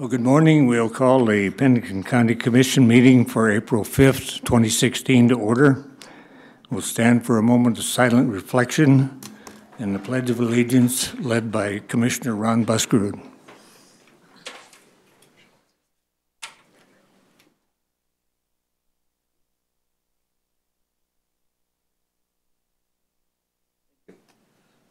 Well, good morning. We'll call the Pennington County Commission meeting for April 5th, 2016 to order. We'll stand for a moment of silent reflection and the Pledge of Allegiance led by Commissioner Ron Buskerud.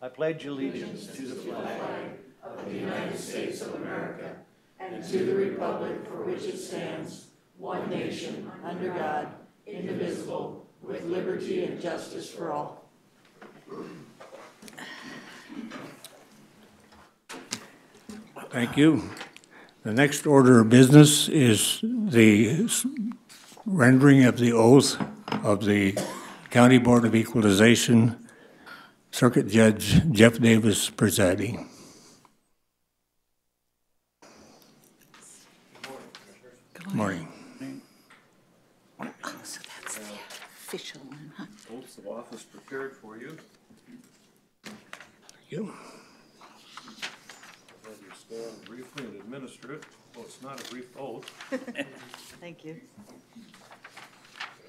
I pledge allegiance to the flag of the United States of America and to the republic for which it stands, one nation, under God, indivisible, with liberty and justice for all. Thank you. The next order of business is the rendering of the oath of the County Board of Equalization, Circuit Judge Jeff Davis presiding. Good morning. Oh, so that's the official one, huh? Oaths of office prepared for you. Thank you. I'll have you stand briefly and administer it. Well, it's not a brief oath. Thank you.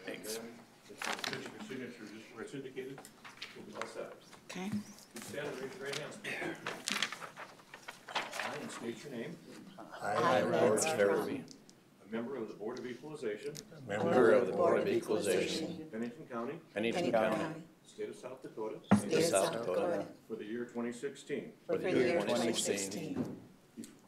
Thanks. It's your signature just where it's indicated. We'll be all set. Okay. You stand and raise your right hands. I, and state your name. I, Robert Farabee, A member of the Board of Equalization, member of the Board of Equalization, Pennington County, Pennington County, State of South Dakota, State of South Dakota, for the year 2016. for the year 2016,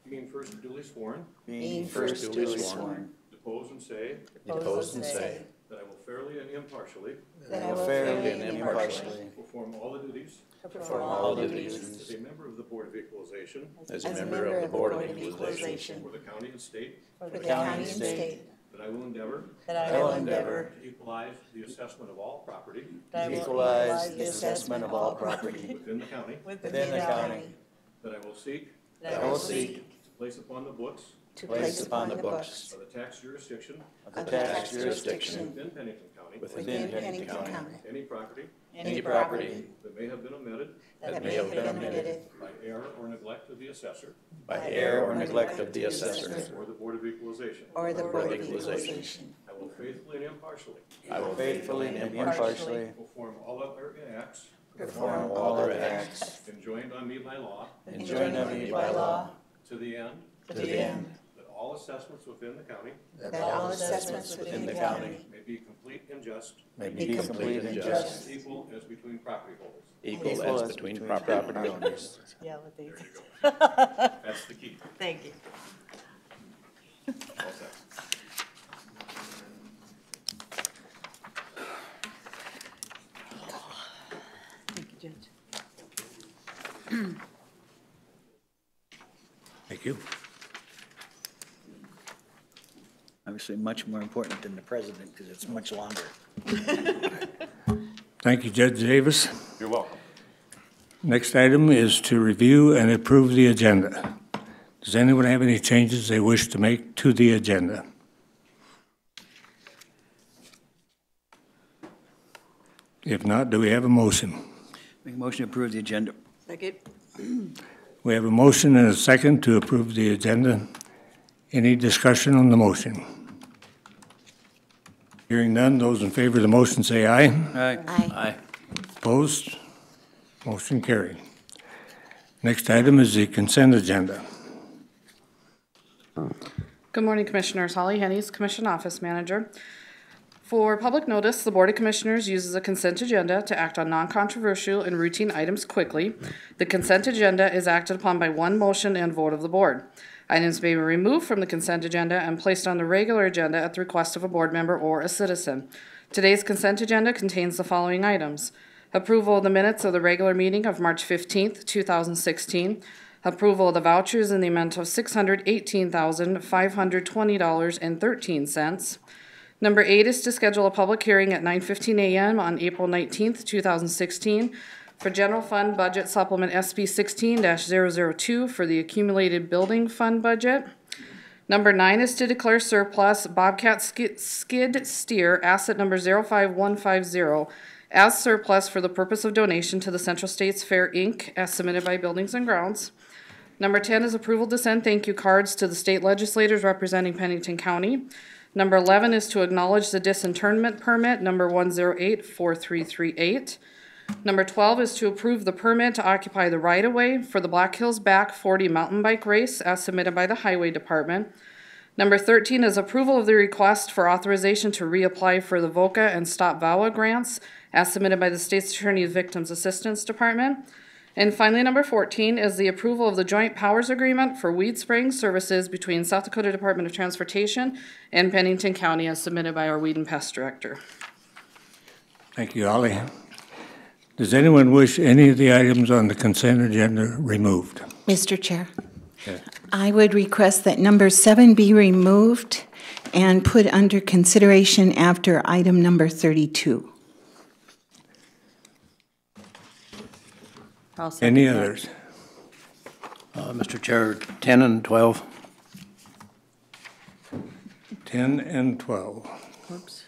Being first duly sworn, being first duly sworn, depose and say depose and say that I will fairly and impartially that I will fairly and impartially perform all the duties perform all the as duties a member of the Board of Equalization as a member of the Board of Equalization for the county and state, For the county and state, that I will endeavor that I will endeavor to equalize the assessment of all property that I to will equalize the assessment of all property within the county, within the county, that I will seek that I will seek to place upon the books to place upon the books of the tax jurisdiction of the tax jurisdiction within Pennington County within Pennington County any property any property that may have been omitted that may have been omitted by error or neglect of the assessor by error or neglect of the assessor or the Board of Equalization. or the Board of Equalization. Equalization. I will faithfully and impartially I will faithfully and impartially perform all other acts perform all other acts enjoined on me by law enjoined on me by law to the end to the end that all assessments within the county That all assessments within the county may be complete and just, may be complete and just, equal as between property holders. equal as between property owners. Yeah, with these. There you go. That's the key. Thank you. All set. Thank you, Judge. Thank you. Obviously much more important than the president because it's much longer. Thank you, Judge Davis. You're welcome. Next item is to review and approve the agenda. Does anyone have any changes they wish to make to the agenda? If not, do we have a motion? Make a motion to approve the agenda. Second. We have a motion and a second to approve the agenda. Any discussion on the motion? Hearing none, those in favor of the motion say aye. Aye. Aye. Opposed? Motion carried. Next item is the consent agenda. Good morning, Commissioners. Holly Hennies, Commission Office Manager. For public notice, the Board of Commissioners uses a consent agenda to act on non-controversial and routine items quickly. The consent agenda is acted upon by one motion and vote of the board. Items may be removed from the consent agenda and placed on the regular agenda at the request of a board member or a citizen. Today's consent agenda contains the following items: approval of the minutes of the regular meeting of March 15th, 2016, approval of the vouchers in the amount of $618,520.13. Number 8 is to schedule a public hearing at 9:15 a.m. on April 19th, 2016 for General Fund Budget Supplement SB 16-002 for the accumulated building fund budget. Number 9 is to declare surplus Bobcat skid steer asset number 05150 as surplus for the purpose of donation to the Central States Fair, Inc., as submitted by Buildings and Grounds. Number 10 is approval to send thank you cards to the state legislators representing Pennington County. Number 11 is to acknowledge the disinterment permit, number 1084338. Number 12 is to approve the permit to occupy the right-of-way for the Black Hills Back 40 mountain bike race as submitted by the Highway Department. Number 13 is approval of the request for authorization to reapply for the VOCA and Stop VAWA grants as submitted by the State's Attorney's Victims Assistance Department. And finally, number 14 is the approval of the joint powers agreement for weed spraying services between South Dakota Department of Transportation and Pennington County as submitted by our Weed and Pest Director. Thank you, Holly. Does anyone wish any of the items on the consent agenda removed? Mr. Chair, Yes. I would request that number 7 be removed and put under consideration after item number 32. I'll second Any that. others? Mr. Chair, 10 and 12. 10 and 12. Whoops.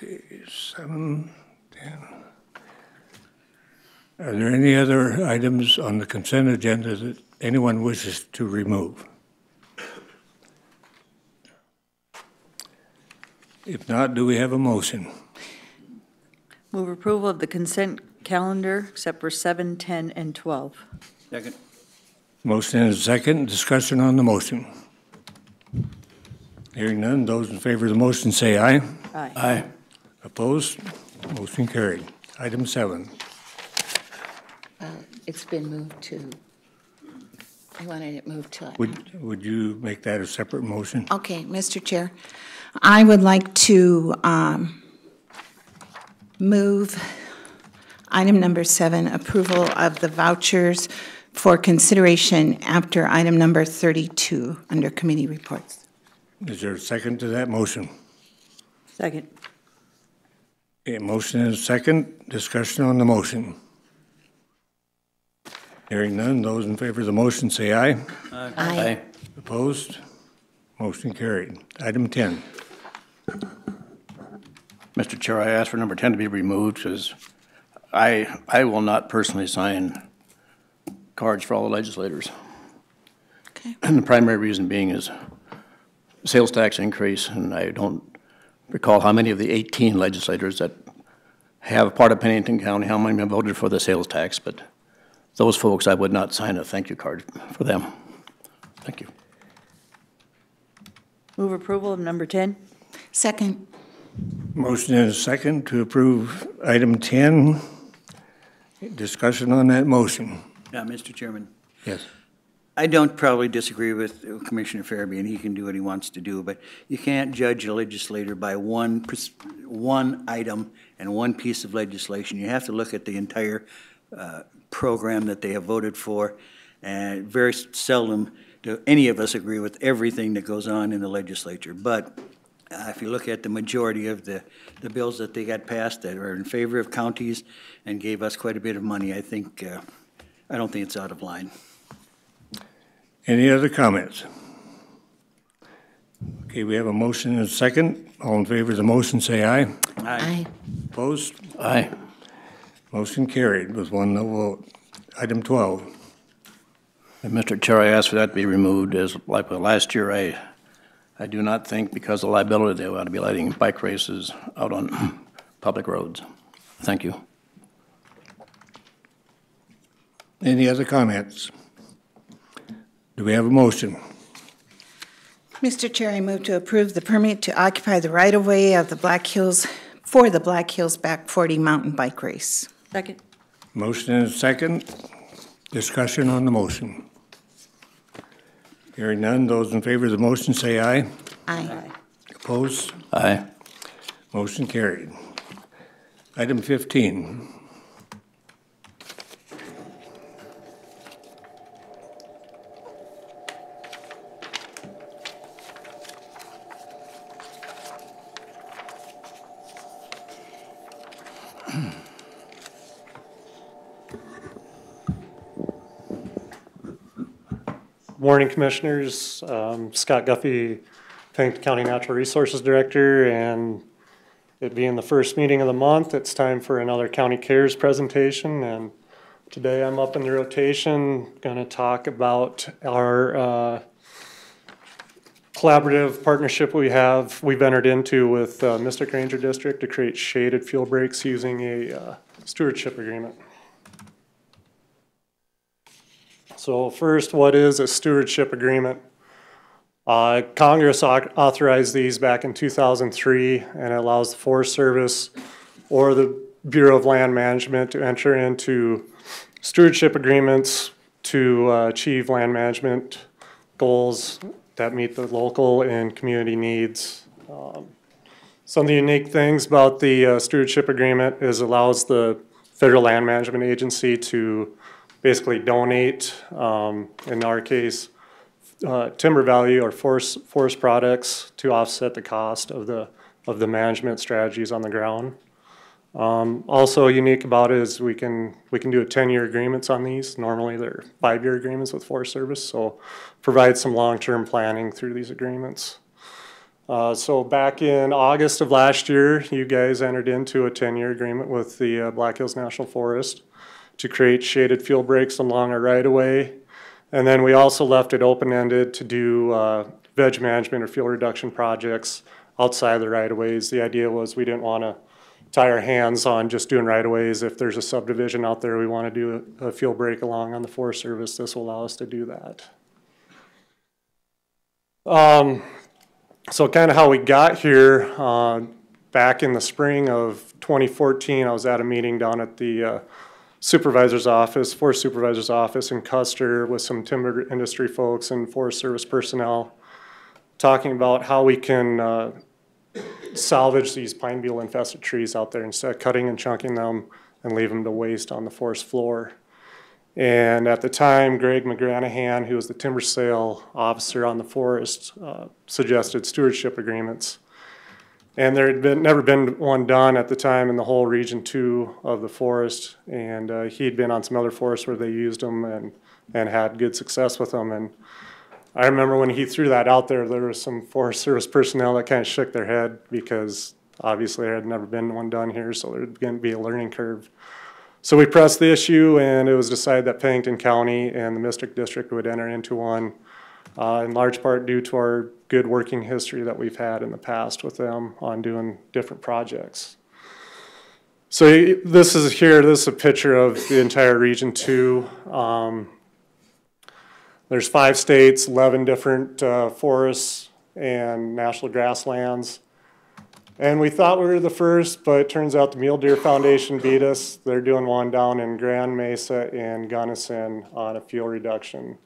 Okay, 7, 10. Are there any other items on the consent agenda that anyone wishes to remove? If not, do we have a motion? Move approval of the consent calendar except for 7, 10, and 12. Second. Motion and a second. Discussion on the motion. Hearing none, those in favor of the motion say aye. Aye. Aye. Opposed? Motion carried. Item 7. It's been moved to, I wanted it moved to. Would you make that a separate motion? Okay, Mr. Chair, I would like to move item number 7, approval of the vouchers for consideration after item number 32 under committee reports. Is there a second to that motion? Second. A motion and a second. Discussion on the motion. Hearing none, those in favor of the motion say aye. Aye. Opposed? Motion carried. Item 10. Mr. Chair, I ask for number 10 to be removed because I will not personally sign cards for all the legislators. Okay. And the primary reason being is sales tax increase, and I don't recall how many of the 18 legislators that have part of Pennington County, how many have voted for the sales tax, but those folks, I would not sign a thank you card for them. Thank you. Move approval of number 10. Second. Motion and a second to approve item 10. Discussion on that motion. Mr. Chairman, Yes. I don't probably disagree with Commissioner Farabee, and he can do what he wants to do, but you can't judge a legislator by one item and one piece of legislation. You have to look at the entire program that they have voted for, and very seldom do any of us agree with everything that goes on in the legislature. But if you look at the majority of the bills that they got passed that are in favor of counties and gave us quite a bit of money, I don't think it's out of line. Any other comments? Okay, we have a motion and a second. All in favor of the motion say aye. Aye. Opposed? Aye. Motion carried with 1 no vote. Item 12. And Mr. Chair, I ask for that to be removed as like last year, I do not think because of liability they ought to be letting bike races out on public roads. Thank you. Any other comments? Do we have a motion? Mr. Chair, I move to approve the permit to occupy the right-of-way of the Black Hills, for the Black Hills Back 40 mountain bike race. Second. Motion and a second. Discussion on the motion. Hearing none, those in favor of the motion say aye. Aye. Opposed? Aye. Motion carried. Item 15. Morning, Commissioners. Scott Guffey, Pennington County Natural Resources Director, and it being the first meeting of the month, it's time for another County Cares presentation, and Today I'm up in the rotation, going to talk about our collaborative partnership we've entered into with Mystic Ranger District to create shaded fuel breaks using a stewardship agreement. So first, what is a stewardship agreement? Congress authorized these back in 2003, and it allows the Forest Service or the Bureau of Land Management to enter into stewardship agreements to achieve land management goals that meet the local and community needs. Some of the unique things about the stewardship agreement is allows the Federal Land Management Agency to basically donate, in our case, timber value or forest products to offset the cost of the management strategies on the ground. Also unique about it is we can do a 10-year agreements on these. Normally they're 5-year agreements with Forest Service, so provide some long-term planning through these agreements. So back in August of last year, you guys entered into a 10-year agreement with the Black Hills National Forest to create shaded fuel breaks along our right-of-way. And then we also left it open-ended to do veg management or fuel reduction projects outside the right-of-ways. The idea was we didn't want to tie our hands on just doing right-of-ways. If there's a subdivision out there we want to do a fuel break along on the Forest Service, this will allow us to do that. So kind of how we got here, back in the spring of 2014, I was at a meeting down at the supervisor's office, Forest Supervisor's office in Custer with some timber industry folks and Forest Service personnel, talking about how we can salvage these pine beetle infested trees out there instead of cutting and chunking them and leave them to waste on the forest floor. And at the time, Greg McGranahan, who was the timber sale officer on the forest, suggested stewardship agreements. And there had never been one done at the time in the whole Region 2 of the forest. And he'd been on some other forests where they used them and had good success with them. And I remember when he threw that out there, there was some Forest Service personnel that kind of shook their head because obviously there had never been one done here, so there'd going to be a learning curve. So we pressed the issue, and it was decided that Pennington County and the Mystic District would enter into one, in large part due to our good working history that we've had in the past with them on doing different projects. So this is a picture of the entire Region 2. There's 5 states, 11 different forests and national grasslands. And we thought we were the first, but it turns out the Mule Deer Foundation beat us. They're doing one down in Grand Mesa and Gunnison on a fuel reduction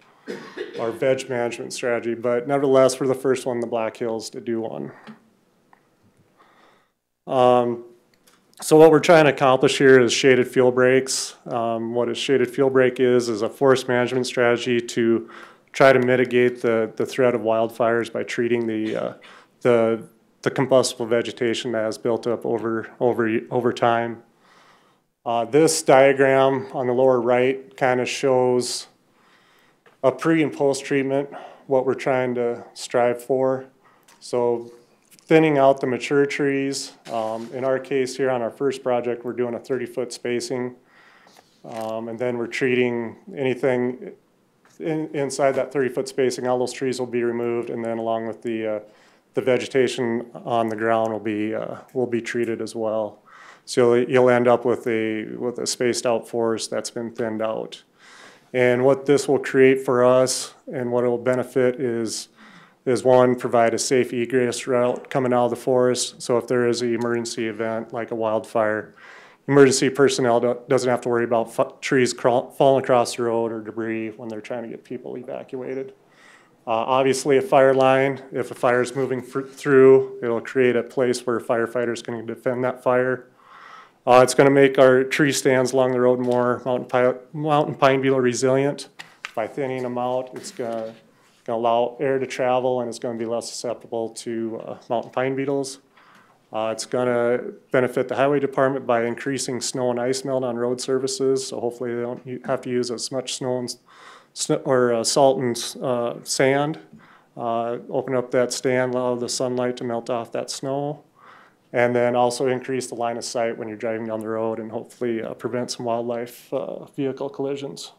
or veg management strategy. But nevertheless, we're the first one in the Black Hills to do one. So what we're trying to accomplish here is shaded fuel breaks. What a shaded fuel break is a forest management strategy to try to mitigate the threat of wildfires by treating the combustible vegetation that has built up over time. This diagram on the lower right kind of shows a pre and post treatment, what we're trying to strive for. So thinning out the mature trees. In our case here on our first project, we're doing a 30-foot spacing. And then we're treating anything inside that 30-foot spacing. All those trees will be removed, and then along with the vegetation on the ground will be treated as well. So you'll end up with a spaced out forest that's been thinned out. And what this will create for us and what it will benefit is one, provide a safe egress route coming out of the forest. So if there is an emergency event like a wildfire, emergency personnel doesn't have to worry about trees falling across the road or debris when they're trying to get people evacuated. Obviously a fire line, if a fire is moving through, it'll create a place where firefighters can defend that fire. It's going to make our tree stands along the road more mountain pine beetle resilient. By thinning them out, it's going to allow air to travel, and it's going to be less susceptible to mountain pine beetles. It's going to benefit the highway department by increasing snow and ice melt on road surfaces, so hopefully they don't have to use as much salt and sand. Open up that stand, allow the sunlight to melt off that snow. And then also increase the line of sight when you're driving down the road and hopefully prevent some wildlife vehicle collisions.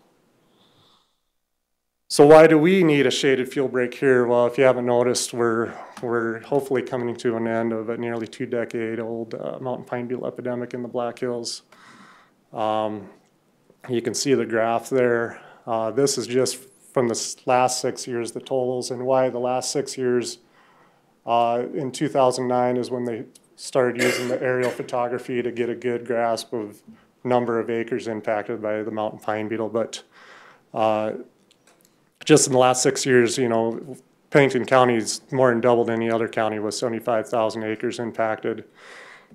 So why do we need a shaded fuel break here? Well, if you haven't noticed, we're hopefully coming to an end of a nearly 2-decade-old mountain pine beetle epidemic in the Black Hills. You can see the graph there. This is just from the last 6 years, the totals, and why the last 6 years. In 2009 is when they started using the aerial photography to get a good grasp of number of acres impacted by the mountain pine beetle. But just in the last 6 years, you know, Pennington County's more than doubled any other county with 75,000 acres impacted.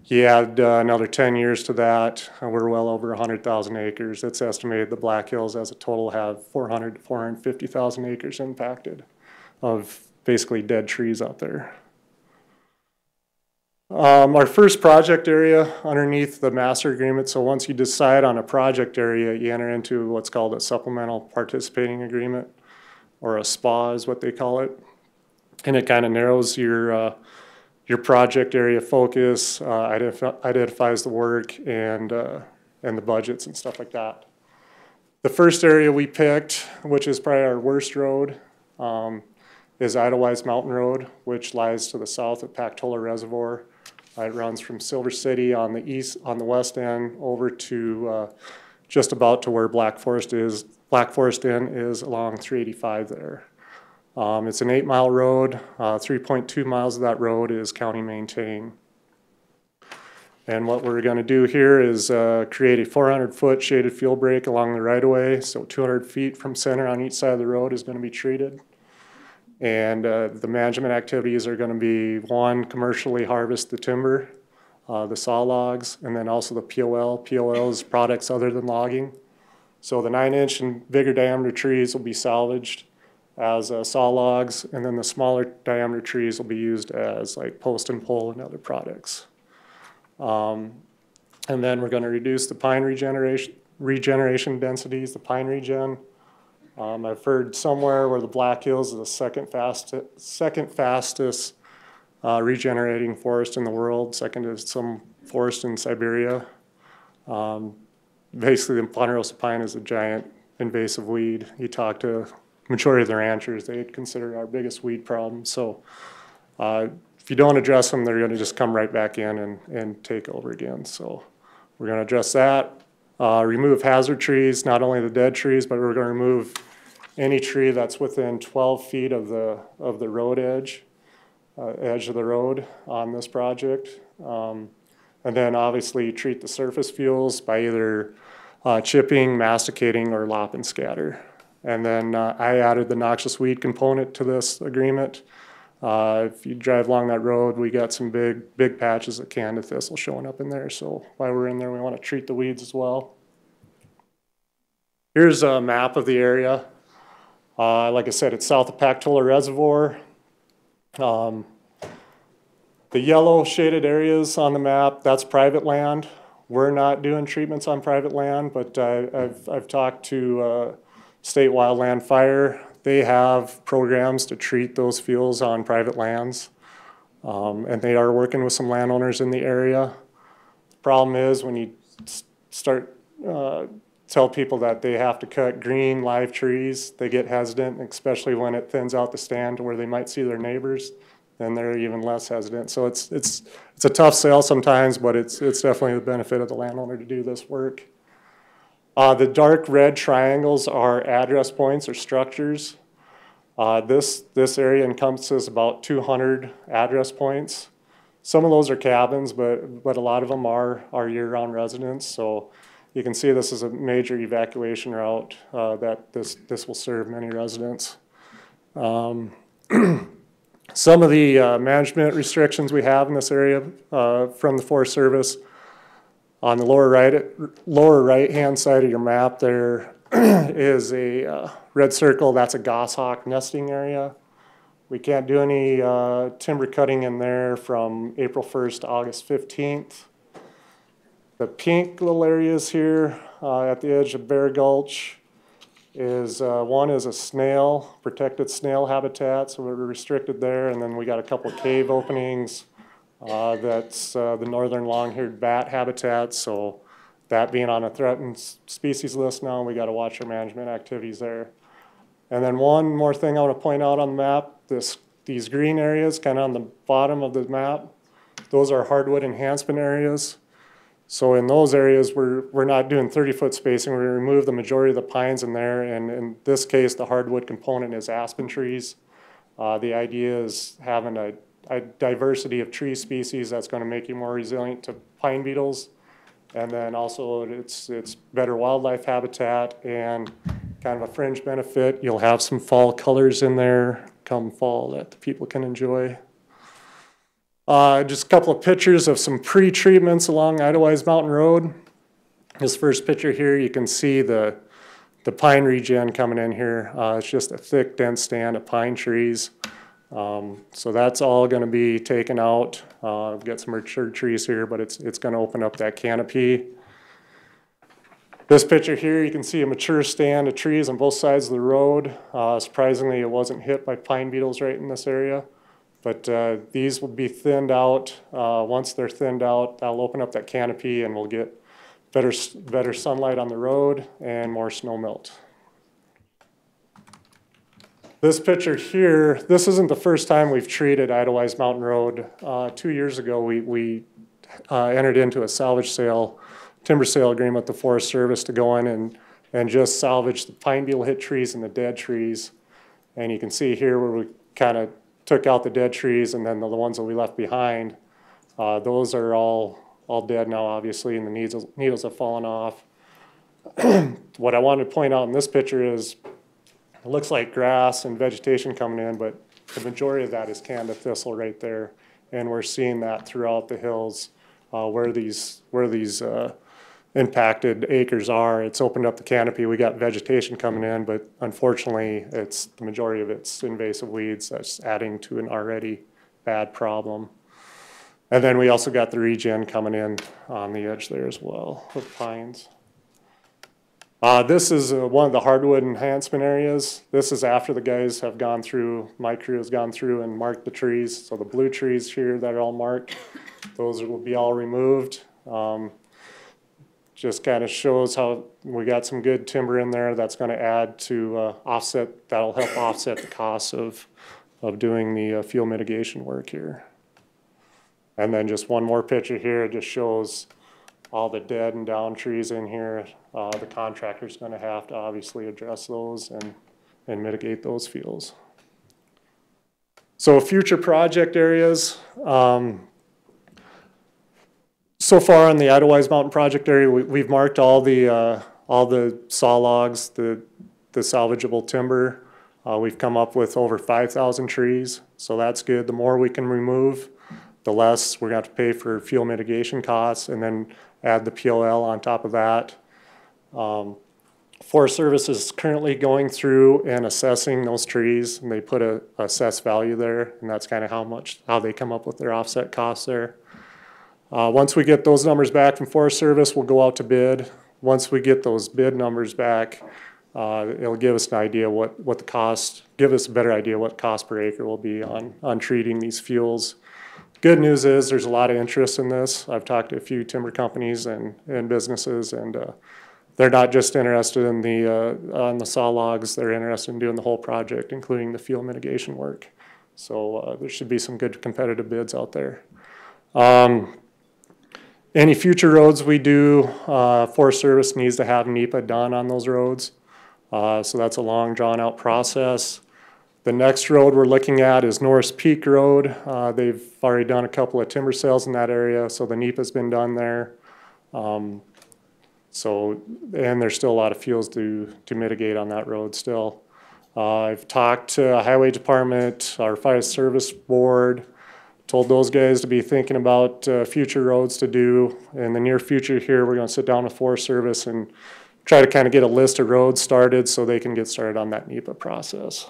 You add another 10 years to that, we're well over 100,000 acres. It's estimated the Black Hills as a total have 400 to 450,000 acres impacted of basically dead trees out there. Our first project area underneath the master agreement, so once you decide on a project area, you enter into what's called a supplemental participating agreement, or a SPA is what they call it. And it kind of narrows your project area focus, identifies the work and the budgets and stuff like that. The first area we picked, which is probably our worst road, is Idlewild Mountain Road, which lies to the south of Pactola Reservoir. It runs from Silver City on the west end over to just about to where Black Forest Inn is along 385 there. It's an 8-mile road. 3.2 miles of that road is county maintained. And what we're going to do here is create a 400-foot shaded fuel break along the right-of-way. So 200 feet from center on each side of the road is going to be treated. And the management activities are going to be, one, commercially harvest the timber, the saw logs, and then also the POL. POL is products other than logging. So the 9-inch and bigger diameter trees will be salvaged as saw logs, and then the smaller diameter trees will be used as like post and pole and other products. And then we're going to reduce the pine regeneration densities, the pine regen. I've heard somewhere where the Black Hills is the second fastest regenerating forest in the world, second to some forest in Siberia. Basically, the ponderosa pine is a giant invasive weed. You talk to majority of the ranchers, they consider it our biggest weed problem. So if you don't address them, they're going to just come right back in and take over again. So we're going to address that. Remove hazard trees, not only the dead trees, but we're going to remove any tree that's within 12 feet of the road edge of the road on this project. And then obviously treat the surface fuels by either chipping, masticating, or lop and scatter. And then I added the noxious weed component to this agreement. If you drive along that road, we got some big patches of Canada thistle showing up in there. So while we're in there, we want to treat the weeds as well. Here's a map of the area. Like I said, it's south of Pactola Reservoir. The yellow shaded areas on the map, that's private land. We're not doing treatments on private land, but I've talked to State Wildland Fire. They have programs to treat those fuels on private lands, and they are working with some landowners in the area. The problem is when you start tell people that they have to cut green live trees, they get hesitant, especially when it thins out the stand to where they might see their neighbors, then they're even less hesitant. So it's a tough sell sometimes, but it's definitely the benefit of the landowner to do this work. The dark red triangles are address points or structures. This area encompasses about 200 address points. Some of those are cabins, but a lot of them are year-round residents. So you can see this is a major evacuation route that this will serve many residents. Some of the management restrictions we have in this area from the Forest Service, on the lower right-hand side of your map there is a red circle. That's a goshawk nesting area. We can't do any timber cutting in there from April 1st to August 15th. The pink little areas here at the edge of Bear Gulch is one is a protected snail habitat, so we're restricted there, and then we got a couple of cave openings, That's the northern long-haired bat habitat, so that being on a threatened species list now, we gotta watch our management activities there. And then one more thing I want to point out on the map, these green areas kind of on the bottom of the map, those are hardwood enhancement areas. So in those areas, we're not doing 30-foot spacing. We remove the majority of the pines in there, and in this case, the hardwood component is aspen trees. The idea is having a diversity of tree species that's going to make you more resilient to pine beetles. And then also it's better wildlife habitat and kind of a fringe benefit. You'll have some fall colors in there come fall that the people can enjoy. Just a couple of pictures of some pre-treatments along Idlewild Mountain Road. This first picture here, you can see the pine regen coming in here. It's just a thick, dense stand of pine trees. So that's all going to be taken out. I've got some mature trees here, but it's going to open up that canopy. This picture here, you can see a mature stand of trees on both sides of the road. Surprisingly, it wasn't hit by pine beetles right in this area. But these will be thinned out. Once they're thinned out, that'll open up that canopy and we'll get better sunlight on the road and more snow melt. This picture here, this isn't the first time we've treated Idlewild Mountain Road. 2 years ago, we entered into a salvage sale, timber sale agreement with the Forest Service to go in and just salvage the pine beetle hit trees and the dead trees. And you can see here where we kind of took out the dead trees, and then the ones that we left behind, those are all dead now, obviously, and the needles have fallen off. What I wanted to point out in this picture is it looks like grass and vegetation coming in, but the majority of that is Canada thistle right there, and we're seeing that throughout the hills where these impacted acres are. It's opened up the canopy. We got vegetation coming in, but unfortunately, the majority of it's invasive weeds that's adding to an already bad problem. And then we also got the regen coming in on the edge there as well with pines. This is one of the hardwood enhancement areas. This is after the guys have gone through, my crew has gone through and marked the trees. So the blue trees here that are all marked, those will be all removed. Just kind of shows how we got some good timber in there that's going to add to that'll help offset the costs of doing the fuel mitigation work here. And then just one more picture here, it just shows all the dead and down trees in here. The contractor's going to have to obviously address those and mitigate those fuels. So future project areas. So far on the Idlewild Mountain Project area, we've marked all the saw logs, the salvageable timber. We've come up with over 5,000 trees, so that's good. The more we can remove, the less we're going to have to pay for fuel mitigation costs, and then add the POL on top of that. Forest Service is currently going through and assessing those trees, and they put a assessed value there, and that's kind of how they come up with their offset costs there. Once we get those numbers back from Forest Service, we'll go out to bid. Once we get those bid numbers back, it'll give us an idea what the cost, give us a better idea what cost per acre will be on treating these fuels. Good news is there's a lot of interest in this. I've talked to a few timber companies and businesses, and they're not just interested in on the saw logs, they're interested in doing the whole project, including the fuel mitigation work. So there should be some good competitive bids out there. Any future roads we do, Forest Service needs to have NEPA done on those roads. So that's a long drawn out process. The next road we're looking at is Norris Peak Road. They've already done a couple of timber sales in that area, so the NEPA's been done there. And there's still a lot of fuels to mitigate on that road still. I've talked to Highway Department, our Fire Service Board, told those guys to be thinking about future roads to do. In the near future here, we're going to sit down with Forest Service and try to kind of get a list of roads started so they can get started on that NEPA process.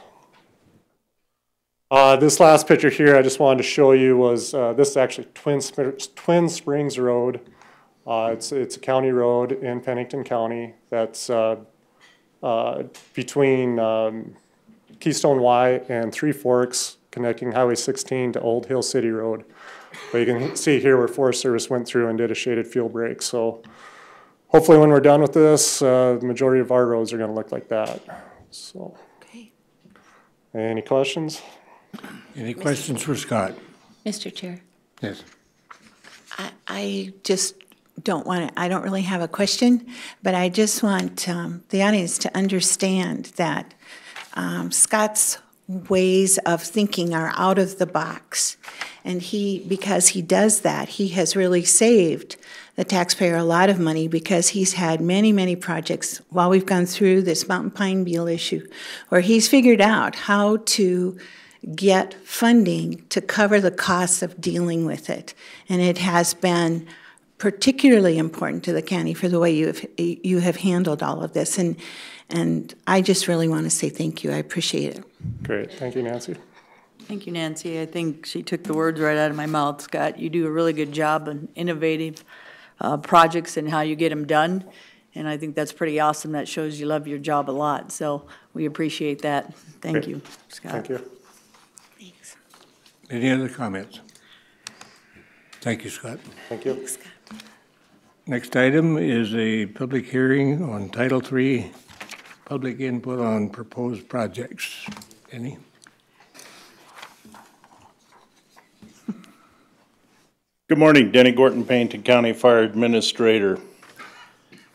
This last picture here I just wanted to show you was, this is actually Twin Springs Road. It's a county road in Pennington County that's between Keystone Y and Three Forks, connecting Highway 16 to Old Hill City Road. But you can see here where Forest Service went through and did a shaded field break. So hopefully when we're done with this, the majority of our roads are gonna look like that, so. Okay. Any questions? Any questions for Scott? Mr. Chair, Yes. I just don't want to, I don't really have a question, but I just want the audience to understand that Scott's ways of thinking are out of the box. And because he does that, he has really saved the taxpayer a lot of money because he's had many, many projects while we've gone through this mountain pine beetle issue where he's figured out how to get funding to cover the costs of dealing with it. And it has been particularly important to the county for the way you have handled all of this. And I just really want to say thank you. I appreciate it. Great, thank you, Nancy. Thank you, Nancy. I think she took the words right out of my mouth. Scott, you do a really good job on innovative projects and how you get them done. And I think that's pretty awesome. That shows you love your job a lot. So we appreciate that. Thank you, Scott. Thank you. Thanks. Any other comments? Thank you, Scott. Thank you. Thanks, Scott. Next item is a public hearing on Title III, public input on proposed projects. Any? Good morning, Denny Gorton, Pennington County Fire Administrator.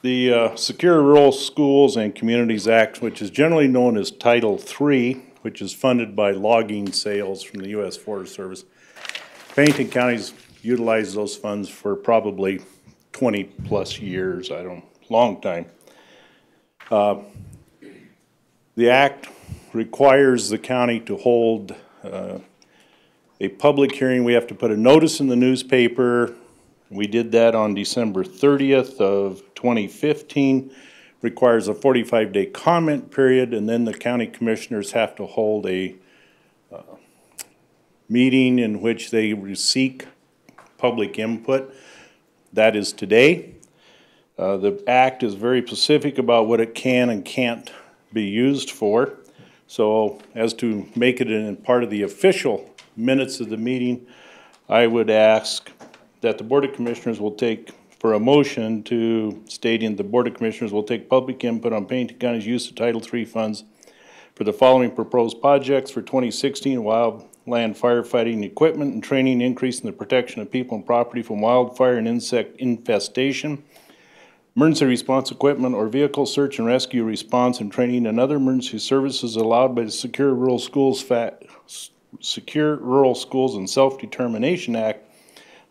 The Secure Rural Schools and Communities Act, which is generally known as Title III, which is funded by logging sales from the U.S. Forest Service. Pennington County's utilized those funds for probably 20-plus years, long time. The act requires the county to hold a public hearing. We have to put a notice in the newspaper. We did that on December 30th of 2015. Requires a 45-day comment period, and then the county commissioners have to hold a meeting in which they seek public input. That is today. The act is very specific about what it can and can't be used for. So as to make it in part of the official minutes of the meeting, I would ask that the Board of Commissioners will take for a motion to stating the Board of Commissioners will take public input on Pennington County's use of Title III funds for the following proposed projects for 2016: wildland firefighting equipment and training, increasing the protection of people and property from wildfire and insect infestation, emergency response equipment or vehicle search and rescue response and training, and other emergency services allowed by the Secure Rural Schools and Self-Determination Act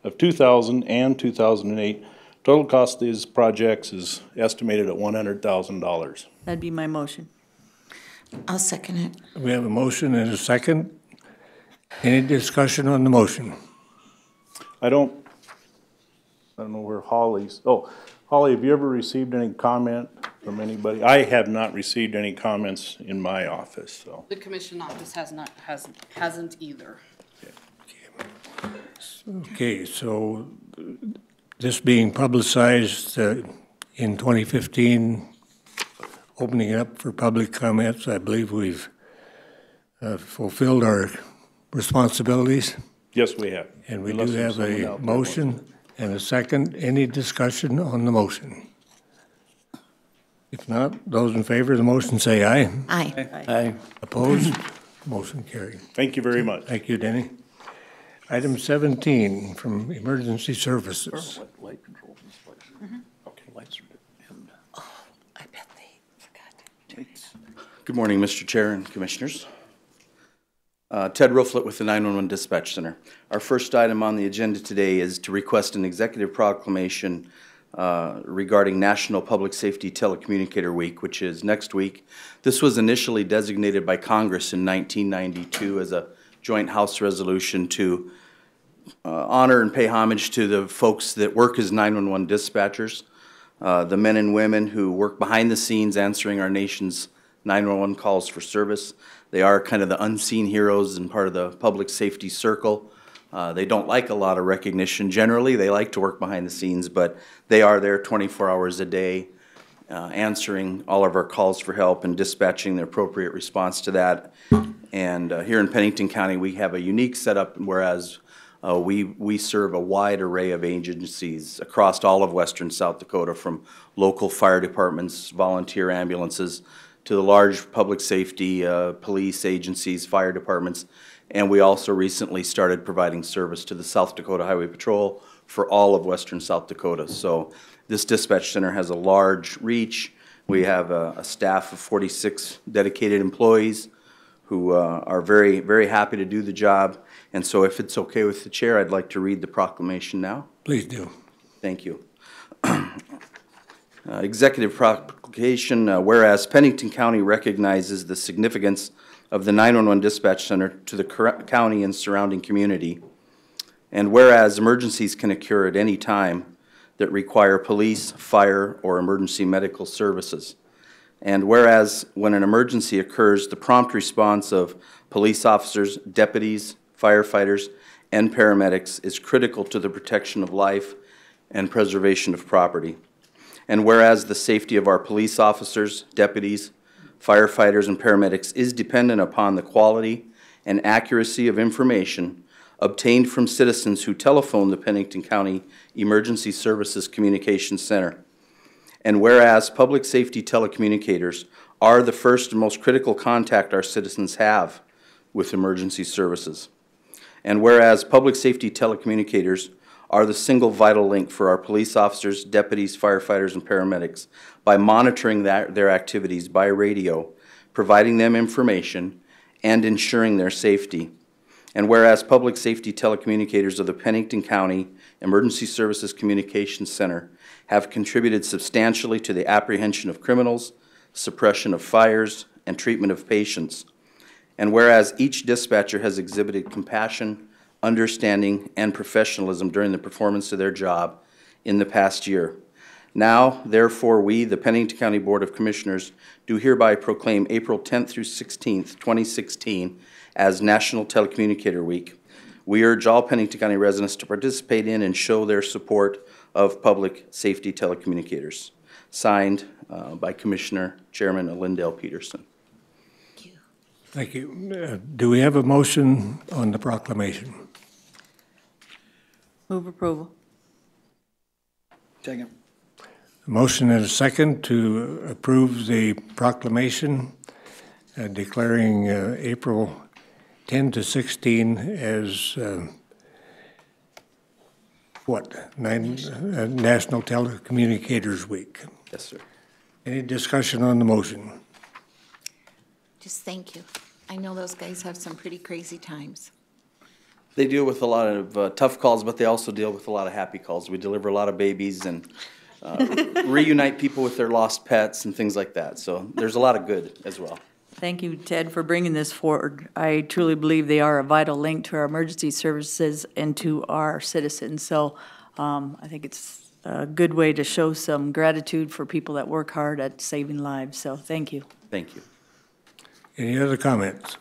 of 2000 and 2008. Total cost of these projects is estimated at $100,000. That'd be my motion. I'll second it. We have a motion and a second. Any discussion on the motion? I don't know where Holly's, Holly, have you ever received any comment from anybody? I have not received any comments in my office, so. The commission office hasn't either. Okay, so this being publicized in 2015, opening it up for public comments, I believe we've fulfilled our responsibilities. Yes, we have. And we Unless do there's have someone a out there motion and a second. Any discussion on the motion? If not, those in favor of the motion say aye. Aye. Aye. Opposed? Motion carried. Thank you very much. Thank you, Denny. Item 17 from Emergency Services. Light controls in this place. Okay, lights are dimmed. I bet they forgot to turn it on. Good morning, Mr. Chair and Commissioners. Ted Rooflet with the 911 Dispatch Center. Our first item on the agenda today is to request an executive proclamation regarding National Public Safety Telecommunicator Week, which is next week. This was initially designated by Congress in 1992 as a joint House resolution to honor and pay homage to the folks that work as 911 dispatchers, the men and women who work behind the scenes answering our nation's 911 calls for service. They are kind of the unseen heroes and part of the public safety circle. They don't like a lot of recognition generally. They like to work behind the scenes, but they are there 24 hours a day, answering all of our calls for help and dispatching the appropriate response to that. And here in Pennington County, we have a unique setup, whereas we serve a wide array of agencies across all of western South Dakota, from local fire departments, volunteer ambulances, to the large public safety, police agencies, fire departments. And we also recently started providing service to the South Dakota Highway Patrol for all of western South Dakota. So this dispatch center has a large reach. We have a staff of 46 dedicated employees who are very, very happy to do the job. And so if it's okay with the chair, I'd like to read the proclamation now. Please do. Thank you. Executive proclamation, whereas Pennington County recognizes the significance of the 911 dispatch center to the county and surrounding community, and whereas emergencies can occur at any time that require police, fire, or emergency medical services, and whereas when an emergency occurs, the prompt response of police officers, deputies, firefighters, and paramedics is critical to the protection of life and preservation of property. And whereas the safety of our police officers, deputies, firefighters, and paramedics is dependent upon the quality and accuracy of information obtained from citizens who telephone the Pennington County Emergency Services Communications Center. And whereas public safety telecommunicators are the first and most critical contact our citizens have with emergency services. And whereas public safety telecommunicators are the single vital link for our police officers, deputies, firefighters, and paramedics by monitoring their activities by radio, providing them information, and ensuring their safety. And whereas public safety telecommunicators of the Pennington County Emergency Services Communications Center have contributed substantially to the apprehension of criminals, suppression of fires, and treatment of patients. And whereas each dispatcher has exhibited compassion, understanding, and professionalism during the performance of their job in the past year. Now, therefore, we, the Pennington County Board of Commissioners, do hereby proclaim April 10th through 16th, 2016, as National Telecommunicator Week. We urge all Pennington County residents to participate in and show their support of public safety telecommunicators. Signed by Commissioner Chairman Lindell Peterson. Thank you. Do we have a motion on the proclamation? Move approval. Second. A motion and a second to approve the proclamation declaring April 10 to 16 as National Telecommunicators Week. Yes, sir. Any discussion on the motion? Just thank you. I know those guys have some pretty crazy times. They deal with a lot of tough calls, but they also deal with a lot of happy calls. We deliver a lot of babies and reunite people with their lost pets and things like that. So there's a lot of good as well. Thank you, Ted, for bringing this forward. I truly believe they are a vital link to our emergency services and to our citizens. So I think it's a good way to show some gratitude for people that work hard at saving lives. So thank you. Thank you. Any other comments?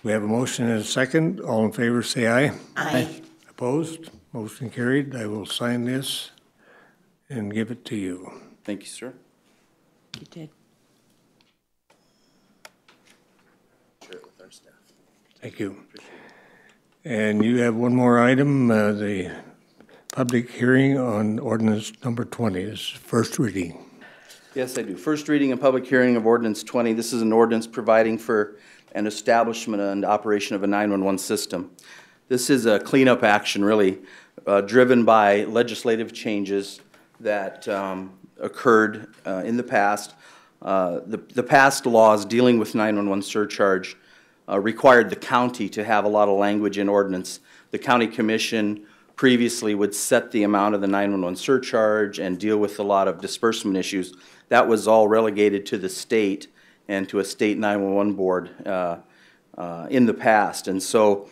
We have a motion and a second. All in favor, say aye. Aye. Opposed? Motion carried. I will sign this and give it to you. Thank you, sir. You did. Share it with our staff. Thank you. And you have one more item, the public hearing on ordinance number 20. This is first reading. Yes, I do. First reading and public hearing of ordinance 20. This is an ordinance providing for an establishment and operation of a 911 system. This is a cleanup action, really, driven by legislative changes that occurred in the past. The past laws dealing with 911 surcharge required the county to have a lot of language in ordinance. The county commission previously would set the amount of the 911 surcharge and deal with a lot of disbursement issues. That was all relegated to the state and to a state 911 board in the past. And so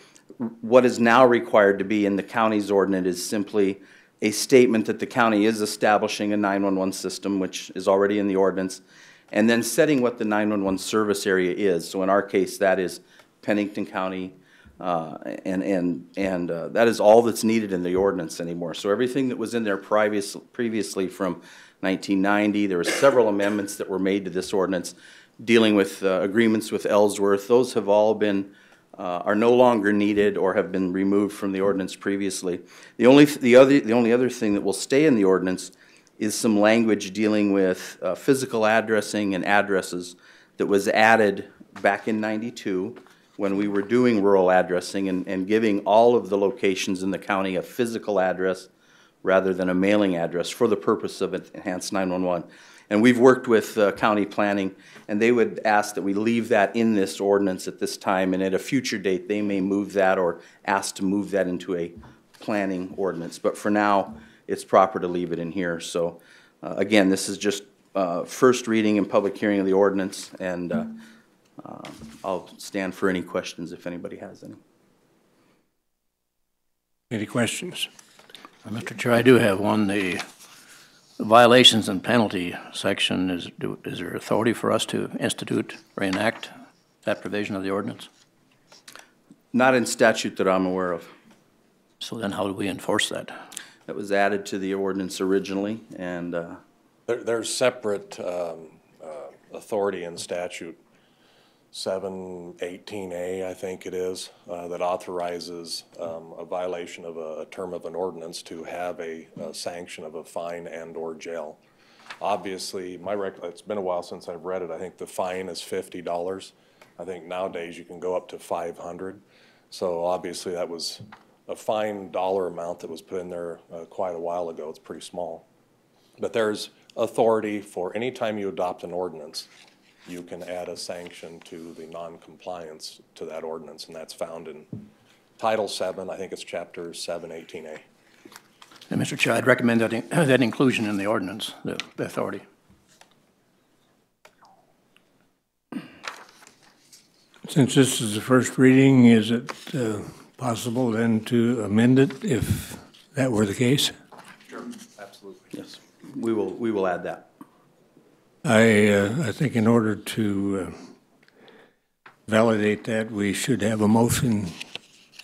what is now required to be in the county's ordinance is simply a statement that the county is establishing a 911 system, which is already in the ordinance, and then setting what the 911 service area is. So in our case, that is Pennington County, That is all that's needed in the ordinance anymore. So everything that was in there previously from 1990, there were several amendments that were made to this ordinance dealing with agreements with Ellsworth. Those have all been, are no longer needed or have been removed from the ordinance previously. The only other thing that will stay in the ordinance is some language dealing with physical addressing and addresses that was added back in '92 when we were doing rural addressing and giving all of the locations in the county a physical address rather than a mailing address for the purpose of enhanced 911. And we've worked with county planning, and they would ask that we leave that in this ordinance at this time, and at a future date, they may move that or ask to move that into a planning ordinance. But for now, it's proper to leave it in here. So again, this is just first reading and public hearing of the ordinance, and I'll stand for any questions if anybody has any. Any questions? Mr. Chair, I do have one. The violations and penalty section, is there authority for us to institute or enact that provision of the ordinance? Not in statute that I'm aware of. So then how do we enforce that? That was added to the ordinance originally, and There's separate authority in statute, 718A, I think it is, that authorizes a violation of a term of an ordinance to have a sanction of a fine and/or jail. Obviously, it's been a while since I've read it. I think the fine is $50. I think nowadays you can go up to $500. So obviously that was a fine dollar amount that was put in there quite a while ago. It's pretty small. But there's authority for any time you adopt an ordinance, you can add a sanction to the non-compliance to that ordinance, and that's found in Title 7, I think it's Chapter 718A. And Mr. Chair, I'd recommend that inclusion in the ordinance, the authority. Since this is the first reading, is it possible then to amend it if that were the case? Sure, absolutely. Yes, we will add that. I think in order to validate that, we should have a motion,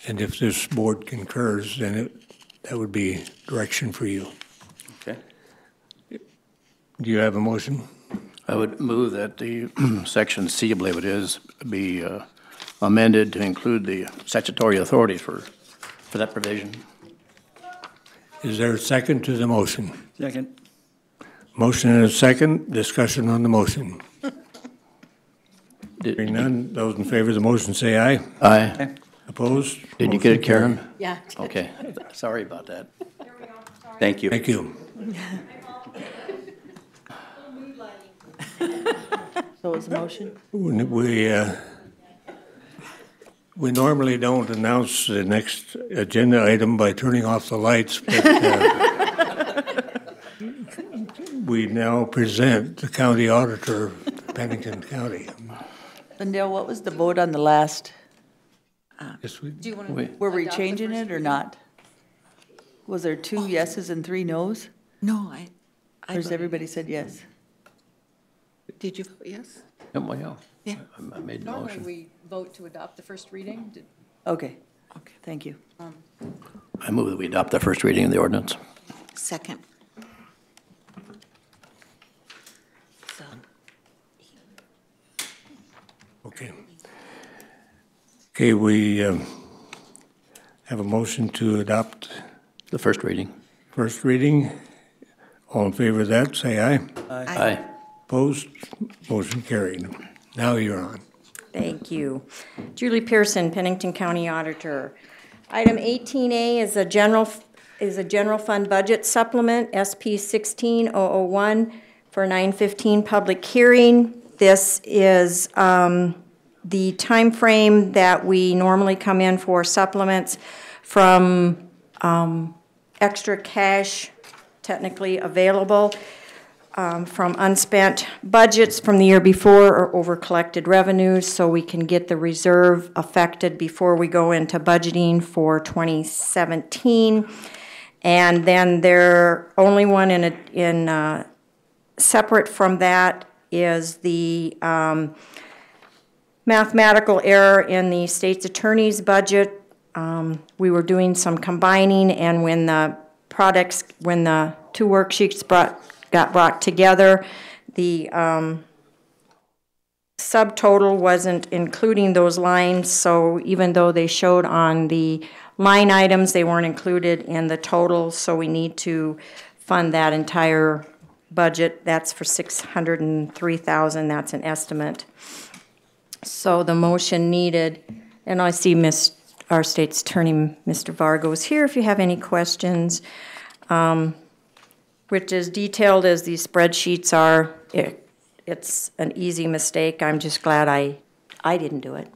and if this board concurs, then that would be direction for you. Okay. Do you have a motion? I would move that the section C, I believe it is, be amended to include the statutory authority for that provision. Is there a second to the motion? Second. Motion and a second. Discussion on the motion. Hearing none, those in favor of the motion say aye. Aye. Opposed? Did you get it, Karen? Yeah. Okay. Sorry about that. Thank you. Thank you. So is the motion? We normally don't announce the next agenda item by turning off the lights, but we now present the county auditor of Pennington County. Lindell, what was the vote on the last? Yes, Were we changing it or not? Was there 2 yeses and 3 noes? No, Or has voted- everybody said yes? Did you vote yes? Well, Yeah. I made the Normally, motion. we vote to adopt the first reading. Okay, thank you. I move that we adopt the first reading of the ordinance. Second. So, okay. Okay, we have a motion to adopt The first reading. first reading. All in favor of that, say aye. Aye. Opposed? Motion carried. Now you're on. Thank you. Julie Pearson, Pennington County Auditor. Item 18A is a general fund budget supplement, SP 16001 for 9/15 public hearing. This is the time frame that we normally come in for supplements from extra cash technically available from unspent budgets from the year before or over-collected revenues, so we can get the reserve affected before we go into budgeting for 2017. And then only one in, separate from that is the mathematical error in the state's attorney's budget. We were doing some combining, and when the two worksheets got brought together, the subtotal wasn't including those lines, so even though they showed on the line items, they weren't included in the total, so we need to fund that entire budget. That's for $603,000, that's an estimate. So the motion needed, and I see our state's attorney, Mr. Vargo's here if you have any questions, which is detailed as these spreadsheets are. It's an easy mistake. I'm just glad I didn't do it.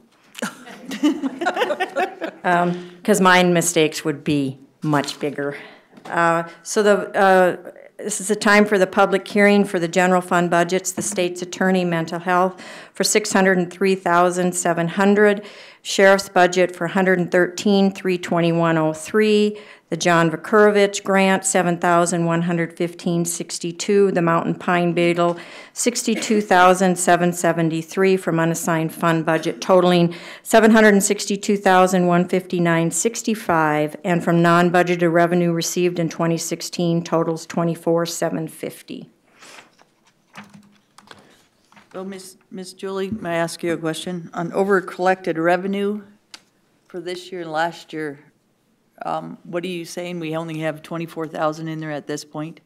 Because mine mistakes would be much bigger. This is the time for the public hearing for the general fund budgets, the state's attorney, mental health for $603,700, sheriff's budget for $113,321.03, the John Vakurovich grant $7,115.62, the Mountain Pine Beetle $62,773 from unassigned fund budget totaling $762,159.65, and from non-budgeted revenue received in 2016 totals $24,750. So, Ms. Julie, may I ask you a question? On over-collected revenue for this year and last year, what are you saying? We only have 24,000 in there at this point?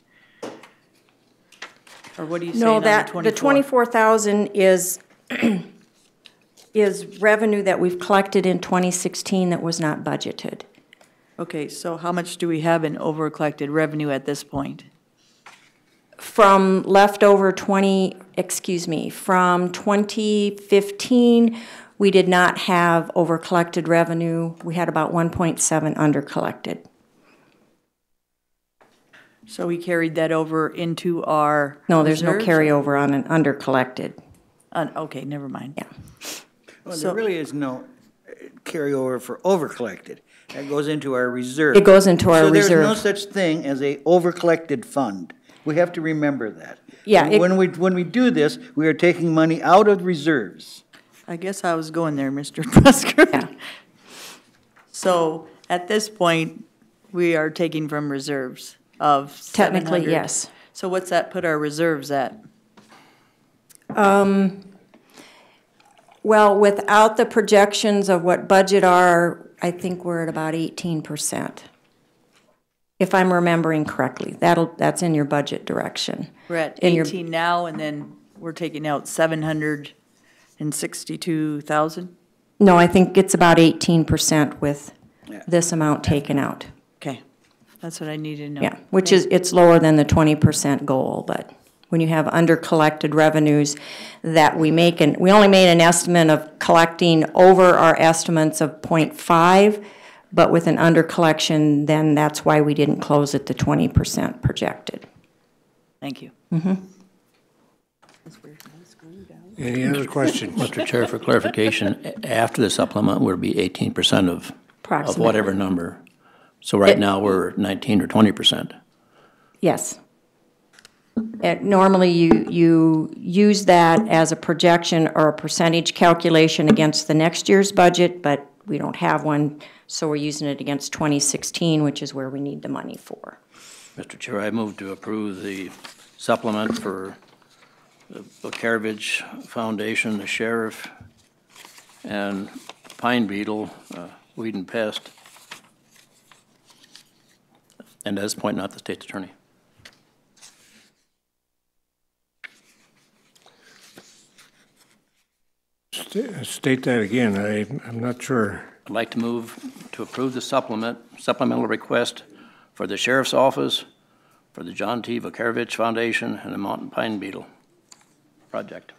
Or what are you saying on the 24? No, the 24,000 is revenue that we've collected in 2016 that was not budgeted. Okay, so how much do we have in over-collected revenue at this point? From leftover from 2015, we did not have over-collected revenue. We had about 1.7 under-collected. So we carried that over into our No, there's no reserves? carryover on an under-collected. Okay, never mind. Yeah. Well, So- there really is no carryover for over-collected. That goes into our reserve. It goes into our So there's no reserve. such thing as a over-collected fund. We have to remember that. Yeah, it- When we do this, we are taking money out of reserves. I guess I was going there, Mr. Busker. Yeah. So at this point, we are taking from reserves of Technically, 700. yes. So what's that put our reserves at? Well, without the projections of what budget are, I think we're at about 18%. If I'm remembering correctly, that's in your budget direction. We're at In your- 18 now, and then we're taking out 762,000? No, I think it's about 18% with Yeah. this amount taken out. Okay, that's what I needed to know. Yeah, which is, it's lower than the 20% goal, but when you have under-collected revenues that we make, and we only made an estimate of collecting over our estimates of 0.5, but with an under-collection, then that's why we didn't close at the 20% projected. Thank you. Any other questions? Mr. Chair, for clarification, after the supplement would be 18% of Approximately. whatever number. So right now, we're 19 or 20%. Yes. Normally, you use that as a projection or a percentage calculation against the next year's budget, but we don't have one, so we're using it against 2016, which is where we need the money for. Mr. Chair, I move to approve the supplement for the Vakurovich Foundation, the sheriff, and pine beetle, weed and pest. And at this point, not the state's attorney. State that again, I'm not sure. I'd like to move to approve the supplemental request for the sheriff's office, for the John T. Vakurovich Foundation, and the Mountain Pine Beetle project.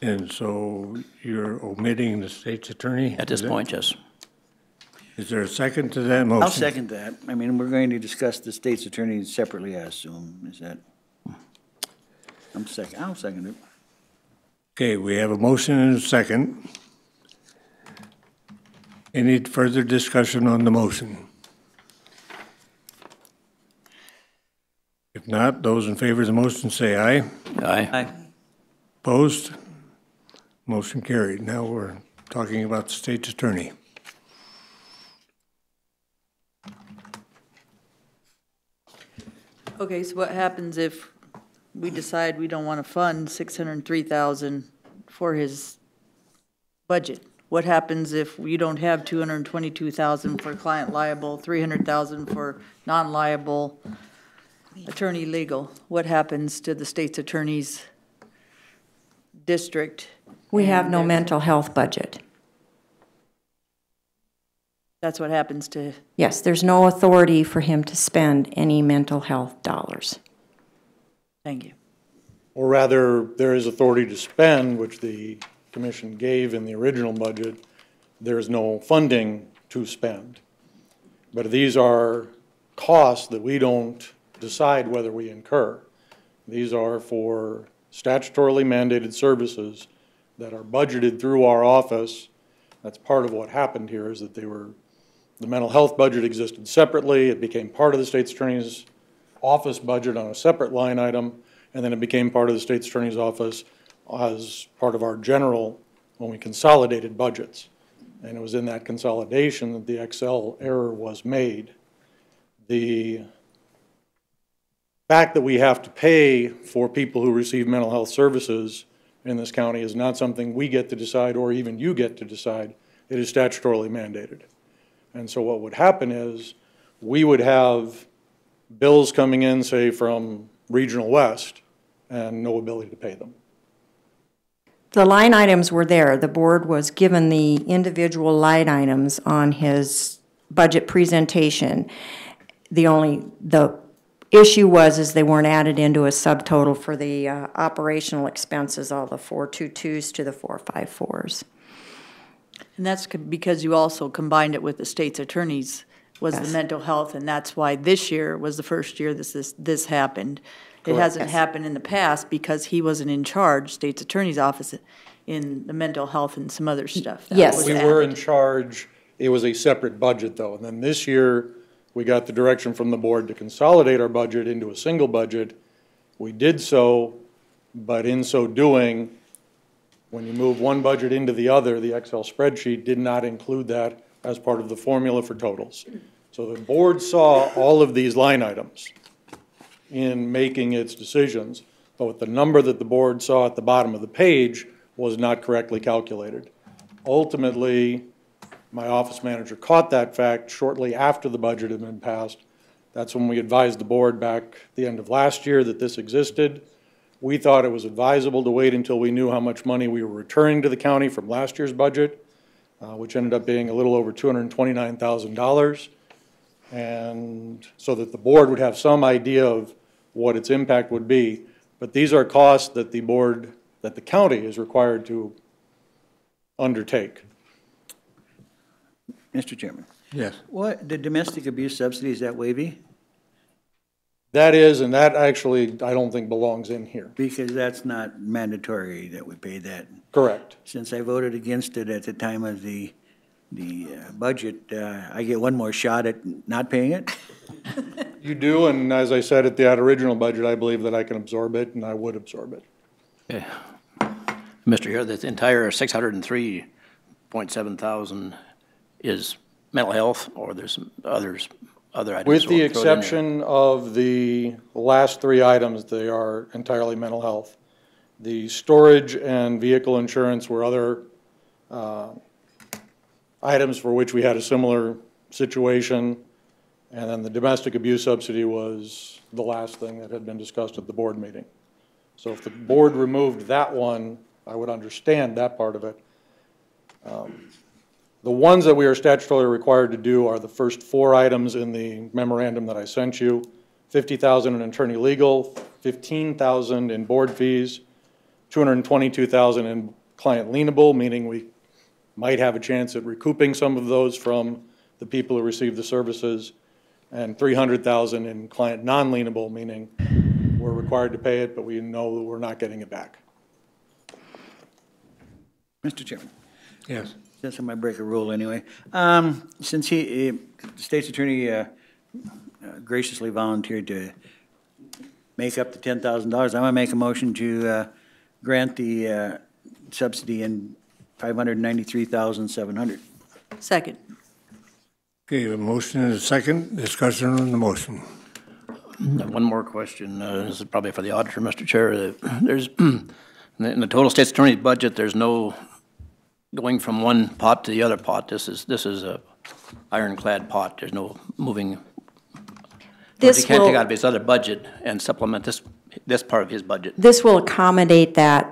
And so you're omitting the state's attorney? At this Is that- point, yes. Is there a second to that motion? I'll second that. I mean, we're going to discuss the state's attorney separately, I assume. Is that? I'll second it. Okay, we have a motion and a second. Any further discussion on the motion? If not, those in favor of the motion say aye. Aye. Opposed? Motion carried. Now we're talking about the state's attorney. Okay, so what happens if we decide we don't want to fund 603,000 for his budget? What happens if you don't have 222,000 for client liable, 300,000 for non-liable attorney legal? What happens to the state's attorney's district? We have and no their- mental health budget. That's what happens to, Yes, there's no authority for him to spend any mental health dollars. thank you. Or rather, there is authority to spend, which the commission gave in the original budget. There is no funding to spend. But these are costs that we don't decide whether we incur. These are for statutorily mandated services that are budgeted through our office. That's part of what happened here, is that the mental health budget existed separately. It became part of the state's attorney's office budget on a separate line item, and then it became part of the state's attorney's office as part of our general, when we consolidated budgets. And it was in that consolidation that the Excel error was made. The fact that we have to pay for people who receive mental health services in this county is not something we get to decide, or even you get to decide. It is statutorily mandated. And so what would happen is we would have bills coming in, say, from Regional West, and no ability to pay them. The line items were there. The board was given the individual line items on his budget presentation. The issue was they weren't added into a subtotal for the operational expenses, all the 422s to the 454s. And that's because you also combined it with the state's attorneys, was the Yes. mental health, and that's why this year was the first year this happened. It hasn't happened in the past because he wasn't in charge, state's attorney's office, in the mental health and some other stuff. That Yes. was We added. were in charge. It was a separate budget, though. And then this year, we got the direction from the board to consolidate our budget into a single budget. We did so, but in so doing, when you move one budget into the other, the Excel spreadsheet did not include that as part of the formula for totals. So the board saw all of these line items in making its decisions, but the number that the board saw at the bottom of the page was not correctly calculated. Ultimately, my office manager caught that fact shortly after the budget had been passed. That's when we advised the board back the end of last year that this existed. We thought it was advisable to wait until we knew how much money we were returning to the county from last year's budget, which ended up being a little over $229,000. And so that the board would have some idea of what its impact would be. But these are costs that the county is required to undertake. Mr. Chairman, Yes. what, the domestic abuse subsidy, is that wavy? That is, and that actually, I don't think belongs in here. Because that's not mandatory that we pay that. Correct. Since I voted against it at the time of the budget, I get one more shot at not paying it? You do, and as I said at that original budget, I believe that I can absorb it, and I would absorb it. Okay. Mr. Here, the entire 603.7 thousand is mental health, or there's other items? With the we'll throw it in there? exception of the last three items, they are entirely mental health. The storage and vehicle insurance were other items for which we had a similar situation. And then the domestic abuse subsidy was the last thing that had been discussed at the board meeting. So if the board removed that one, I would understand that part of it. The ones that we are statutorily required to do are the first four items in the memorandum that I sent you. $50,000 in attorney legal, $15,000 in board fees, $222,000 in client lienable, meaning we might have a chance at recouping some of those from the people who receive the services, and $300,000 in client non-lienable, meaning we're required to pay it, but we know that we're not getting it back. Mr. Chairman, Yes. since I might break a rule anyway, since the state's attorney graciously volunteered to make up the $10,000, I'm going to make a motion to grant the subsidy in $593,700. Second. Okay, a motion and a second. Discussion on the motion. One more question. This is probably for the auditor, Mr. Chair. There's, in the total state's attorney's budget, there's no going from one pot to the other pot. This is a ironclad pot. There's no moving. This He can't will- take out of his other budget and supplement this part of his budget. This will accommodate that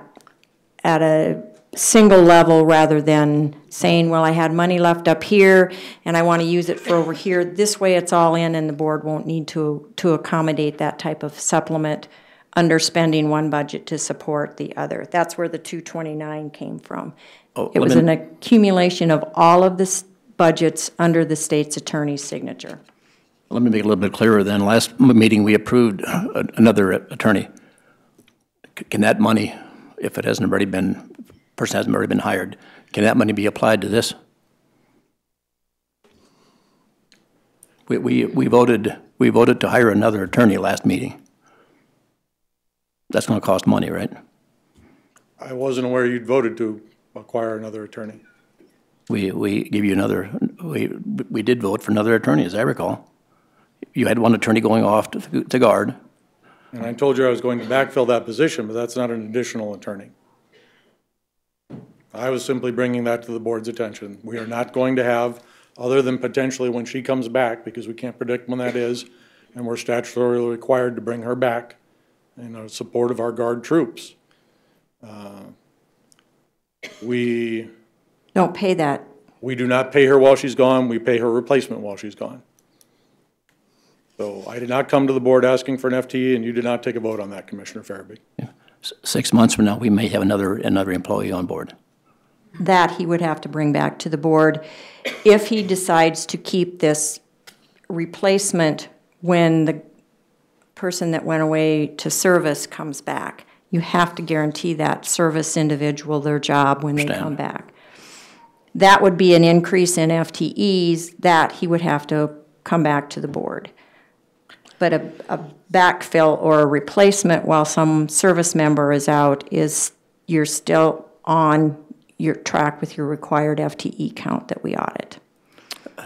at a single level rather than saying, well, I had money left up here and I want to use it for over here. This way it's all in and the board won't need to accommodate that type of supplement under spending one budget to support the other. That's where the 229 came from. It was an accumulation of all of the budgets under the state's attorney's signature. Let me make it a little bit clearer then. Last meeting, we approved another attorney. Can that money, if it hasn't already been, person hasn't already been hired, can that money be applied to this? We voted to hire another attorney last meeting. That's going to cost money, right? I wasn't aware you'd voted to acquire another attorney. We give you another, we did vote for another attorney, as I recall. You had one attorney going off to guard. And I told you I was going to backfill that position, but that's not an additional attorney. I was simply bringing that to the board's attention. We are not going to have, other than potentially when she comes back, because we can't predict when that is, and we're statutorily required to bring her back in support of our guard troops. We Don't pay that. We do not pay her while she's gone. We pay her replacement while she's gone. So I did not come to the board asking for an FTE, and you did not take a vote on that, Commissioner Farabee. Yeah. 6 months from now, we may have another employee on board. That he would have to bring back to the board if he decides to keep this replacement when the person that went away to service comes back. You have to guarantee that service individual their job when they come back. That would be an increase in FTEs that he would have to come back to the board. But a backfill or a replacement while some service member is out is, you're still on your track with your required FTE count that we audit.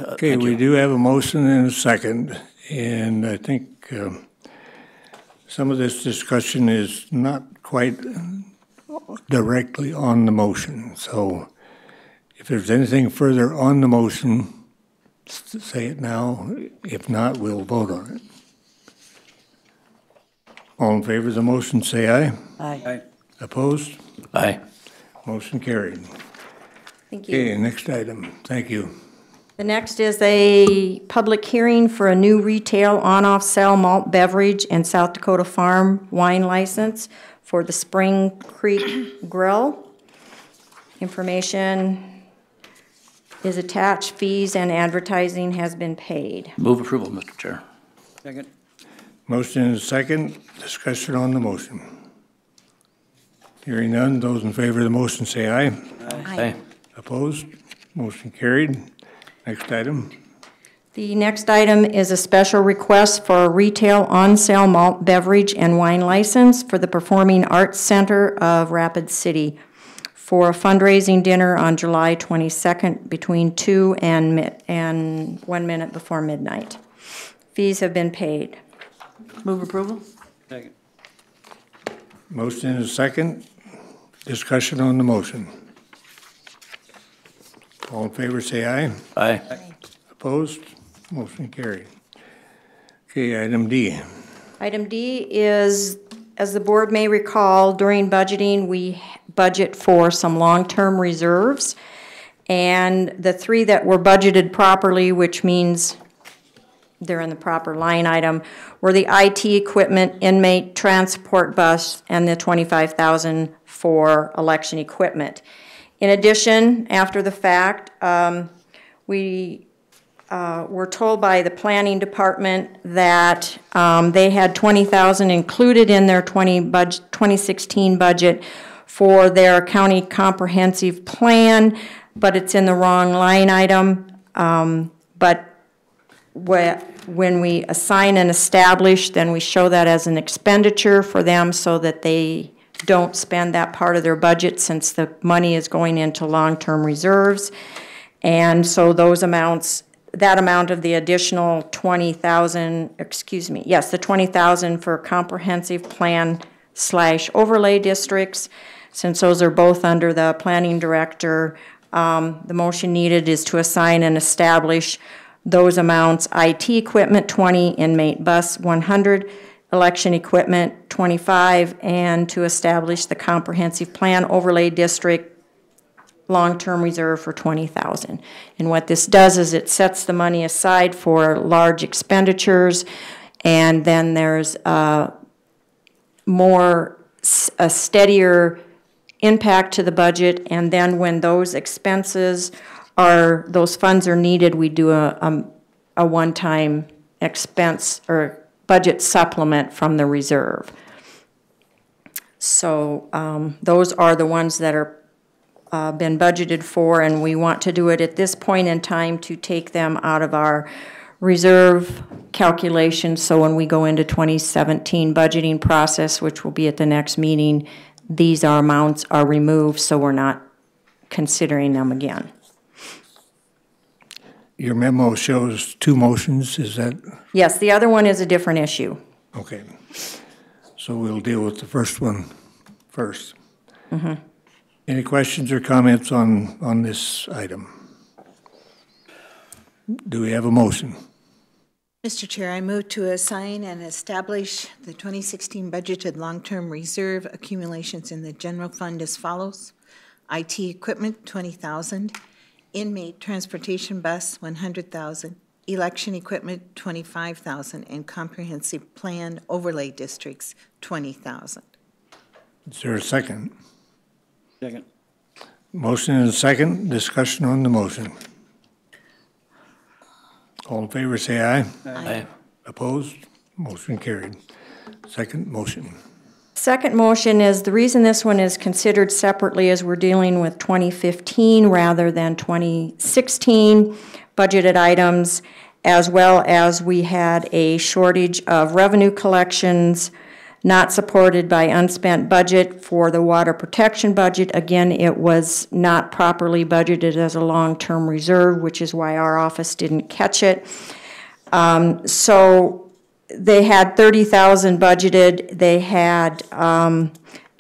Okay, we do have a motion and a second, and I think some of this discussion is not quite directly on the motion. So if there's anything further on the motion, say it now. If not, we'll vote on it. All in favor of the motion, say aye. Aye. Opposed? Aye. Motion carried. Thank you. Okay, next item. Thank you. The next is a public hearing for a new retail on-off sale malt beverage and South Dakota Farm wine license for the Spring Creek Grill. Information is attached. Fees and advertising has been paid. Move approval, Mr. Chair. Second. Motion and a second. Discussion on the motion. Hearing none, those in favor of the motion say aye. Aye. Opposed? Motion carried. Next item. The next item is a special request for a retail on-sale malt beverage and wine license for the Performing Arts Center of Rapid City for a fundraising dinner on July 22nd between 2 and 1 minute before midnight. Fees have been paid. Move approval? Second. Motion and a second. Discussion on the motion. All in favor say aye. Aye. Opposed? Motion carried. Okay, item D. Item D is, as the board may recall, during budgeting, we budget for some long-term reserves. And the three that were budgeted properly, which means they're in the proper line item, were the IT equipment, inmate transport bus, and the $25,000 for election equipment. In addition, after the fact, we were told by the planning department that they had $20,000 included in their 2016 budget for their county comprehensive plan, but it's in the wrong line item. But when we assign and establish, then we show that as an expenditure for them so that they don't spend that part of their budget since the money is going into long-term reserves. And so those amounts, that amount of the additional 20,000, excuse me, yes, the 20,000 for comprehensive plan / overlay districts, since those are both under the planning director, the motion needed is to assign and establish those amounts: IT equipment 20, inmate bus 100, election equipment 25, and to establish the comprehensive plan overlay district long-term reserve for 20,000. And what this does is it sets the money aside for large expenditures, and then there's a steadier impact to the budget, and then when those expenses are, those funds are needed, we do a one-time expense or budget supplement from the reserve. So those are the ones that are been budgeted for, and we want to do it at this point in time to take them out of our reserve calculation, so when we go into 2017 budgeting process, which will be at the next meeting, these amounts are removed, so we're not considering them again. Your memo shows 2 motions, is that? Yes, the other one is a different issue. Okay. So we'll deal with the first one first. Mm-hmm. Any questions or comments on this item? Do we have a motion? Mr. Chair, I move to assign and establish the 2016 budgeted long-term reserve accumulations in the general fund as follows: IT equipment, 20,000; inmate transportation bus, 100,000; election equipment, 25,000; and comprehensive plan overlay districts, 20,000. Is there a second? Second. Motion and a second. Discussion on the motion. All in favor, say aye. Aye. Opposed? Motion carried. Second motion. Second motion is, the reason this one is considered separately is we're dealing with 2015 rather than 2016 budgeted items, as well as we had a shortage of revenue collections not supported by unspent budget for the water protection budget. Again, it was not properly budgeted as a long-term reserve, which is why our office didn't catch it. So they had 30,000 budgeted. They had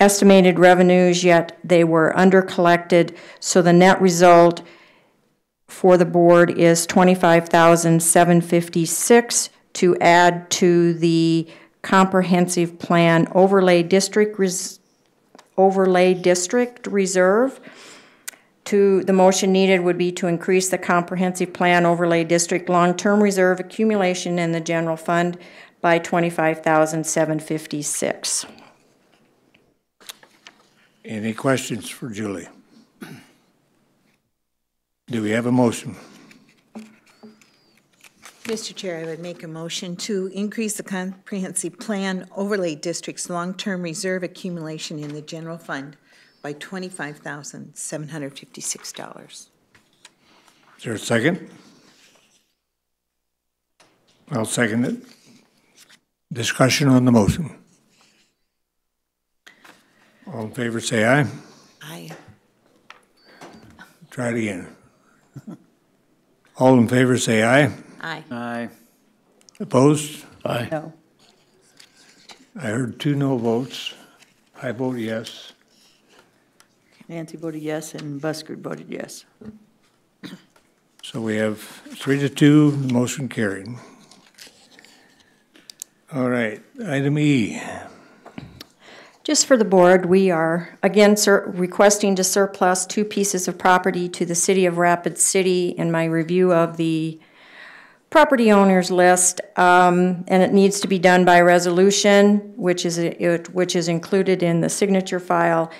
estimated revenues, yet they were under-collected. So the net result for the board is 25,756 to add to the comprehensive plan overlay district reserve. The motion needed would be to increase the comprehensive plan overlay district long-term reserve accumulation in the general fund by 25,756. Any questions for Julie? Do we have a motion? Mr. Chair, I would make a motion to increase the comprehensive plan overlay district's long-term reserve accumulation in the general fund by $25,756. Is there a second? I'll second it. Discussion on the motion. All in favor, say aye. Aye. Try it again. All in favor, say aye. Aye. Aye. Opposed? Aye. No. I heard 2 no votes. I vote yes. Nancy voted yes, and Busker voted yes. So we have 3-2, motion carried. All right, item E. Just for the board, we are again requesting to surplus 2 pieces of property to the city of Rapid City in my review of the property owners list, and it needs to be done by resolution, which is included in the signature file,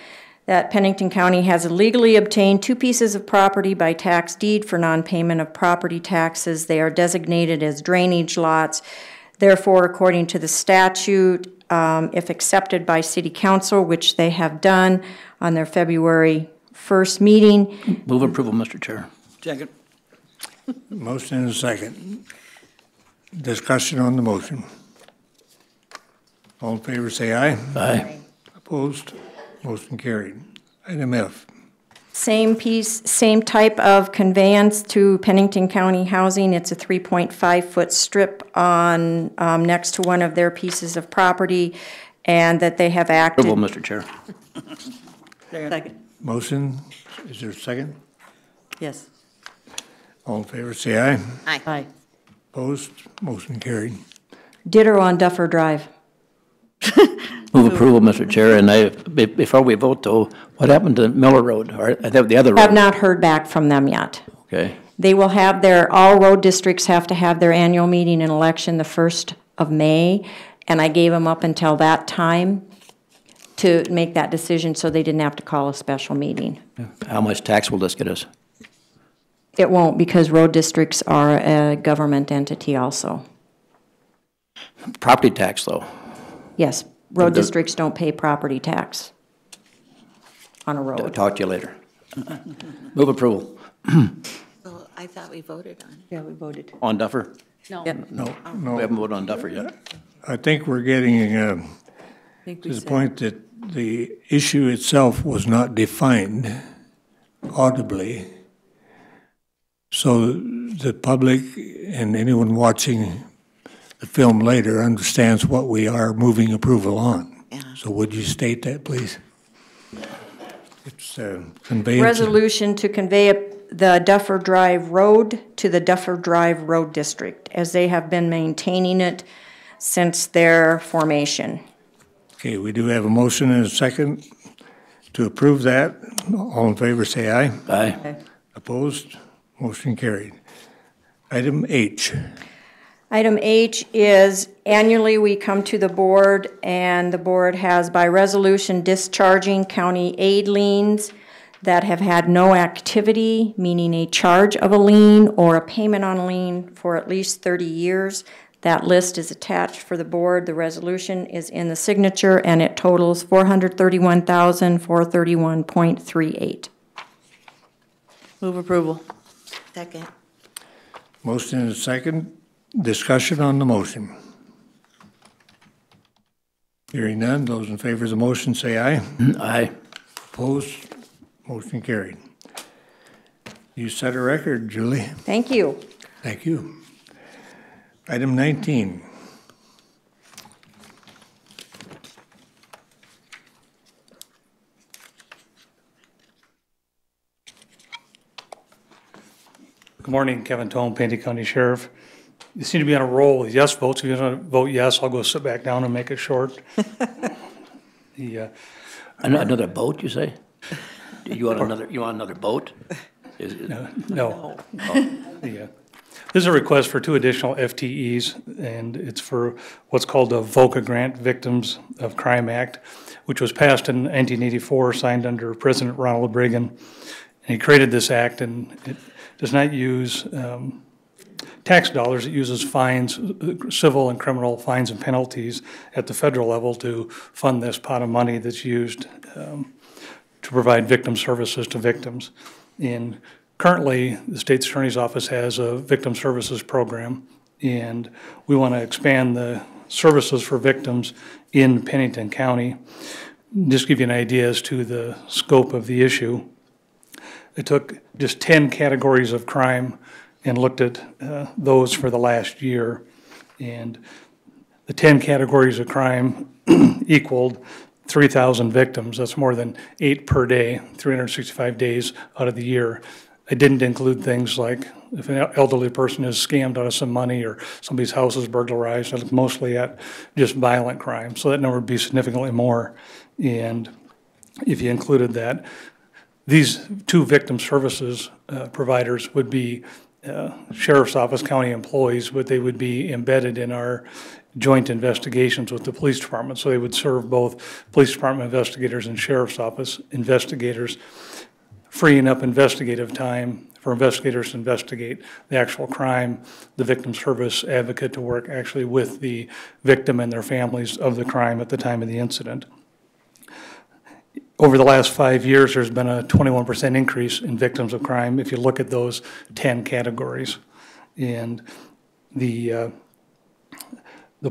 that Pennington County has illegally obtained 2 pieces of property by tax deed for non-payment of property taxes. They are designated as drainage lots. Therefore, according to the statute, if accepted by City Council, which they have done on their February 1st meeting. Move approval, Mr. Chair. Second. Motion and a second. Discussion on the motion. All in favor, say aye. Aye. Opposed? Motion carried. Item F. Same piece, same type of conveyance to Pennington County Housing. It's a 3.5-foot strip on, next to one of their pieces of property, and that they have acted. Approval, Mr. Chair. Second. Motion, is there a second? Yes. All in favor, say aye. Aye. Opposed? Motion carried. Ditto on Duffer Drive. Move approval, Mr. Chair, and before we vote though, what happened to Miller Road, or the other road? Have not heard back from them yet. Okay, They will have all road districts have to have their annual meeting and election the 1st of May, and I gave them up until that time to make that decision, so they didn't have to call a special meeting. how much tax will this get us? It won't, because road districts are a government entity also. Property tax though? Yes, road The- districts don't pay property tax on a road. Talk to you later. Move approval. Well, I thought we voted on it. Yeah, we voted. On Duffer? No. No, We no. haven't voted on Duffer yet. I think we're getting I think we to the said- point that the issue itself was not defined audibly. So the public and anyone watching the film later understands what we are moving approval on. Yeah. So would you state that, please? It's conveyance. Resolution to convey the Duffer Drive Road to the Duffer Drive Road District, as they have been maintaining it since their formation. Okay, we do have a motion and a second to approve that. All in favor, say aye. Aye. Opposed? Motion carried. Item H. Item H is annually we come to the board, and the board has by resolution discharging county aid liens that have had no activity, meaning a charge of a lien or a payment on a lien for at least 30 years. That list is attached for the board. The resolution is in the signature, and it totals $431,431.38. Move approval. Second. Motion and a second. Discussion on the motion. Hearing none, those in favor of the motion say aye. Aye. Opposed? Motion carried. You set a record, Julie. Thank you. Thank you. Item 19. Good morning, Kevin Tone, Pennington County Sheriff. You seem to be on a roll with yes votes. If you want to vote yes, I'll go sit back down and make it short. Another boat, you say? You want another boat? No. This is a request for 2 additional FTEs, and it's for what's called the VOCA Grant Victims of Crime Act, which was passed in 1984, signed under President Ronald Reagan. And he created this act, and it does not use tax dollars. It uses fines, civil and criminal fines and penalties at the federal level to fund this pot of money that's used to provide victim services to victims. And currently, the state's attorney's office has a victim services program, and we want to expand the services for victims in Pennington County. Just give you an idea as to the scope of the issue. It took just 10 categories of crime and looked at those for the last year. And the 10 categories of crime equaled 3,000 victims. That's more than 8 per day, 365 days out of the year. I didn't include things like if an elderly person is scammed out of some money or somebody's house is burglarized. I looked mostly at just violent crime. So that number would be significantly more. And if you included that, these 2 victim services providers would be Sheriff's Office county employees, but they would be embedded in our joint investigations with the police department. So they would serve both police department investigators and Sheriff's Office investigators, freeing up investigative time for investigators to investigate the actual crime, the victim service advocate to work actually with the victim and their families of the crime at the time of the incident. Over the last 5 years, there's been a 21% increase in victims of crime if you look at those 10 categories. And the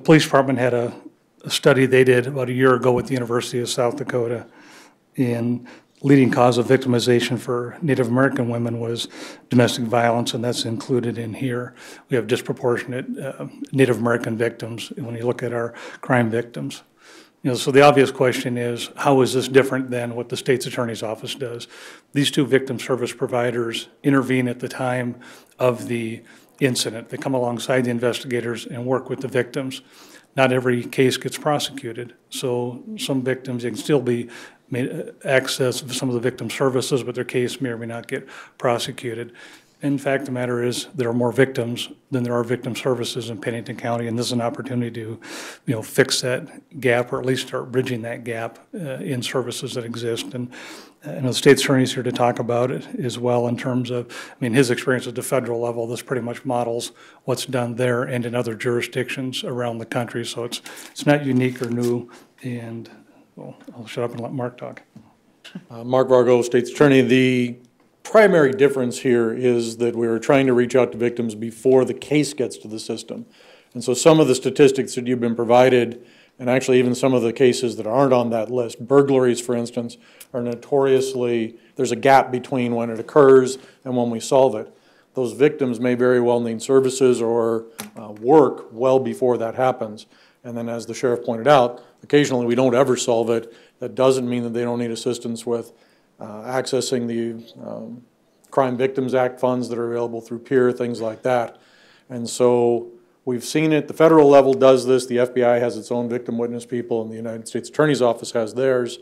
police department had a study they did about a year ago with the University of South Dakota, And leading cause of victimization for Native American women was domestic violence, and that's included in here. We have disproportionate Native American victims when you look at our crime victims. You know, so the obvious question is, how is this different than what the state's attorney's office does? These two victim service providers intervene at the time of the incident. They come alongside the investigators and work with the victims. Not every case gets prosecuted. So some victims, they can still be made access to some of the victim services, but their case may or may not get prosecuted. In fact, the matter is there are more victims than there are victim services in Pennington County, and this is an opportunity to, you know, fix that gap, or at least start bridging that gap in services that exist. And I know the state's attorney's here to talk about it as well in terms of, I mean, his experience at the federal level, this pretty much models what's done there and in other jurisdictions around the country. So it's not unique or new, and well, I'll shut up and let Mark talk. Mark Vargo, State's Attorney. The primary difference here is that we are trying to reach out to victims before the case gets to the system. And so some of the statistics that you've been provided, and actually even some of the cases that aren't on that list, burglaries, for instance, are notoriously, there's a gap between when it occurs and when we solve it. Those victims may very well need services or work well before that happens. And then, as the sheriff pointed out, occasionally we don't ever solve it. That doesn't mean that they don't need assistance with accessing the Crime Victims Act funds that are available through PEER, things like that. And so we've seen it. The federal level does this. The FBI has its own victim witness people, and the United States Attorney's Office has theirs.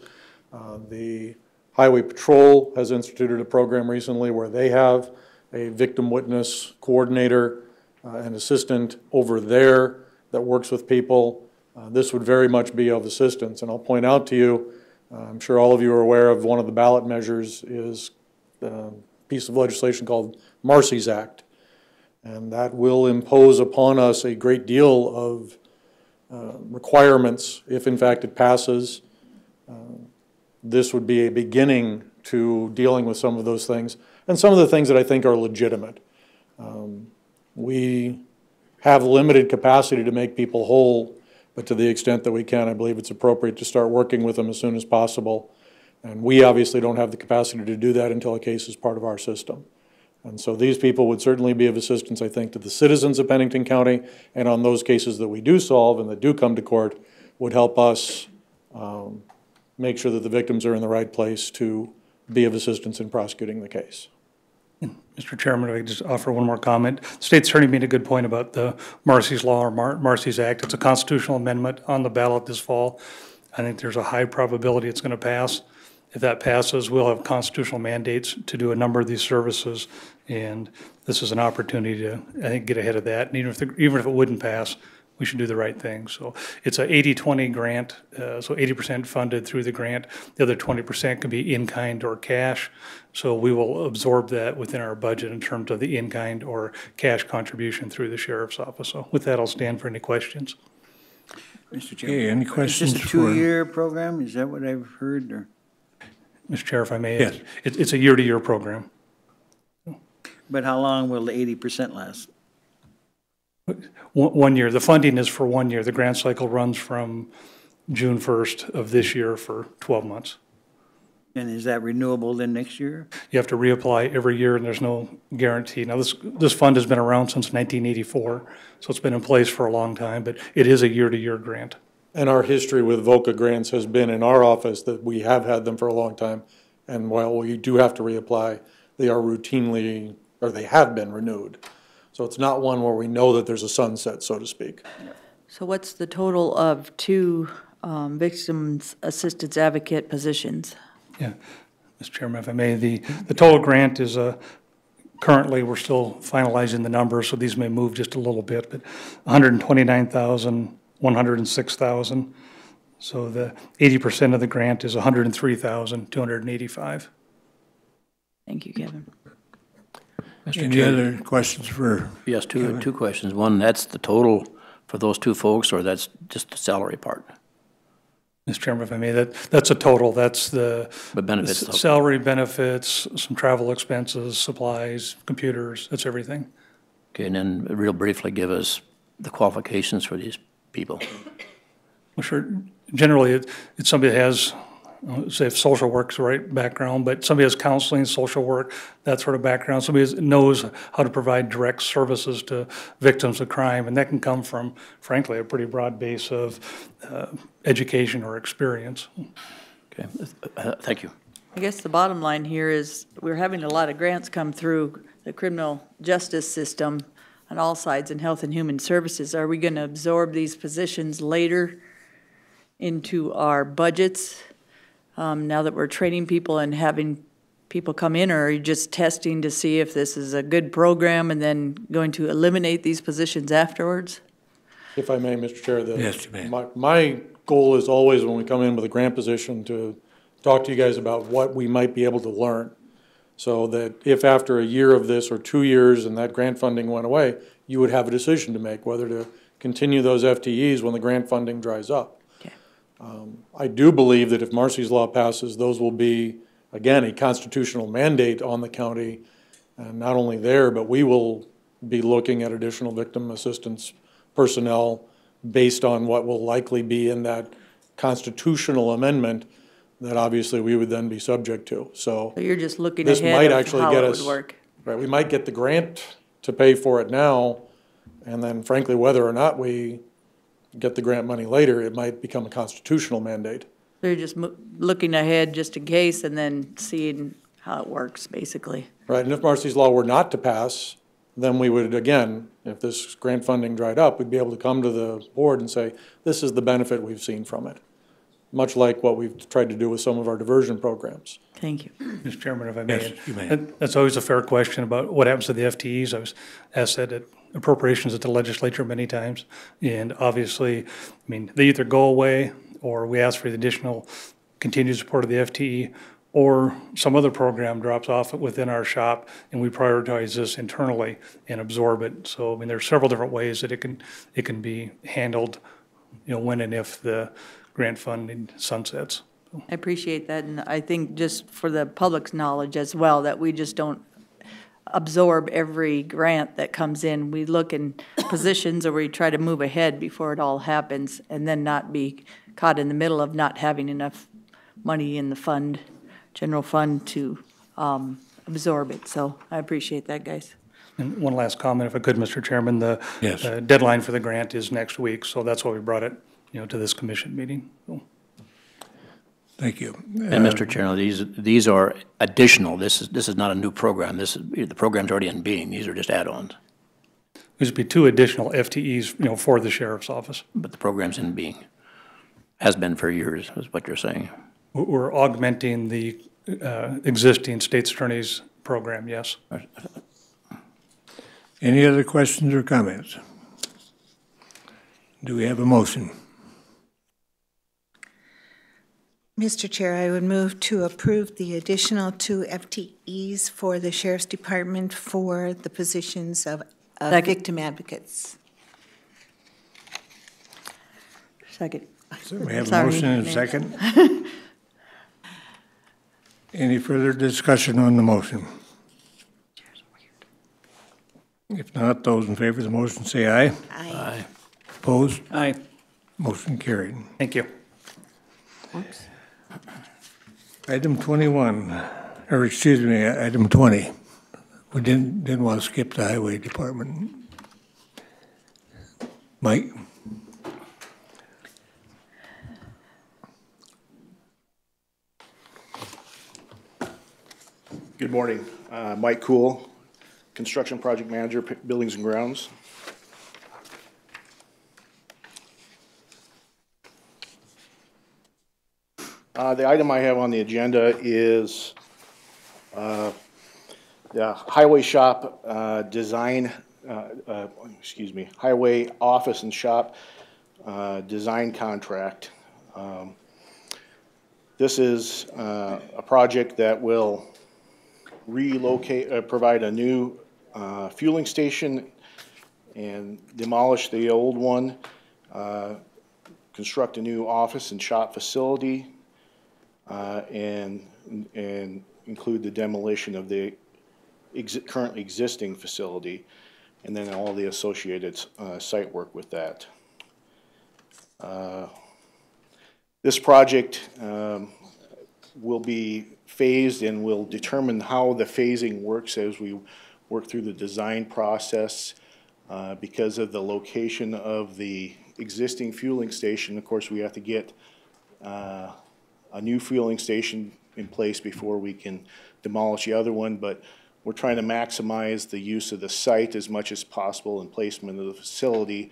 The Highway Patrol has instituted a program recently where they have a victim witness coordinator, an assistant over there that works with people. This would very much be of assistance. And I'll point out to you, I'm sure all of you are aware of one of the ballot measures is a piece of legislation called Marcy's Act. And that will impose upon us a great deal of requirements if in fact it passes. This would be a beginning to dealing with some of those things and some of the things that I think are legitimate. We have limited capacity to make people whole, but to the extent that we can, I believe it's appropriate to start working with them as soon as possible. And we obviously don't have the capacity to do that until a case is part of our system. And so these people would certainly be of assistance, I think, to the citizens of Pennington County, and on those cases that we do solve and that do come to court, would help us make sure that the victims are in the right place to be of assistance in prosecuting the case. Mr. Chairman, if I could just offer one more comment. The state's attorney made a good point about the Marcy's Law or Marcy's Act. It's a constitutional amendment on the ballot this fall. I think there's a high probability it's going to pass. If that passes, we'll have constitutional mandates to do a number of these services, and this is an opportunity to, I think, get ahead of that. And even if it wouldn't pass, we should do the right thing. So it's a 80-20 grant, so 80% funded through the grant. The other 20% can be in-kind or cash. So we will absorb that within our budget in terms of the in-kind or cash contribution through the sheriff's office. So with that, I'll stand for any questions. Mr. Chairman. Okay, any questions? Is this a two-year program? Is that what I've heard? Or? Mr. Chair, if I may, yes. It's a year-to-year program. But how long will the 80% last? 1 year. The funding is for 1 year. The grant cycle runs from June 1st of this year for 12 months. And is that renewable then next year? You have to reapply every year, and there's no guarantee. Now, this fund has been around since 1984, so it's been in place for a long time, but it is a year-to-year grant. And our history with VOCA grants has been in our office that we have had them for a long time. And while we do have to reapply, they are routinely, or they have been renewed. So it's not one where we know that there's a sunset, so to speak. So what's the total of two victims assistance advocate positions? Yeah, Mr. Chairman, if I may, the total grant is currently, we're still finalizing the numbers, so these may move just a little bit, but 129,000, 106,000. So the 80% of the grant is 103,285. Thank you, Kevin. Any other questions for? Yes, two questions. One, that's the total for those two folks, or that's just the salary part? Mr. Chairman, if I may, that's a total. That's the benefits, salary, benefits, some travel expenses, supplies, computers, that's everything. Okay, and then real briefly give us the qualifications for these people. Well, sure. Generally, it's somebody that has say if social work's the right background, but somebody has counseling, social work, that sort of background. Somebody knows how to provide direct services to victims of crime, and that can come from, frankly, a pretty broad base of education or experience. Okay, thank you. I guess the bottom line here is we're having a lot of grants come through the criminal justice system on all sides in Health and Human Services. Are we going to absorb these positions later into our budgets now that we're training people and having people come in, or are you just testing to see if this is a good program and then going to eliminate these positions afterwards? If I may, Mr. Chair, Yes, you may. my goal is always when we come in with a grant position to talk to you guys about what we might be able to learn. So that if after a year of this or 2 years and that grant funding went away, you would have a decision to make whether to continue those FTEs when the grant funding dries up. Okay. I do believe that if Marcy's Law passes, those will be, again, a constitutional mandate on the county. And not only there, but we will be looking at additional victim assistance personnel based on what will likely be in that constitutional amendment that obviously we would then be subject to. So So you're just looking this ahead might of actually how get it us, would work. right, we might get the grant to pay for it now, and then frankly, whether or not we get the grant money later, it might become a constitutional mandate. So you're just looking ahead just in case and then seeing how it works, basically. Right, and if Marcy's Law were not to pass, then we would, again, if this grant funding dried up, we'd be able to come to the board and say, this is the benefit we've seen from it. Much like what we've tried to do with some of our diversion programs. Thank you. Mr. Chairman, if I may. Yes, you may. That's always a fair question about what happens to the FTEs. I was asked that at appropriations at the legislature many times. And obviously, I mean, they either go away or we ask for the additional continued support of the FTE, or some other program drops off within our shop and we prioritize this internally and absorb it. So, I mean, there's several different ways that it can be handled, you know, when and if the grant funding sunsets. I appreciate that, and I think just for the public's knowledge as well, that we just don't absorb every grant that comes in. We look in positions or we try to move ahead before it all happens and then not be caught in the middle of not having enough money in the fund, general fund to absorb it. So I appreciate that, guys. And one last comment, if I could, Mr. Chairman, the Yes. deadline for the grant is next week, so that's why we brought it, you know, to this commission meeting. So. Thank you. And Mr. Chairman, these are additional. This is not a new program. The program's already in being. These are just add-ons. These would be 2 additional FTEs, you know, for the sheriff's office. But the program's in being. Has been for years, is what you're saying. We're augmenting the existing state's attorney's program, yes. Any other questions or comments? Do we have a motion? Mr. Chair, I would move to approve the additional 2 FTEs for the Sheriff's Department for the positions of victim advocates. Second. So we have a Sorry. motion and a second. Any further discussion on the motion? If not, those in favor of the motion say aye. Aye. Opposed? Aye. Motion carried. Thank you. Oops. Item 21, or excuse me, item 20. We didn't want to skip the Highway Department. Mike? Good morning. Mike Cool, Construction Project Manager, Buildings and Grounds. The item I have on the agenda is the highway shop design, highway office and shop design contract. This is a project that will relocate, provide a new fueling station and demolish the old one, construct a new office and shop facility, and include the demolition of the currently existing facility, and then all the associated site work with that. This project will be phased, and we'll determine how the phasing works as we work through the design process. Because of the location of the existing fueling station, of course, we have to get a new fueling station in place before we can demolish the other one, but we're trying to maximize the use of the site as much as possible and placement of the facility.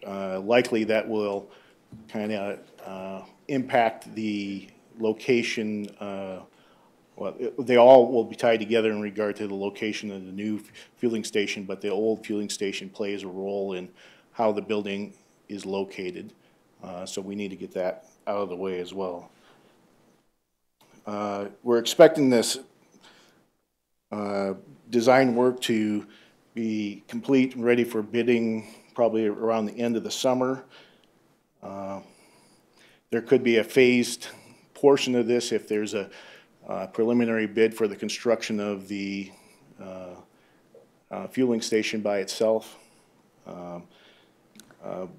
Likely that will kind of impact the location. Well, they all will be tied together in regard to the location of the new fueling station, but the old fueling station plays a role in how the building is located. So we need to get that out of the way as well. We're expecting this design work to be complete and ready for bidding probably around the end of the summer. There could be a phased portion of this if there's a preliminary bid for the construction of the fueling station by itself.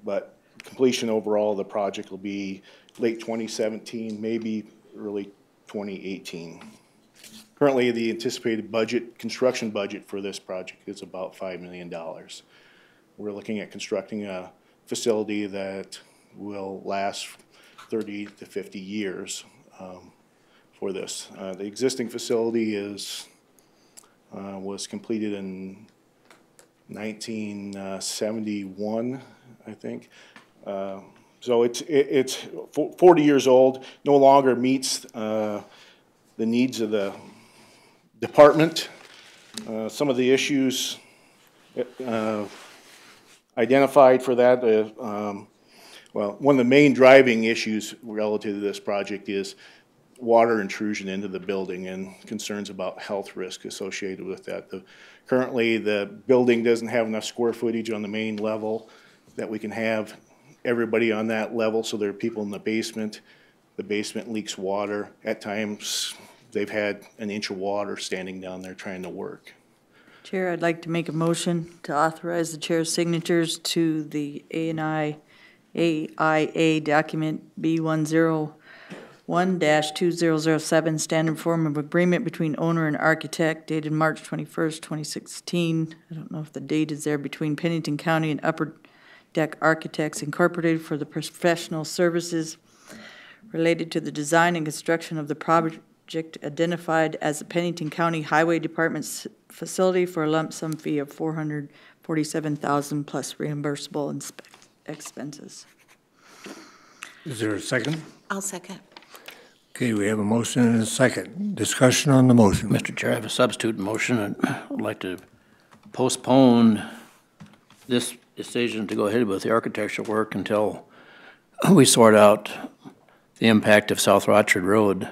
But completion overall of the project will be late 2017, maybe early 2018. Currently, the anticipated budget, construction budget for this project is about $5 million. We're looking at constructing a facility that will last 30 to 50 years. For this. The existing facility was completed in 1971, I think. So it's 40 years old, no longer meets the needs of the department. Some of the issues identified for that, well, one of the main driving issues relative to this project is water intrusion into the building and concerns about health risk associated with that. Currently, the building doesn't have enough square footage on the main level that we can have everybody on that level, so there are people in the basement. The basement leaks water. At times, they've had an inch of water standing down there trying to work. Chair, I'd like to make a motion to authorize the chair's signatures to the AIA document B101-2007 standard form of agreement between owner and architect dated March 21st, 2016. I don't know if the date is there, between Pennington County and Upper Deck Architects Incorporated for the professional services related to the design and construction of the project identified as the Pennington County Highway Department's facility for a lump sum fee of $447,000 plus reimbursable expenses. Is there a second? I'll second. Okay, we have a motion and a second. Discussion on the motion. Mr. Chair, I have a substitute motion, and I'd like to postpone this decision to go ahead with the architectural work until we sort out the impact of South Rochard Road.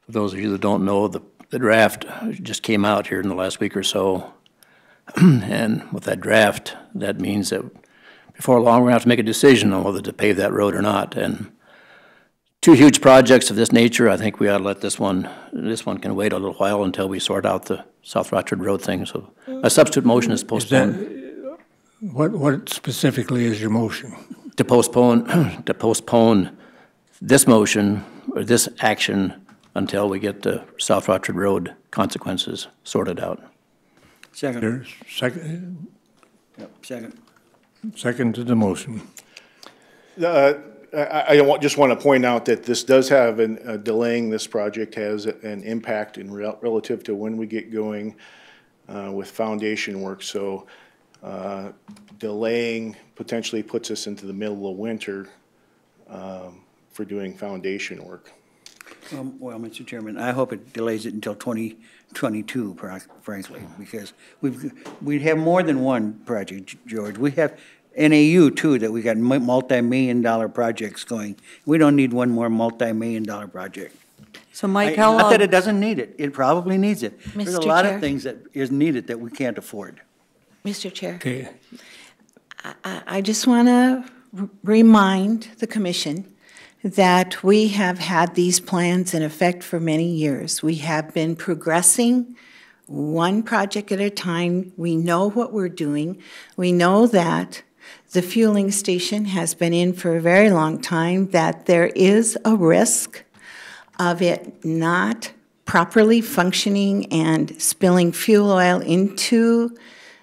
For those of you that don't know, the draft just came out here in the last week or so. And with that draft, that means that before long, we're going to have to make a decision on whether to pave that road or not. And two huge projects of this nature, I think we ought to let this one can wait a little while until we sort out the South Rochard Road thing. So a substitute motion is postponed. What specifically is your motion? To postpone this motion or this action until we get the South Rochard Road consequences sorted out. Second. There's second. Yep, second. Second to the motion. I just want to point out that this does have delaying this project has an impact in relative to when we get going with foundation work. So delaying potentially puts us into the middle of winter for doing foundation work. Well, Mr. Chairman, I hope it delays it until 2022, frankly, because we have more than one project, George. We have NAU too, that we got multi-million-dollar projects going. We don't need one more multi-million-dollar project. So Mike, how long? Not that it doesn't need it. It probably needs it. There's a Mr. lot Chair. of things that is needed that we can't afford. Mr. Chair, Okay. I just want to remind the commission that we have had these plans in effect for many years. We have been progressing one project at a time. We know what we're doing. We know that the fueling station has been in for a very long time, that there is a risk of it not properly functioning and spilling fuel oil into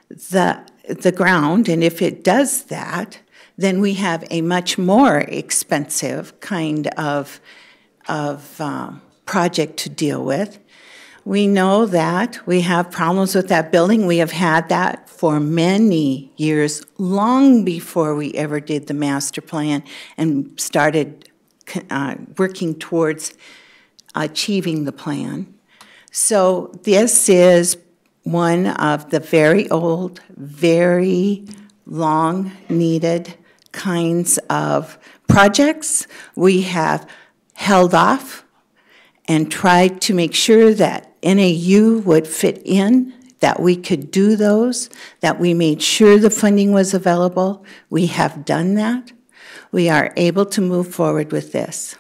the ground. And if it does that, then we have a much more expensive kind of project to deal with. We know that we have problems with that building. We have had that for many years, long before we ever did the master plan and started working towards achieving the plan. So this is one of the very old, very long-needed kinds of projects. We have held off and tried to make sure that NAU would fit in, that we could do those, that we made sure the funding was available. We have done that. We are able to move forward with this.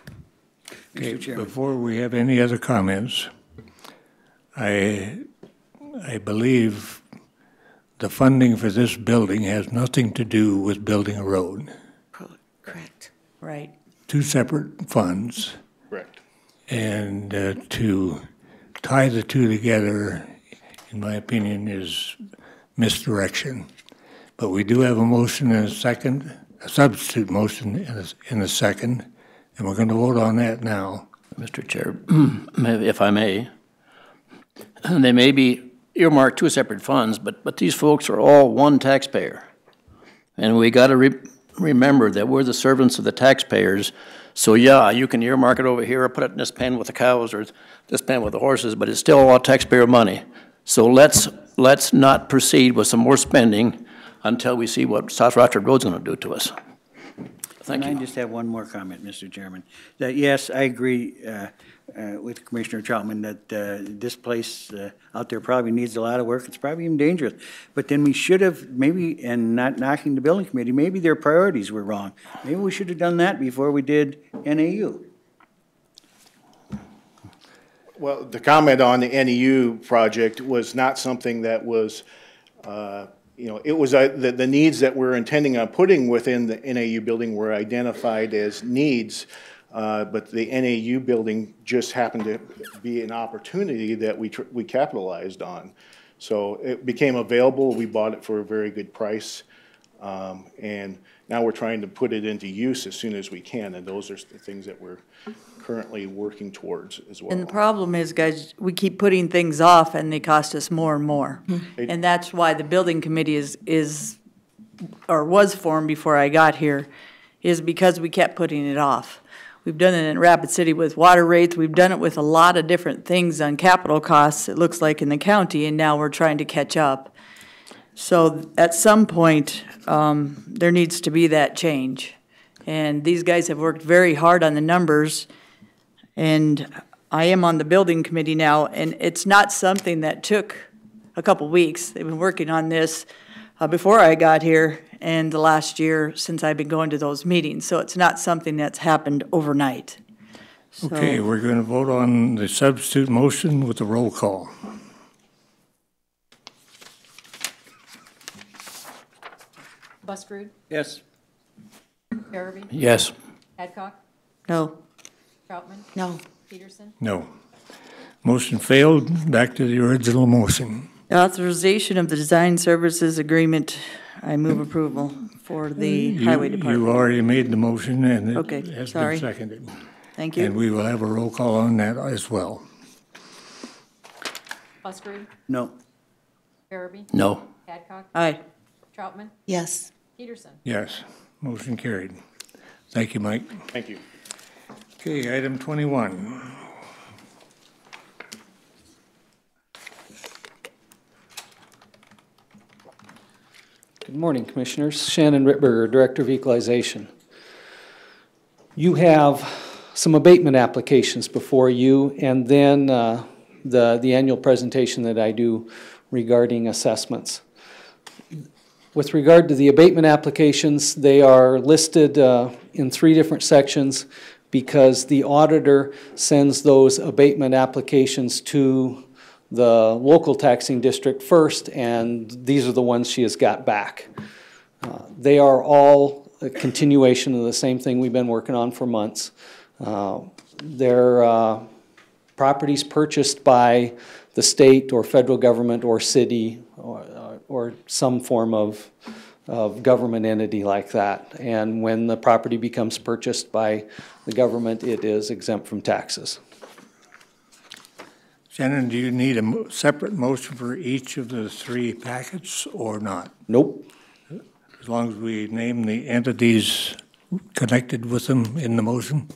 Okay, before we have any other comments, I believe the funding for this building has nothing to do with building a road. Correct. Right. Two separate funds. Correct. And to tie the two together, in my opinion, is misdirection. But we do have a motion and a second, a substitute motion in a second, and we're going to vote on that now. Mr. Chair, if I may, they may be earmarked two separate funds, but these folks are all one taxpayer. And we got to remember that we're the servants of the taxpayers. So yeah, you can earmark it over here or put it in this pen with the cows or this pen with the horses, but it's still all taxpayer money. So let's not proceed with some more spending until we see what South Rochford Road's going to do to us. Thank you. I just have one more comment, Mr. Chairman. That yes, I agree with Commissioner Troutman that this place out there probably needs a lot of work. It's probably even dangerous. But then we should have maybe, and not knocking the building committee, maybe their priorities were wrong. Maybe we should have done that before we did NAU. Well, the comment on the NEU project was not something that was, it was the needs that we're intending on putting within the NAU building were identified as needs, but the NAU building just happened to be an opportunity that we capitalized on. So it became available. We bought it for a very good price, and now we're trying to put it into use as soon as we can, and those are the things that we're currently working towards as well. And the problem is, guys, we keep putting things off and they cost us more and more. And that's why the building committee was formed before I got here, is because we kept putting it off. We've done it in Rapid City with water rates. We've done it with a lot of different things on capital costs, it looks like, in the county, and now we're trying to catch up. So at some point, there needs to be that change. And these guys have worked very hard on the numbers. And I am on the building committee now, and it's not something that took a couple weeks. They've been working on this before I got here and the last year since I've been going to those meetings. So it's not something that's happened overnight. So, okay, we're going to vote on the substitute motion with a roll call. Buskerud? Yes. Farabee? Yes. Adcock? no. Troutman? No. Peterson? No. Motion failed. Back to the original motion. The authorization of the design services agreement, I move approval for the highway department. You already made the motion and it Okay, has sorry. been seconded. Thank you. And we will have a roll call on that as well. Buskerud? No. Farabee? No. Adcock? Aye. Troutman? Yes. Peterson? Yes, motion carried. Thank you, Mike. Thank you. Okay, item 21. Good morning, Commissioners. Shannon Rittberger, Director of Equalization. You have some abatement applications before you, and then the annual presentation that I do regarding assessments. With regard to the abatement applications, they are listed in 3 different sections because the auditor sends those abatement applications to the local taxing district first, and these are the ones she has got back. They are all a continuation of the same thing we've been working on for months. They're properties purchased by the state or federal government or city or some form of government entity like that. And when the property becomes purchased by the government, it is exempt from taxes. Shannon, do you need a separate motion for each of the three packets or not? Nope. As long as we name the entities connected with them in the motion?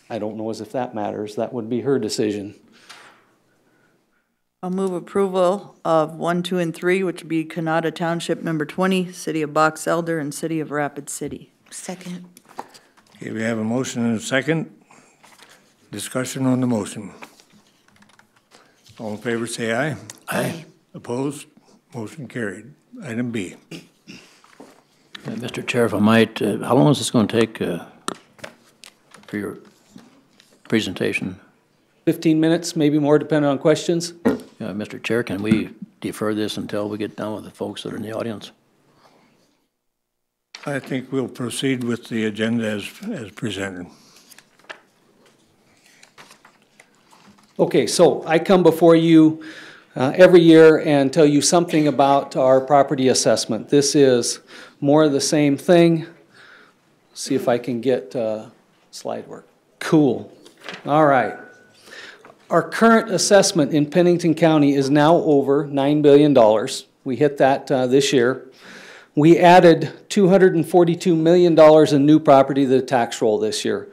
I don't know as if that matters. That would be her decision. I'll move approval of 1, 2, and 3, which would be Kanata Township Number 20, City of Box Elder, and City of Rapid City. Second. Okay, we have a motion and a second. Discussion on the motion. All in favor, say aye. Aye. Opposed? Motion carried. Item B. Mr. Chair, if I might, how long is this going to take for your presentation? 15 minutes, maybe more, depending on questions. Mr. Chair, can we defer this until we get done with the folks that are in the audience? I think we'll proceed with the agenda as presented. Okay, so I come before you every year and tell you something about our property assessment. This is more of the same thing. See if I can get slide work. Cool. All right. Our current assessment in Pennington County is now over $9 billion. We hit that this year. We added $242 million in new property to the tax roll this year.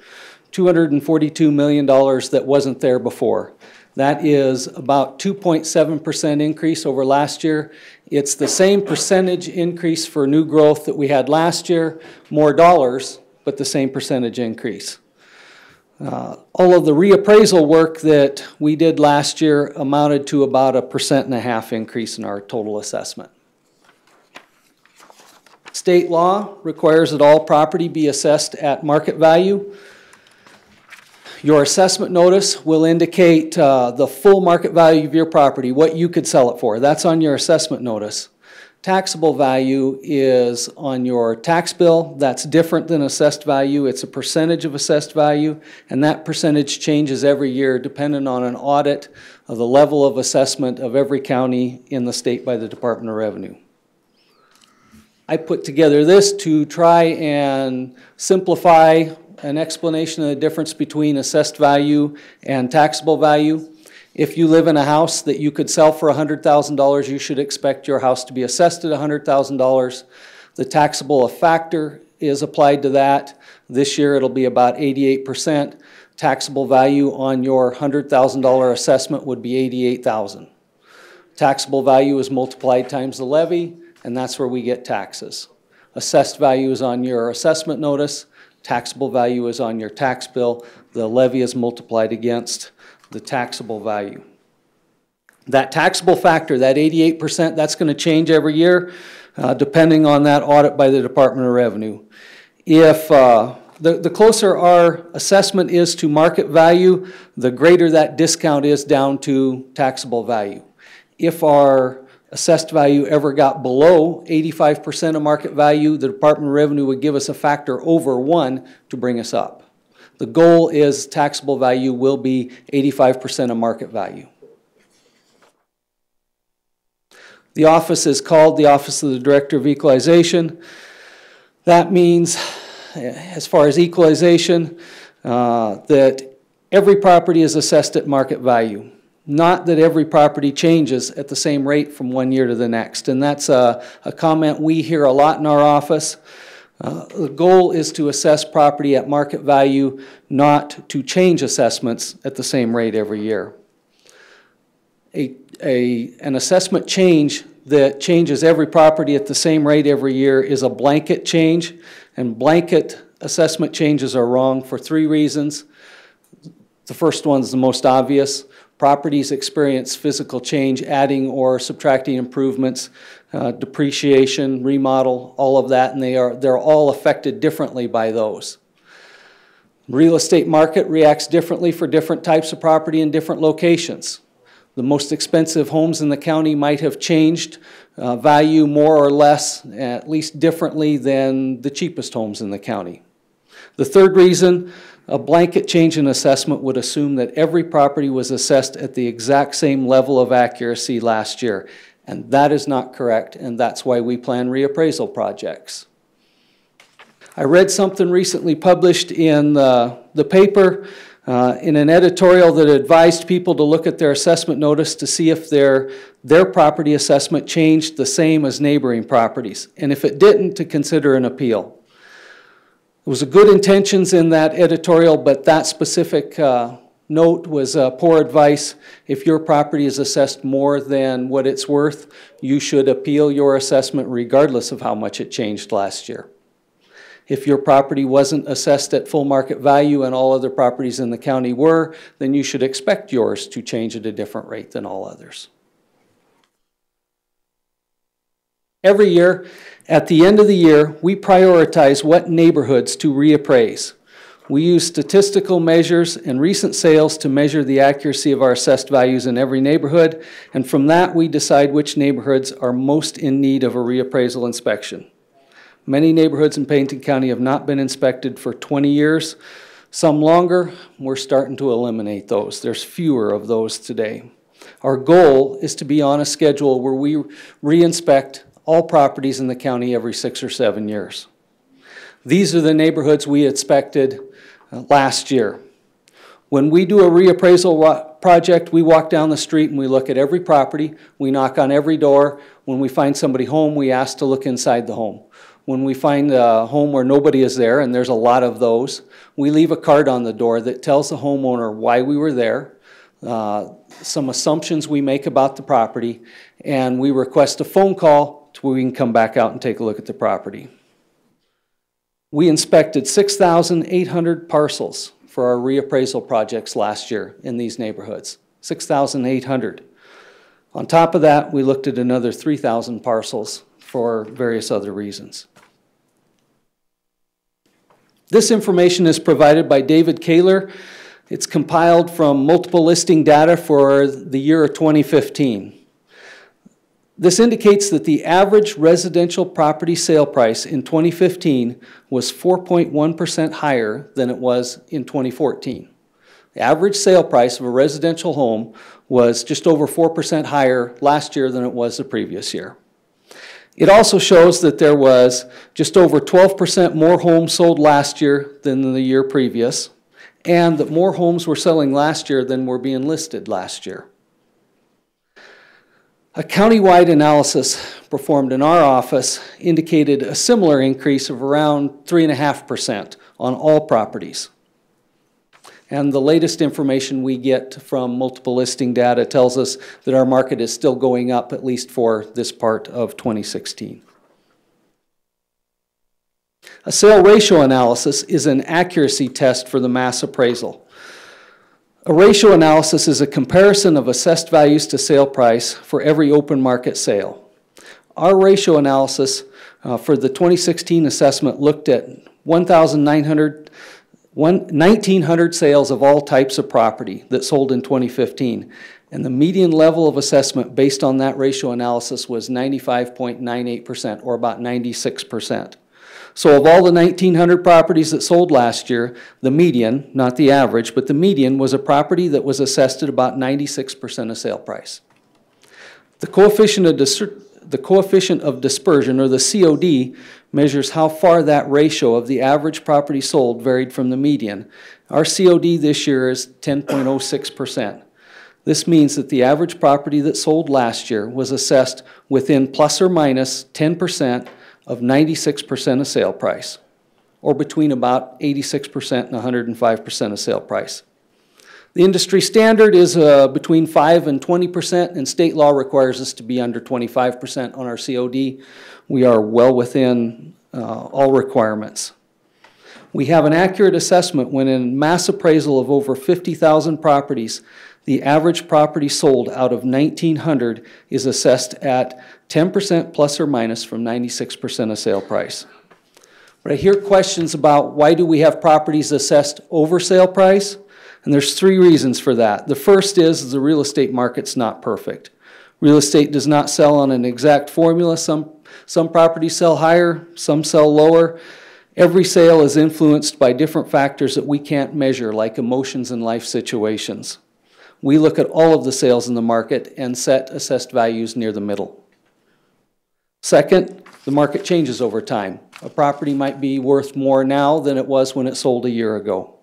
$242 million that wasn't there before. That is about 2.7% increase over last year. It's the same percentage increase for new growth that we had last year, more dollars, but the same percentage increase. All of the reappraisal work that we did last year amounted to about 1.5% increase in our total assessment. State law requires that all property be assessed at market value. Your assessment notice will indicate the full market value of your property, what you could sell it for. That's on your assessment notice. Taxable value is on your tax bill. That's different than assessed value. It's a percentage of assessed value, and that percentage changes every year depending on an audit of the level of assessment of every county in the state by the Department of Revenue. I put together this to try and simplify an explanation of the difference between assessed value and taxable value. If you live in a house that you could sell for $100,000, you should expect your house to be assessed at $100,000. The taxable factor is applied to that. This year it'll be about 88%. Taxable value on your $100,000 assessment would be $88,000. Taxable value is multiplied times the levy, and that's where we get taxes. Assessed value is on your assessment notice. Taxable value is on your tax bill. The levy is multiplied against the taxable value. That taxable factor, that 88%, that's going to change every year depending on that audit by the Department of Revenue. If the closer our assessment is to market value, the greater that discount is down to taxable value. If our assessed value ever got below 85% of market value, the Department of Revenue would give us a factor over 1 to bring us up. The goal is taxable value will be 85% of market value. The office is called the Office of the Director of Equalization. That means, as far as equalization, that every property is assessed at market value. Not that every property changes at the same rate from one year to the next. And that's a comment we hear a lot in our office. The goal is to assess property at market value, not to change assessments at the same rate every year. An assessment change that changes every property at the same rate every year is a blanket change, and blanket assessment changes are wrong for 3 reasons. The first one is the most obvious. Properties experience physical change, adding or subtracting improvements, depreciation, remodel, all of that, and they're all affected differently by those. Real estate market reacts differently for different types of property in different locations. The most expensive homes in the county might have changed value more or less, at least differently than the cheapest homes in the county. The third reason, a blanket change in assessment would assume that every property was assessed at the exact same level of accuracy last year. And that is not correct, and that's why we plan reappraisal projects. I read something recently published in the paper in an editorial that advised people to look at their assessment notice to see if their property assessment changed the same as neighboring properties, and if it didn't, to consider an appeal. There was good intentions in that editorial, but that specific note was poor advice. If your property is assessed more than what it's worth, you should appeal your assessment regardless of how much it changed last year. If your property wasn't assessed at full market value and all other properties in the county were, then you should expect yours to change at a different rate than all others. Every year, at the end of the year, we prioritize what neighborhoods to reappraise. We use statistical measures and recent sales to measure the accuracy of our assessed values in every neighborhood, and from that we decide which neighborhoods are most in need of a reappraisal inspection. Many neighborhoods in Pennington County have not been inspected for 20 years, some longer. We're starting to eliminate those. There's fewer of those today. Our goal is to be on a schedule where we re-inspect all properties in the county every 6 or 7 years. These are the neighborhoods we inspected last year. When we do a reappraisal project, we walk down the street and we look at every property. We knock on every door. When we find somebody home, we ask to look inside the home. When we find a home where nobody is there, and there's a lot of those, we leave a card on the door that tells the homeowner why we were there, some assumptions we make about the property, and we request a phone call to where we can come back out and take a look at the property. We inspected 6,800 parcels for our reappraisal projects last year in these neighborhoods, 6,800. On top of that, we looked at another 3,000 parcels for various other reasons. This information is provided by David Kaler. It's compiled from multiple listing data for the year of 2015. This indicates that the average residential property sale price in 2015 was 4.1% higher than it was in 2014. The average sale price of a residential home was just over 4% higher last year than it was the previous year. It also shows that there was just over 12% more homes sold last year than the year previous, and that more homes were selling last year than were being listed last year. A countywide analysis performed in our office indicated a similar increase of around 3.5% on all properties. And the latest information we get from multiple listing data tells us that our market is still going up, at least for this part of 2016. A sale ratio analysis is an accuracy test for the mass appraisal. A ratio analysis is a comparison of assessed values to sale price for every open market sale. Our ratio analysis for the 2016 assessment looked at 1,900 sales of all types of property that sold in 2015, and the median level of assessment based on that ratio analysis was 95.98%, or about 96%. So of all the 1,900 properties that sold last year, the median, not the average, but the median was a property that was assessed at about 96% of sale price. The coefficient of dispersion, or the COD, measures how far that ratio of the average property sold varied from the median. Our COD this year is 10.06%. This means that the average property that sold last year was assessed within plus or minus 10% of 96% of sale price, or between about 86% and 105% of sale price. The industry standard is between 5 and 20%, and state law requires us to be under 25% on our COD. We are well within all requirements. We have an accurate assessment when in mass appraisal of over 50,000 properties, the average property sold out of 1,900 is assessed at 10% plus or minus from 96% of sale price. But I hear questions about why do we have properties assessed over sale price? And there's 3 reasons for that. The first is the real estate market's not perfect. Real estate does not sell on an exact formula. Some properties sell higher, some sell lower. Every sale is influenced by different factors that we can't measure, like emotions and life situations. We look at all of the sales in the market and set assessed values near the middle. Second, the market changes over time. A property might be worth more now than it was when it sold a year ago.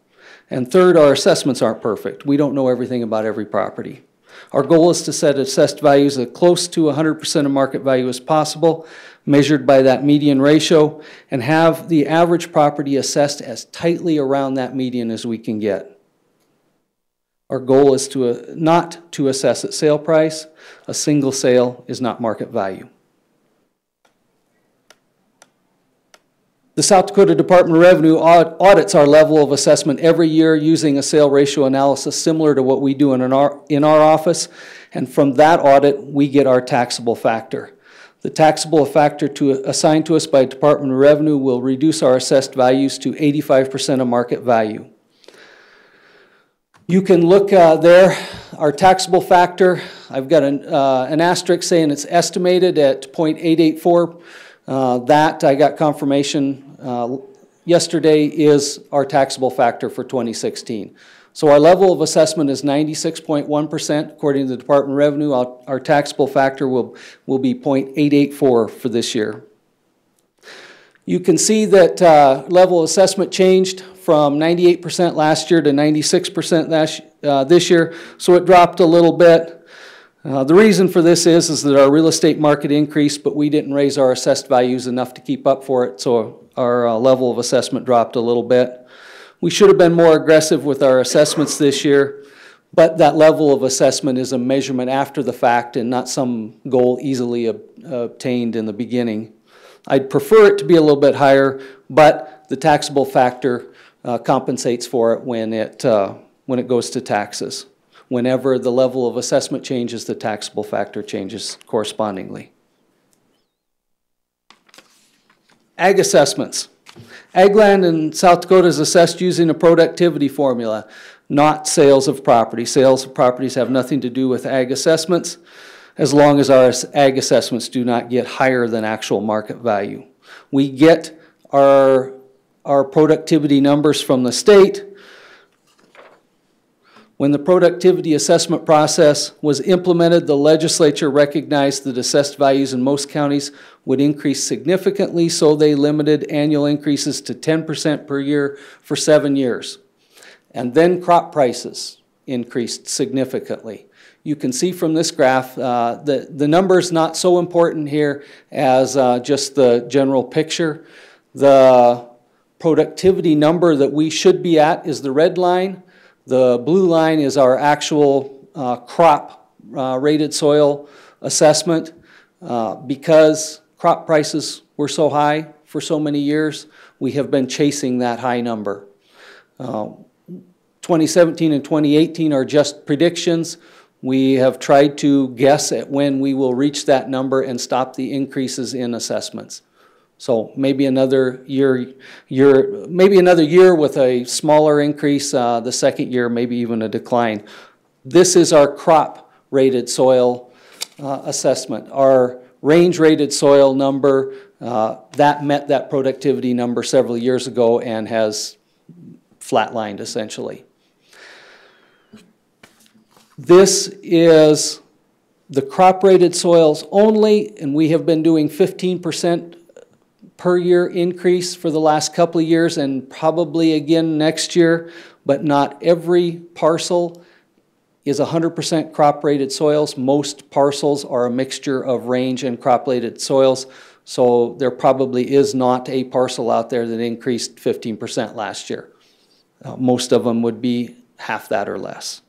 And third, our assessments aren't perfect. We don't know everything about every property. Our goal is to set assessed values as close to 100% of market value as possible, measured by that median ratio, and have the average property assessed as tightly around that median as we can get. Our goal is not to assess at sale price. A single sale is not market value. The South Dakota Department of Revenue audits our level of assessment every year using a sale ratio analysis similar to what we do in our office, and from that audit we get our taxable factor. The taxable factor assigned to us by Department of Revenue will reduce our assessed values to 85% of market value. You can look there, our taxable factor, I've got an asterisk saying it's estimated at 0.884. That I got confirmation yesterday is our taxable factor for 2016. So our level of assessment is 96.1%. According to the Department of Revenue, our taxable factor will be 0.884 for this year. You can see that level of assessment changed from 98% last year to 96% this year, so it dropped a little bit. The reason for this is that our real estate market increased, but we didn't raise our assessed values enough to keep up for it, so our level of assessment dropped a little bit. We should have been more aggressive with our assessments this year, but that level of assessment is a measurement after the fact and not some goal easily obtained in the beginning. I'd prefer it to be a little bit higher, but the taxable factor compensates for it when it goes to taxes. Whenever the level of assessment changes, the taxable factor changes correspondingly. Ag assessments. Ag land in South Dakota is assessed using a productivity formula, not sales of property. Sales of properties have nothing to do with ag assessments, as long as our ag assessments do not get higher than actual market value. We get our productivity numbers from the state. When the productivity assessment process was implemented, the legislature recognized that assessed values in most counties would increase significantly, so they limited annual increases to 10% per year for 7 years. And then crop prices increased significantly. You can see from this graph, the number's not so important here as just the general picture. The productivity number that we should be at is the red line. The blue line is our actual crop rated soil assessment. Because crop prices were so high for so many years, we have been chasing that high number. 2017 and 2018 are just predictions. We have tried to guess at when we will reach that number and stop the increases in assessments. So maybe another year with a smaller increase, the second year maybe even a decline. This is our crop rated soil assessment. Our range rated soil number, that met that productivity number several years ago and has flatlined essentially. This is the crop rated soils only, and we have been doing 15% per year increase for the last couple of years and probably again next year, but not every parcel is 100% crop rated soils. Most parcels are a mixture of range and crop rated soils, so there probably is not a parcel out there that increased 15% last year. Most of them would be half that or less.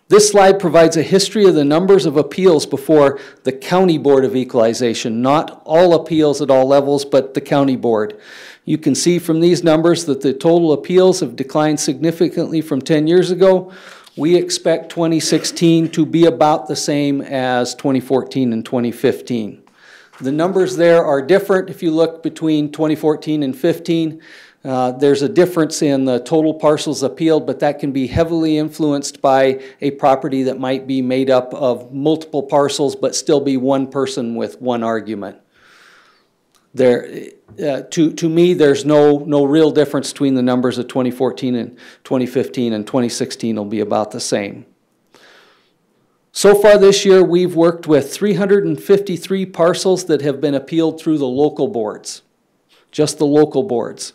This slide provides a history of the numbers of appeals before the County Board of Equalization, not all appeals at all levels, but the County Board. You can see from these numbers that the total appeals have declined significantly from 10 years ago. We expect 2016 to be about the same as 2014 and 2015. The numbers there are different if you look between 2014 and 15. There's a difference in the total parcels appealed, but that can be heavily influenced by a property that might be made up of multiple parcels, but still be one person with one argument. To me, there's no real difference between the numbers of 2014 and 2015, and 2016 will be about the same. So far this year, we've worked with 353 parcels that have been appealed through the local boards, just the local boards.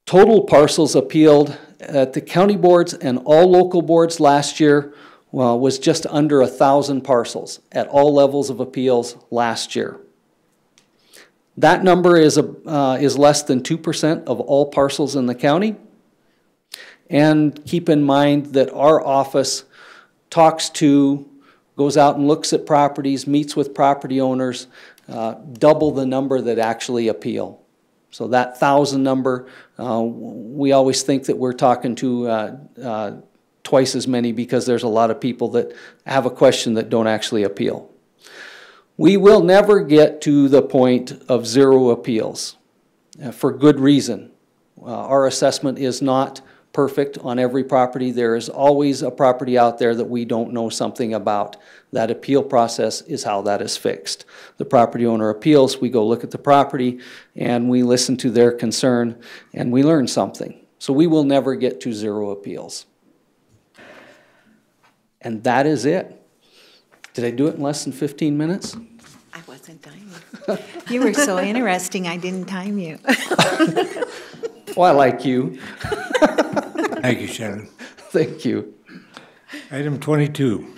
Total parcels appealed at the county boards and all local boards last year was just under 1,000 parcels at all levels of appeals last year. That number is less than 2% of all parcels in the county. And keep in mind that our office goes out and looks at properties, meets with property owners, double the number that actually appeal. So that 1,000 number, we always think that we're talking to twice as many, because there's a lot of people that have a question that don't actually appeal. We will never get to the point of 0 appeals, for good reason. Our assessment is not perfect on every property. There is always a property out there that we don't know something about. That appeal process is how that is fixed. The property owner appeals, we go look at the property, and we listen to their concern, and we learn something. So we will never get to 0 appeals. And that is it. Did I do it in less than 15 minutes? I wasn't timing you. You were so interesting, I didn't time you. Well, I like you. Thank you, Shannon. Thank you. Item 22.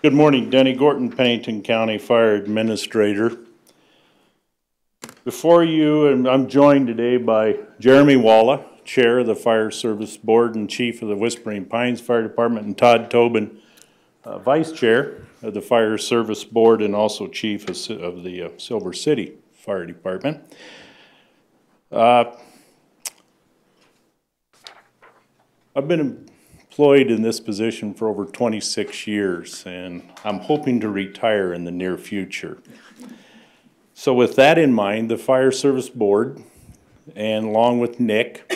Good morning, Denny Gorton, Pennington County Fire Administrator. Before you, and I'm joined today by Jeremy Walla, Chair of the Fire Service Board and Chief of the Whispering Pines Fire Department, and Todd Tobin, Vice Chair of the Fire Service Board and also Chief of the Silver City Fire Department. I've been employed in this position for over 26 years, and I'm hoping to retire in the near future. So with that in mind, the Fire Service Board, and along with Nick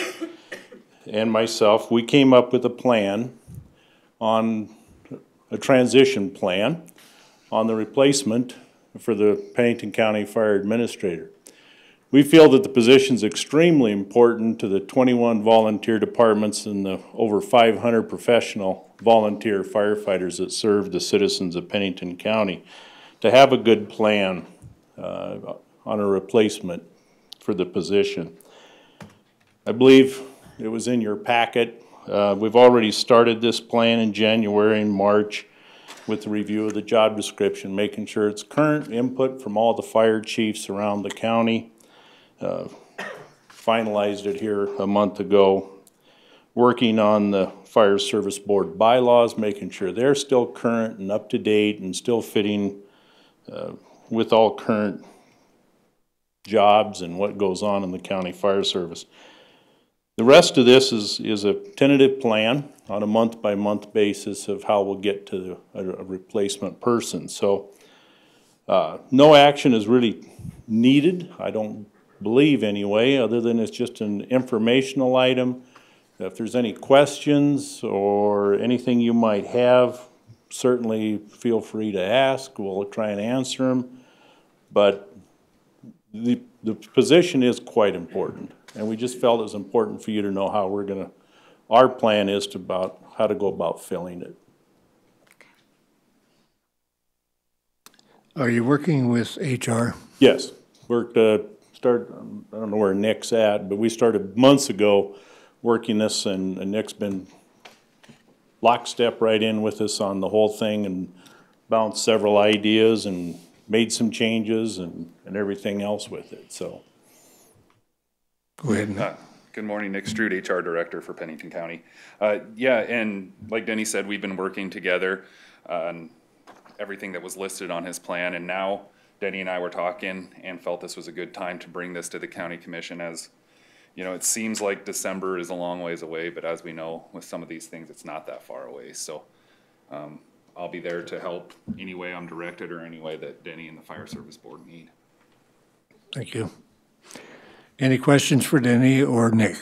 and myself, we came up with a plan on a transition plan on the replacement for the Pennington County Fire Administrator. We feel that the position is extremely important to the 21 volunteer departments and the over 500 professional volunteer firefighters that serve the citizens of Pennington County to have a good plan on a replacement for the position. I believe it was in your packet. We've already started this plan in January and March with the review of the job description, making sure it's current input from all the fire chiefs around the county. Finalized it here a month ago, working on the Fire Service Board bylaws, making sure they're still current and up to date and still fitting with all current jobs and what goes on in the county fire service. The rest of this is a tentative plan on a month-by-month basis of how we'll get to a replacement person. So no action is really needed, I don't believe anyway, other than it's just an informational item. If there's any questions or anything you might have, certainly feel free to ask. We'll try and answer them. But the position is quite important, and we just felt it was important for you to know how our plan is about how to go about filling it. Are you working with HR? Yes, I don't know where Nick's at, but we started months ago working this, and Nick's been lockstep right in with us on the whole thing and bounced several ideas and made some changes and everything else with it, so. Go ahead, Nick. Good morning, Nick Stroud, HR Director for Pennington County. Yeah, and like Denny said, we've been working together on everything that was listed on his plan, and now Denny and I were talking and felt this was a good time to bring this to the County Commission as you know, it seems like December is a long ways away, but as we know, with some of these things, it's not that far away. So I'll be there to help any way I'm directed or any way that Denny and the Fire Service Board need. Thank you. Any questions for Denny or Nick?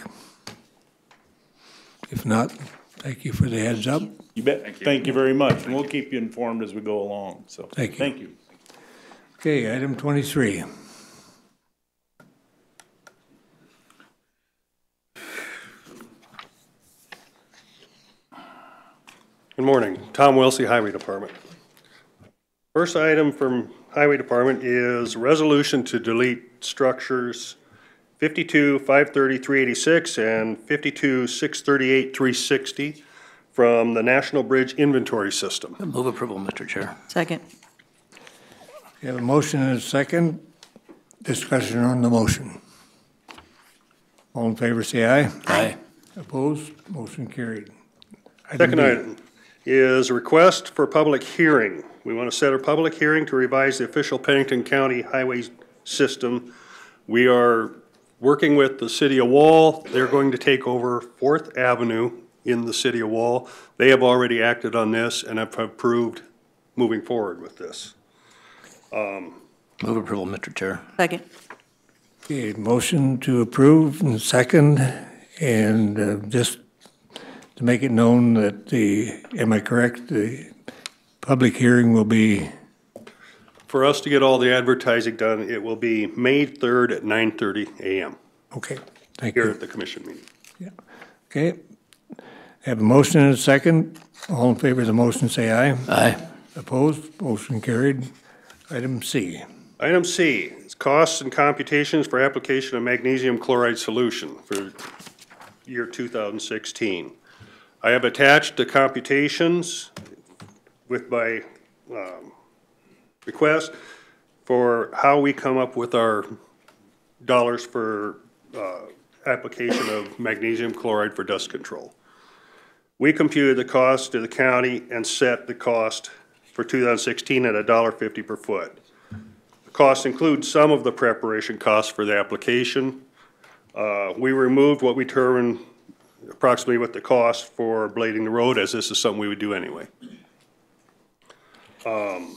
If not, thank you for the heads up. You bet. Thank you very much, and we'll keep you informed as we go along, so. Thank you. Thank you. Okay, item 23. Good morning. Tom Wilsey, Highway Department. First item from Highway Department is resolution to delete structures 52, 530, 386 and 52, 638, 360 from the National Bridge Inventory System. Move approval, Mr. Chair. Second. We have a motion and a second. Discussion on the motion. All in favor, say aye. Aye. Opposed? Motion carried. Second item is a request for public hearing. We want to set a public hearing to revise the official Pennington County highway system. We are working with the City of Wall. They're going to take over 4th Avenue in the City of Wall. They have already acted on this and have approved moving forward with this. Move approval, Mr. Chair. Second. Okay, motion to approve and second, and just to make it known that am I correct, the public hearing will be? For us to get all the advertising done, it will be May 3rd at 9:30 a.m. Okay, thank you. Here at the commission meeting. Yeah. Okay. Have a motion and a second. All in favor of the motion, say aye. Aye. Opposed? Motion carried. Item C. Item C is costs and computations for application of magnesium chloride solution for year 2016. I have attached the computations with my request for how we come up with our dollars for application of magnesium chloride for dust control. We computed the cost to the county and set the cost for 2016 at $1.50 per foot. The cost includes some of the preparation costs for the application. We removed what we determined approximately what the cost for blading the road, as this is something we would do anyway. I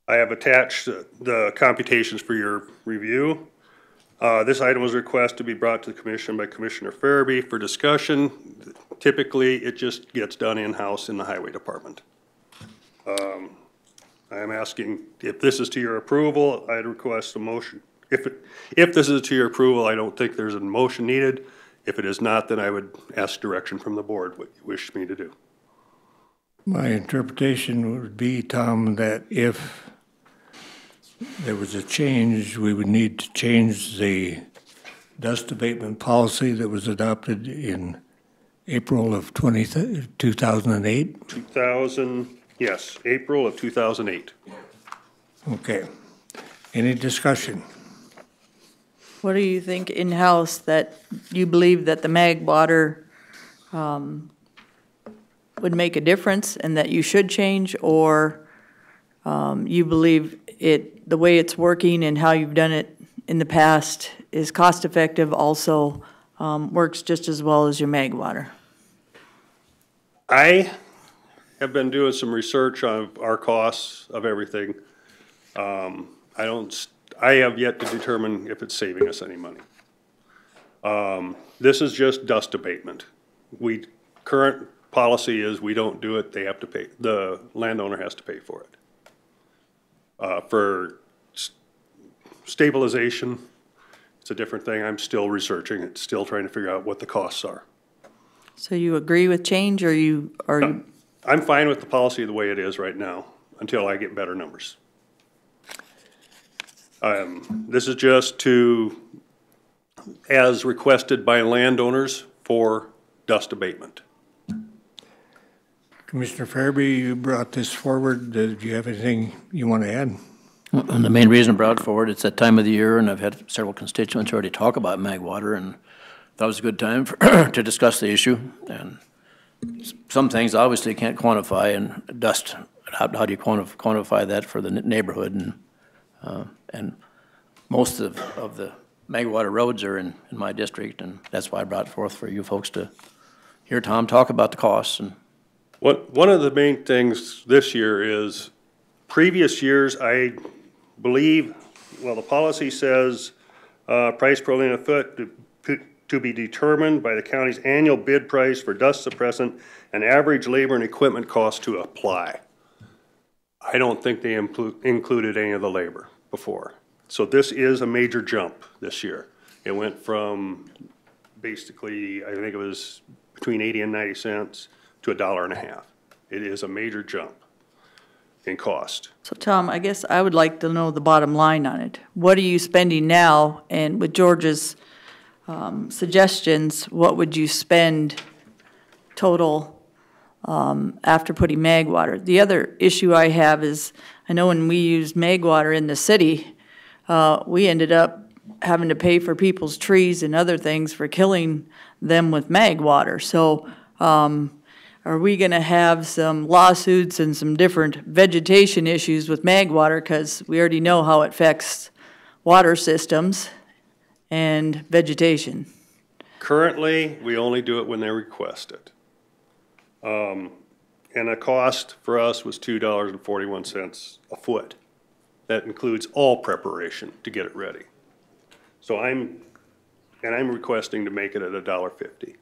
have attached the computations for your review. This item was requested to be brought to the commission by Commissioner Farabee for discussion. Typically, it just gets done in-house in the highway department. I am asking if this is to your approval, I'd request a motion. If this is to your approval, I don't think there's a motion needed. If it is not, then I would ask direction from the board what you wish me to do. My interpretation would be, Tom, that if there was a change, we would need to change the dust abatement policy that was adopted in April of 2008? Yes, April of 2008. Okay. Any discussion? What do you think in-house that you believe that the mag water would make a difference and that you should change, or you believe the way it's working and how you've done it in the past is cost-effective, also works just as well as your mag water? I have been doing some research on our costs of everything. I have yet to determine if it's saving us any money. This is just dust abatement. Current policy is we don't do it, they have to pay, the landowner has to pay for it. For stabilization, it's a different thing. I'm still researching it, still trying to figure out what the costs are. So you agree with change, or you? I'm fine with the policy the way it is right now until I get better numbers. This is just as requested by landowners for dust abatement. Commissioner Farabee, you brought this forward. Do you have anything you want to add? And the main reason I brought it forward, it's that time of the year, and I've had several constituents already talk about mag water, and that was a good time to discuss the issue. And some things obviously can't quantify, and dust, how do you quantify that for the neighborhood? And most of the Magwater roads are in my district, and that's why I brought it forth for you folks to hear Tom talk about the costs. And One of the main things this year is, previous years, I believe, well, the policy says, price per linear foot to be determined by the county's annual bid price for dust suppressant and average labor and equipment cost to apply. I don't think they included any of the labor before. So this is a major jump this year. It went from basically, I think it was between 80 and 90 cents to $1.50. It is a major jump in cost. So Tom, I guess I would like to know the bottom line on it. What are you spending now? And with George's suggestions, what would you spend total after putting Magwater? The other issue I have is, I know when we used Magwater in the city, we ended up having to pay for people's trees and other things for killing them with Magwater. So are we going to have some lawsuits and some different vegetation issues with Magwater, because we already know how it affects water systems and vegetation? Currently, we only do it when they request it. And the cost for us was $2.41 a foot. That includes all preparation to get it ready. So I'm requesting to make it at $1.50.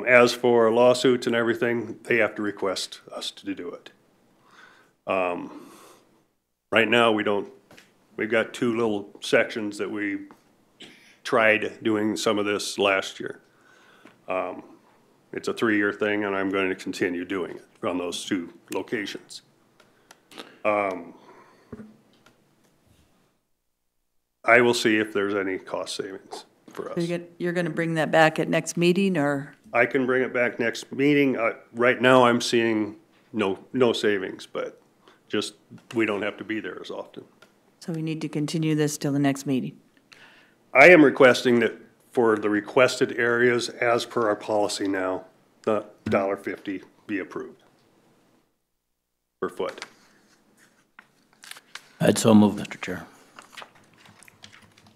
As for lawsuits and everything, they have to request us to do it. Right now, we've got two little sections that we tried doing some of this last year. It's a 3-year thing, and I'm going to continue doing it on those two locations. I will see if there's any cost savings for us. You're going to bring that back at next meeting, or? I can bring it back next meeting. Right now, I'm seeing no savings, but just, we don't have to be there as often. So we need to continue this till the next meeting. I am requesting that for the requested areas, as per our policy now, the $1.50 be approved per foot. I'd so move, Mr. Chair.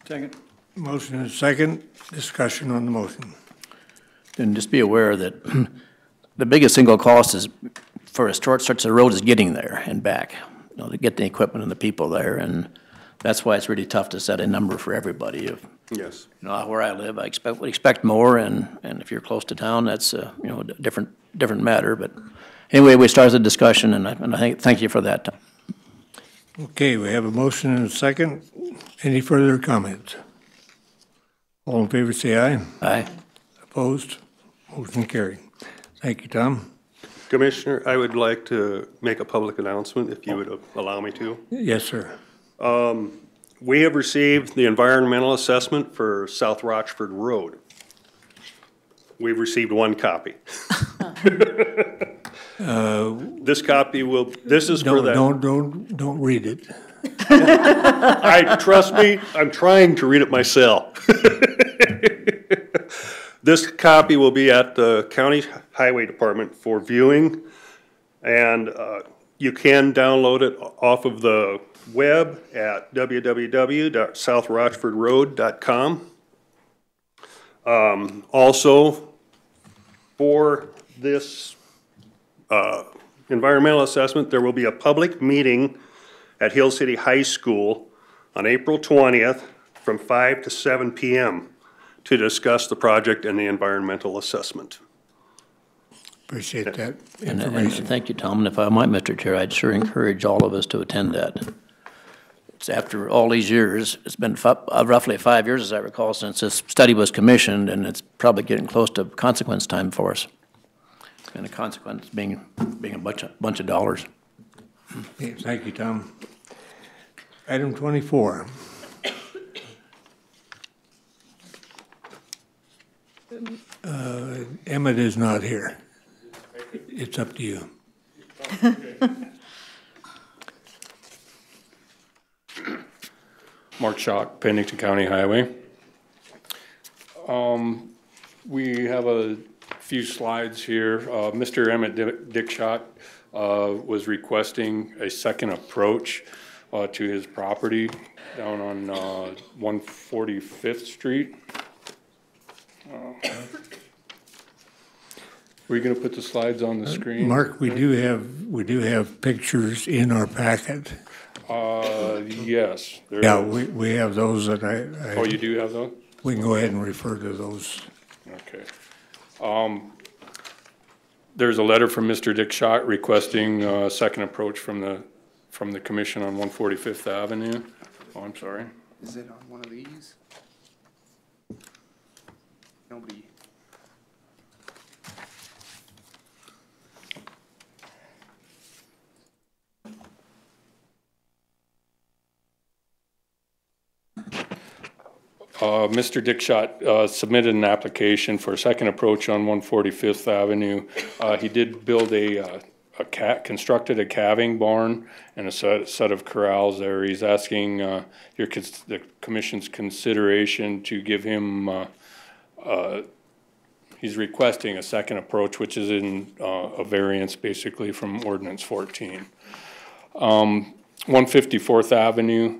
Second. Motion and second. Discussion on the motion. And just be aware that the biggest single cost is for a short stretch of road is getting there and back, you know, to get the equipment and the people there. And that's why it's really tough to set a number for everybody. Yes. You know, where I live, would expect more, and if you're close to town, that's you know, a different matter. But anyway, we started the discussion, and I thank you for that. Okay, we have a motion and a second. Any further comments? All in favor, say aye. Aye. Opposed? Motion carried. Thank you, Tom. Commissioner, I would like to make a public announcement, if you would allow me to. Yes, sir. We have received the environmental assessment for South Rochford Road. We've received one copy. This copy this is for that. Don't read it. Trust me, I'm trying to read it myself. This copy will be at the County Highway Department for viewing, and you can download it off of the web at www.southrochfordroad.com. Also, for this environmental assessment, there will be a public meeting at Hill City High School on April 20th from 5 to 7 p.m. to discuss the project and the environmental assessment. Appreciate that And information. thank you, Tom. And if I might, Mr. Chair, I'd sure encourage all of us to attend that. It's after all these years, it's been roughly 5 years, as I recall, since this study was commissioned, and it's probably getting close to consequence time for us. And the consequence being a bunch of dollars. Okay, thank you, Tom. Item 24. Emmett is not here. It's up to you. Mark Schock, Pennington County Highway. We have a few slides here. Mr. Emmett Dickshot was requesting a second approach to his property down on 145th Street. Were you going to put the slides on the screen? Mark, we do have pictures in our packet. Yes. Yeah, we have those that I. Oh, you do have those? We can go ahead and refer to those. Okay. There's a letter from Mr. Dick Schott requesting a second approach from the commission on 145th Avenue. Oh, I'm sorry. Is it on one of these? Nobody. Mr. Dick Schott submitted an application for a second approach on 145th Avenue. He did build constructed a calving barn and a set of corrals there. He's asking the commission's consideration to give him, he's requesting a second approach, which is in a variance basically from ordinance 14. 154th Avenue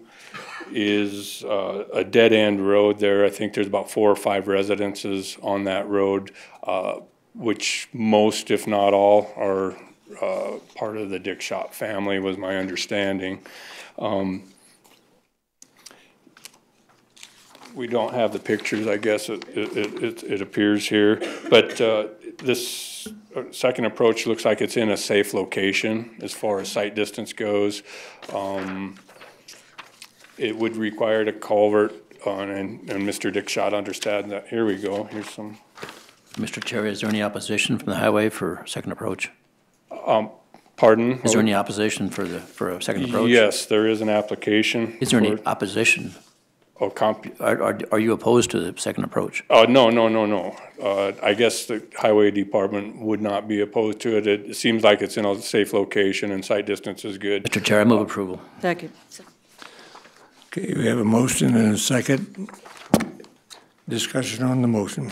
is a dead-end road there. I think there's about 4 or 5 residences on that road, which most, if not all, are part of the Dick Schott family, was my understanding. We don't have the pictures, I guess it appears here, but this second approach looks like it's in a safe location as far as sight distance goes. It would require a culvert on, and Mr. Dick Schott understands that. Here we go. Here's some. Mr. Chair, is there any opposition from the highway for second approach? Pardon? Is there any opposition for a second approach? Yes, there is an application. Is there any opposition? Oh, Are you opposed to the second approach? No. I guess the highway department would not be opposed to it. It seems like it's in a safe location and sight distance is good. Mr. Chair, I move approval. Second. Okay, we have a motion and a second. Discussion on the motion.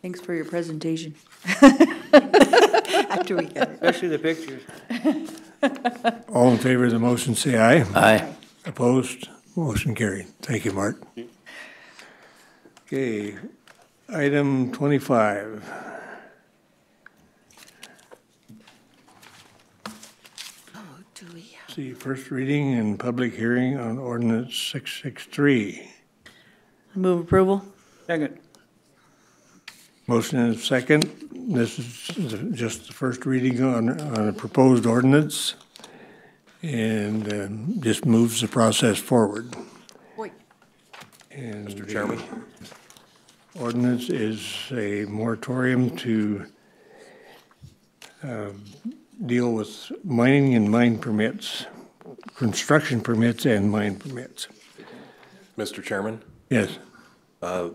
Thanks for your presentation. After we get it. Especially the pictures. All in favor of the motion, say aye. Aye. Opposed? Motion carried. Thank you, Mark. Okay, item 25. See, first reading and public hearing on ordinance 663. Move approval. Second. Motion and a second. This is just the first reading on a proposed ordinance, and just moves the process forward. Wait. And Mr. Chairman? Ordinance is a moratorium to deal with mining and mine permits, construction permits and mine permits. Mr. Chairman? Yes. The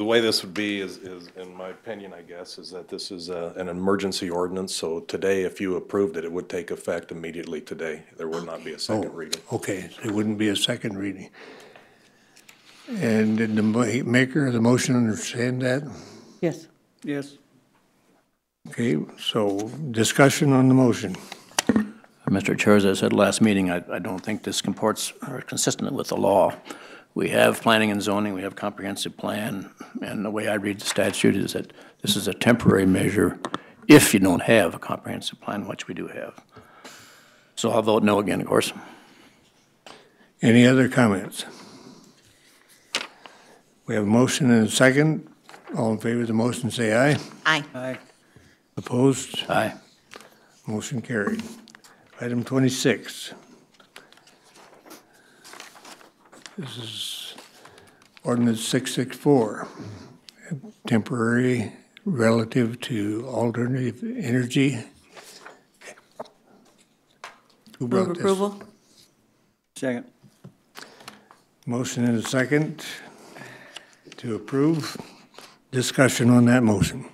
way this would be is, in my opinion, I guess, is that this is an emergency ordinance. So today, if you approved it, it would take effect immediately today. There would not be a second reading. Okay, so it wouldn't be a second reading. And did the maker of the motion understand that? Yes. Yes. Okay, so discussion on the motion. Mr. Chair, as I said last meeting, I don't think this comports or is consistent with the law. We have planning and zoning, we have comprehensive plan, and the way I read the statute is that this is a temporary measure if you don't have a comprehensive plan, which we do have. So I'll vote no again, of course. Any other comments? We have a motion and a second. All in favor of the motion, say aye. Aye. Aye. Opposed? Aye. Motion carried. Item 26. This is ordinance 664, temporary relative to alternative energy. Who brought Move this? approval. Second. Motion and a second to approve. Discussion on that motion.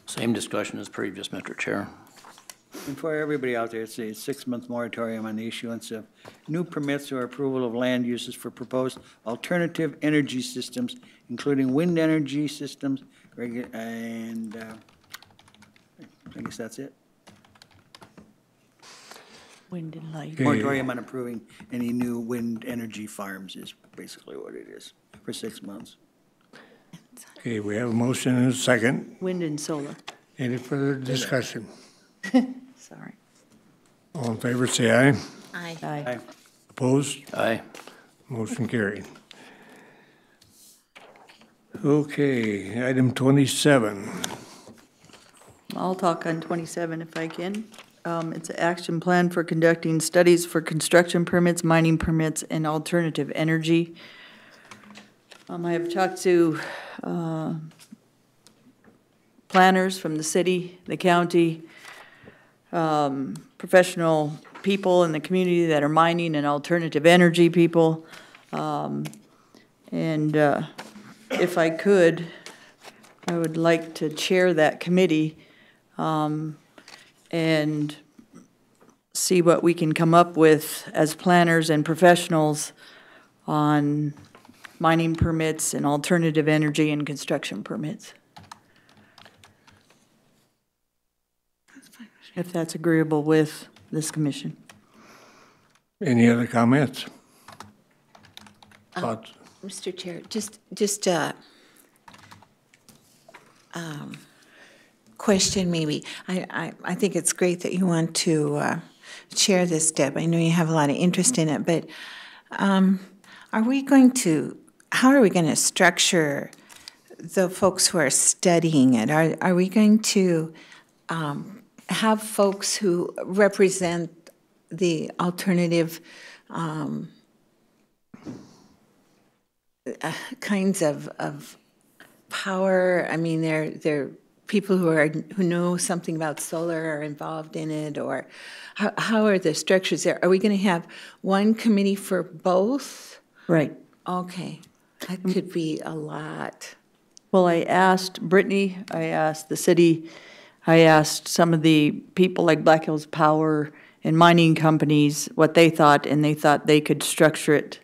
Same discussion as previous, Mr. Chair. And for everybody out there, it's a 6-month moratorium on the issuance of new permits or approval of land uses for proposed alternative energy systems, including wind energy systems, and I guess that's it. Wind and light. Okay. Moratorium on approving any new wind energy farms is basically what it is, for 6 months. Okay, we have a motion and a second. Wind and solar. Any further discussion? Sorry. All in favor, say aye. Aye. Aye. Opposed? Aye. Motion carried. Okay, item 27. I'll talk on 27 if I can. It's an action plan for conducting studies for construction permits, mining permits, and alternative energy. I have talked to planners from the city, the county, professional people in the community that are mining and alternative energy people. If I could, I would like to chair that committee and see what we can come up with as planners and professionals on mining permits and alternative energy and construction permits. If that's agreeable with this commission. Any other comments? Thoughts? Mr. Chair, just question maybe. I think it's great that you want to chair this, Deb. I know you have a lot of interest in it, but how are we going to structure the folks who are studying it? Are we going to have folks who represent the alternative kinds of power? I mean, they're people who know something about solar are involved in it, or how are the structures there? Are we going to have one committee for both? Right. Okay, that could be a lot. Well, I asked Brittany, I asked the city, I asked some of the people like Black Hills Power and mining companies what they thought, and they thought they could structure it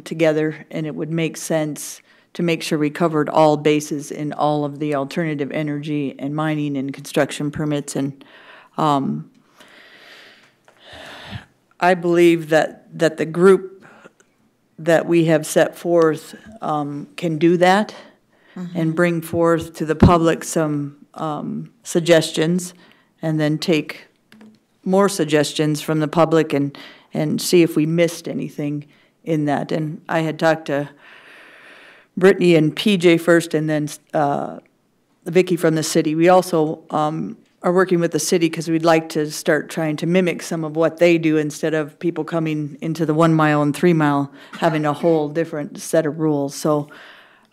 together, and it would make sense to make sure we covered all bases in all of the alternative energy and mining and construction permits. And I believe that the group that we have set forth can do that and bring forth to the public some suggestions, and then take more suggestions from the public and see if we missed anything in that. And I had talked to Brittany and PJ first, and then Vicki from the city. We also are working with the city because we'd like to start trying to mimic some of what they do, instead of people coming into the 1 mile and 3 mile having a whole different set of rules. So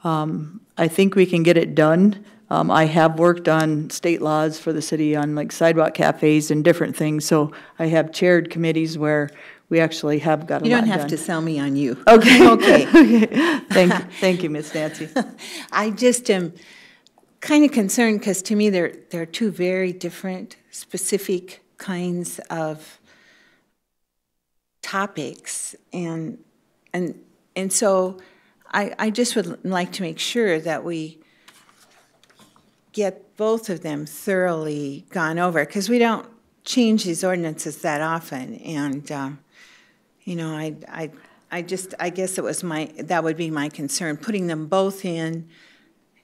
I think we can get it done. I have worked on state laws for the city on like sidewalk cafes and different things. So I have chaired committees where we actually have got a lot done. You don't have to sell me on you. Okay. Okay. Thank you, Ms. Nancy. I just am kind of concerned because to me there are two very different, specific kinds of topics, and so I just would like to make sure that we get both of them thoroughly gone over, because we don't change these ordinances that often, and you know, I guess that would be my concern, putting them both in.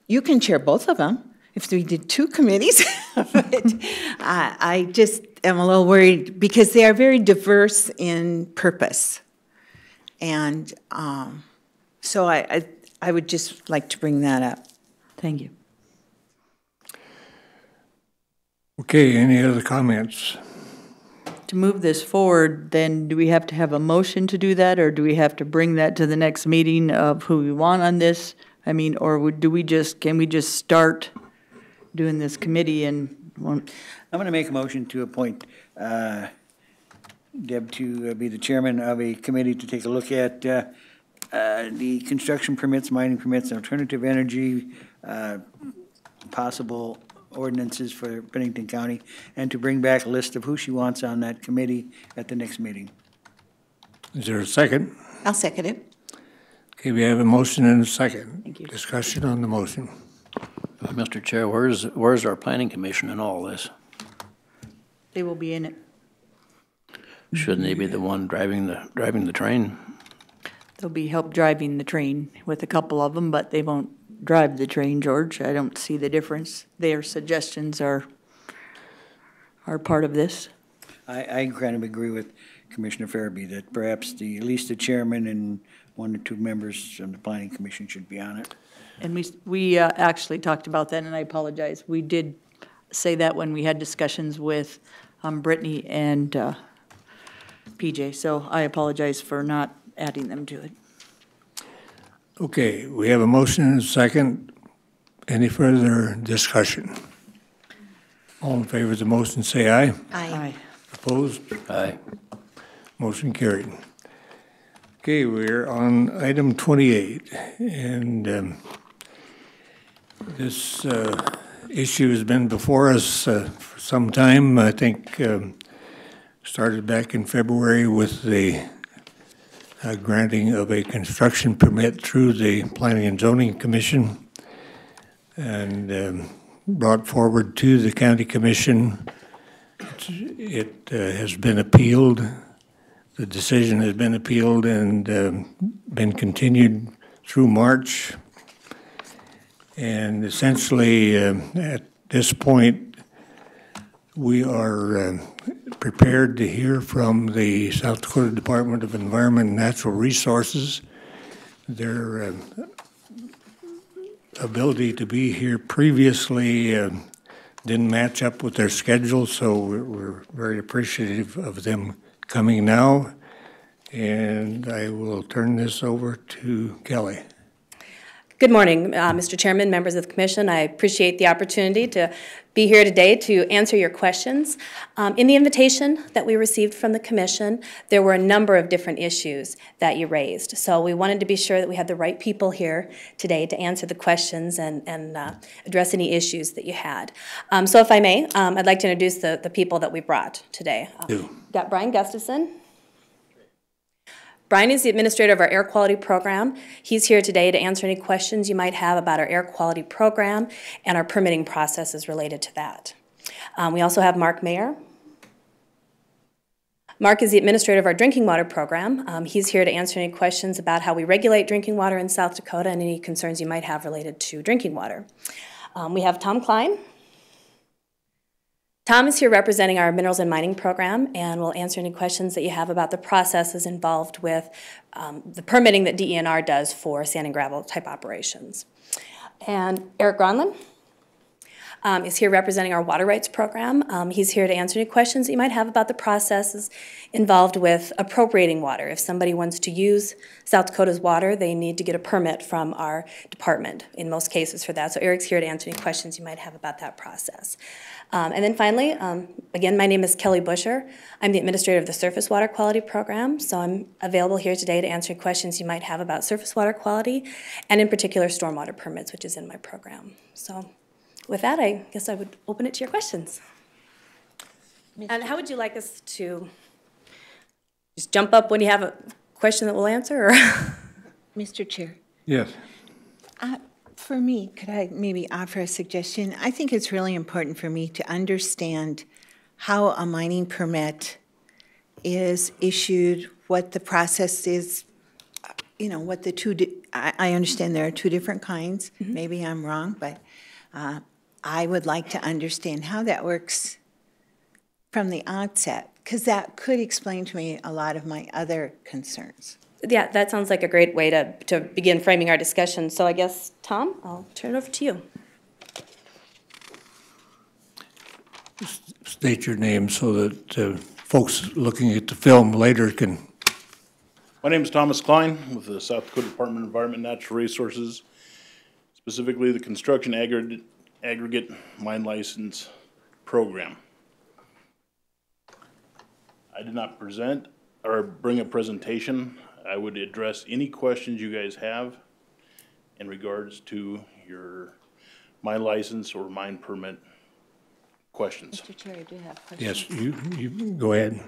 You can chair both of them if we did two committees, but I just am a little worried because they are very diverse in purpose, and so I would just like to bring that up. Thank you. Okay, any other comments? To move this forward, then do we have to have a motion to do that, or do we have to bring that to the next meeting of who we want on this? I mean, or can we just start doing this committee and? I'm going to make a motion to appoint Deb to be the chairman of a committee to take a look at the construction permits, mining permits, alternative energy, possible ordinances for Pennington County, and to bring back a list of who she wants on that committee at the next meeting. Is there a second? I'll second it. Okay, we have a motion and a second. Thank you. Discussion on the motion. Mr. Chair, where's our planning commission in all this? They will be in it. Shouldn't they be the one driving the train? There'll be help driving the train with a couple of them, but they won't drive the train, George. I don't see the difference. Their suggestions are part of this. I kind of agree with Commissioner Farabee that perhaps at least the chairman and 1 or 2 members from the planning commission should be on it. And we actually talked about that, and I apologize. We did say that when we had discussions with Brittany and PJ, so I apologize for not adding them to it. Okay, we have a motion and a second. Any further discussion? All in favor of the motion, say aye. Aye. Opposed? Aye. Motion carried. Okay, we're on item 28, and this issue has been before us for some time. I think started back in February with the granting of a construction permit through the Planning and Zoning Commission, and brought forward to the County Commission. It has been appealed. The decision has been appealed and been continued through March. And essentially, at this point, we are prepared to hear from the South Dakota Department of Environment and Natural Resources. Their ability to be here previously didn't match up with their schedule, so we're very appreciative of them coming now. And I will turn this over to Kelly. Good morning, Mr. Chairman, members of the Commission. I appreciate the opportunity to be here today to answer your questions. In the invitation that we received from the Commission, there were a number of different issues that you raised. So we wanted to be sure that we had the right people here today to answer the questions and address any issues that you had. So if I may, I'd like to introduce the people that we brought today. Got Brian Gustafson. Brian is the administrator of our air quality program. He's here today to answer any questions you might have about our air quality program and our permitting processes related to that. We also have Mark Mayer. Mark is the administrator of our drinking water program. He's here to answer any questions about how we regulate drinking water in South Dakota and any concerns you might have related to drinking water. We have Tom Klein. Tom is here representing our minerals and mining program and will answer any questions that you have about the processes involved with the permitting that DENR does for sand and gravel type operations. And Eric Gronlin is here representing our water rights program. He's here to answer any questions that you might have about the processes involved with appropriating water. If somebody wants to use South Dakota's water, they need to get a permit from our department in most cases for that. So Eric's here to answer any questions you might have about that process. And then finally, again, my name is Kelly Busher. I'm the administrator of the Surface Water Quality Program, so I'm available here today to answer questions you might have about surface water quality, and in particular stormwater permits, which is in my program. So with that, I guess I would open it to your questions. And how would you like us to just jump up when you have a question that we'll answer? Or Mr. Chair. Yes. For me, could I maybe offer a suggestion? I think it's really important for me to understand how a mining permit is issued, what the process is, you know, what the two, I understand there are two different kinds. Mm-hmm. Maybe I'm wrong, but I would like to understand how that works from the outset, because that could explain to me a lot of my other concerns. Yeah, that sounds like a great way to begin framing our discussion. So I guess, Tom, I'll turn it over to you. State your name so that folks looking at the film later can. My name is Thomas Klein with the South Dakota Department of Environment and Natural Resources, specifically the Construction Aggregate Mine License Program. I did not present or bring a presentation. I would address any questions you guys have in regards to your mine license or mine permit questions. Mr. Chair, I do have questions. Yes, you go ahead.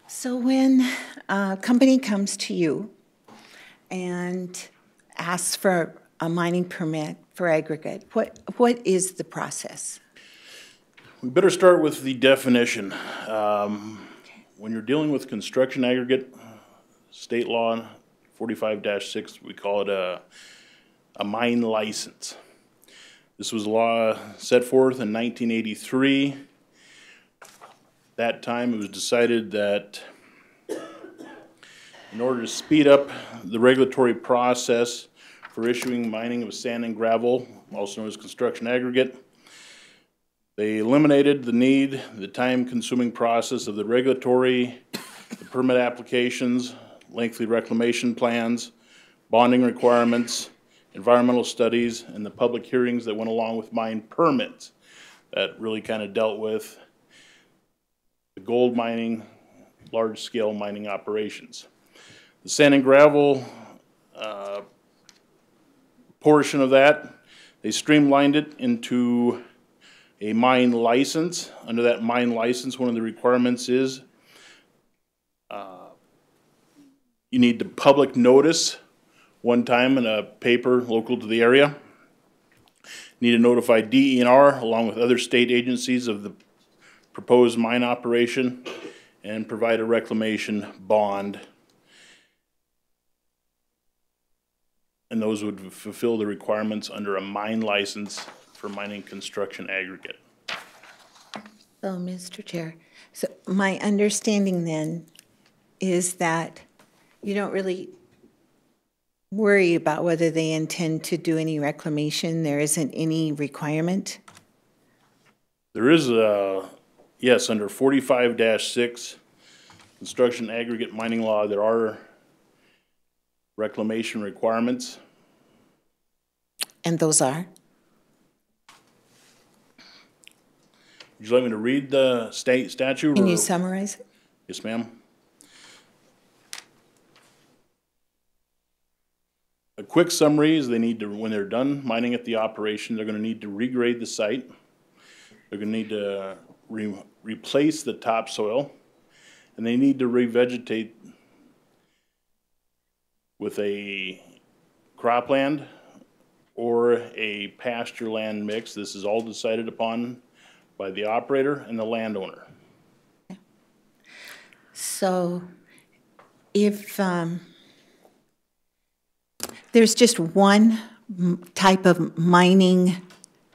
So when a company comes to you and asks for a mining permit for aggregate, what is the process? We better start with the definition. when you're dealing with construction aggregate, state law 45-6, we call it a mine license. This was a law set forth in 1983. That time it was decided that in order to speed up the regulatory process for issuing mining of sand and gravel, also known as construction aggregate, they eliminated the time-consuming process of the regulatory, the permit applications, lengthy reclamation plans, bonding requirements, environmental studies, and the public hearings that went along with mine permits. That really kind of dealt with the gold mining, large-scale mining operations. The sand and gravel portion of that, they streamlined it into a mine license. Under that mine license, one of the requirements is you need to public notice one time in a paper local to the area. Need to notify DENR along with other state agencies of the proposed mine operation and provide a reclamation bond. And those would fulfill the requirements under a mine license for mining construction aggregate. So, Mr. Chair, so my understanding then is that you don't really worry about whether they intend to do any reclamation. There isn't any requirement? There is yes, under 45-6 construction aggregate mining law, there are reclamation requirements. And those are? Would you like me to read the state statute? Can you summarize it? Yes, ma'am. A quick summary is they need to, when they're done mining at the operation, they're going to need to regrade the site. They're going to need to replace the topsoil, and they need to revegetate with a cropland or a pasture land mix. This is all decided upon by the operator and the landowner. So if there's just one type of mining,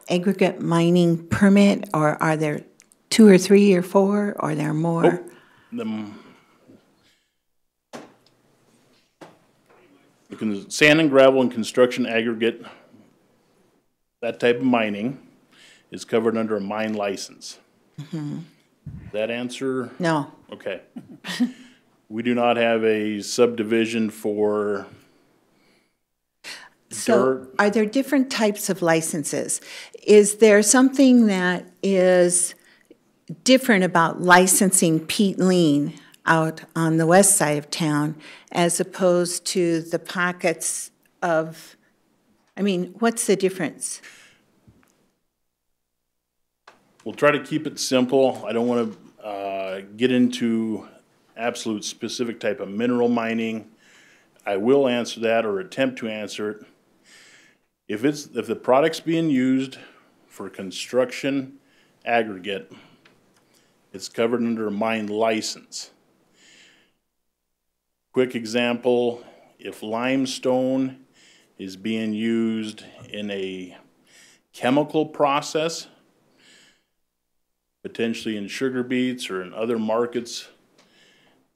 aggregate mining permit, or are there 2 or 3 or 4, or are there more? The sand and gravel and construction aggregate, that type of mining is covered under a mine license. Mm-hmm. That answer? No. Okay. We do not have a subdivision for So are there different types of licenses? Is there something that is different about licensing peat lean out on the west side of town as opposed to the pockets of, I mean, what's the difference? We'll try to keep it simple. I don't want to get into absolute specific type of mineral mining. I will answer that or attempt to answer it. If the product's being used for construction aggregate, it's covered under a mine license. Quick example, if limestone is being used in a chemical process, potentially in sugar beets or in other markets,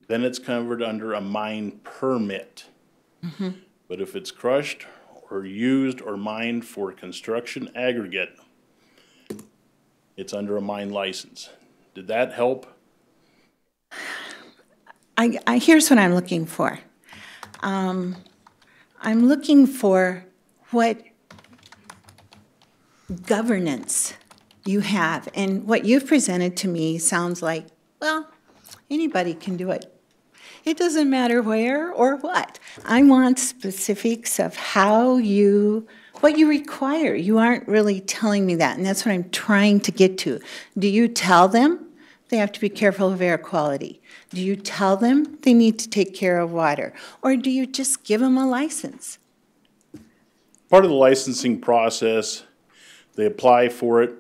then it's covered under a mine permit. Mm-hmm. But if it's crushed or used or mined for construction aggregate, it's under a mine license. Did that help? Here's what I'm looking for. I'm looking for what governance you have. And what you've presented to me sounds like, well, anybody can do it. It doesn't matter where or what. I want specifics of what you require. You aren't really telling me that, and that's what I'm trying to get to. Do you tell them they have to be careful of air quality? Do you tell them they need to take care of water? Or do you just give them a license? Part of the licensing process, they apply for it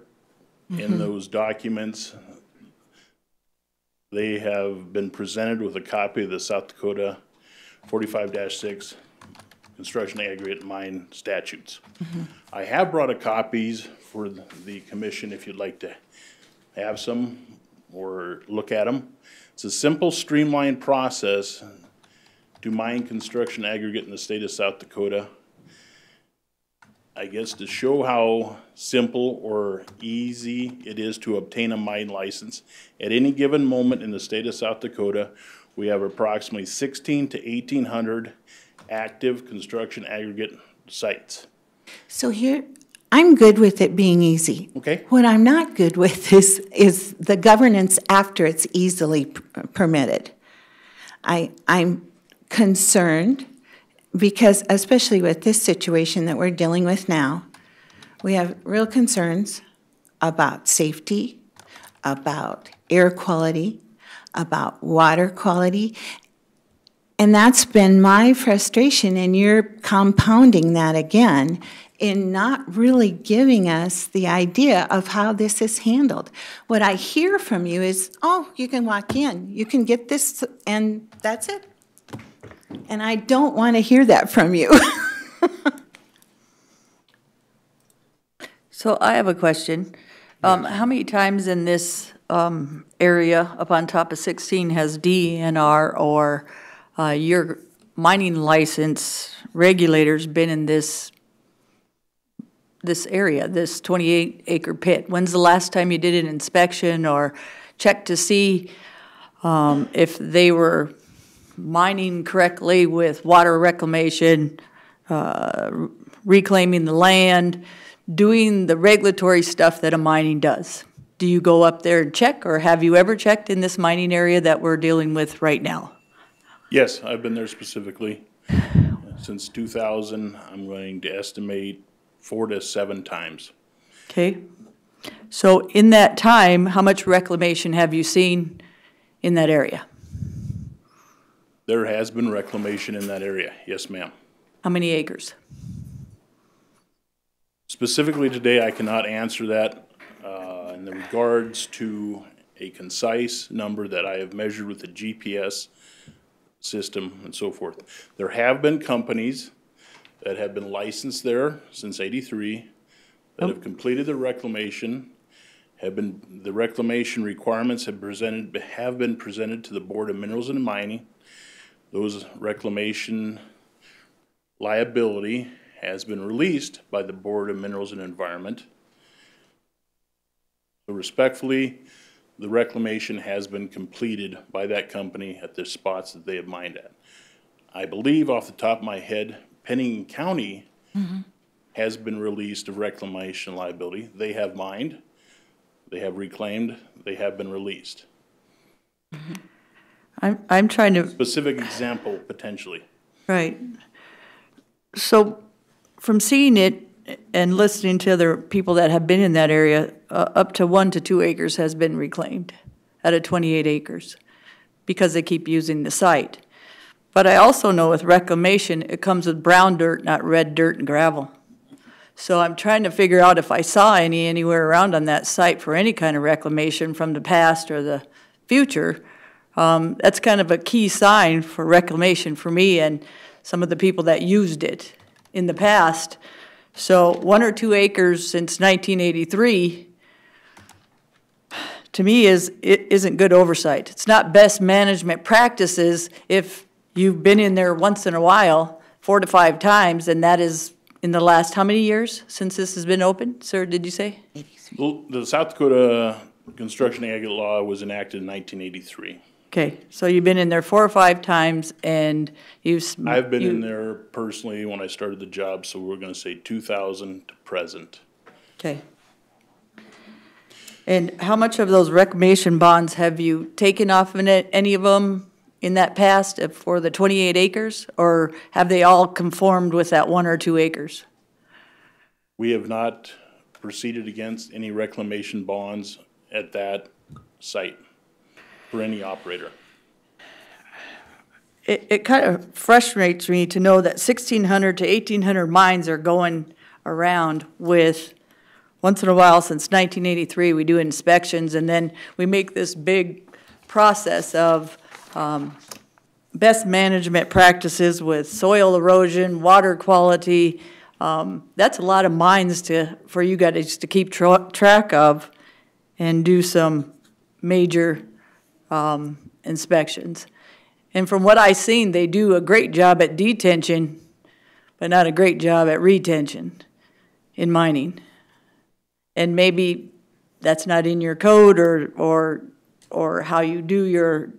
in those documents. They have been presented with a copy of the South Dakota 45-6 Construction Aggregate Mine Statutes. I have brought a copies for the commission if you'd like to have some or look at them. It's a simple, streamlined process to mine construction aggregate in the state of South Dakota. I guess to show how simple or easy it is to obtain a mine license. At any given moment in the state of South Dakota, we have approximately 16 to 1,800 active construction aggregate sites. So here, I'm good with it being easy. Okay. What I'm not good with is the governance after it's easily permitted. I'm concerned because, especially with this situation that we're dealing with now, we have real concerns about safety, about air quality, about water quality. And that's been my frustration, and you're compounding that again in not really giving us the idea of how this is handled. What I hear from you is, oh, you can walk in, you can get this, and that's it. And I don't want to hear that from you. So I have a question. How many times in this area up on top of 16 has DNR or your mining license regulators been in this area, this 28-acre pit? When's the last time you did an inspection or checked to see if they were mining correctly with water reclamation, reclaiming the land, doing the regulatory stuff that a mining does? Do you go up there and check, or have you ever checked in this mining area that we're dealing with right now? Yes, I've been there specifically. Since 2000, I'm going to estimate 4 to 7 times. Okay. So in that time, how much reclamation have you seen in that area? There has been reclamation in that area, yes, ma'am. How many acres? Specifically today, I cannot answer that in the regards to a concise number that I have measured with the GPS system and so forth. There have been companies that have been licensed there since '83 that have completed the reclamation, the reclamation requirements have been presented to the Board of Minerals and Mining. Those reclamation liability has been released by the Board of Minerals and Environment. So respectfully, the reclamation has been completed by that company at the spots that they have mined at. I believe off the top of my head, Pennington County has been released of reclamation liability. They have mined, they have reclaimed, they have been released. I'm trying to... Specific example, potentially. Right. So from seeing it and listening to other people that have been in that area, up to 1 to 2 acres has been reclaimed out of 28 acres because they keep using the site. But I also know with reclamation, it comes with brown dirt, not red dirt and gravel. So I'm trying to figure out if I saw anywhere around on that site for any kind of reclamation from the past or the future. That's kind of a key sign for reclamation for me and some of the people that used it in the past. So 1 or 2 acres since 1983, to me, isn't good oversight. It's not best management practices if you've been in there once in a while, 4 to 5 times, and that is in the last how many years since this has been open, sir, did you say? The South Dakota Construction Aggregate Law was enacted in 1983. Okay, so you've been in there 4 or 5 times, and I've been in there personally when I started the job, so we're going to say 2000 to present. Okay. And how much of those reclamation bonds have you taken off of it, any of them in that past for the 28 acres, or have they all conformed with that 1 or 2 acres? We have not proceeded against any reclamation bonds at that site for any operator. It kind of frustrates me to know that 1,600 to 1,800 mines are going around with, once in a while since 1983, we do inspections, and then we make this big process of best management practices with soil erosion, water quality. That's a lot of mines for you guys to keep track of and do some major inspections. And from what I've seen, they do a great job at detention, but not a great job at retention in mining. And maybe that's not in your code or how you do your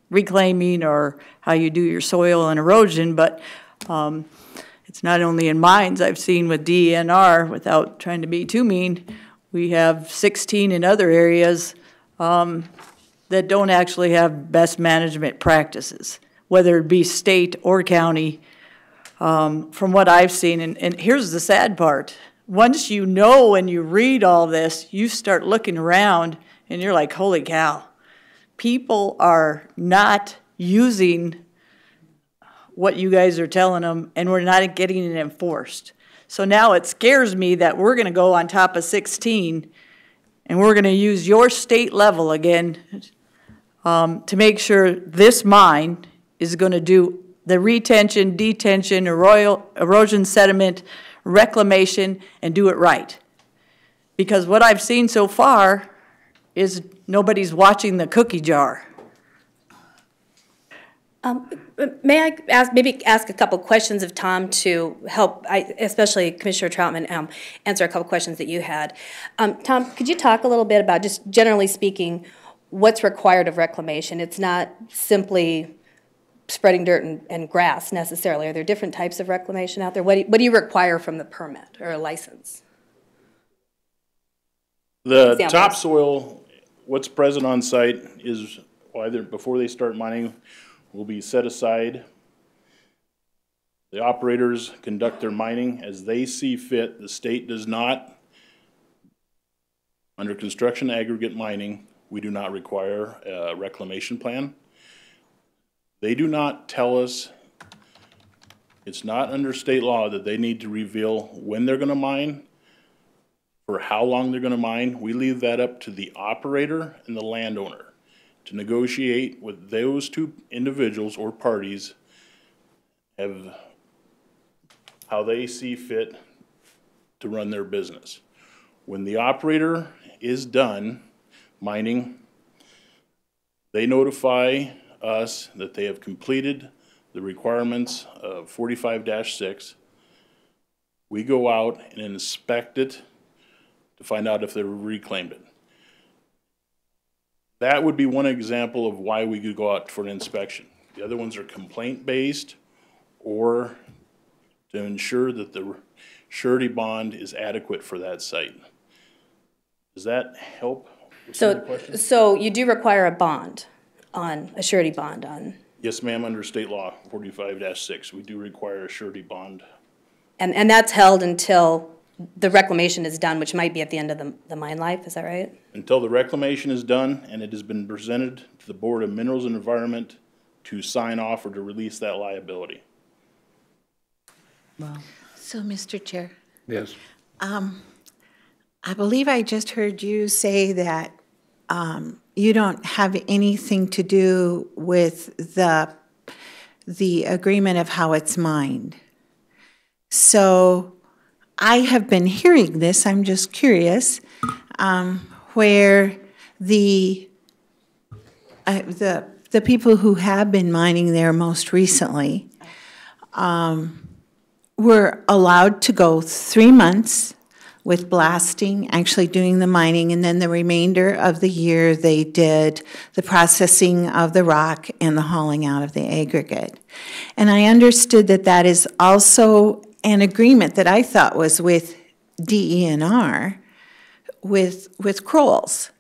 reclaiming or how you do your soil and erosion, but it's not only in mines. I've seen with DENR, without trying to be too mean, we have 16 in other areas that don't actually have best management practices, whether it be state or county, from what I've seen. And here's the sad part. Once you know and you read all this, you start looking around and you're like, holy cow. People are not using what you guys are telling them, and we're not getting it enforced. So now it scares me that we're going to go on top of 16, and we're going to use your state level again to make sure this mine is going to do the retention, detention, erosion, sediment, reclamation, and do it right. Because what I've seen so far is nobody's watching the cookie jar. May I maybe ask a couple questions of Tom to help, especially Commissioner Troutman, answer a couple questions that you had. Tom, could you talk a little bit about, just generally speaking, what's required of reclamation? It's not simply spreading dirt and grass necessarily. Are there different types of reclamation out there? What do you require from the permit or a license? The Examples. topsoil, what's present on site is either before they start mining will be set aside. The operators conduct their mining as they see fit. The state does not. Under construction aggregate mining, we do not require a reclamation plan. They do not tell us, it's not under state law that they need to reveal when they're gonna mine, for how long they're gonna mine. We leave that up to the operator and the landowner to negotiate with those two individuals or parties of how they see fit to run their business. When the operator is done mining, they notify us that they have completed the requirements of 45-6. We go out and inspect it to find out if they've reclaimed it. That would be one example of why we could go out for an inspection. The other ones are complaint-based or to ensure that the surety bond is adequate for that site. Does that help with some of the questions? So you do require a bond a surety bond on? Yes, ma'am, under state law 45-6, we do require a surety bond. And that's held until the reclamation is done, which might be at the end of the mine life, is that right? Until the reclamation is done and it has been presented to the Board of Minerals and Environment to sign off or to release that liability. Wow. So, Mr. Chair. Yes. I believe I just heard you say that you don't have anything to do with the agreement of how it's mined. So I have been hearing this, I'm just curious, where the people who have been mining there most recently were allowed to go 3 months with blasting, actually doing the mining, and then the remainder of the year they did the processing of the rock and the hauling out of the aggregate. And I understood that that is also an agreement that I thought was with DENR, with Kroll's.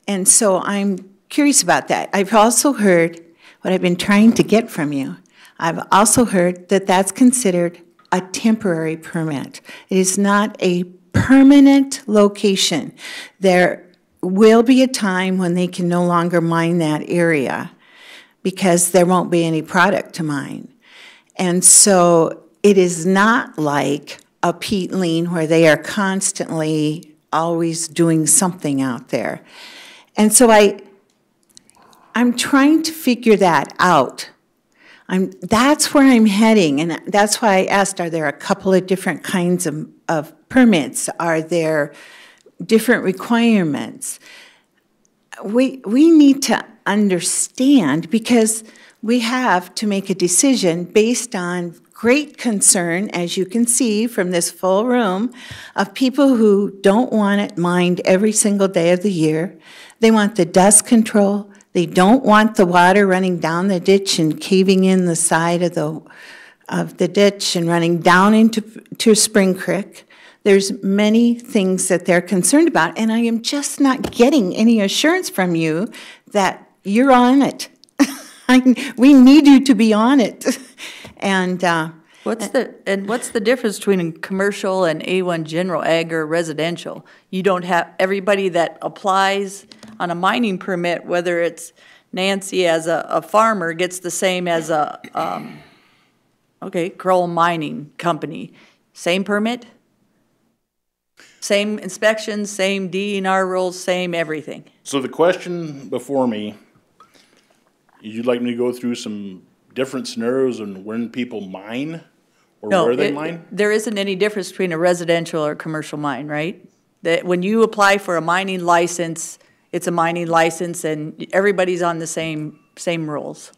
And so I'm curious about that. I've also heard, what I've been trying to get from you, I've also heard that that's considered a temporary permit. It is not a permanent location. There will be a time when they can no longer mine that area because there won't be any product to mine. And so it is not like a peat lean where they are constantly always doing something out there. And so I'm trying to figure that out. That's where I'm heading, and that's why I asked, are there a couple of different kinds of permits? Are there different requirements? We need to understand, because we have to make a decision based on great concern, as you can see from this full room, of people who don't want it mined every single day of the year. They want the dust control. They don't want the water running down the ditch and caving in the side of the ditch and running down into Spring Creek. There's many things that they're concerned about, and I am just not getting any assurance from you that you're on it. We need you to be on it. And what's the difference between a commercial and A1 general ag or residential? You don't have everybody that applies on a mining permit, whether it's Nancy as a farmer gets the same as a Kroll Mining Company. Same permit, same inspections, same DNR rules, same everything. So the question before me, you'd like me to go through some different scenarios on when people mine or where they mine? There isn't any difference between a residential or commercial mine, right? That when you apply for a mining license, it's a mining license and everybody's on the same rules.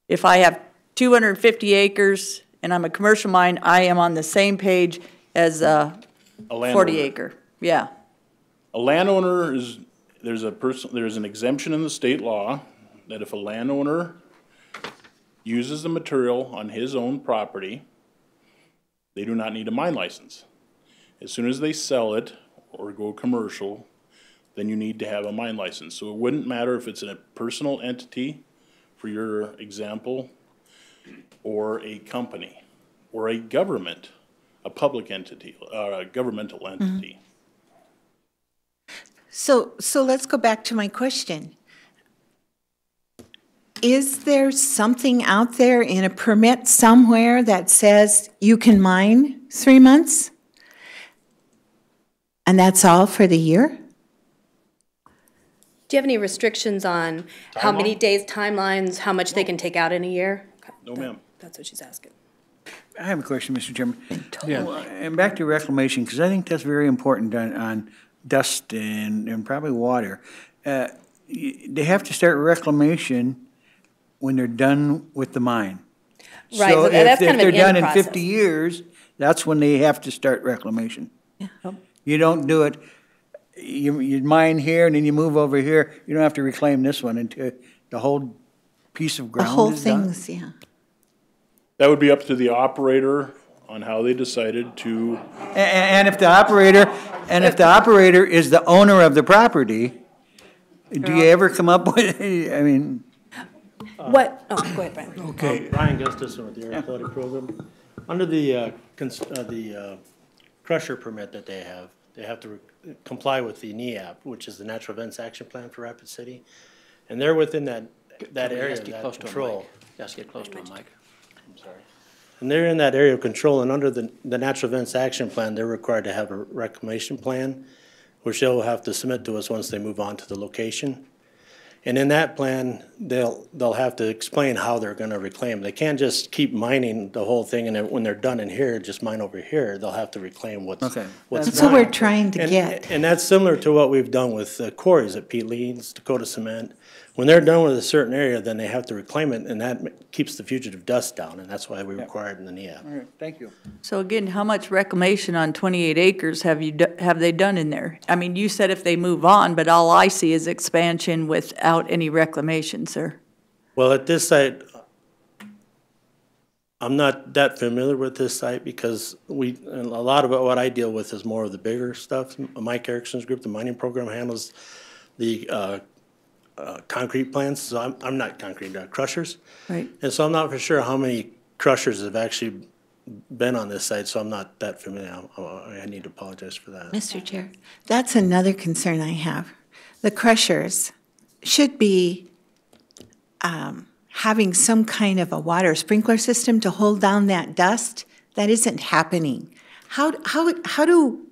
If I have 250 acres and I'm a commercial mine, I am on the same page as a 40 acre. Yeah. A landowner there's an exemption in the state law that if a landowner uses the material on his own property, they do not need a mine license. As soon as they sell it or go commercial, then you need to have a mine license. So it wouldn't matter if it's a personal entity, for your example, or a company, or a government, a public entity, a governmental entity. So let's go back to my question. Is there something out there in a permit somewhere that says you can mine 3 months? And that's all for the year? Do you have any restrictions on how many days, timelines, how much they can take out in a year? No, ma'am. That's what she's asking. I have a question, Mr. Chairman. Yeah. And back to reclamation, because I think that's very important on dust and probably water. They have to start reclamation when they're done with the mine. Right, So that's if kind of they're an done end in 50 years, that's when they have to start reclamation. Yeah. You don't do it, you mine here and then you move over here. You don't have to reclaim this one until the whole piece of The ground whole is done. thing's, yeah. That would be up to the operator on how they decided to. And if the operator is the owner of the property, do you ever come up with, I mean. What, go ahead, Brian. Okay. Brian Gustafson with the Air Quality Program. Under the crusher permit that they have to comply with the NEAP, which is the Natural Events Action Plan for Rapid City. And they're within that area, that control. Yes, get close to a mic. I'm sorry. And they're in that area of control, and under the Natural Events Action Plan, they're required to have a reclamation plan, which they'll have to submit to us once they move on to the location. And in that plan, they'll have to explain how they're gonna reclaim. They can't just keep mining the whole thing, and then when they're done in here, just mine over here. They'll have to reclaim what's That's mined. what we're trying to get. And that's similar to what we've done with quarries at Pete Leeds, Dakota Cement. When they're done with a certain area, then they have to reclaim it, and that keeps the fugitive dust down, and that's why we require it in the NEAP. All right, thank you. So again, how much reclamation on 28 acres have they done in there? I mean, you said if they move on, but all I see is expansion without any reclamation, sir. Well, at this site, I'm not that familiar with this site because and a lot of what I deal with is more of the bigger stuff. Mike Erickson's group, the mining program, handles the concrete plants, so I'm not concrete, crushers. Right. And so I'm not for sure how many crushers have actually been on this site, so I'm not that familiar. I need to apologize for that. Mr. Chair, that's another concern I have. The crushers should be having some kind of a water sprinkler system to hold down that dust. That isn't happening. How do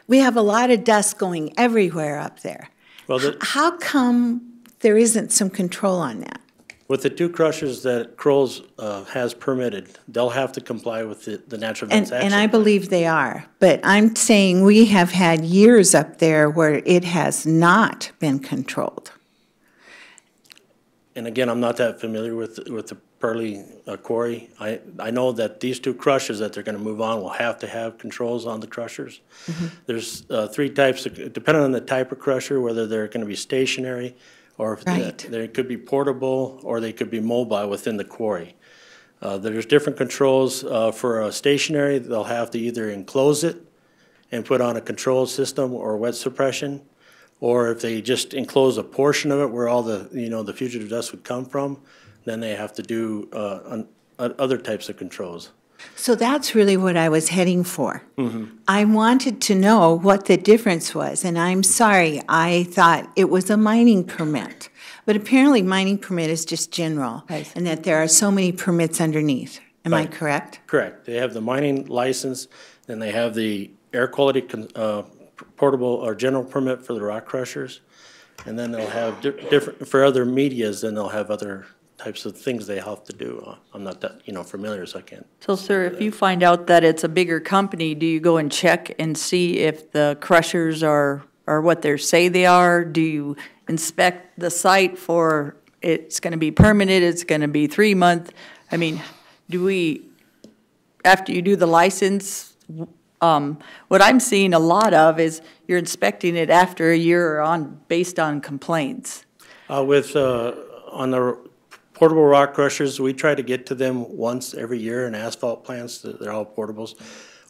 we have a lot of dust going everywhere up there? Well, how come there isn't some control on that? With the two crushers that Kroll's has permitted, they'll have to comply with the Natural Events Action. And I believe they are, but I'm saying we have had years up there where it has not been controlled. And again, I'm not that familiar with the Pearly quarry. I know that these two crushers that they're going to move on will have to have controls on the crushers. There's three types, depending on the type of crusher, whether they're going to be stationary, or if they could be portable, or they could be mobile within the quarry. There's different controls. For a stationary, they'll have to either enclose it and put on a control system or wet suppression, or if they just enclose a portion of it where all the, the fugitive dust would come from, then they have to do other types of controls. So that's really what I was heading for. I wanted to know what the difference was, and I'm sorry, I thought it was a mining permit. But apparently mining permit is just general, and that there are so many permits underneath. Am I correct? Correct. They have the mining license, then they have the air quality portable or general permit for the rock crushers, and then they'll have different, for other medias, then they'll have other types of things they have to do. I'm not that, familiar, so I can't. So, sir, if you find out that it's a bigger company, do you go and check and see if the crushers are what they say they are? Do you inspect the site for it's going to be permanent, it's going to be 3 month? I mean, do we, after you do the license, what I'm seeing a lot of is you're inspecting it after a year based on complaints. On the portable rock crushers, we try to get to them once every year, and asphalt plants, they're all portables.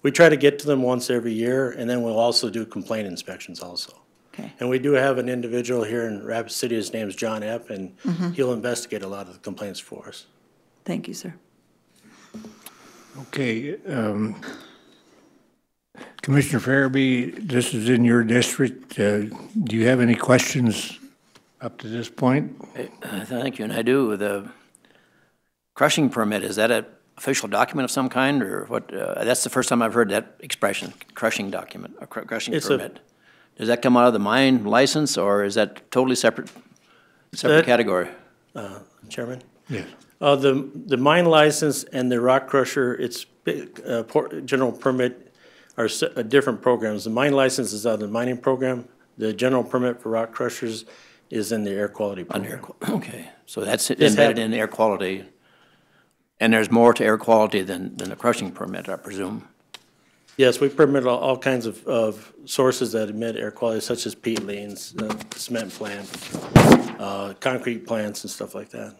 We try to get to them once every year, and then we'll also do complaint inspections also. Okay. And we do have an individual here in Rapid City, his name's John Epp, and he'll investigate a lot of the complaints for us. Thank you, sir. Okay. Commissioner Farabee, this is in your district. Do you have any questions up to this point? Thank you, and I do. The crushing permit, is that an official document of some kind, or what? That's the first time I've heard that expression, crushing document, or crushing permit. Does that come out of the mine license, or is that totally separate category? Chairman? Yes. The mine license and the rock crusher, it's general permit are different programs. The mine license is out of the mining program. The general permit for rock crushers is in the air quality program. Okay, so that's embedded in air quality, and there's more to air quality than the crushing permit, I presume. Yes, we permit all kinds of sources that emit air quality, such as peatlands, cement plant, concrete plants, and stuff like that.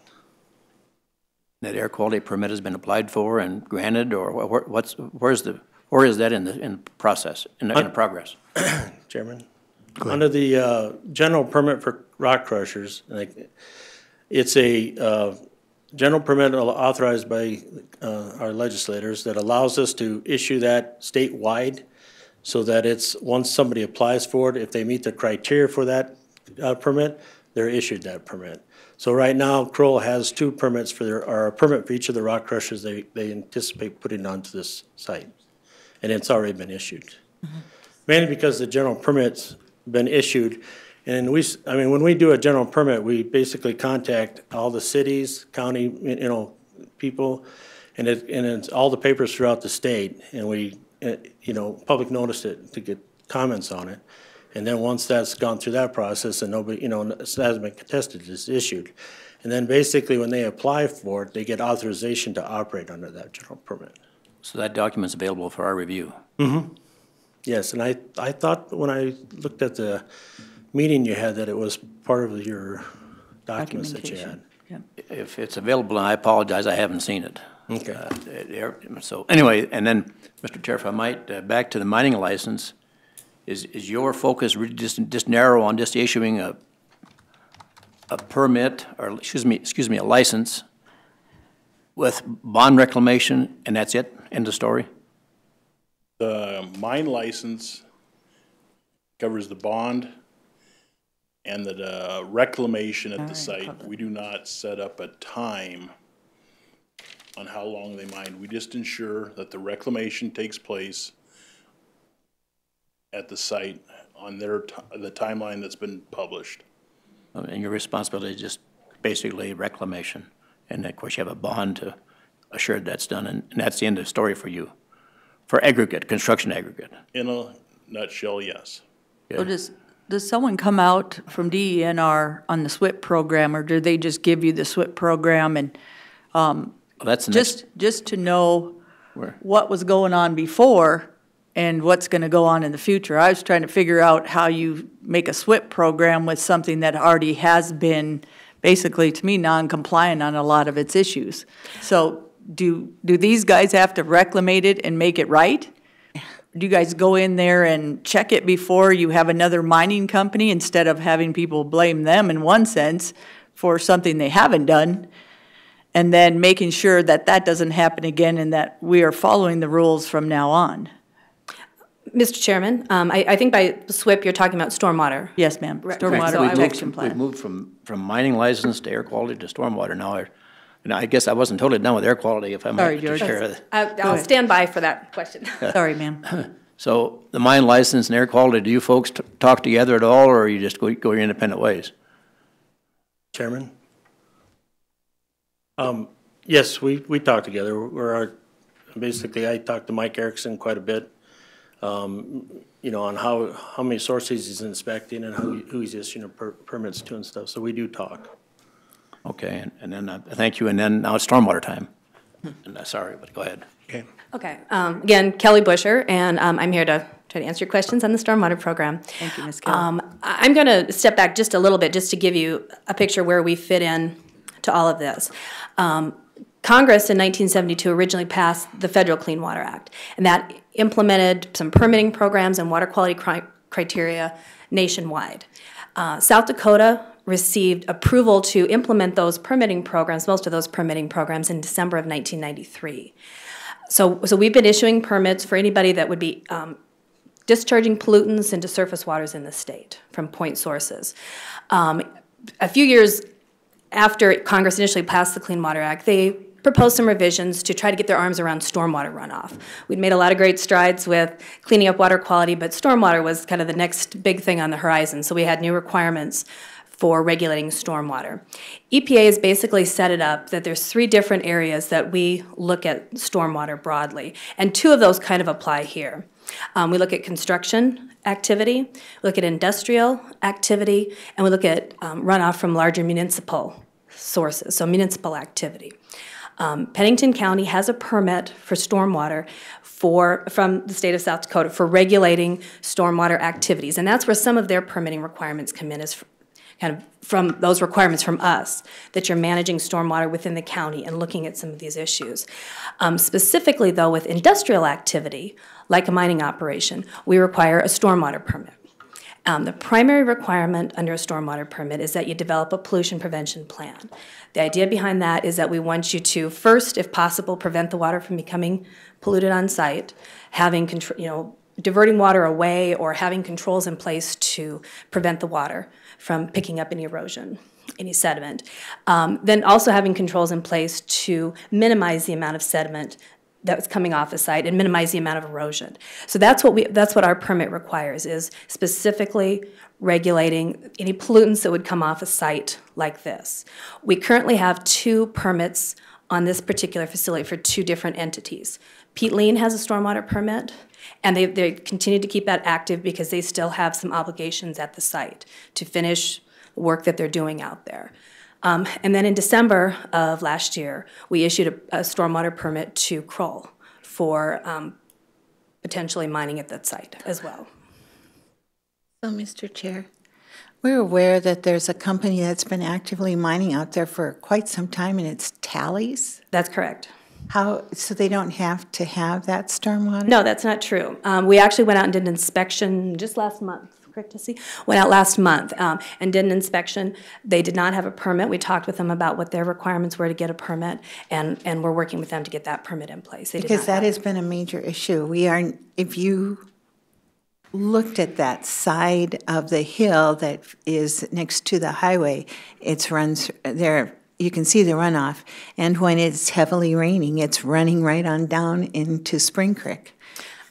That air quality permit has been applied for and granted, or where is that in the process, in the progress? Chairman? Under the general permit for rock crushers, it's a general permit authorized by our legislators that allows us to issue that statewide, so that it's, once somebody applies for it, if they meet the criteria for that permit, they're issued that permit. So right now, Kroll has 2 permits or a permit for each of the rock crushers they anticipate putting onto this site, and it's already been issued. Mainly because the general permit's been issued, and when we do a general permit, we basically contact all the cities, county, people, and it's all the papers throughout the state, and we, public notice it to get comments on it. And then once that's gone through that process and nobody, it hasn't been contested, it's issued. And then basically when they apply for it, they get authorization to operate under that general permit. So that document's available for our review? Yes, and I thought when I looked at the meeting you had that it was part of your documents that you had. Yeah. If it's available, and I apologize, I haven't seen it. Okay. So anyway, and then, Mr. Chair, if I might, back to the mining license, is your focus really just narrow on just issuing a permit, or excuse me, a license with bond reclamation, and that's it, end of story? The mine license covers the bond and the reclamation at the site. We do not set up a time on how long they mine. We just ensure that the reclamation takes place at the site on the timeline that's been published. And your responsibility is just basically reclamation. And of course, you have a bond to assure that's done, and that's the end of the story for you, for aggregate, construction aggregate. In a nutshell, yes. So does someone come out from DENR on the SWIP program, or do they just give you the SWIP program and That's the just to know what was going on before and what's going to go on in the future? I was trying to figure out how you make a SWIP program with something that already has been basically, to me, non-compliant on a lot of its issues. So do these guys have to reclamate it and make it right? Do you guys go in there and check it before you have another mining company, instead of having people blame them in one sense for something they haven't done, and then making sure that that doesn't happen again and that we are following the rules from now on? Mr. Chairman, I think by SWIP, you're talking about stormwater. Yes, ma'am. Stormwater So protection plan. We've moved from mining license to air quality to stormwater now. And I guess I wasn't totally done with air quality, if I'm Sorry, to George. share it. I'll stand by for that question. Sorry, ma'am. So the mine license and air quality, do you folks talk together at all, or you just go your independent ways? Chairman? Yes, we talk together. Basically, I talk to Mike Erickson quite a bit, you know, on how many sources he's inspecting and who he's issuing permits to and stuff. So we do talk. Okay, and then, thank you, and then now it's stormwater time. And, sorry, but go ahead. Okay. Okay. Again, Kelly Busher, and I'm here to try to answer your questions on the stormwater program. Thank you, Ms. Kelly. I'm going to step back just a little bit just to give you a picture where we fit in to all of this. Congress in 1972 originally passed the Federal Clean Water Act, and that implemented some permitting programs and water quality criteria nationwide. South Dakota received approval to implement those permitting programs, most of those permitting programs, in December of 1993. So we've been issuing permits for anybody that would be discharging pollutants into surface waters in the state from point sources. A few years after Congress initially passed the Clean Water Act, they proposed some revisions to try to get their arms around stormwater runoff. We'd made a lot of great strides with cleaning up water quality, but stormwater was kind of the next big thing on the horizon, so we had new requirements for regulating stormwater. EPA has basically set it up that there's 3 different areas that we look at stormwater broadly, and 2 of those kind of apply here. We look at construction activity, we look at industrial activity, and we look at runoff from larger municipal sources, so municipal activity. Pennington County has a permit for stormwater from the state of South Dakota for regulating stormwater activities, and that's where some of their permitting requirements come in, is kind of from those requirements from us, that you're managing stormwater within the county and looking at some of these issues. Specifically, though, with industrial activity, like a mining operation, we require a stormwater permit. The primary requirement under a stormwater permit is that you develop a pollution prevention plan. The idea behind that is that we want you to first, if possible, prevent the water from becoming polluted on site, having diverting water away or having controls in place to prevent the water from picking up any erosion, any sediment. Then also having controls in place to minimize the amount of sediment that's coming off the site and minimize the amount of erosion. So that's what our permit requires, is specifically regulating any pollutants that would come off a site like this. We currently have 2 permits on this particular facility for 2 different entities. Pete Lean has a stormwater permit, and they continue to keep that active because they still have some obligations at the site to finish the work that they're doing out there. And then in December of last year, we issued a stormwater permit to Kroll for potentially mining at that site as well. So, Mr. Chair, we're aware that there's a company that's been actively mining out there for quite some time, and it's Tallies? That's correct. So they don't have to have that stormwater? No, that's not true. We actually went out and did an inspection just last month. Correct to see? Went out last month and did an inspection. They did not have a permit. We talked with them about what their requirements were to get a permit, and we're working with them to get that permit in place. Because that has been a major issue. If you looked at that side of the hill that is next to the highway, it runs there. You can see the runoff, and when it's heavily raining, it's running right on down into Spring Creek.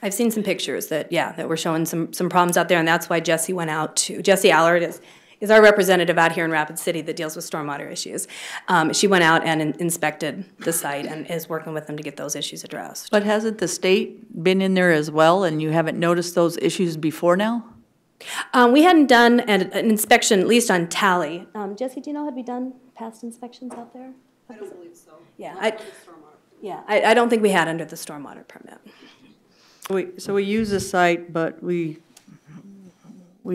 I've seen some pictures that were showing some problems out there, and that's why Jesse went out to, Jesse Allard is is our representative out here in Rapid City that deals with stormwater issues. She went out and inspected the site and is working with them to get those issues addressed. But hasn't the state been in there as well, and you haven't noticed those issues before now? We hadn't done an inspection, at least on Tally. Jesse, do you know, had we done past inspections out there? I don't believe so. Yeah, I don't think we had under the stormwater permit. So we use the site, but we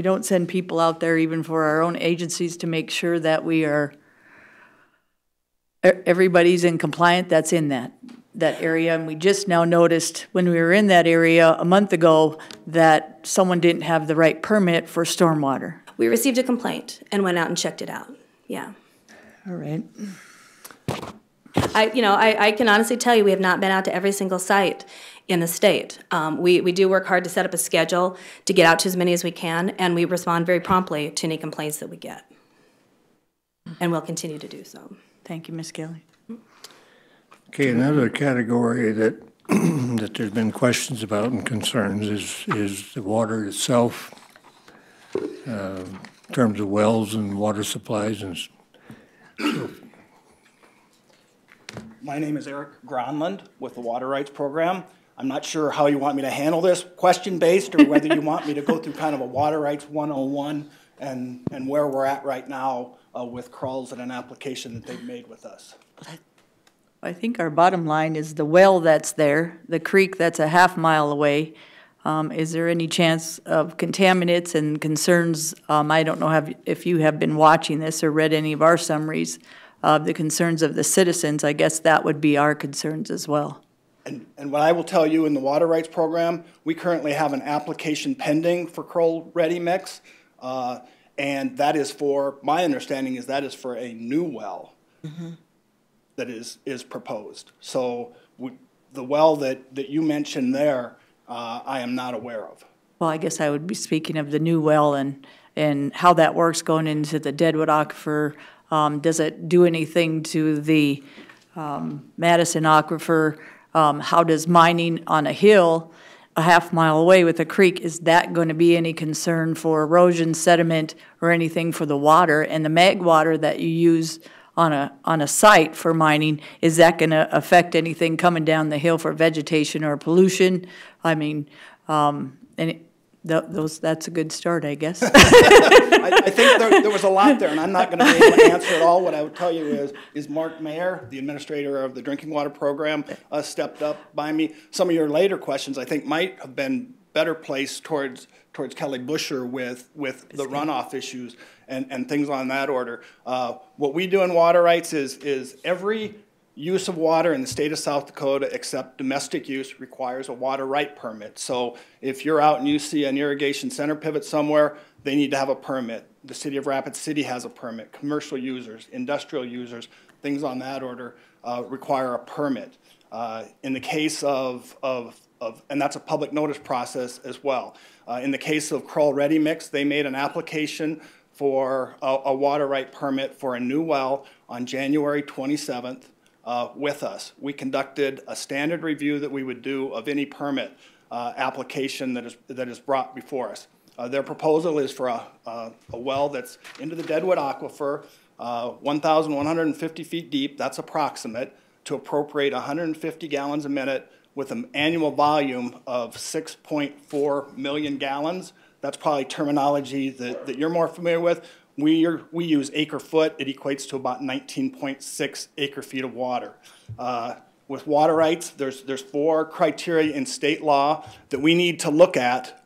don't send people out there even for our own agencies to make sure that everybody's in compliant that's in that area. And we just now noticed when we were in that area a month ago that someone didn't have the right permit for stormwater. We received a complaint and went out and checked it out, yeah. All right. I can honestly tell you we have not been out to every single site in the state. We do work hard to set up a schedule to get out to as many as we can, and we respond very promptly to any complaints that we get. And we'll continue to do so. Thank you, Ms. Kelly. Okay, another category that that there's been questions about and concerns is the water itself, in terms of wells and water supplies and so. My name is Eric Gronlund with the Water Rights Program. I'm not sure how you want me to handle this, question-based, or whether you want me to go through kind of a Water Rights 101 and where we're at right now with Kroll's and an application that they've made with us. I think our bottom line is the well that's there, the creek that's a half-mile away. Is there any chance of contaminants and concerns? I don't know if you have been watching this or read any of our summaries of the concerns of the citizens. I guess that would be our concerns as well. And what I will tell you in the Water Rights Program, we currently have an application pending for Kroll Ready Mix. And that is for, my understanding is that is for a new well that is proposed. So the well that you mentioned there, I am not aware of. Well, I guess I would be speaking of the new well and how that works going into the Deadwood Aquifer. Does it do anything to the Madison Aquifer? How does mining on a hill a half-mile away with a creek, is that going to be any concern for erosion, sediment, or anything for the water? And the mag water that you use on a site for mining, is that going to affect anything coming down the hill for vegetation or pollution? I mean, that's a good start, I guess. I think there was a lot there, and I'm not going to be able to answer it all. What I would tell you is Mark Mayer, the administrator of the drinking water program, stepped up by me. Some of your later questions, I think, might have been better placed towards Kelly Busher with the runoff issues and things on that order. What we do in water rights is every use of water in the state of South Dakota except domestic use requires a water right permit. So if you're out and you see an irrigation center pivot somewhere, they need to have a permit. The city of Rapid City has a permit. Commercial users, industrial users, things on that order require a permit. In the case of and that's a public notice process as well. In the case of Kroll Ready Mix, they made an application for a water right permit for a new well on January 27th. With us. We conducted a standard review that we would do of any permit application that is brought before us. Their proposal is for a well that's into the Deadwood Aquifer, 1,150 feet deep, that's approximate, to appropriate 150 gallons a minute with an annual volume of 6.4 million gallons. That's probably terminology that you're more familiar with. We use acre foot. It equates to about 19.6 acre feet of water. With water rights, there's 4 criteria in state law that we need to look at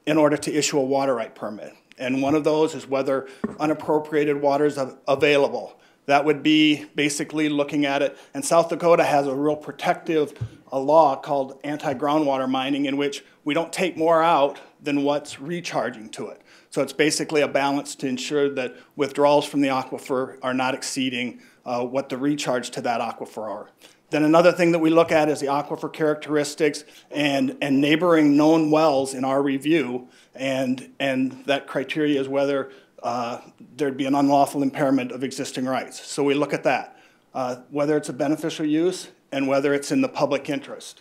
in order to issue a water right permit. And one of those is whether unappropriated water is available. That would be basically looking at it. And South Dakota has a real protective law called anti-groundwater mining, in which we don't take more out than what's recharging to it. So it's basically a balance to ensure that withdrawals from the aquifer are not exceeding what the recharge to that aquifer are. Then another thing that we look at is the aquifer characteristics and neighboring known wells in our review, and that criteria is whether there'd be an unlawful impairment of existing rights. So we look at that, whether it's a beneficial use and whether it's in the public interest.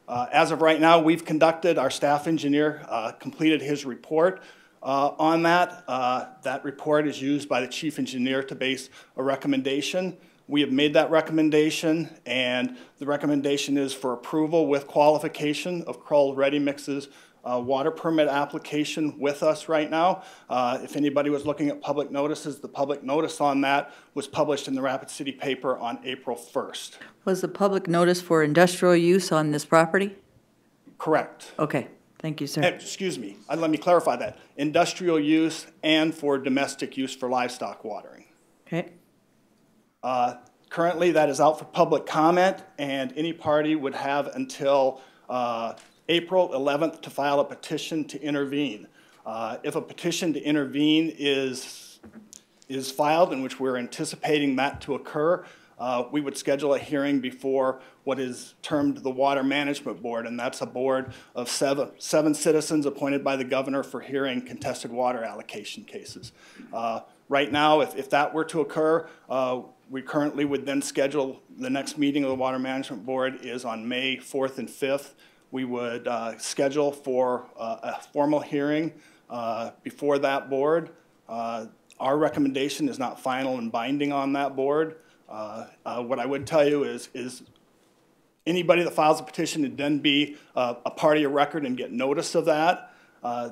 As of right now, we've conducted, our staff engineer completed his report. on that. That report is used by the chief engineer to base a recommendation. We have made that recommendation, and the recommendation is for approval with qualification of Kroll Ready Mix's water permit application with us right now. If anybody was looking at public notices, the public notice on that was published in the Rapid City paper on April 1st. Was the public notice for industrial use on this property? Correct. Okay, thank you, sir. Excuse me, let me clarify that. Industrial use and for domestic use for livestock watering. Okay. Currently, that is out for public comment, and any party would have until April 11th to file a petition to intervene. If a petition to intervene is filed, in which we're anticipating that to occur, we would schedule a hearing before what is termed the Water Management Board, and that's a board of seven citizens appointed by the governor for hearing contested water allocation cases. Right now, if that were to occur, we currently would then schedule the next meeting of the Water Management Board is on May 4th and 5th. We would schedule for a formal hearing before that board. Our recommendation is not final and binding on that board. What I would tell you is anybody that files a petition would then be a party of record and get notice of that.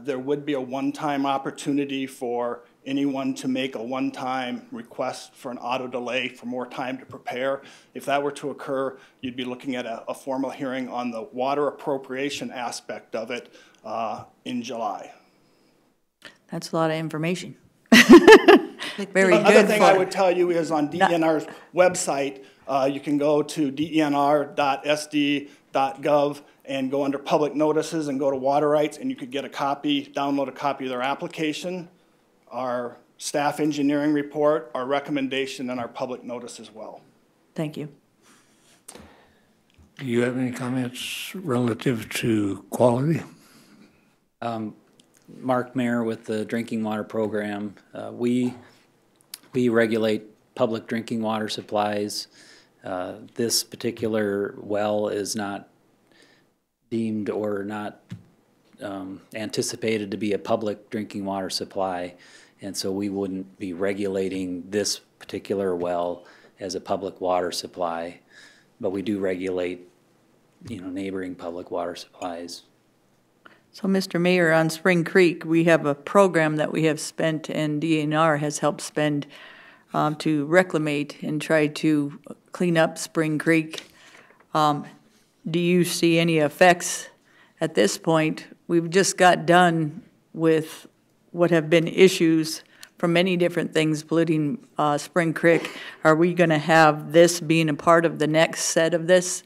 There would be a one-time opportunity for anyone to make a one-time request for an auto delay for more time to prepare. If that were to occur, you'd be looking at a formal hearing on the water appropriation aspect of it in July. That's a lot of information. Very good. Another thing I would tell you is on DENR's website, you can go to denr.sd.gov and go under public notices and go to water rights, and you could get a copy, download a copy of their application, our staff engineering report, our recommendation, and our public notice as well. Thank you. Do you have any comments relative to quality? Mark Mayer with the Drinking Water Program. We regulate public drinking water supplies. This particular well is not deemed or not anticipated to be a public drinking water supply, and so we wouldn't be regulating this particular well as a public water supply, but we do regulate, neighboring public water supplies. So, Mr. Mayor, on Spring Creek, we have a program that we have spent, and DNR has helped spend to reclimate and try to clean up Spring Creek. Do you see any effects at this point? We've just got done with what have been issues from many different things polluting Spring Creek. Are we going to have this being a part of the next set of this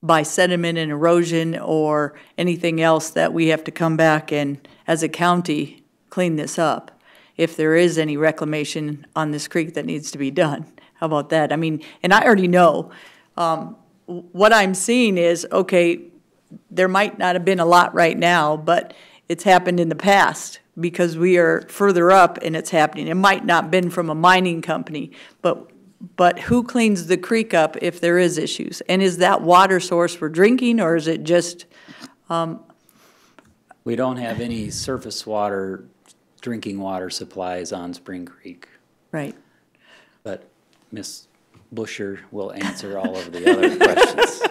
by sediment and erosion or anything else that we have to come back and, as a county, clean this up if there is any reclamation on this creek that needs to be done? How about that? I mean, and I already know what I'm seeing is, okay, there might not have been a lot right now, but it's happened in the past because we are further up and it's happening. It might not have been from a mining company, but who cleans the creek up if there is issues? And is that water source for drinking, or is it just? We don't have any surface water, drinking water supplies on Spring Creek. Right. But Ms. Busher will answer all of the other questions.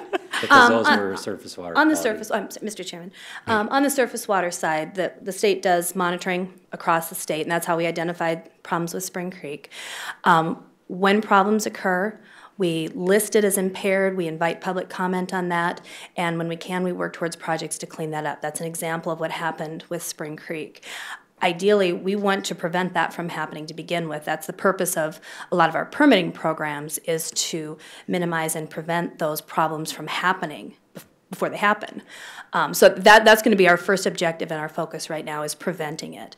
Because those were surface water. On the surface, Mr. Chairman, on the surface water side, the state does monitoring across the state, and that's how we identified problems with Spring Creek. When problems occur, we list it as impaired, we invite public comment on that, and when we can, we work towards projects to clean that up. That's an example of what happened with Spring Creek. Ideally, we want to prevent that from happening to begin with. That's the purpose of a lot of our permitting programs, is to minimize and prevent those problems from happening before they happen. So that's going to be our first objective, and our focus right now is preventing it.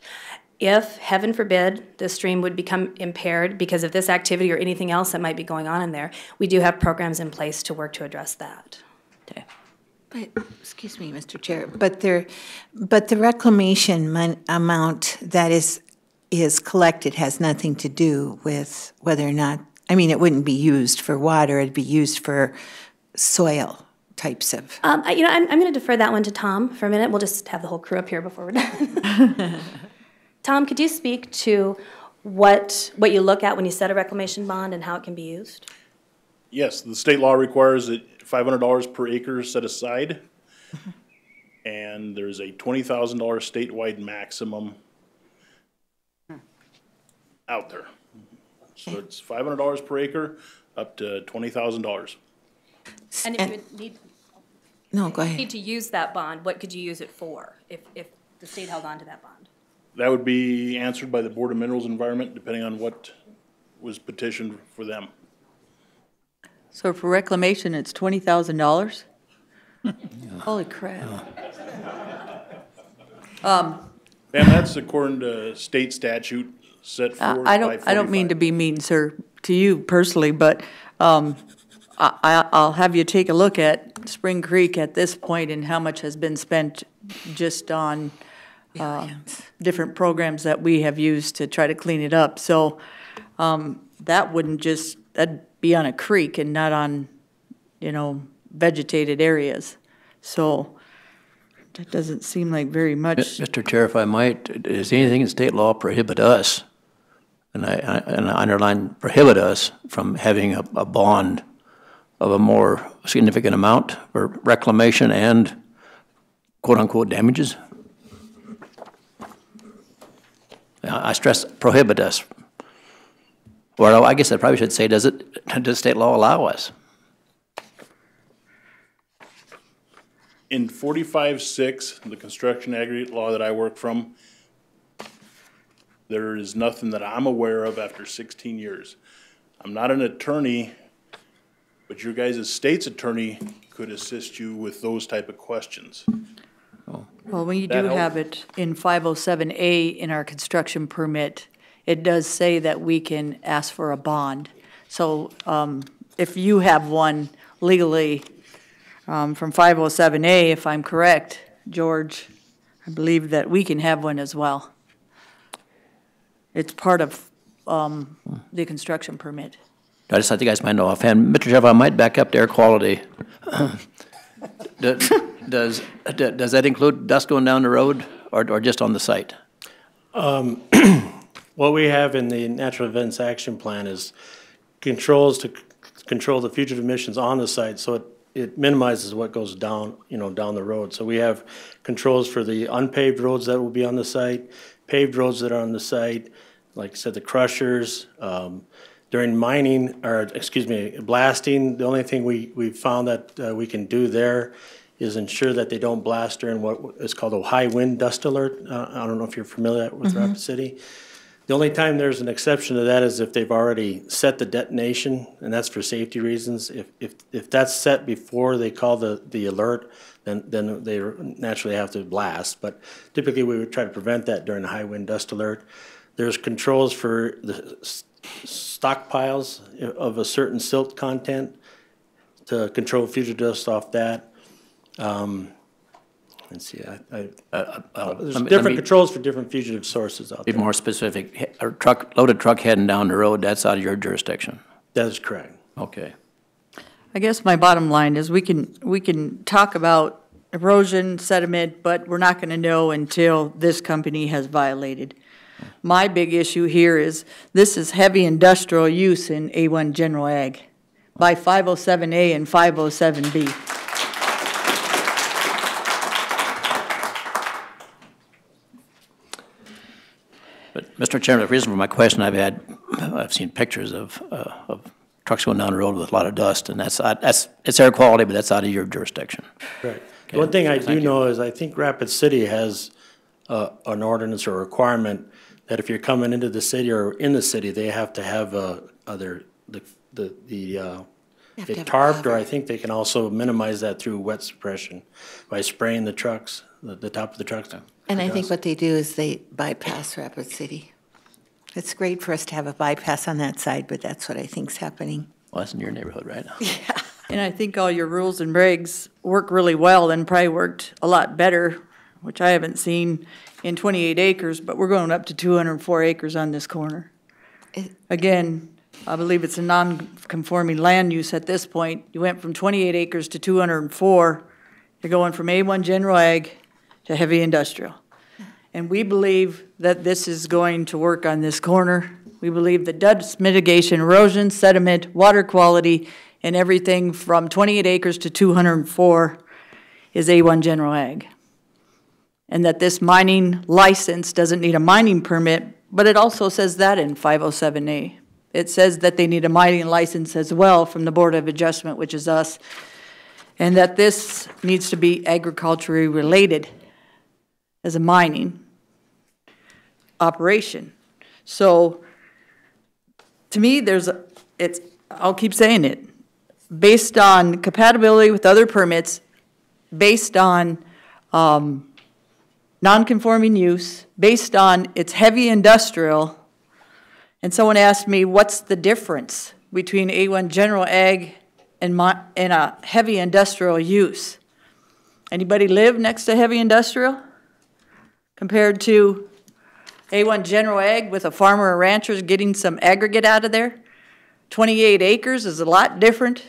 If, heaven forbid, the stream would become impaired because of this activity or anything else that might be going on in there, we do have programs in place to work to address that. Okay. But, excuse me, Mr. Chair, but the reclamation amount that is collected has nothing to do with whether or not, I mean, it wouldn't be used for water, it'd be used for soil types of? I'm going to defer that one to Tom for a minute. We'll just have the whole crew up here before we're done. Tom, could you speak to what you look at when you set a reclamation bond and how it can be used? Yes, the state law requires that $500 per acre set aside. And there's a $20,000 statewide maximum out there. So it's $500 per acre up to $20,000. And if you would need, No, go ahead. need to use that bond, what could you use it for if the state held on to that bond? That would be answered by the Board of Minerals and Environment, depending on what was petitioned for them. So for reclamation, it's $20,000? Holy crap. Ma'am, that's according to state statute set forth by I don't mean to be mean, sir, to you personally, but I'll have you take a look at Spring Creek at this point and how much has been spent just on different programs that we have used to try to clean it up. So that'd be on a creek and not on, vegetated areas. So that doesn't seem like very much. Mr. Chair, if I might, does anything in state law prohibit us, and I underline prohibit us from having a bond of a more significant amount for reclamation and quote-unquote damages? I stress prohibit us. Or I guess I probably should say, does state law allow us? In 45-6, the construction aggregate law that I work from, there is nothing that I'm aware of after 16 years. I'm not an attorney, but your guys' state's attorney could assist you with those type of questions. Well, when you do have it in 507A in our construction permit, it does say that we can ask for a bond. So if you have one legally from 507A, if I'm correct, George, I believe that we can have one as well. It's part of the construction permit. I just thought you guys might know offhand. Mr. Jeff, I might back up to air quality. Does that include dust going down the road or just on the site? What we have in the Natural Events Action Plan is controls to control the fugitive emissions on the site, so it minimizes what goes down, down the road. So we have controls for the unpaved roads that will be on the site, paved roads that are on the site, like I said, the crushers. During mining, blasting, the only thing we found that we can do there is ensure that they don't blast during what is called a high wind dust alert. I don't know if you're familiar with Rapid City. The only time there's an exception to that is if they've already set the detonation, and that's for safety reasons. If that's set before they call the alert, then they naturally have to blast. But typically we would try to prevent that during a high wind dust alert. There's controls for the stockpiles of a certain silt content to control fugitive dust off that. Let's see, there's different controls for different fugitive sources out there. Be more specific. A loaded truck heading down the road, that's out of your jurisdiction. That is correct. Okay. I guess my bottom line is we can talk about erosion, sediment, but we're not going to know until this company has violated. My big issue here is this is heavy industrial use in A1 General Ag by 507A and 507B. But, Mr. Chairman, the reason for my question, I've seen pictures of trucks going down the road with a lot of dust, and it's air quality, but that's out of your jurisdiction. Right. Okay. One thing I do know is I think Rapid City has an ordinance or requirement that if you're coming into the city or in the city, they have to have tarped, or I think they can also minimize that through wet suppression by spraying the trucks, the top of the trucks. And I think what they do is they bypass Rapid City. It's great for us to have a bypass on that side, but that's what I think is happening. Well, that's in your neighborhood, right? Yeah. And I think all your rules and regs work really well and probably worked a lot better, which I haven't seen in 28 acres, but we're going up to 204 acres on this corner. Again, I believe it's a non-conforming land use at this point. You went from 28 acres to 204. You're going from A1 general ag to heavy industrial. And we believe that this is going to work on this corner. We believe that dust mitigation, erosion, sediment, water quality, and everything from 28 acres to 204 is A1 general ag. And that this mining license doesn't need a mining permit, but it also says that in 507A. It says that they need a mining license as well from the Board of Adjustment, which is us, and that this needs to be agriculturally related as a mining operation. So, to me, I'll keep saying it, based on compatibility with other permits, based on non-conforming use, based on its heavy industrial, and someone asked me, what's the difference between A1 general ag and a heavy industrial use? Anybody live next to heavy industrial compared to A1 general ag with a farmer or rancher getting some aggregate out of there? 28 acres is a lot different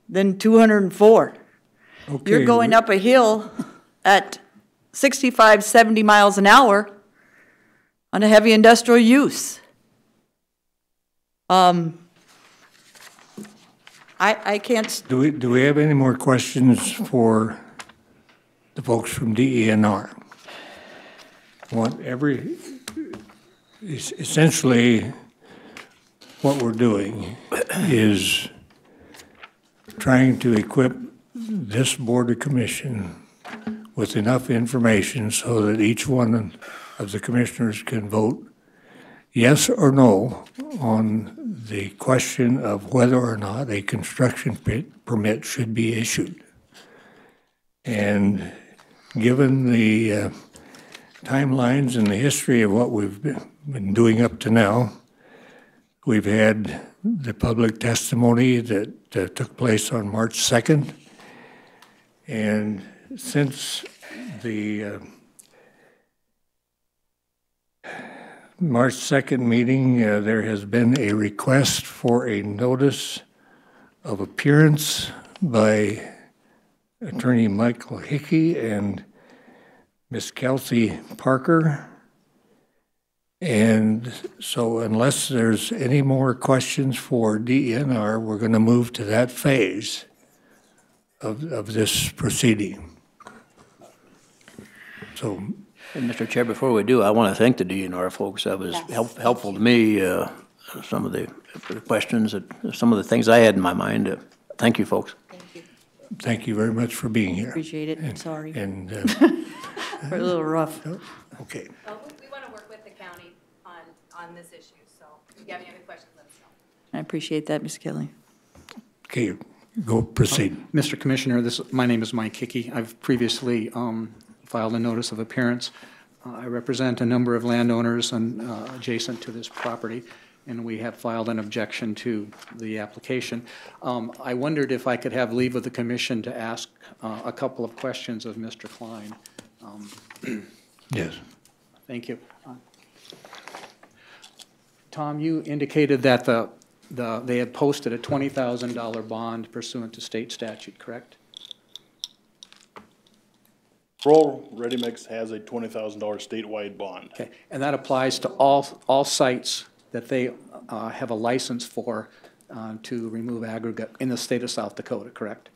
than 204. Okay. You're going up a hill at 65, 70 miles an hour on a heavy industrial use. I can't. Do we have any more questions for the folks from DENR? Essentially, what we're doing is trying to equip this Board of Commission with enough information so that each one of the commissioners can vote yes or no on the question of whether or not a construction permit should be issued. And given the timelines and the history of what we've been doing up to now, we've had the public testimony that took place on March 2nd. And since the March 2nd meeting, there has been a request for a notice of appearance by Attorney Michael Hickey and Miss Kelsey Parker. And so unless there's any more questions for DNR, we're going to move to that phase of this proceeding. So, And Mr. Chair, before we do, I want to thank the DNR folks. That was helpful to me, some of the questions, some of the things I had in my mind. Thank you, folks. Thank you. Thank you very much for being here. Appreciate it. Sorry. And we're a little rough. Okay. We want to work with the county on this issue, so if you have any other questions, let us know. I appreciate that, Ms. Kelly. Okay, go proceed. Mr. Commissioner, my name is Mike Hickey. I've previously filed a notice of appearance. I represent a number of landowners adjacent to this property, and we have filed an objection to the application. I wondered if I could have leave of the commission to ask a couple of questions of Mr. Klein. Yes. Thank you. Tom, you indicated that they had posted a $20,000 bond pursuant to state statute, correct? Kroll Ready Mix has a $20,000 statewide bond. Okay, and that applies to all sites that they have a license for to remove aggregate in the state of South Dakota, correct?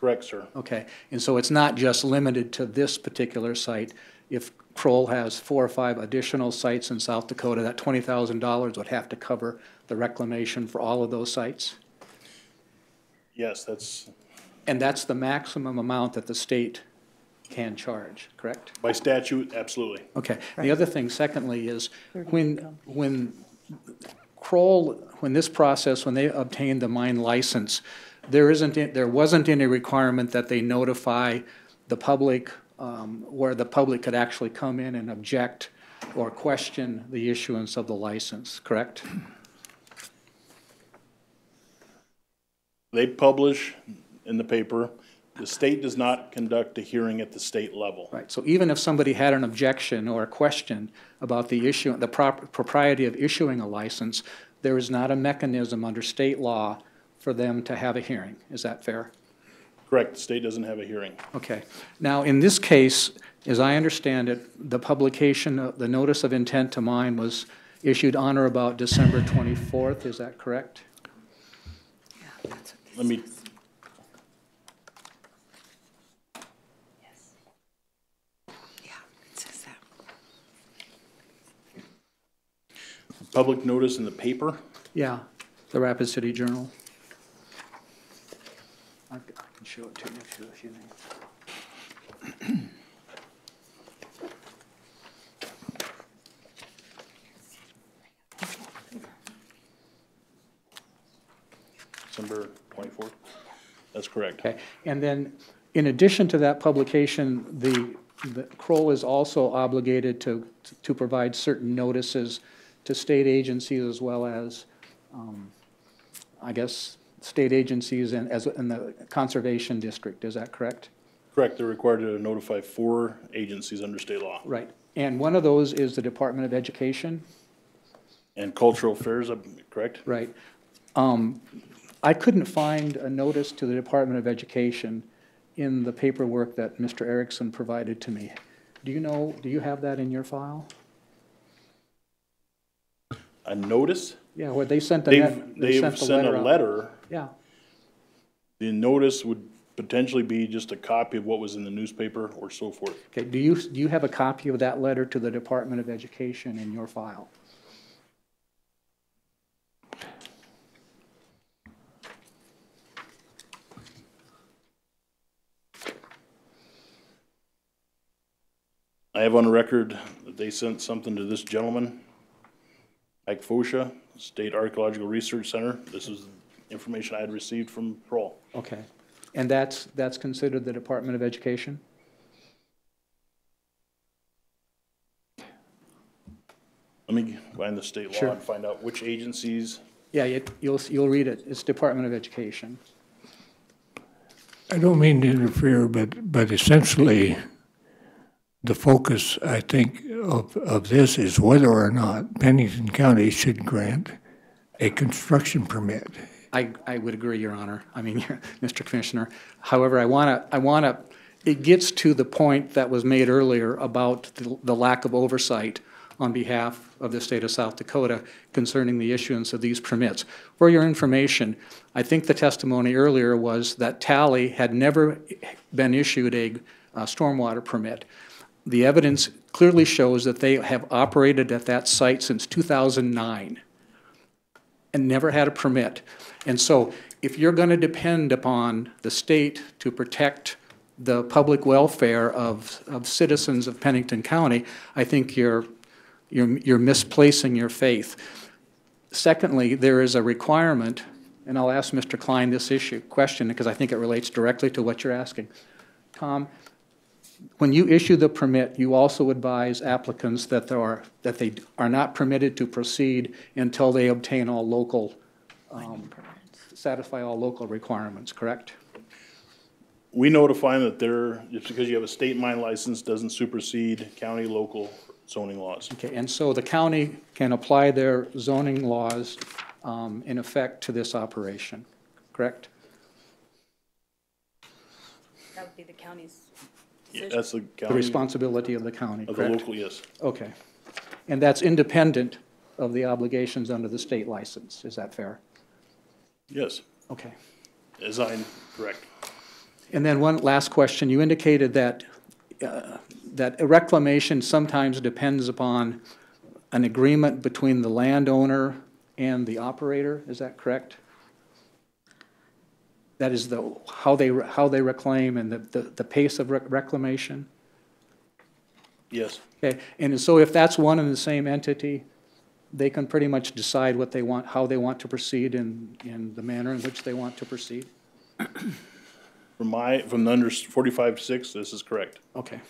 Correct, sir. Okay, and so it's not just limited to this particular site. If Kroll has 4 or 5 additional sites in South Dakota, that $20,000 would have to cover the reclamation for all of those sites? Yes, that's... And that's the maximum amount that the state can charge, correct? By statute, absolutely. Okay. The other thing, secondly, is when Kroll, when they obtained the mine license, there wasn't any requirement that they notify the public where the public could actually come in and object or question the issuance of the license, correct? They publish in the paper The state does not conduct a hearing at the state level. Right, so even if somebody had an objection or a question about the issue, the propriety of issuing a license, there is not a mechanism under state law for them to have a hearing. Is that fair? Correct, the state doesn't have a hearing. Okay. Now, in this case, as I understand it, the publication, the notice of intent to mine was issued on or about December 24th, is that correct? Let me, It says that. public notice in the paper? Yeah, the Rapid City Journal. I can show it to you if you need. December 24th? That's correct. Okay, and then in addition to that publication, the Kroll is also obligated to provide certain notices to state agencies as well as, I guess, state agencies and as in the conservation district, is that correct? Correct, they're required to notify 4 agencies under state law. Right, and one of those is the Department of Education? And cultural affairs, correct? Right. I couldn't find a notice to the Department of Education in the paperwork that Mr. Erickson provided to me. Do you have that in your file? A notice? Yeah, where they sent They've sent a letter. Yeah, The notice would potentially be just a copy of what was in the newspaper or so forth. okay, do you have a copy of that letter to the Department of Education in your file? I have on record that they sent something to this gentleman, Ike Fosha, State Archaeological Research Center. This is information I had received from Kroll. Okay, and that's considered the Department of Education? Let me find the state law Sure. and find out which agencies. Yeah, you'll read it. It's Department of Education. I don't mean to interfere, but essentially, the focus, I think, of this is whether or not Pennington County should grant a construction permit. I would agree, Your Honor. I mean, Mr. Commissioner. However, I wanna, it gets to the point that was made earlier about the lack of oversight on behalf of the state of South Dakota concerning the issuance of these permits. For your information, I think the testimony earlier was that Tally had never been issued a stormwater permit. The evidence clearly shows that they have operated at that site since 2009 and never had a permit. And so if you're going to depend upon the state to protect the public welfare of citizens of Pennington County, I think you're misplacing your faith. Secondly, there is a requirement, and I'll ask Mr. Klein this question because I think it relates directly to what you're asking. Tom, when you issue the permit, you also advise applicants that they are not permitted to proceed until they obtain all local, satisfy all local requirements, correct? We notify them that just because you have a state mine license doesn't supersede county local zoning laws. Okay, and so the county can apply their zoning laws in effect to this operation, correct? That would be the county's Yeah, that's the The county. responsibility of the county, Of the correct? local, yes. Okay. And that's independent of the obligations under the state license, is that fair? Yes, Okay. correct. And then one last question. You indicated that that a reclamation sometimes depends upon an agreement between the landowner and the operator, is that correct? That is how they reclaim and the pace of reclamation? Yes. Okay, and so if that's one and the same entity, they can pretty much decide what they want, how they want to proceed in the manner in which they want to proceed? From the under 45-6, this is correct. Okay.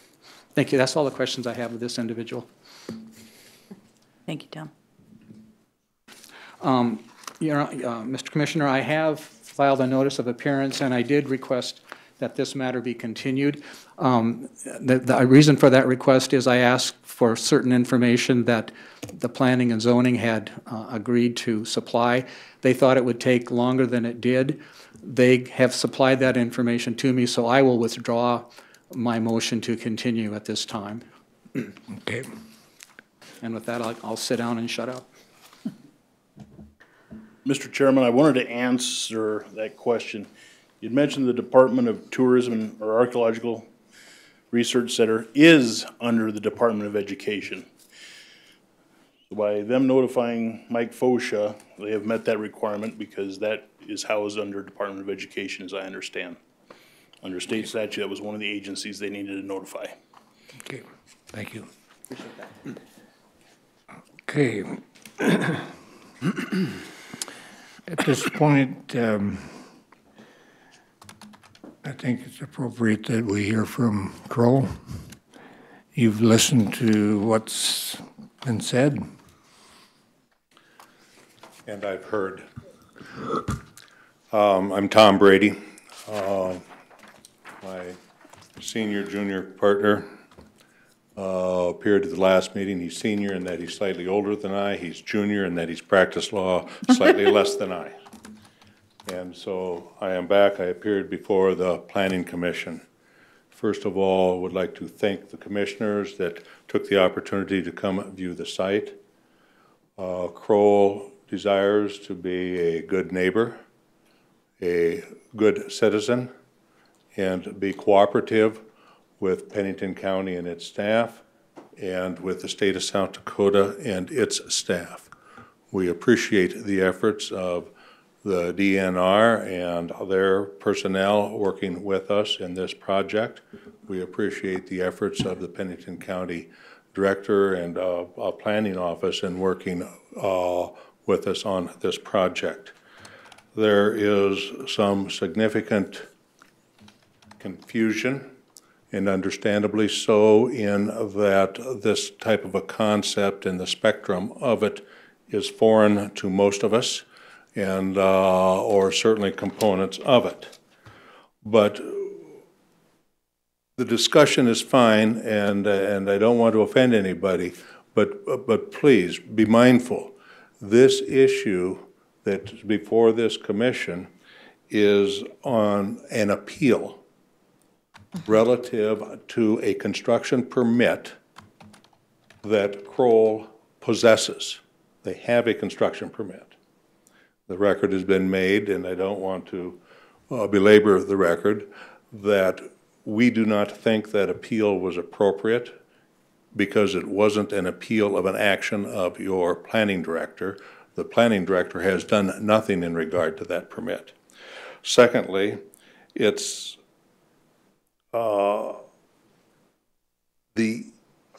Thank you. That's all the questions I have of this individual. Thank you, Tom. Mr. Commissioner, I have filed a notice of appearance, and I did request that this matter be continued. The reason for that request is I asked for certain information that the planning and zoning had agreed to supply. They thought it would take longer than it did. They have supplied that information to me, so I will withdraw my motion to continue at this time. Okay. And with that, I'll sit down and shut up. Mr. Chairman, I wanted to answer that question. You'd mentioned the Department of Tourism or Archaeological Research Center is under the Department of Education. By them notifying Mike Fosha, they have met that requirement because that is housed under Department of Education, as I understand. Under state statute, that was one of the agencies they needed to notify. Okay, thank you. Okay. At this point, I think it's appropriate that we hear from Kroll. You've listened to what's been said. And I've heard. I'm Tom Brady. My senior junior partner appeared at the last meeting. He's senior in that he's slightly older than I. He's junior in that he's practiced law slightly less than I. And so I am back. I appeared before the Planning Commission. First of all, I would like to thank the commissioners that took the opportunity to come view the site. Kroll desires to be a good neighbor, a good citizen, and be cooperative with Pennington County and its staff, and with the state of South Dakota and its staff. We appreciate the efforts of the DNR and their personnel working with us in this project. We appreciate the efforts of the Pennington County Director and Planning Office in working with us on this project. There is some significant confusion, and understandably so, in that this type of a concept and the spectrum of it is foreign to most of us, and or certainly components of it. But the discussion is fine, and I don't want to offend anybody, but please be mindful. This issue that's before this commission is on an appeal relative to a construction permit that Kroll possesses. They have a construction permit. The record has been made, and I don't want to belabor the record, that we do not think that appeal was appropriate because it wasn't an appeal of an action of your planning director. The planning director has done nothing in regard to that permit. Secondly, it's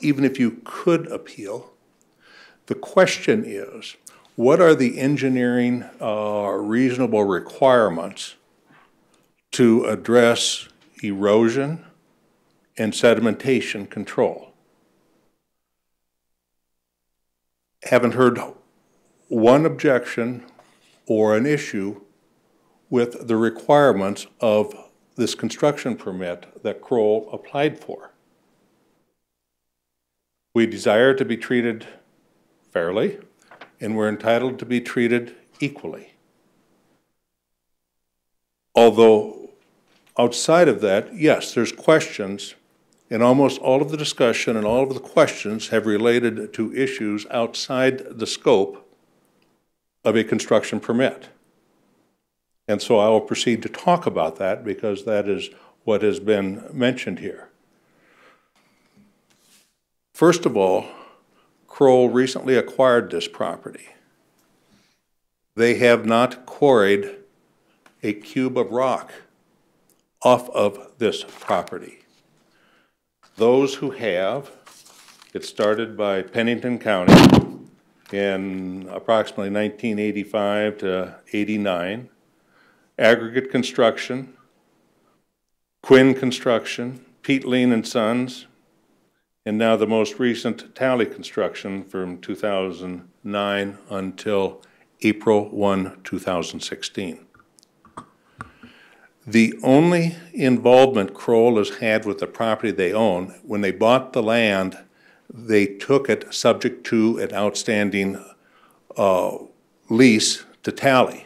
even if you could appeal, the question is, what are the engineering reasonable requirements to address erosion and sedimentation control? Haven't heard one objection or an issue with the requirements of this construction permit that Kroll applied for. We desire to be treated fairly, and we're entitled to be treated equally. Although outside of that, yes, there's questions, and almost all of the discussion and all of the questions have related to issues outside the scope of a construction permit. And so I will proceed to talk about that because that is what has been mentioned here. First of all, Kroll recently acquired this property. They have not quarried a cube of rock off of this property. Those who have, it started by Pennington County in approximately 1985 to 89, Aggregate Construction, Quinn Construction, Pete Lean and Sons, and now the most recent Tally Construction from 2009 until April 1, 2016. The only involvement Kroll has had with the property they own, when they bought the land, they took it subject to an outstanding lease to tally.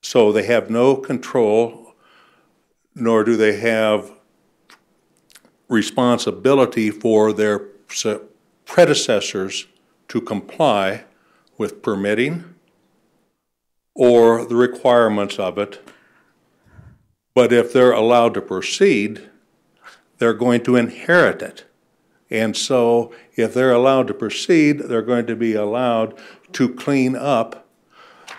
So they have no control, nor do they have responsibility for their predecessors to comply with permitting or the requirements of it. But if they're allowed to proceed, they're going to inherit it. And so if they're allowed to proceed, they're going to be allowed to clean up,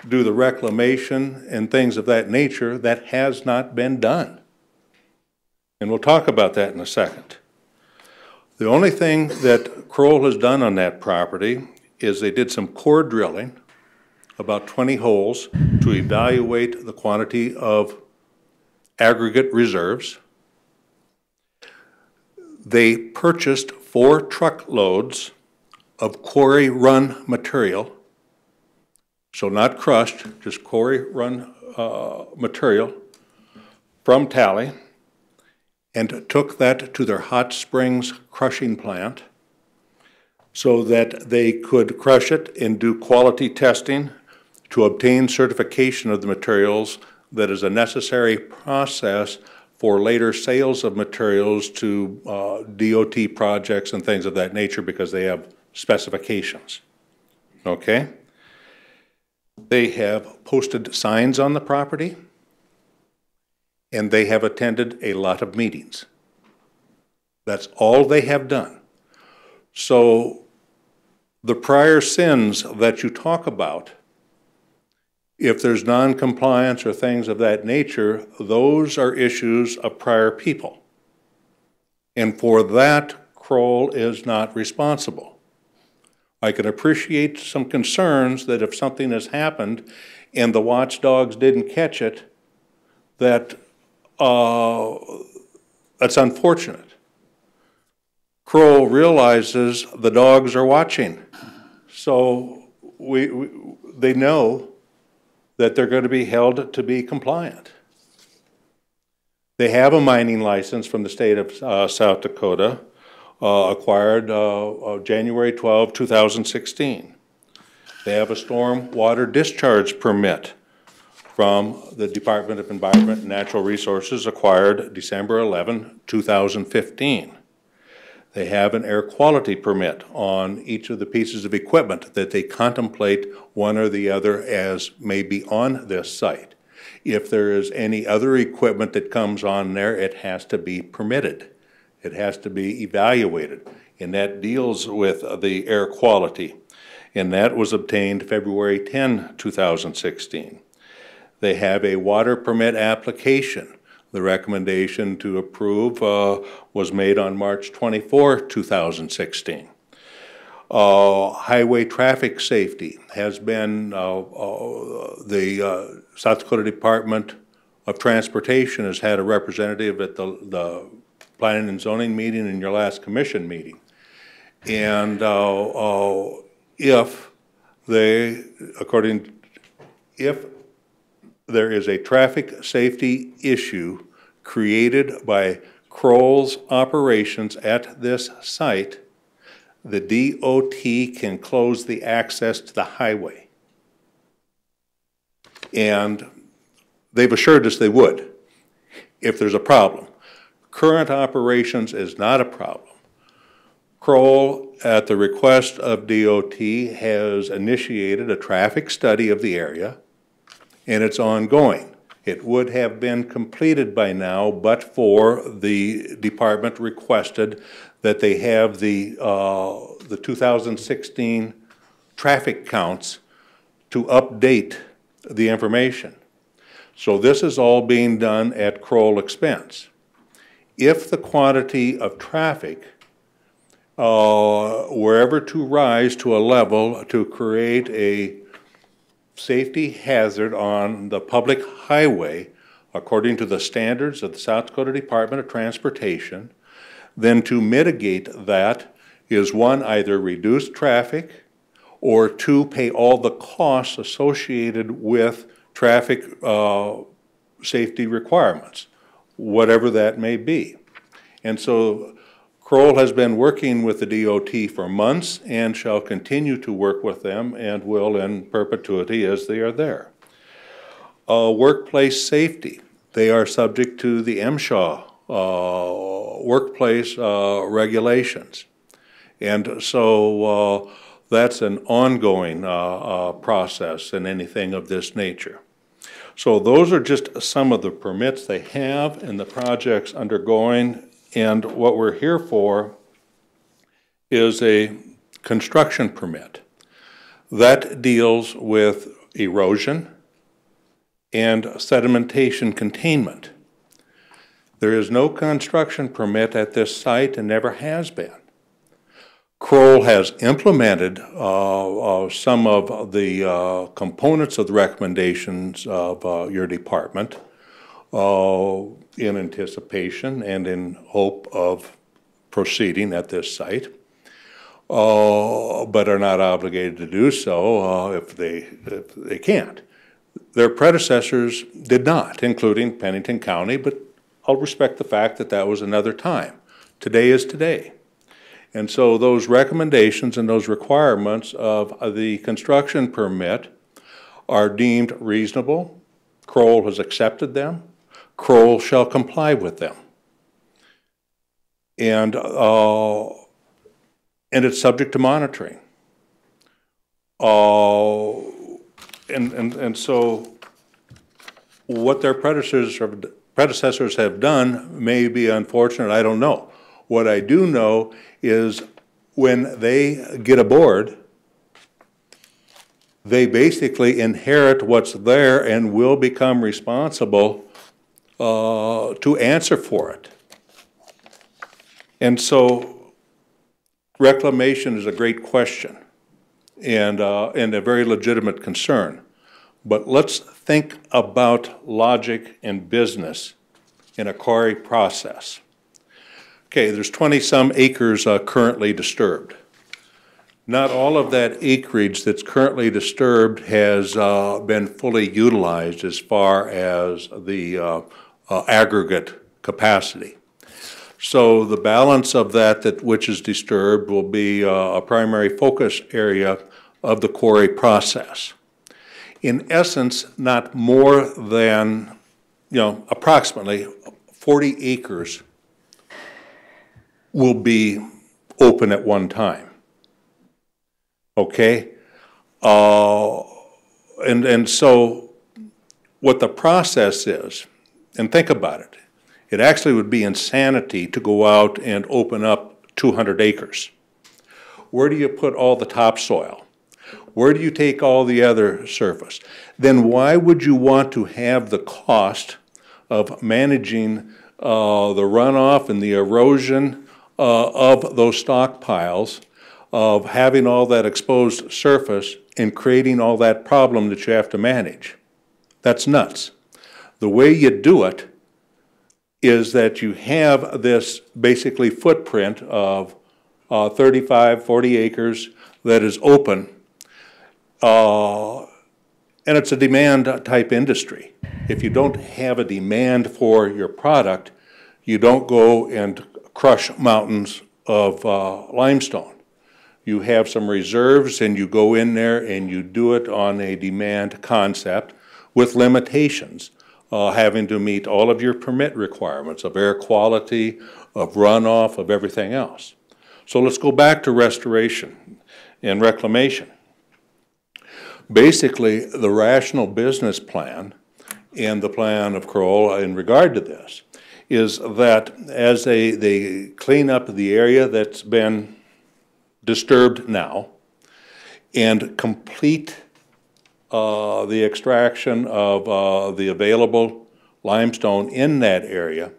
do the reclamation and things of that nature that has not been done. And we'll talk about that in a second. The only thing that Kroll has done on that property is they did some core drilling, about 20 holes, to evaluate the quantity of aggregate reserves. They purchased 4 truckloads of quarry run material, so not crushed, just quarry run material from Tally, and took that to their Hot Springs crushing plant so that they could crush it and do quality testing to obtain certification of the materials that is a necessary process for later sales of materials to DOT projects and things of that nature because they have specifications. Okay? They have posted signs on the property, and they have attended a lot of meetings. That's all they have done. So the prior sins that you talk about, if there's non-compliance or things of that nature, those are issues of prior people. And for that, Kroll is not responsible. I can appreciate some concerns that if something has happened and the watchdogs didn't catch it, that that's unfortunate. Kroll realizes the dogs are watching. So they know that they're going to be held to be compliant. They have a mining license from the state of South Dakota, acquired January 12, 2016. They have a storm water discharge permit from the Department of Environment and Natural Resources, acquired December 11, 2015. They have an air quality permit on each of the pieces of equipment that they contemplate one or the other as may be on this site. If there is any other equipment that comes on there, it has to be permitted. It has to be evaluated, and that deals with the air quality. And that was obtained February 10, 2016. They have a water permit application. The recommendation to approve was made on March 24, 2016. Highway traffic safety has been, the South Dakota Department of Transportation has had a representative at the Planning and Zoning meeting and your last commission meeting. And if there is a traffic safety issue created by Kroll's operations at this site, the DOT can close the access to the highway. And they've assured us they would if there's a problem. Current operations is not a problem. Kroll, at the request of DOT, has initiated a traffic study of the area, and it's ongoing. It would have been completed by now, but for the department requested that they have the 2016 traffic counts to update the information. So this is all being done at Kroll expense. If the quantity of traffic were ever to rise to a level to create a safety hazard on the public highway, according to the standards of the South Dakota Department of Transportation, then to mitigate that is one, either reduce traffic, or two, pay all the costs associated with traffic safety requirements, whatever that may be. And so Kroll has been working with the DOT for months and shall continue to work with them and will in perpetuity as they are there. Workplace safety. They are subject to the MSHA workplace regulations. And so that's an ongoing process in anything of this nature. So those are just some of the permits they have and the projects undergoing. And what we're here for is a construction permit that deals with erosion and sedimentation containment. There is no construction permit at this site and never has been. Kroll has implemented some of the components of the recommendations of your department in anticipation and in hope of proceeding at this site, but are not obligated to do so if they can't. Their predecessors did not, including Pennington County, but I'll respect the fact that that was another time. Today is today. And so those recommendations and those requirements of the construction permit are deemed reasonable. Kroll has accepted them. Kroll shall comply with them. And it's subject to monitoring. And so what their predecessors have done may be unfortunate, I don't know. What I do know is when they get aboard, they basically inherit what's there and will become responsible to answer for it. And so reclamation is a great question and a very legitimate concern. But let's think about logic and business in a quarry process. Okay, there's 20-some acres currently disturbed. Not all of that acreage that's currently disturbed has been fully utilized as far as the aggregate capacity. So the balance of that which is disturbed will be a primary focus area of the quarry process. In essence, not more than, approximately 40 acres will be open at one time. Okay? And so what the process is, and think about it, it actually would be insanity to go out and open up 200 acres. Where do you put all the topsoil? Where do you take all the other surface? Then why would you want to have the cost of managing the runoff and the erosion of those stockpiles, of having all that exposed surface and creating all that problem that you have to manage? That's nuts. The way you do it is that you have this basically footprint of 35, 40 acres that is open, and it's a demand type industry. If you don't have a demand for your product, you don't go and crush mountains of limestone. You have some reserves and you go in there and you do it on a demand concept with limitations, having to meet all of your permit requirements of air quality, of runoff, of everything else. So let's go back to restoration and reclamation. Basically, the rational business plan and the plan of Kroll in regard to this is that as they clean up the area that's been disturbed now and complete the extraction of the available limestone in that area,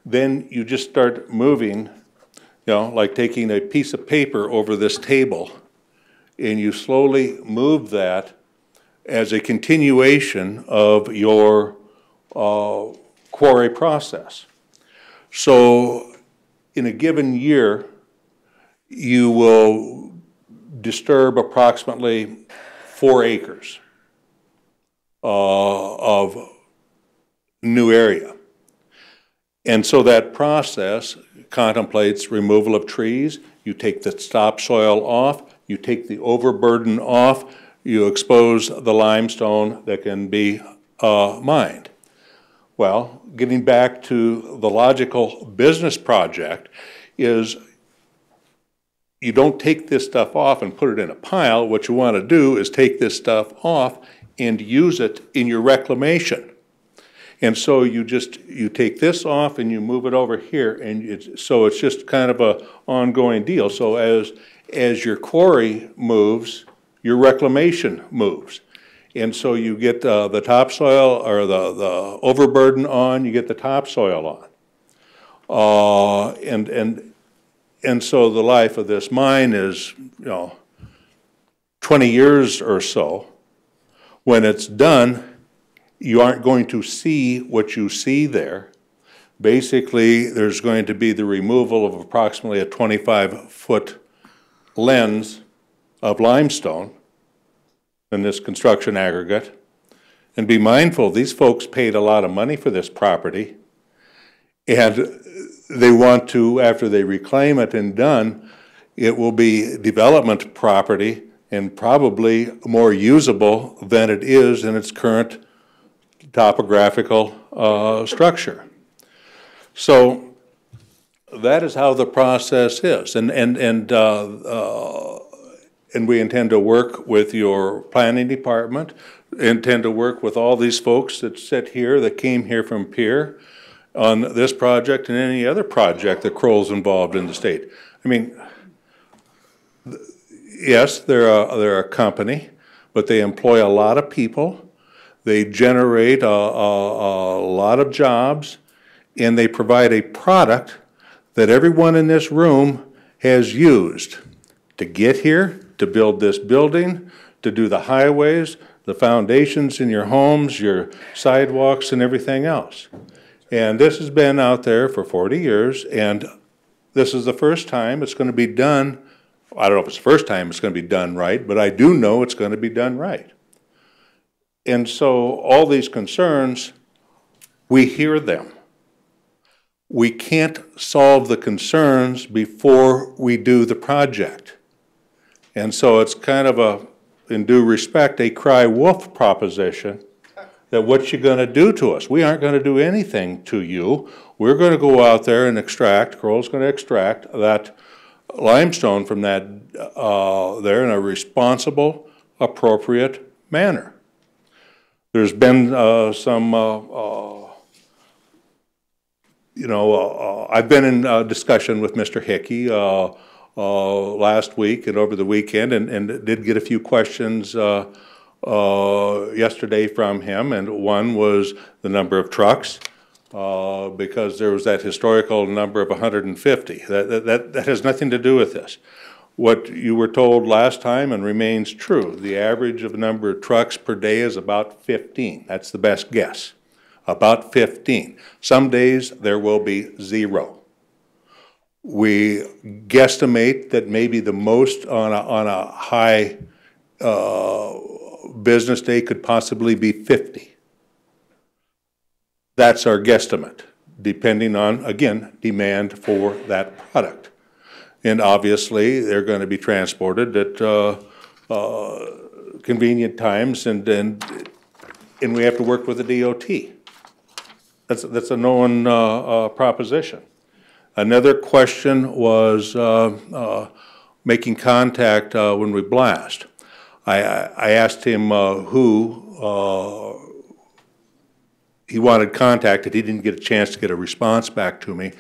then you just start moving, like taking a piece of paper over this table, and you slowly move that as a continuation of your quarry process. So in a given year, you will disturb approximately 4 acres of new area. And so that process contemplates removal of trees. You take the topsoil off, you take the overburden off, you expose the limestone that can be mined. Well, getting back to the logical business project is you don't take this stuff off and put it in a pile. What you want to do is take this stuff off and use it in your reclamation. And so you take this off and you move it over here, and so it's just kind of a ongoing deal. So as your quarry moves, your reclamation moves. And so you get the topsoil or the overburden on, you get the topsoil on. And so the life of this mine is, 20 years or so. When it's done, you aren't going to see what you see there. Basically, there's going to be the removal of approximately a 25-foot lens of limestone in this construction aggregate. And be mindful, these folks paid a lot of money for this property, and they want to, after they reclaim it and done, it will be development property and probably more usable than it is in its current topographical structure. So that is how the process is, and we intend to work with your planning department, intend to work with all these folks that sit here, that came here from Pierre on this project and any other project that Kroll's involved in the state. I mean, yes, they're a company, but they employ a lot of people. They generate a lot of jobs, and they provide a product that everyone in this room has used to get here, to build this building, to do the highways, the foundations in your homes, your sidewalks, and everything else. And this has been out there for 40 years, and this is the first time it's going to be done. I don't know if it's the first time it's going to be done right, but I do know it's going to be done right. And so all these concerns, we hear them. We can't solve the concerns before we do the project. And so it's kind of a, in due respect, a cry wolf proposition that what you're going to do to us. We aren't going to do anything to you. We're going to go out there and extract, Kroll's going to extract that limestone from that there in a responsible, appropriate manner. There's been some, I've been in discussion with Mr. Hickey last week and over the weekend, and did get a few questions yesterday from him, and one was the number of trucks, because there was that historical number of 150. That has nothing to do with this. What you were told last time and remains true, the average of number of trucks per day is about 15. That's the best guess, about 15. Some days there will be 0. We guesstimate that maybe the most on a high business day could possibly be 50. That's our guesstimate, depending on, again, demand for that product. And obviously, they're going to be transported at convenient times, and we have to work with the DOT. That's a known proposition. Another question was making contact when we blast. I asked him who he wanted contacted. He didn't get a chance to get a response back to me.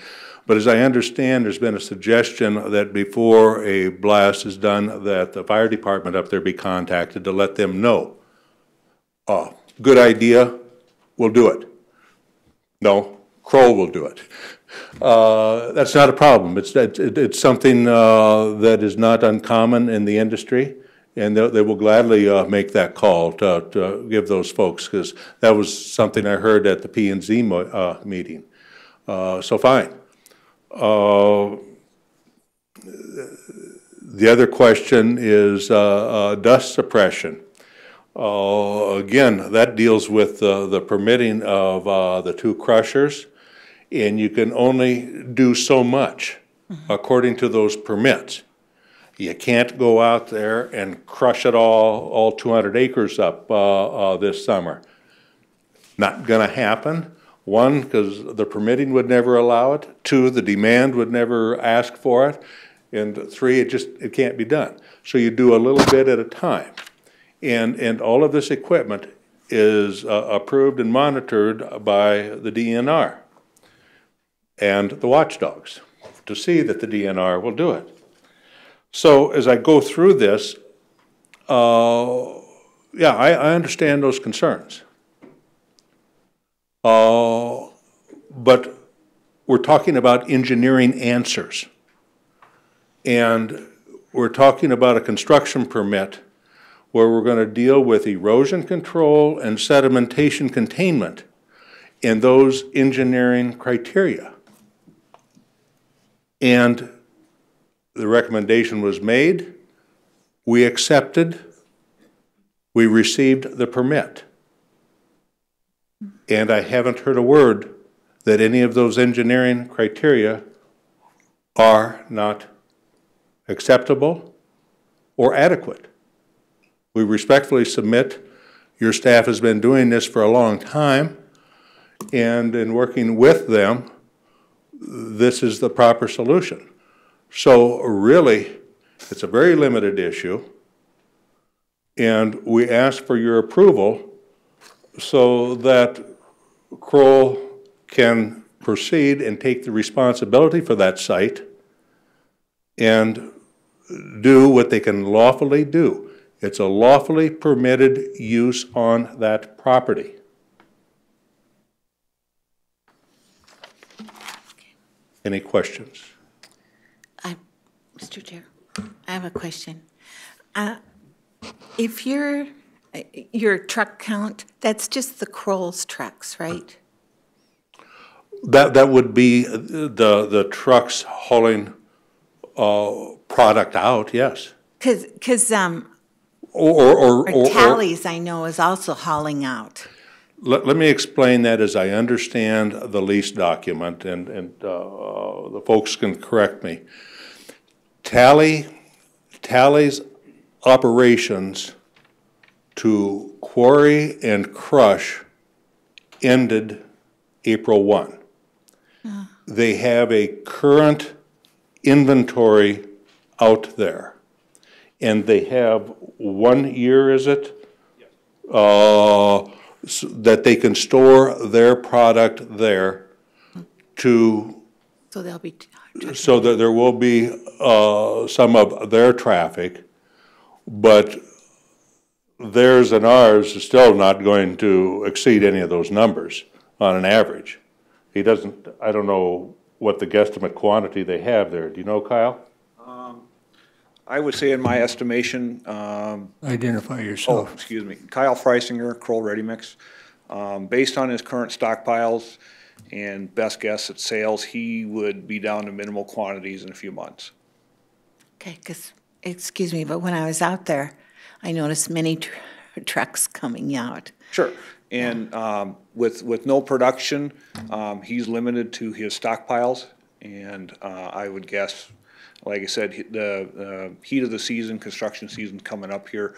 But as I understand, there's been a suggestion that before a blast is done, that the fire department up there be contacted to let them know. Good idea, we'll do it. No, Kroll will do it. That's not a problem. It's something that is not uncommon in the industry, and they will gladly make that call to give those folks, because that was something I heard at the P&Z meeting. So fine. The other question is dust suppression. Again, that deals with the permitting of the two crushers, and you can only do so much according to those permits. You can't go out there and crush it all 200 acres up this summer. Not gonna happen. One, because the permitting would never allow it. Two, the demand would never ask for it. And three, it can't be done. So you do a little bit at a time. And all of this equipment is approved and monitored by the DNR and the watchdogs to see that the DNR will do it. So as I go through this, yeah, I understand those concerns. But we're talking about engineering answers. And we're talking about a construction permit where we're going to deal with erosion control and sedimentation containment in those engineering criteria. And the recommendation was made, we accepted, we received the permit. And I haven't heard a word that any of those engineering criteria are not acceptable or adequate. We respectfully submit your staff has been doing this for a long time, and in working with them, this is the proper solution. So really, it's a very limited issue, and we ask for your approval so that Kroll can proceed and take the responsibility for that site and do what they can lawfully do. It's a lawfully permitted use on that property. Any questions? Mr. Chair, I have a question. If your truck count, that's just the Kroll's trucks, right? That would be the trucks hauling product out, yes. Because or Tallies, I know, is also hauling out. Let me explain that as I understand the lease document, and the folks can correct me. Tally's operations to quarry and crush ended April 1. They have a current inventory out there, and they have 1 year, is it? Yes. So that they can store their product there to, So they'll be, so that there will be some of their traffic, but theirs and ours is still not going to exceed any of those numbers on an average. He doesn't, I don't know what the guesstimate quantity they have there. Do you know, Kyle? I would say in my estimation. Identify yourself. Oh, excuse me. Kyle Freisinger, Kroll Ready Mix. Based on his current stockpiles and best guess at sales, he would be down to minimal quantities in a few months. okay, because, excuse me, but when I was out there, I noticed many trucks coming out. Sure. And with no production, he's limited to his stockpiles. And I would guess, like I said, the heat of the season, construction season coming up here,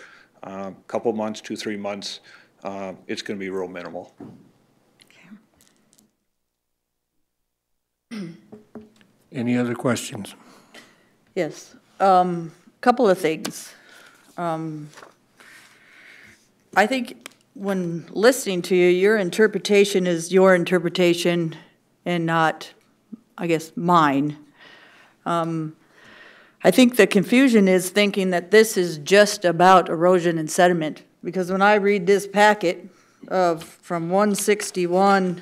couple months, 2-3 months, it's going to be real minimal. Any other questions? Yes, couple of things. I think when listening to you, your interpretation is your interpretation and not, I guess, mine. I think the confusion is thinking that this is just about erosion and sediment, because when I read this packet of from 161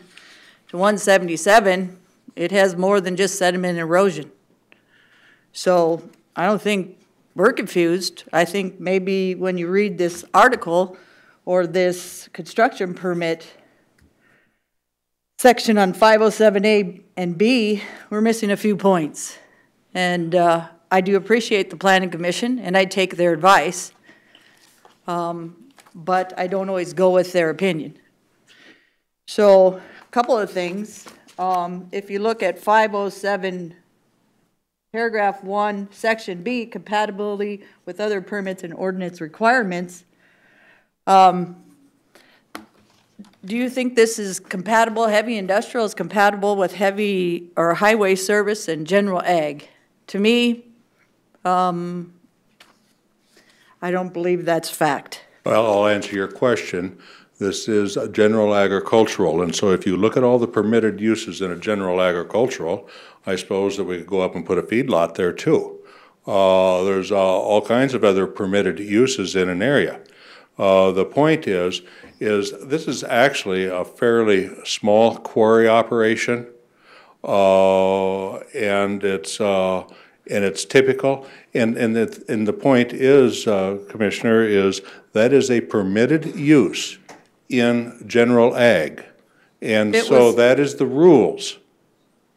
to 177, it has more than just sediment and erosion. So I don't think we're confused. I think maybe when you read this article or this construction permit section on 507A and B, we're missing a few points. And I do appreciate the Planning Commission, and I take their advice. but I don't always go with their opinion. So, a couple of things. If you look at 507, paragraph 1, section B, compatibility with other permits and ordinance requirements, do you think this is compatible, heavy industrial is compatible with heavy or highway service and general ag? To me, I don't believe that's fact. Well, I'll answer your question. This is a general agricultural, and so if you look at all the permitted uses in a general agricultural, I suppose that we could go up and put a feedlot there too. There's all kinds of other permitted uses in an area. The point is this is actually a fairly small quarry operation, and it's typical. And the point is, Commissioner, is that is a permitted use in general ag, and so that is the rules.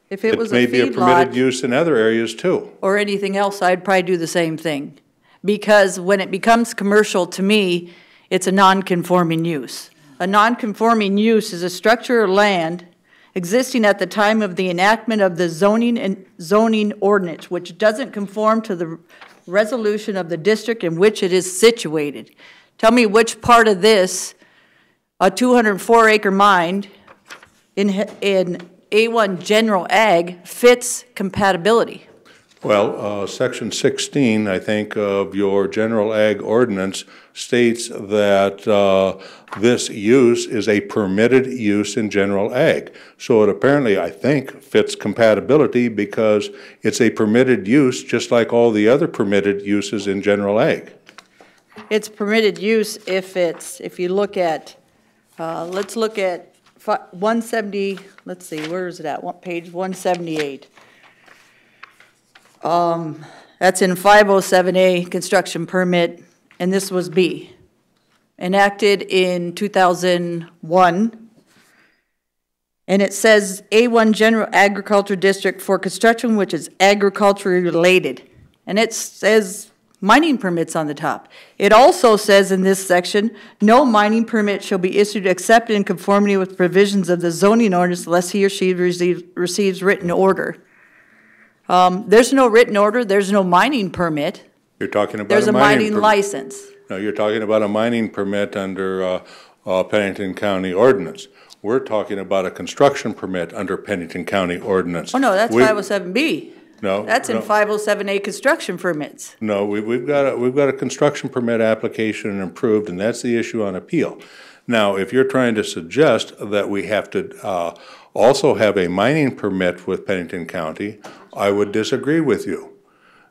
If it was a may be a permitted feedlot use in other areas too. or anything else, I'd probably do the same thing. Because when it becomes commercial, to me, it's a non-conforming use. A non-conforming use is a structure of land existing at the time of the enactment of the zoning ordinance, which doesn't conform to the resolution of the district in which it is situated. Tell me which part of this, a 204-acre mine in A1 general ag, fits compatibility. Well, section 16, I think, of your general ag ordinance states that this use is a permitted use in general ag. So it apparently, I think, fits compatibility because it's a permitted use just like all the other permitted uses in general ag. It's permitted use if you look at, let's look at 170, let's see, where is it at? Page 178. That's in 507A construction permit, and this was B. Enacted in 2001. And it says A1 General Agriculture District for construction which is agriculture related. And it says mining permits on the top. It also says in this section, no mining permit shall be issued except in conformity with provisions of the zoning ordinance unless he or she receives written order. There's no written order, there's no mining permit. You're talking about There's a mining license. No, you're talking about a mining permit under Pennington County ordinance. We're talking about a construction permit under Pennington County ordinance. Oh, no, that's 507B. No. That's in 507A construction permits. No, we've got a construction permit application approved, and that's the issue on appeal. Now, if you're trying to suggest that we have to also have a mining permit with Pennington County, I would disagree with you.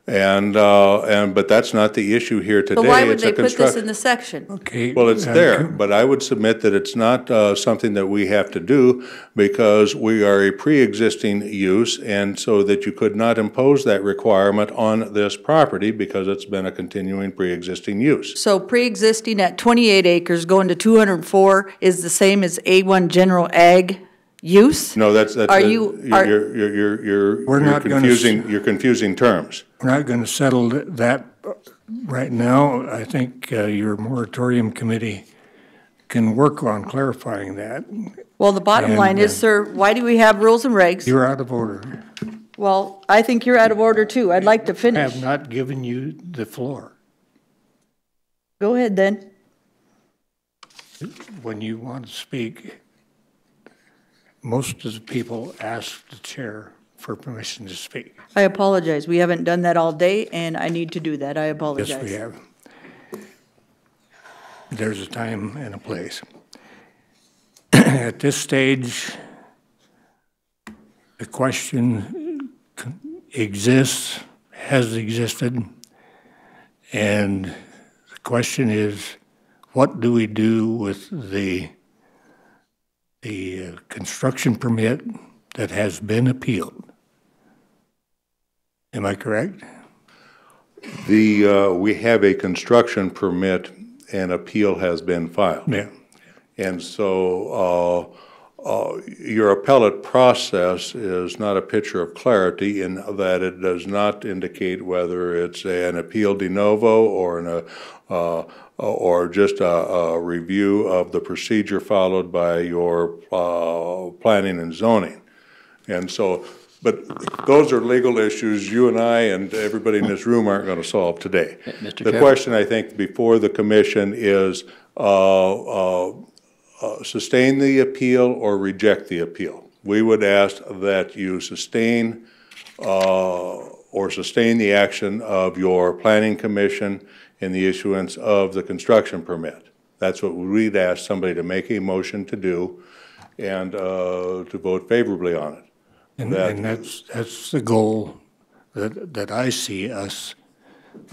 But that's not the issue here today. But why would they put this in the section? Okay. Well, it's there, but I would submit that it's not something that we have to do because we are a pre-existing use, and so that you could not impose that requirement on this property because it's been a continuing pre-existing use. So pre-existing at 28 acres going to 204 is the same as A1 general ag use? No, you're confusing terms. We're not going to settle that right now. I think your moratorium committee can work on clarifying that. Well, the bottom line is, sir, why do we have rules and regs? You're out of order. Well, I think you're out of order too. I'd like to finish. I have not given you the floor. Go ahead then. When you want to speak, most of the people ask the chair for permission to speak. I apologize. We haven't done that all day, and I need to do that. I apologize. Yes, we have. There's a time and a place. At this stage, the question exists, has existed, and the question is, what do we do with the construction permit that has been appealed? Am I correct? We have a construction permit and appeal has been filed. Yeah. And so your appellate process is not a picture of clarity in that it does not indicate whether it's an appeal de novo or just a review of the procedure followed by your planning and zoning. And so, but those are legal issues you and I and everybody in this room aren't going to solve today. The question, I think, before the commission is sustain the appeal or reject the appeal. We would ask that you sustain the action of your planning commission in the issuance of the construction permit. That's what we'd ask somebody to make a motion to do and to vote favorably on it. And that's the goal that I see us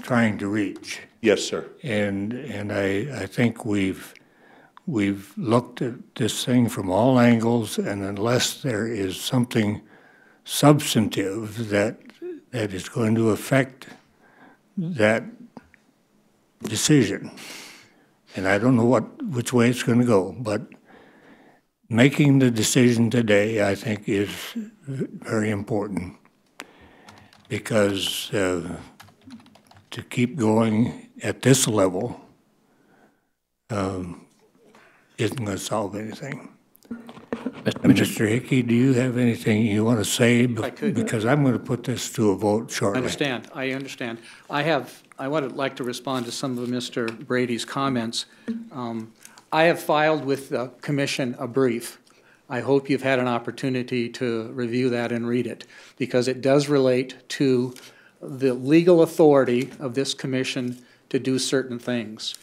trying to reach. Yes, sir. And I think we've looked at this thing from all angles, and unless there is something substantive that is going to affect that decision, and I don't know which way it's going to go, but making the decision today, I think, is very important, because to keep going at this level isn't going to solve anything. Mr. Hickey, do you have anything you want to say? I could. Because I'm going to put this to a vote shortly. I understand. I would like to respond to some of Mr. Brady's comments. I have filed with the commission a brief. I hope you've had an opportunity to review that and read it, because it does relate to the legal authority of this commission to do certain things.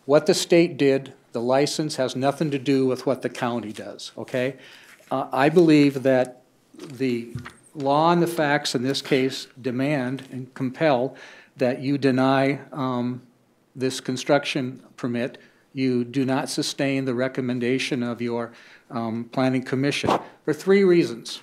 What the state did, the license has nothing to do with what the county does, okay? I believe that the law and the facts in this case demand and compel that you deny this construction permit. You do not sustain the recommendation of your planning commission for 3 reasons.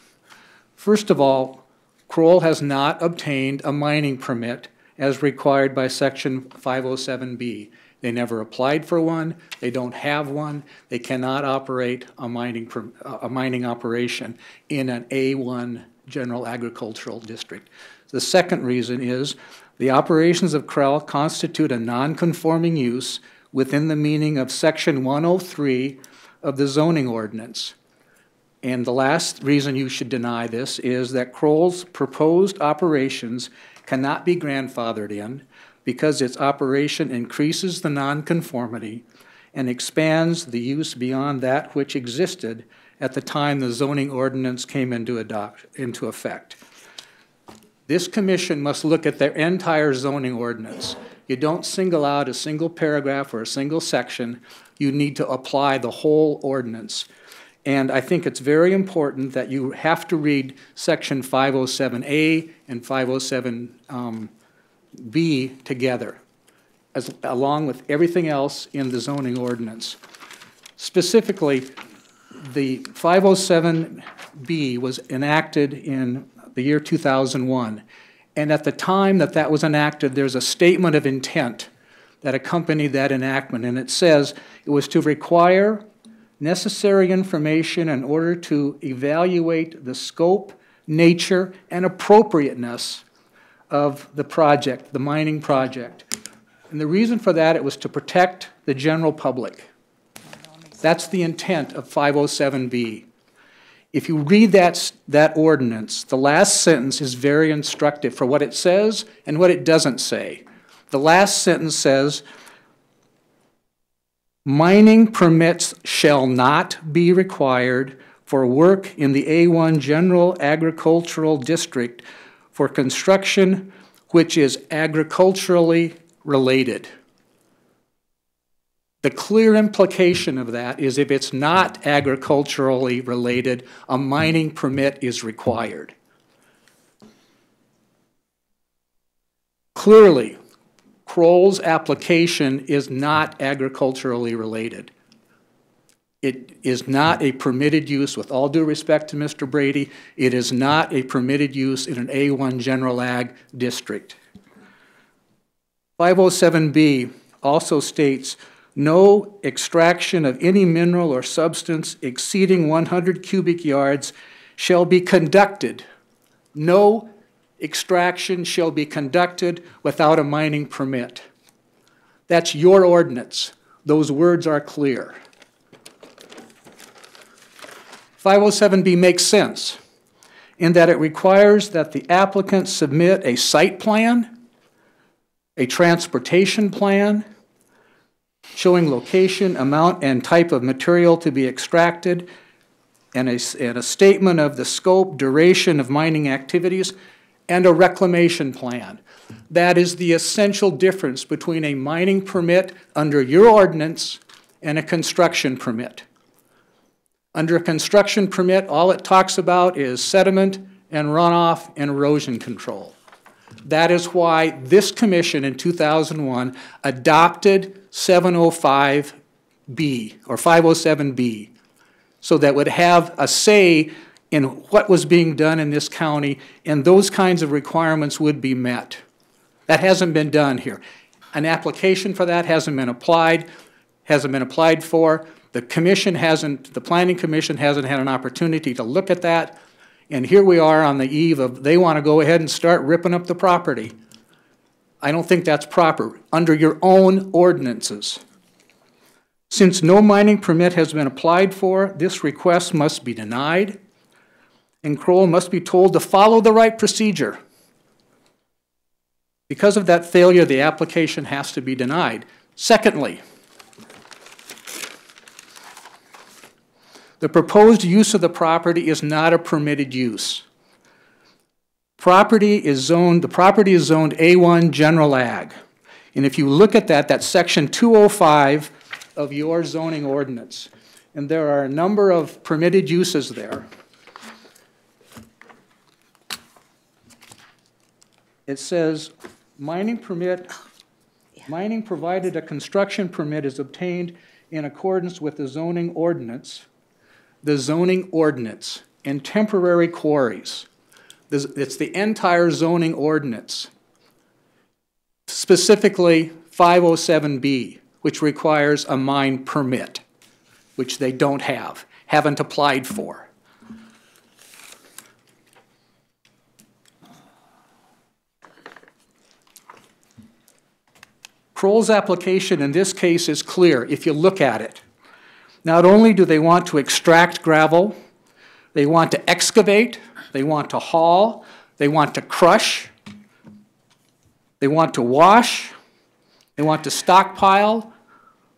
First of all, Kroll has not obtained a mining permit as required by Section 507B. They never applied for one. They don't have one. They cannot operate a mining operation in an A1 general agricultural district. The second reason is the operations of Kroll constitute a non-conforming use within the meaning of Section 103 of the zoning ordinance. And the last reason you should deny this is that Kroll's proposed operations cannot be grandfathered in because its operation increases the nonconformity and expands the use beyond that which existed at the time the zoning ordinance came into effect. This commission must look at their entire zoning ordinance. You don't single out a single paragraph or a single section. You need to apply the whole ordinance. And I think it's very important that you have to read Section 507A and 507B together, along with everything else in the zoning ordinance. Specifically, the 507B was enacted in the year 2001. And at the time that that was enacted, there's a statement of intent that accompanied that enactment. And it says it was to require necessary information in order to evaluate the scope, nature, and appropriateness of the project, the mining project. And the reason for that, it was to protect the general public. That's the intent of 507B. If you read that ordinance, the last sentence is very instructive for what it says and what it doesn't say. The last sentence says, mining permits shall not be required for work in the A1 General Agricultural District for construction which is agriculturally related. The clear implication of that is if it's not agriculturally related, a mining permit is required. Clearly, Kroll's application is not agriculturally related. It is not a permitted use, with all due respect to Mr. Brady, it is not a permitted use in an A1 General Ag district. 507B also states no extraction of any mineral or substance exceeding 100 cubic yards shall be conducted. No extraction shall be conducted without a mining permit. That's your ordinance. Those words are clear. 507B makes sense in that it requires that the applicant submit a site plan, a transportation plan, showing location, amount, and type of material to be extracted, and a statement of the scope, duration of mining activities, and a reclamation plan. That is the essential difference between a mining permit under your ordinance and a construction permit. Under a construction permit, all it talks about is sediment and runoff and erosion control. That is why this commission in 2001 adopted 705B or 507B, so that would have a say in what was being done in this county, and those kinds of requirements would be met. That hasn't been done here. An application for that hasn't been applied for. The Planning Commission hasn't had an opportunity to look at that. And here we are on the eve of, they want to go ahead and start ripping up the property. I don't think that's proper under your own ordinances. Since no mining permit has been applied for, this request must be denied, and Kroll must be told to follow the right procedure. Because of that failure, the application has to be denied. Secondly, the proposed use of the property is not a permitted use. The property is zoned A1 General Ag. And if you look at that, that's section 205 of your zoning ordinance. And there are a number of permitted uses there. It says, mining provided a construction permit is obtained in accordance with the zoning ordinance, and temporary quarries. It's the entire zoning ordinance, specifically 507B, which requires a mine permit, which they don't have, haven't applied for. Kroll's application in this case is clear if you look at it. Not only do they want to extract gravel, they want to excavate, they want to haul, they want to crush, they want to wash, they want to stockpile,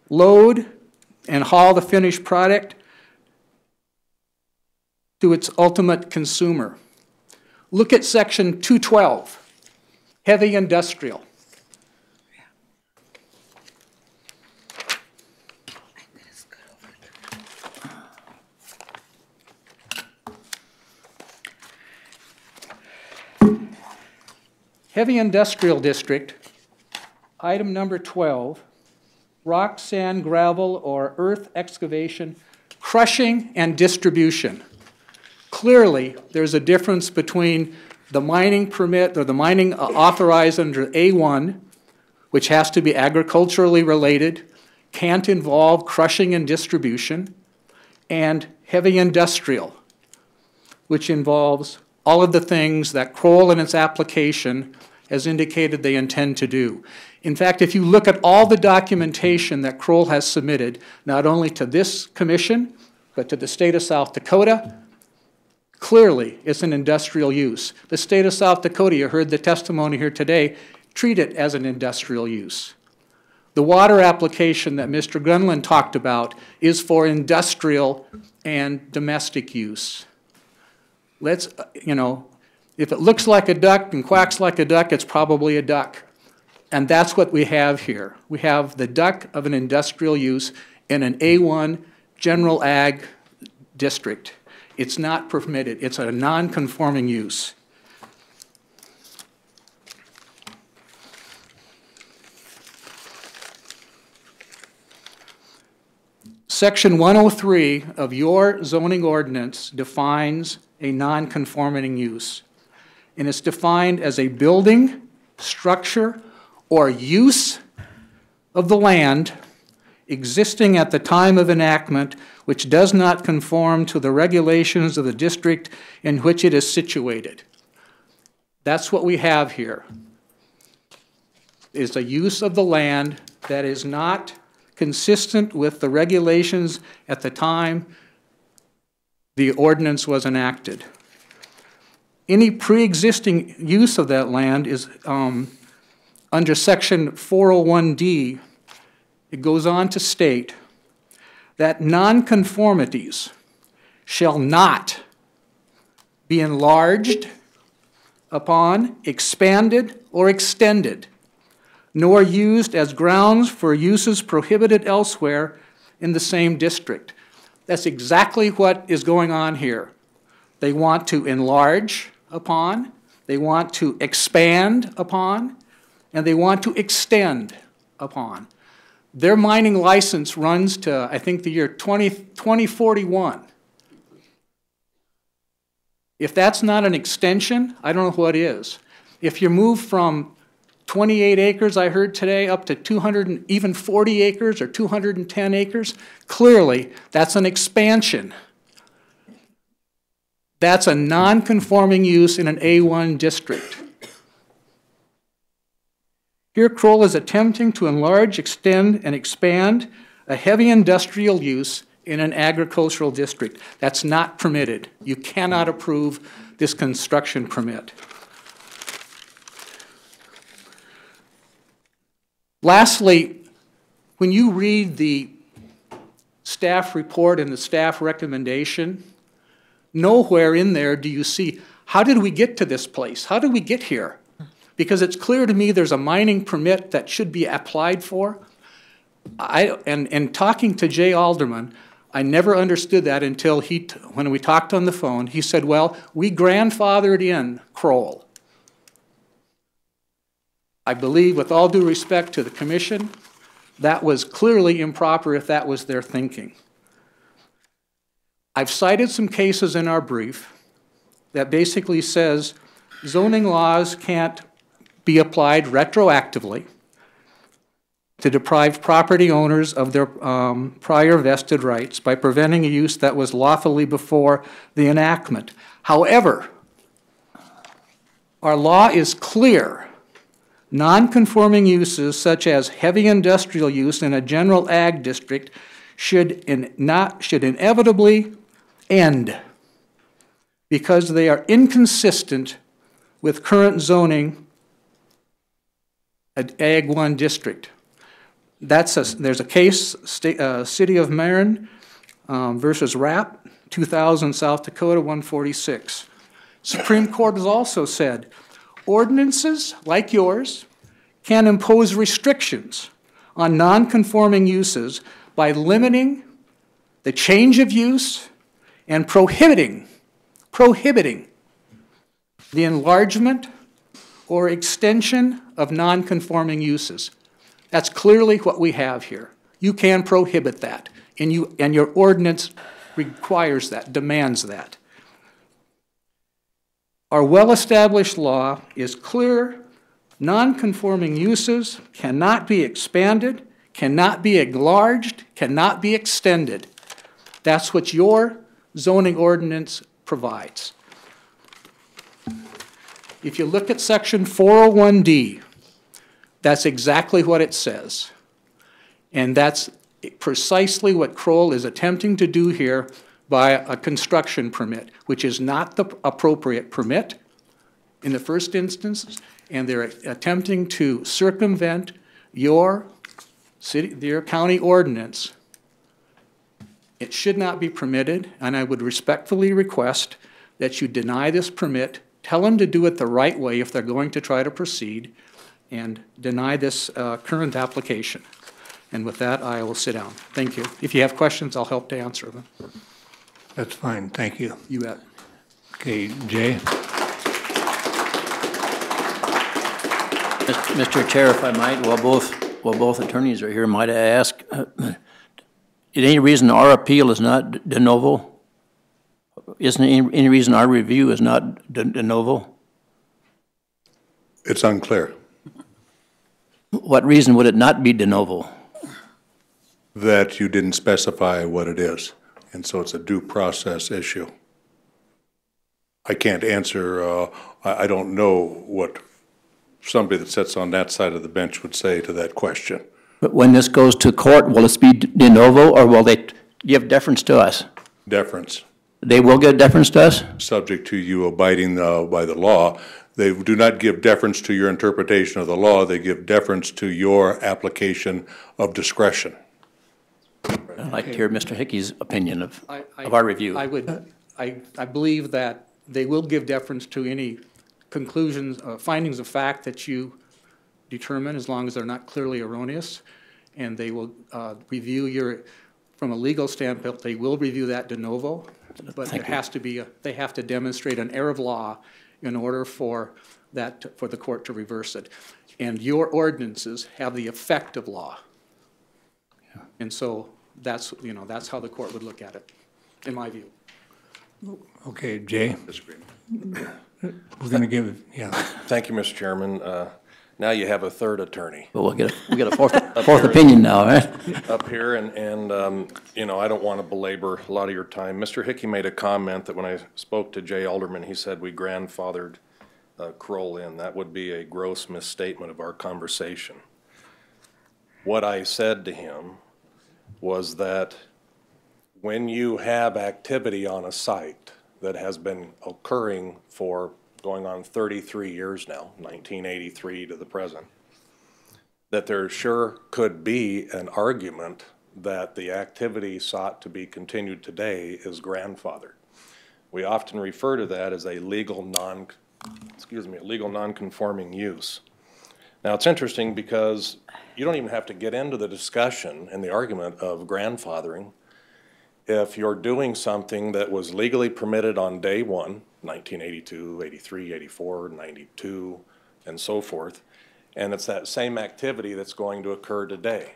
load, and haul the finished product to its ultimate consumer. Look at section 212, heavy industrial. Heavy Industrial District, item number 12, rock, sand, gravel, or earth excavation, crushing, and distribution. Clearly, there's a difference between the mining permit or the mining authorized under A1, which has to be agriculturally related, can't involve crushing and distribution, and heavy industrial, which involves all of the things that Kroll in its application has indicated they intend to do. In fact, if you look at all the documentation that Kroll has submitted, not only to this commission, but to the state of South Dakota, clearly it's an industrial use. The state of South Dakota, you heard the testimony here today, treat it as an industrial use. The water application that Mr. Gunlin talked about is for industrial and domestic use. Let's, if it looks like a duck and quacks like a duck, it's probably a duck. And that's what we have here. We have the duck of an industrial use in an A1 general ag district. It's not permitted. It's a non-conforming use. Section 103 of your zoning ordinance defines a non-conforming use. And it's defined as a building, structure, or use of the land existing at the time of enactment which does not conform to the regulations of the district in which it is situated. That's what we have here, is a use of the land that is not consistent with the regulations at the time the ordinance was enacted. Any pre-existing use of that land is under section 401D. It goes on to state that nonconformities shall not be enlarged upon, expanded, or extended, nor used as grounds for uses prohibited elsewhere in the same district. That's exactly what is going on here. They want to enlarge upon, they want to expand upon, and they want to extend upon. Their mining license runs to, I think, the year 2041. If that's not an extension, I don't know what is. If you move from 28 acres, I heard today, up to 240 acres or 210 acres, clearly that's an expansion. That's a non-conforming use in an A1 district. Here, Kroll is attempting to enlarge, extend, and expand a heavy industrial use in an agricultural district. That's not permitted. You cannot approve this construction permit. Lastly, when you read the staff report and the staff recommendation, nowhere in there do you see, how did we get to this place? How did we get here? Because it's clear to me there's a mining permit that should be applied for. And talking to Jay Alderman, I never understood that until when we talked on the phone, he said, well, we grandfathered in Kroll. I believe, with all due respect to the commission, that was clearly improper if that was their thinking. I've cited some cases in our brief that basically says zoning laws can't be applied retroactively to deprive property owners of their prior vested rights by preventing a use that was lawfully before the enactment. However, our law is clear. Non-conforming uses such as heavy industrial use in a general ag district should inevitably end because they are inconsistent with current zoning at Ag 1 district. There's a case, City of Marin versus Rapp, 2000 South Dakota 146. Supreme Court has also said ordinances like yours can impose restrictions on non-conforming uses by limiting the change of use and prohibiting the enlargement or extension of non-conforming uses. That's clearly what we have here. You can prohibit that, and your ordinance requires that, demands that. Our well-established law is clear. Non-conforming uses cannot be expanded, cannot be enlarged, cannot be extended. That's what your zoning ordinance provides. If you look at section 401D, that's exactly what it says. And that's precisely what Kroll is attempting to do here by a construction permit, which is not the appropriate permit in the first instance, and they're attempting to circumvent your county ordinance. It should not be permitted, and I would respectfully request that you deny this permit. Tell them to do it the right way if they're going to try to proceed, and deny this current application. And with that, I will sit down. Thank you. If you have questions, I'll help to answer them. That's fine. Thank you. You bet. Okay, Jay? Mr. Chair, if I might, while both attorneys are here, might I ask, any reason our appeal is not de novo? Isn't any reason our review is not de novo? It's unclear. What reason would it not be de novo? that you didn't specify what it is. And so it's a due process issue. I can't answer, I don't know what somebody that sits on that side of the bench would say to that question. But when this goes to court, will this be de novo, or will they give deference to us? Deference. They will give deference to us? Subject to you abiding by the law. They do not give deference to your interpretation of the law. They give deference to your application of discretion. I'd like to hear Mr. Hickey's opinion of our review. I believe that they will give deference to any conclusions, findings of fact that you determine, as long as they're not clearly erroneous. And they will review from a legal standpoint, they will review that de novo. But there has to be, they have to demonstrate an error of law in order for the court to reverse it. And your ordinances have the effect of law. And so that's how the court would look at it, in my view. Okay, Jay? We're going to give, yeah. Thank you, Mr. Chairman. Now you have a third attorney. Well, we'll get a fourth opinion now, right? Up here, and I don't want to belabor a lot of your time. Mr. Hickey made a comment that when I spoke to Jay Alderman, he said we grandfathered Kroll in. That would be a gross misstatement of our conversation. What I said to him was that when you have activity on a site that has been occurring for going on 33 years now, 1983 to the present, that there sure could be an argument that the activity sought to be continued today is grandfathered. We often refer to that as a legal non-conforming use. Now it's interesting because you don't even have to get into the discussion and the argument of grandfathering if you're doing something that was legally permitted on day one, 1982, 83, 84, 92, and so forth, and it's that same activity that's going to occur today.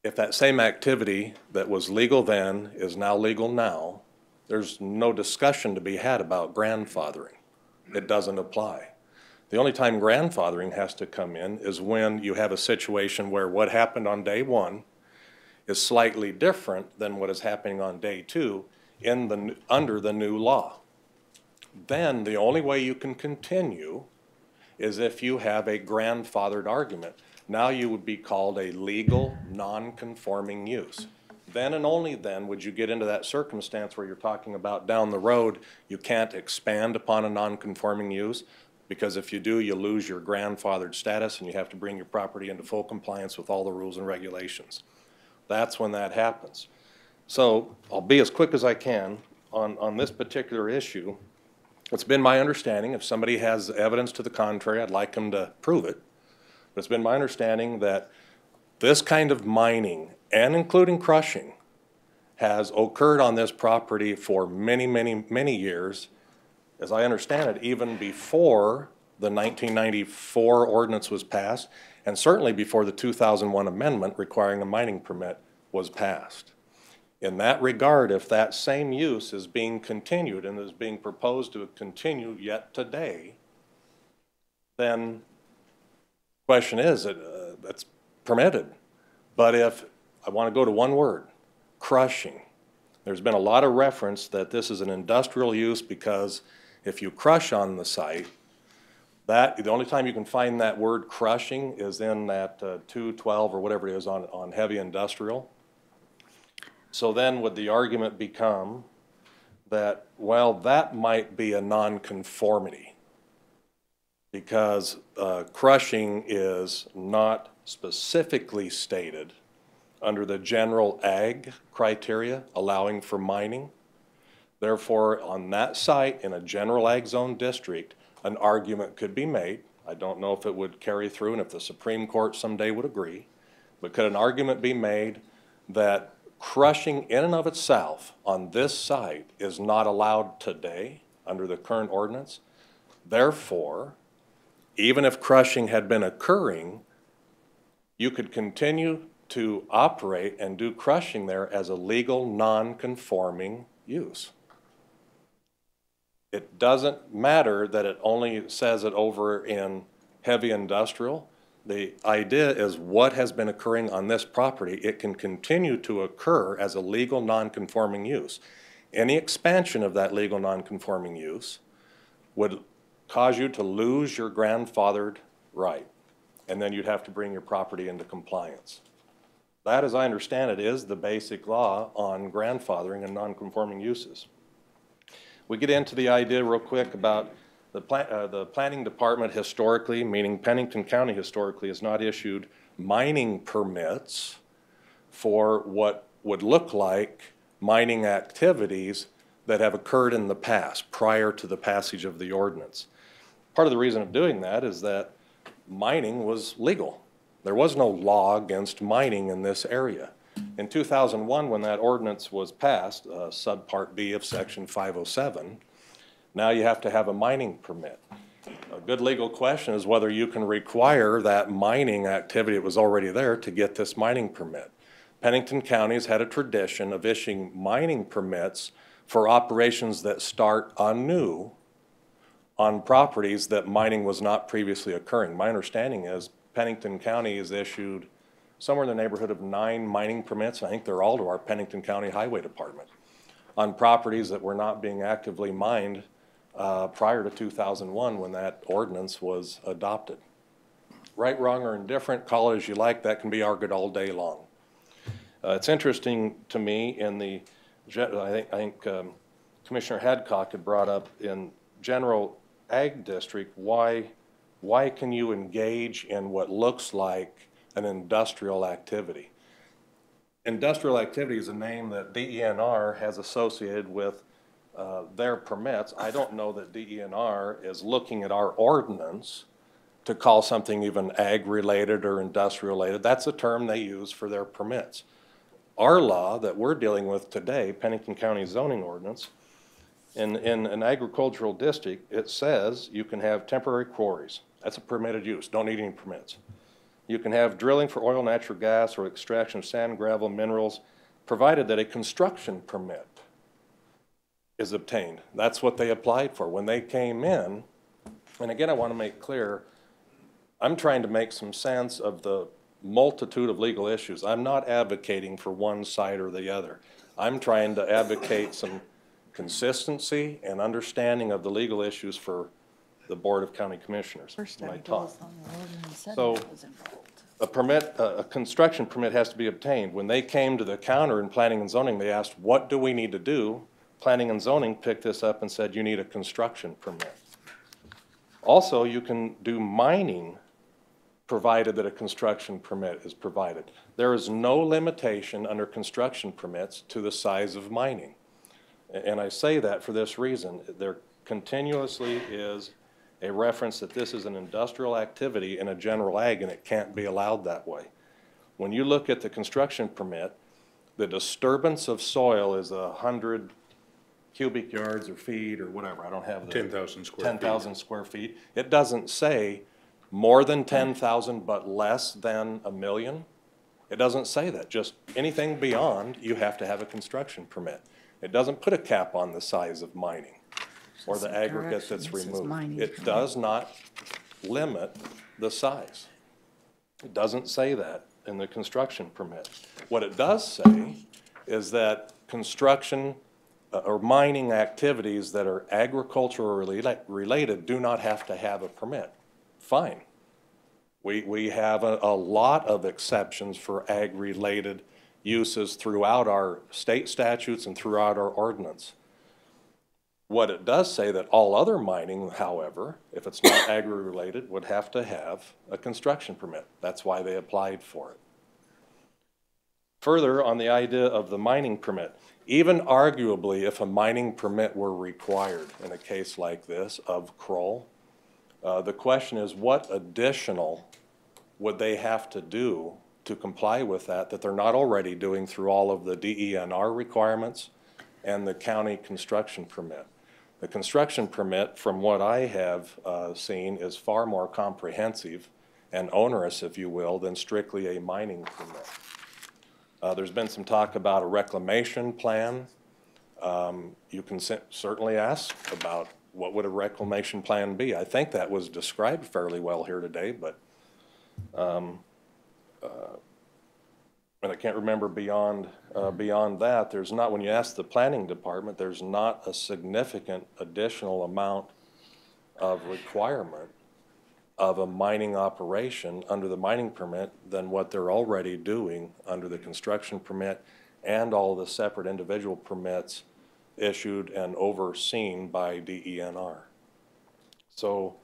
If that same activity that was legal then is now legal now, there's no discussion to be had about grandfathering. It doesn't apply. The only time grandfathering has to come in is when you have a situation where what happened on day one is slightly different than what is happening on day two under the new law. Then the only way you can continue is if you have a grandfathered argument. Now you would be called a legal non-conforming use. Then and only then would you get into that circumstance where you're talking about down the road you can't expand upon a non-conforming use, because if you do, you lose your grandfathered status and you have to bring your property into full compliance with all the rules and regulations. That's when that happens. So I'll be as quick as I can on this particular issue. It's been my understanding, if somebody has evidence to the contrary, I'd like them to prove it. But it's been my understanding that this kind of mining, and including crushing, has occurred on this property for many, many, many years. As I understand it, even before the 1994 ordinance was passed, and certainly before the 2001 amendment requiring a mining permit was passed. In that regard, if that same use is being continued and is being proposed to continue yet today, then the question is, it's permitted. But if I want to go to one word, crushing, there's been a lot of reference that this is an industrial use because if you crush on the site, the only time you can find that word crushing is in that 212 or whatever it is on heavy industrial. So then would the argument become that, well, that might be a nonconformity because crushing is not specifically stated under the general ag criteria allowing for mining. Therefore, on that site in a general ag zone district, an argument could be made. I don't know if it would carry through and if the Supreme Court someday would agree, but could an argument be made that crushing in and of itself on this site is not allowed today under the current ordinance? Therefore, even if crushing had been occurring, you could continue to operate and do crushing there as a legal non-conforming use. It doesn't matter that it only says it over in heavy industrial. The idea is what has been occurring on this property, it can continue to occur as a legal non-conforming use. Any expansion of that legal non-conforming use would cause you to lose your grandfathered right, and then you'd have to bring your property into compliance. That, as I understand it, is the basic law on grandfathering and non-conforming uses. We get into the idea real quick about the planning department historically, meaning Pennington County historically, has not issued mining permits for what would look like mining activities that have occurred in the past prior to the passage of the ordinance. Part of the reason of doing that is that mining was legal. There was no law against mining in this area. In 2001, when that ordinance was passed, subpart B of section 507, now you have to have a mining permit. A good legal question is whether you can require that mining activity that was already there to get this mining permit. Pennington County has had a tradition of issuing mining permits for operations that start anew on properties that mining was not previously occurring. My understanding is Pennington County has issued somewhere in the neighborhood of 9 mining permits. I think they're all to our Pennington County Highway Department on properties that were not being actively mined prior to 2001 when that ordinance was adopted. Right, wrong, or indifferent, call it as you like, that can be argued all day long. It's interesting to me in the, I think Commissioner Hadcock had brought up in general ag district, why can you engage in what looks like an industrial activity? Industrial activity is a name that DENR has associated with their permits. I don't know that DENR is looking at our ordinance to call something even ag-related or industrial-related. That's a term they use for their permits. Our law that we're dealing with today, Pennington County zoning ordinance, in an agricultural district, it says you can have temporary quarries. That's a permitted use. Don't need any permits. You can have drilling for oil, natural gas, or extraction of sand, gravel, minerals, provided that a construction permit is obtained. That's what they applied for. When they came in, and again, I want to make clear, I'm trying to make some sense of the multitude of legal issues. I'm not advocating for one side or the other. I'm trying to advocate some consistency and understanding of the legal issues for the Board of County Commissioners when I talk. So a construction permit has to be obtained. When they came to the counter in planning and zoning, they asked, what do we need to do? Planning and zoning picked this up and said, you need a construction permit. Also, you can do mining provided that a construction permit is provided. There is no limitation under construction permits to the size of mining. And I say that for this reason. There continuously is a reference that this is an industrial activity in a general ag and it can't be allowed that way. When you look at the construction permit, the disturbance of soil is 100 cubic yards or feet or whatever. I don't have the 10,000 square feet. 10,000 square feet. It doesn't say more than 10,000 but less than 1 million. It doesn't say that. Just anything beyond, you have to have a construction permit. It doesn't put a cap on the size of mining or the aggregate that's removed. It does not limit the size. It doesn't say that in the construction permit. What it does say is that construction or mining activities that are agricultural related do not have to have a permit. Fine. We have a lot of exceptions for ag-related uses throughout our state statutes and throughout our ordinance. What it does say that all other mining, however, if it's not agri-related, would have to have a construction permit. That's why they applied for it. Further, on the idea of the mining permit, even arguably if a mining permit were required in a case like this of Kroll, the question is what additional would they have to do to comply with that they're not already doing through all of the DENR requirements and the county construction permit. The construction permit, from what I have seen, is far more comprehensive and onerous, if you will, than strictly a mining permit. There's been some talk about a reclamation plan. You can certainly ask about what would a reclamation plan be. I think that was described fairly well here today, but And I can't remember beyond that, there's not, when you ask the planning department, there's not a significant additional amount of requirement of a mining operation under the mining permit than what they're already doing under the construction permit and all the separate individual permits issued and overseen by DENR. So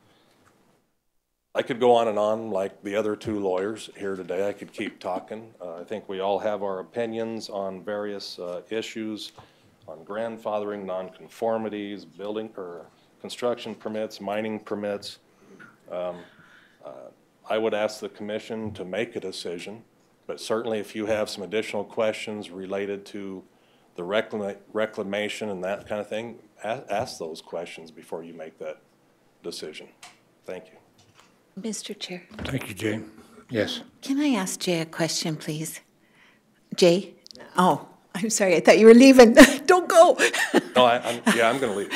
I could go on and on like the other two lawyers here today. I could keep talking. I think we all have our opinions on various issues, on grandfathering, nonconformities, building or construction permits, mining permits. I would ask the commission to make a decision, but certainly if you have some additional questions related to the reclamation and that kind of thing, ask those questions before you make that decision. Thank you. Mr. Chair. Thank you, Jay. Yes. Can I ask Jay a question, please? Jay? Oh, I'm sorry. I thought you were leaving. Don't go. No, I'm going to leave.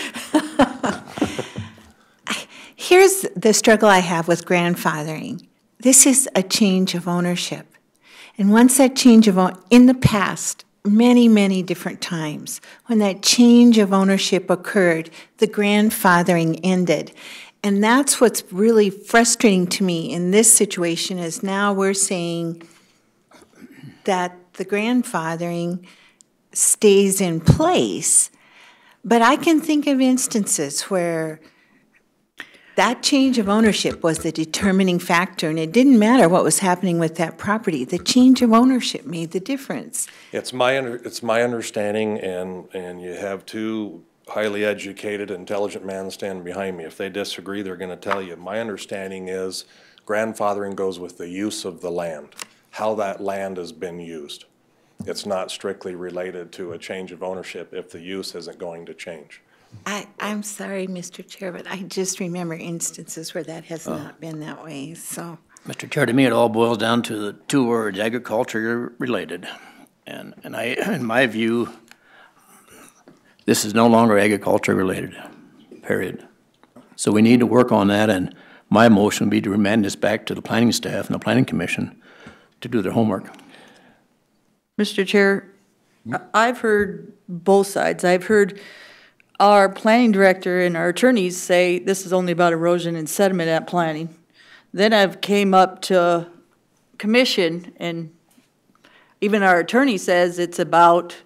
Here's the struggle I have with grandfathering. This is a change of ownership. And once that change of in the past, many, many different times, when that change of ownership occurred, the grandfathering ended. And that's what's really frustrating to me in this situation is now we're saying that the grandfathering stays in place. But I can think of instances where that change of ownership was the determining factor, and it didn't matter what was happening with that property. The change of ownership made the difference. It's my understanding, and you have two highly educated, intelligent men standing behind me. If they disagree, they're going to tell you. My understanding is grandfathering goes with the use of the land, how that land has been used. It's not strictly related to a change of ownership if the use isn't going to change. I'm sorry, Mr. Chair, but I just remember instances where that has not been that way, so. Mr. Chair, to me, it all boils down to the two words, agriculture related. And in my view, this is no longer agriculture related, period. So we need to work on that, and my motion would be to remand this back to the planning staff and the planning commission to do their homework. Mr. Chair, I've heard both sides. I've heard our planning director and our attorneys say this is only about erosion and sediment at planning. Then I've came up to commission, and even our attorney says it's about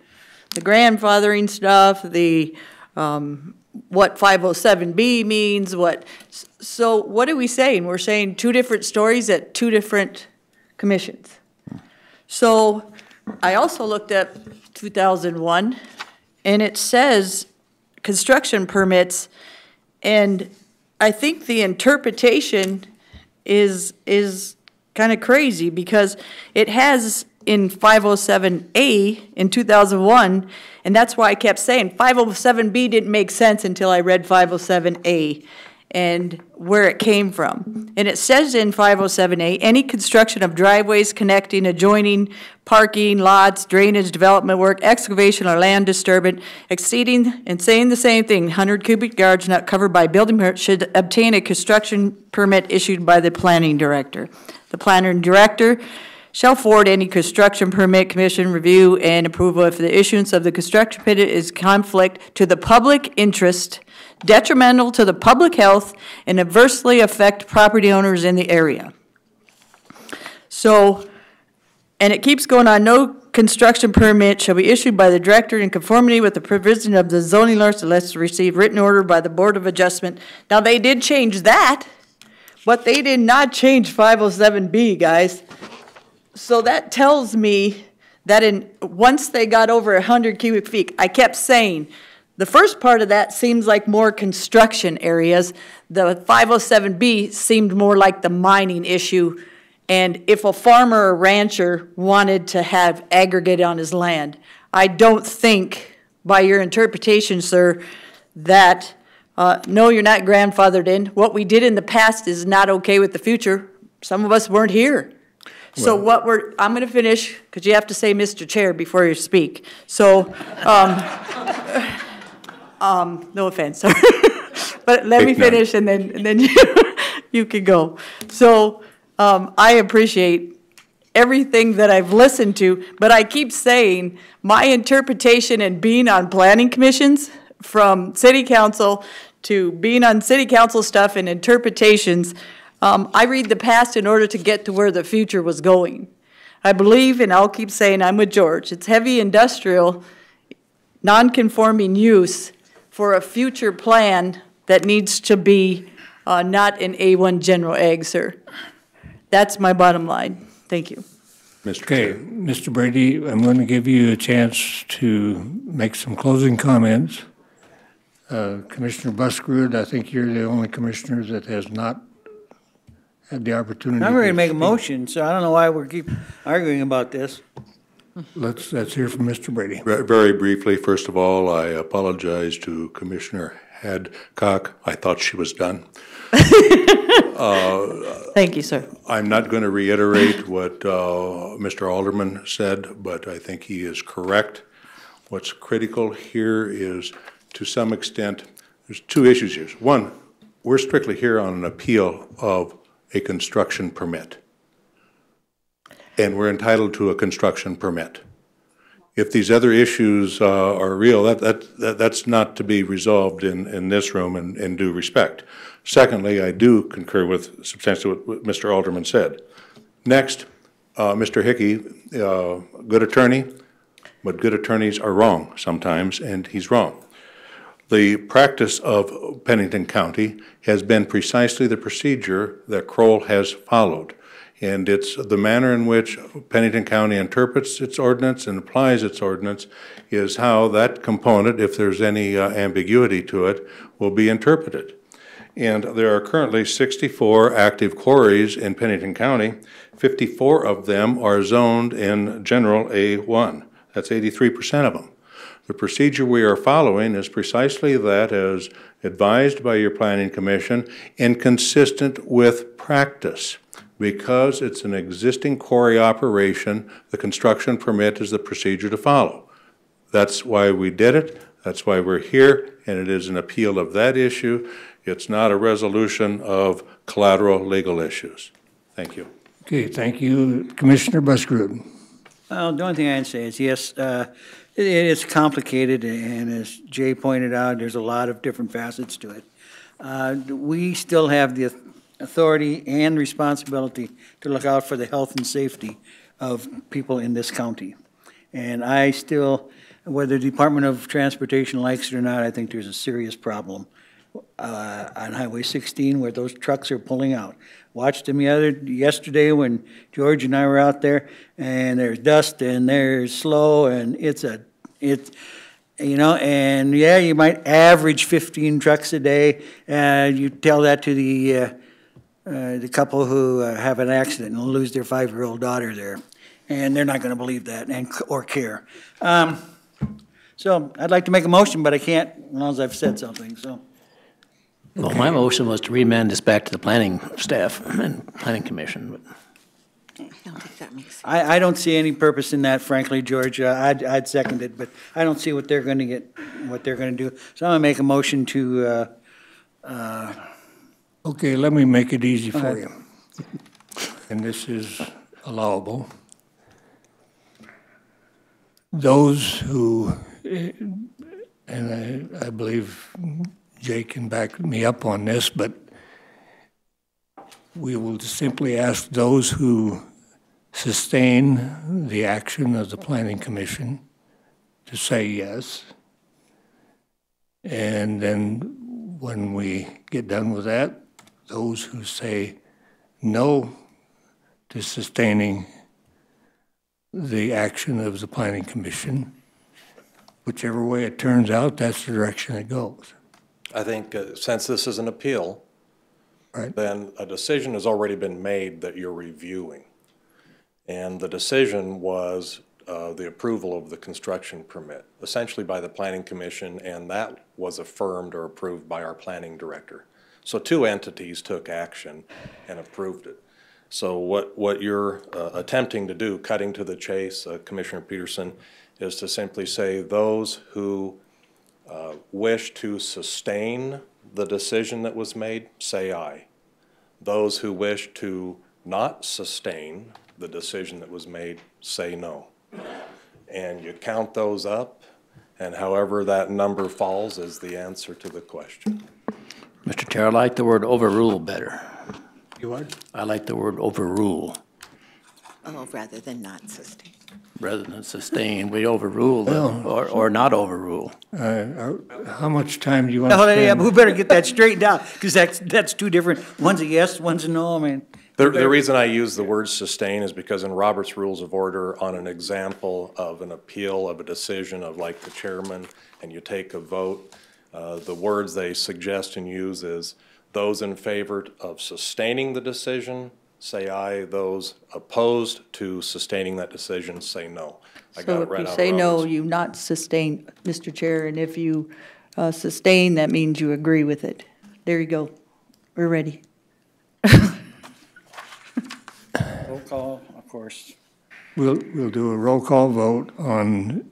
the grandfathering stuff, the what 507B means, so what are we saying? We're saying two different stories at two different commissions. So I also looked at 2001, and it says construction permits, and I think the interpretation is kind of crazy because it has in 507A in 2001, and that's why I kept saying 507B didn't make sense until I read 507A and where it came from. And it says in 507A, any construction of driveways connecting, adjoining, parking, lots, drainage, development work, excavation, or land disturbance exceeding, and saying the same thing, 100 cubic yards not covered by building permit should obtain a construction permit issued by the planning director. The planning director shall forward any construction permit commission review and approval if the issuance of the construction permit is conflict to the public interest, detrimental to the public health, and adversely affect property owners in the area. So, and it keeps going on, no construction permit shall be issued by the director in conformity with the provision of the zoning laws unless receive written order by the Board of Adjustment. Now, they did change that, but they did not change 507B, guys. So that tells me that once they got over 100 cubic feet, I kept saying, the first part of that seems like more construction areas. The 507B seemed more like the mining issue. And if a farmer or rancher wanted to have aggregate on his land, I don't think, by your interpretation, sir, that, no, you're not grandfathered in. What we did in the past is not okay with the future. Some of us weren't here. So I'm going to finish, because you have to say Mr. Chair before you speak. So, no offense, but let me finish, and then you can go. So, I appreciate everything that I've listened to, but I keep saying my interpretation and being on planning commissions, from city council to being on city council stuff and interpretations, I read the past in order to get to where the future was going. I believe, and I'll keep saying I'm with George, it's heavy industrial, non-conforming use for a future plan that needs to be not an A1 general ag, sir. That's my bottom line. Thank you. Okay, Mr. Brady, I'm going to give you a chance to make some closing comments. Commissioner Buskerud, I think you're the only commissioner that has not had the opportunity. I'm ready to make a speak. motion, so I don't know why we keep arguing about this. Let's hear from Mr. Brady. Very briefly, first of all, I apologize to Commissioner Hadcock. I thought she was done. Thank you, sir. I'm not going to reiterate what Mr. Alderman said, but I think he is correct. What's critical here is, to some extent, there's two issues here. One, we're strictly here on an appeal of a construction permit, and we're entitled to a construction permit. If these other issues are real, that's not to be resolved in this room in due respect. Secondly, I do concur with substantially what Mr. Alderman said. Next, Mr. Hickey, good attorney, but good attorneys are wrong sometimes, and he's wrong. The practice of Pennington County has been precisely the procedure that Kroll has followed. And it's the manner in which Pennington County interprets its ordinance and applies its ordinance is how that component, if there's any ambiguity to it, will be interpreted. And there are currently 64 active quarries in Pennington County. 54 of them are zoned in general A1. That's 83% of them. The procedure we are following is precisely that, as advised by your Planning Commission and consistent with practice. Because it's an existing quarry operation, the construction permit is the procedure to follow. That's why we did it, that's why we're here, and it is an appeal of that issue. It's not a resolution of collateral legal issues. Thank you. Okay, thank you. Commissioner Buskerud. Well, the only thing I'd say is, yes, it is complicated, and as Jay pointed out, there's a lot of different facets to it. We still have the authority and responsibility to look out for the health and safety of people in this county. And I still, whether the Department of Transportation likes it or not, I think there's a serious problem on Highway 16 where those trucks are pulling out. Watched them yesterday when George and I were out there, and there's dust and there's slow, and you know, and yeah, you might average 15 trucks a day, and you tell that to the couple who have an accident and lose their 5-year-old daughter there, and they're not going to believe that or care. So I'd like to make a motion, but I can't as long as I've said something. So. Well, my motion was to remand this back to the planning staff and planning commission. But I don't think that makes sense. I don't see any purpose in that, frankly, George. I'd second it, but I don't see what they're going to get, what they're going to do. So I'm going to make a motion to. Okay, let me make it easy for you. And this is allowable. Those who, and I believe Jay can back me up on this, but we will simply ask those who sustain the action of the Planning Commission to say yes. And then when we get done with that, those who say no to sustaining the action of the Planning Commission, whichever way it turns out, that's the direction it goes. I think since this is an appeal, right, then a decision has already been made that you're reviewing. And the decision was the approval of the construction permit, essentially by the Planning Commission, and that was affirmed or approved by our planning director. So 2 entities took action and approved it. So what you're attempting to do, cutting to the chase, Commissioner Peterson, is to simply say those who wish to sustain the decision that was made, say aye. Those who wish to not sustain the decision that was made, say no. And you count those up, and however that number falls is the answer to the question. Mr. Chair, I like the word overrule better. You what? I like the word overrule. Oh, rather than not sustain. Rather than sustain, we overrule or not overrule. How much time do you want to Oh, spend? yeah, we better get that straightened out, because that's two different, one's a yes, one's a no, I mean. The reason I use the word sustain is because in Robert's Rules of Order, on an example of an appeal of a decision of like the chairman, and you take a vote, the words they suggest and use is, those in favor of sustaining the decision, say aye. Those opposed to sustaining that decision, say no. I got So it if right you out of say no, Robert's. you not sustain, Mr. Chair, and if you sustain, that means you agree with it. There you go. We're ready. Roll call, of course. We'll do a roll call vote on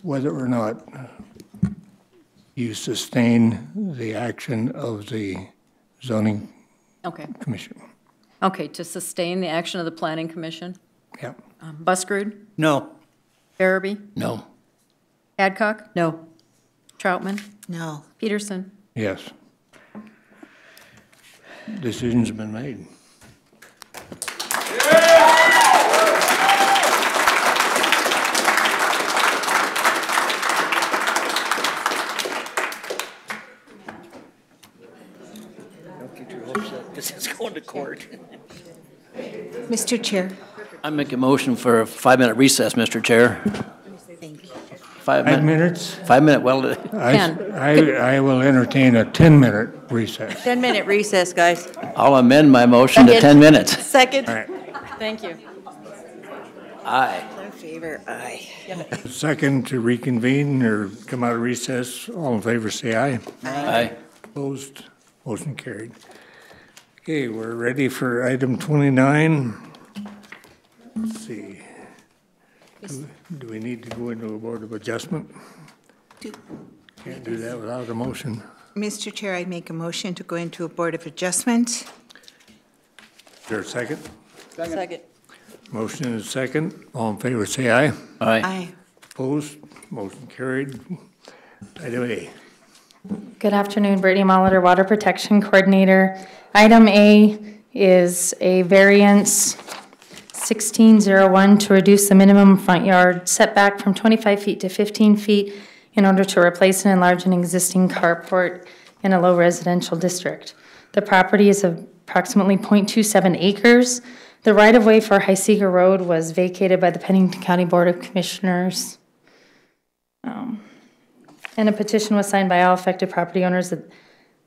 whether or not you sustain the action of the zoning Okay. commission. Okay, to sustain the action of the planning commission? Yeah. Buskerud? No. Farabee? No. Adcock? No. Troutman? No. Peterson? Yes. Decision's been made. Don't get your hopes up, because it's going to court. Mr. Chair. I make a motion for a 5-minute recess, Mr. Chair. Thank you. 5 minutes? 5 minute, well, I will entertain a 10-minute recess. 10-minute recess, guys. I'll amend my motion to 10 minutes. Second. All right. Thank you. Aye. In favor, aye. Second to reconvene or come out of recess. All in favor, say aye. Aye. Opposed? Motion carried. Okay, we're ready for item 29. Let's see. Do we need to go into a board of adjustment? Can't do that without a motion. Mr. Chair, I make a motion to go into a Board of Adjustment. Is there a second? Second. Motion and a second. All in favor, say aye. Aye. Aye. Opposed? Motion carried. Item A. Good afternoon, Brittany Molitor, Water Protection Coordinator. Item A is a variance 1601 to reduce the minimum front yard setback from 25 feet to 15 feet in order to replace and enlarge an existing carport in a low residential district. The property is approximately 0.27 acres. The right-of-way for Heisiga Road was vacated by the Pennington County Board of Commissioners. And a petition was signed by all affected property owners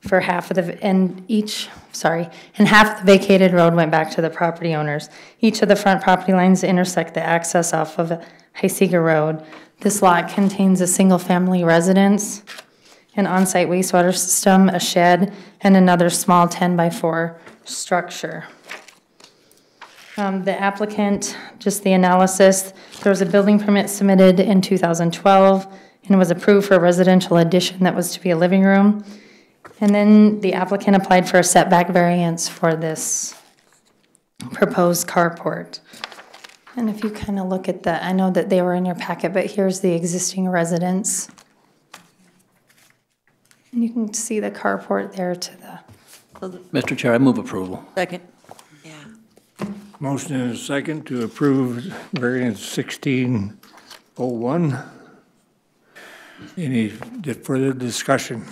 for half of the, and half of the vacated road went back to the property owners. Each of the front property lines intersect the access off of Heisiga Road. This lot contains a single-family residence, an on-site wastewater system, a shed, and another small 10-by-4 structure. The applicant, just the analysis, there was a building permit submitted in 2012 and was approved for a residential addition that was to be a living room. And then the applicant applied for a setback variance for this proposed carport. And if you kind of look at that, I know that they were in your packet, but here's the existing residence. And you can see the carport there to the... Mr. Chair, I move approval. Second. Motion and a second to approve variance 1601. Any further discussion?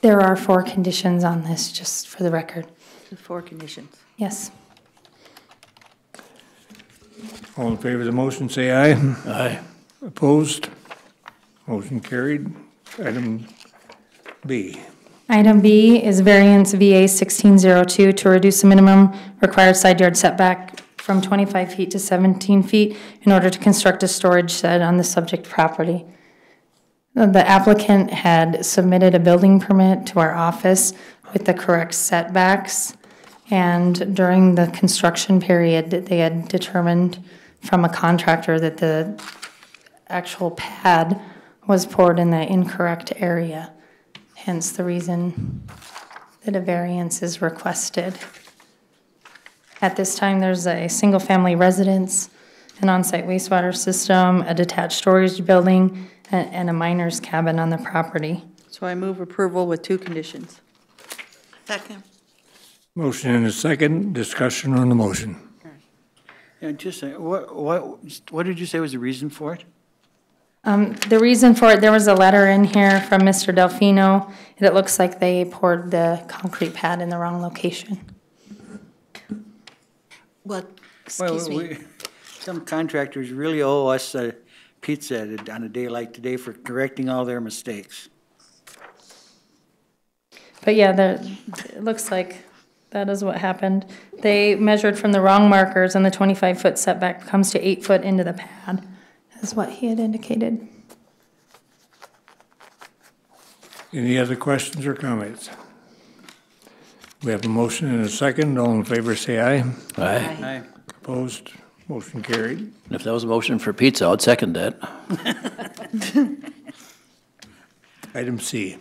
There are 4 conditions on this, just for the record. The 4 conditions. Yes. All in favor of the motion, say aye. Aye. Opposed? Motion carried. Item B. Item B is variance VA 1602 to reduce the minimum required side yard setback from 25 feet to 17 feet in order to construct a storage shed on the subject property. The applicant had submitted a building permit to our office with the correct setbacks, and during the construction period, they had determined from a contractor that the actual pad was poured in the incorrect area, hence the reason that a variance is requested. At this time, there's a single-family residence, an on-site wastewater system, a detached storage building, and a miner's cabin on the property. So I move approval with 2 conditions. Second. Motion and a second, discussion on the motion. Yeah, just, what did you say was the reason for it? The reason for it, there was a letter in here from Mr. Delfino. It looks like they poured the concrete pad in the wrong location. Well, excuse me. Some contractors really owe us a pizza on a day like today for correcting all their mistakes. But yeah, it looks like that is what happened. They measured from the wrong markers, and the 25-foot setback comes to 8 foot into the pad, is what he had indicated. Any other questions or comments? We have a motion and a second. All in favor, say aye. Aye. Aye. Opposed? Motion carried. If that was a motion for pizza, I'd second that. Item C.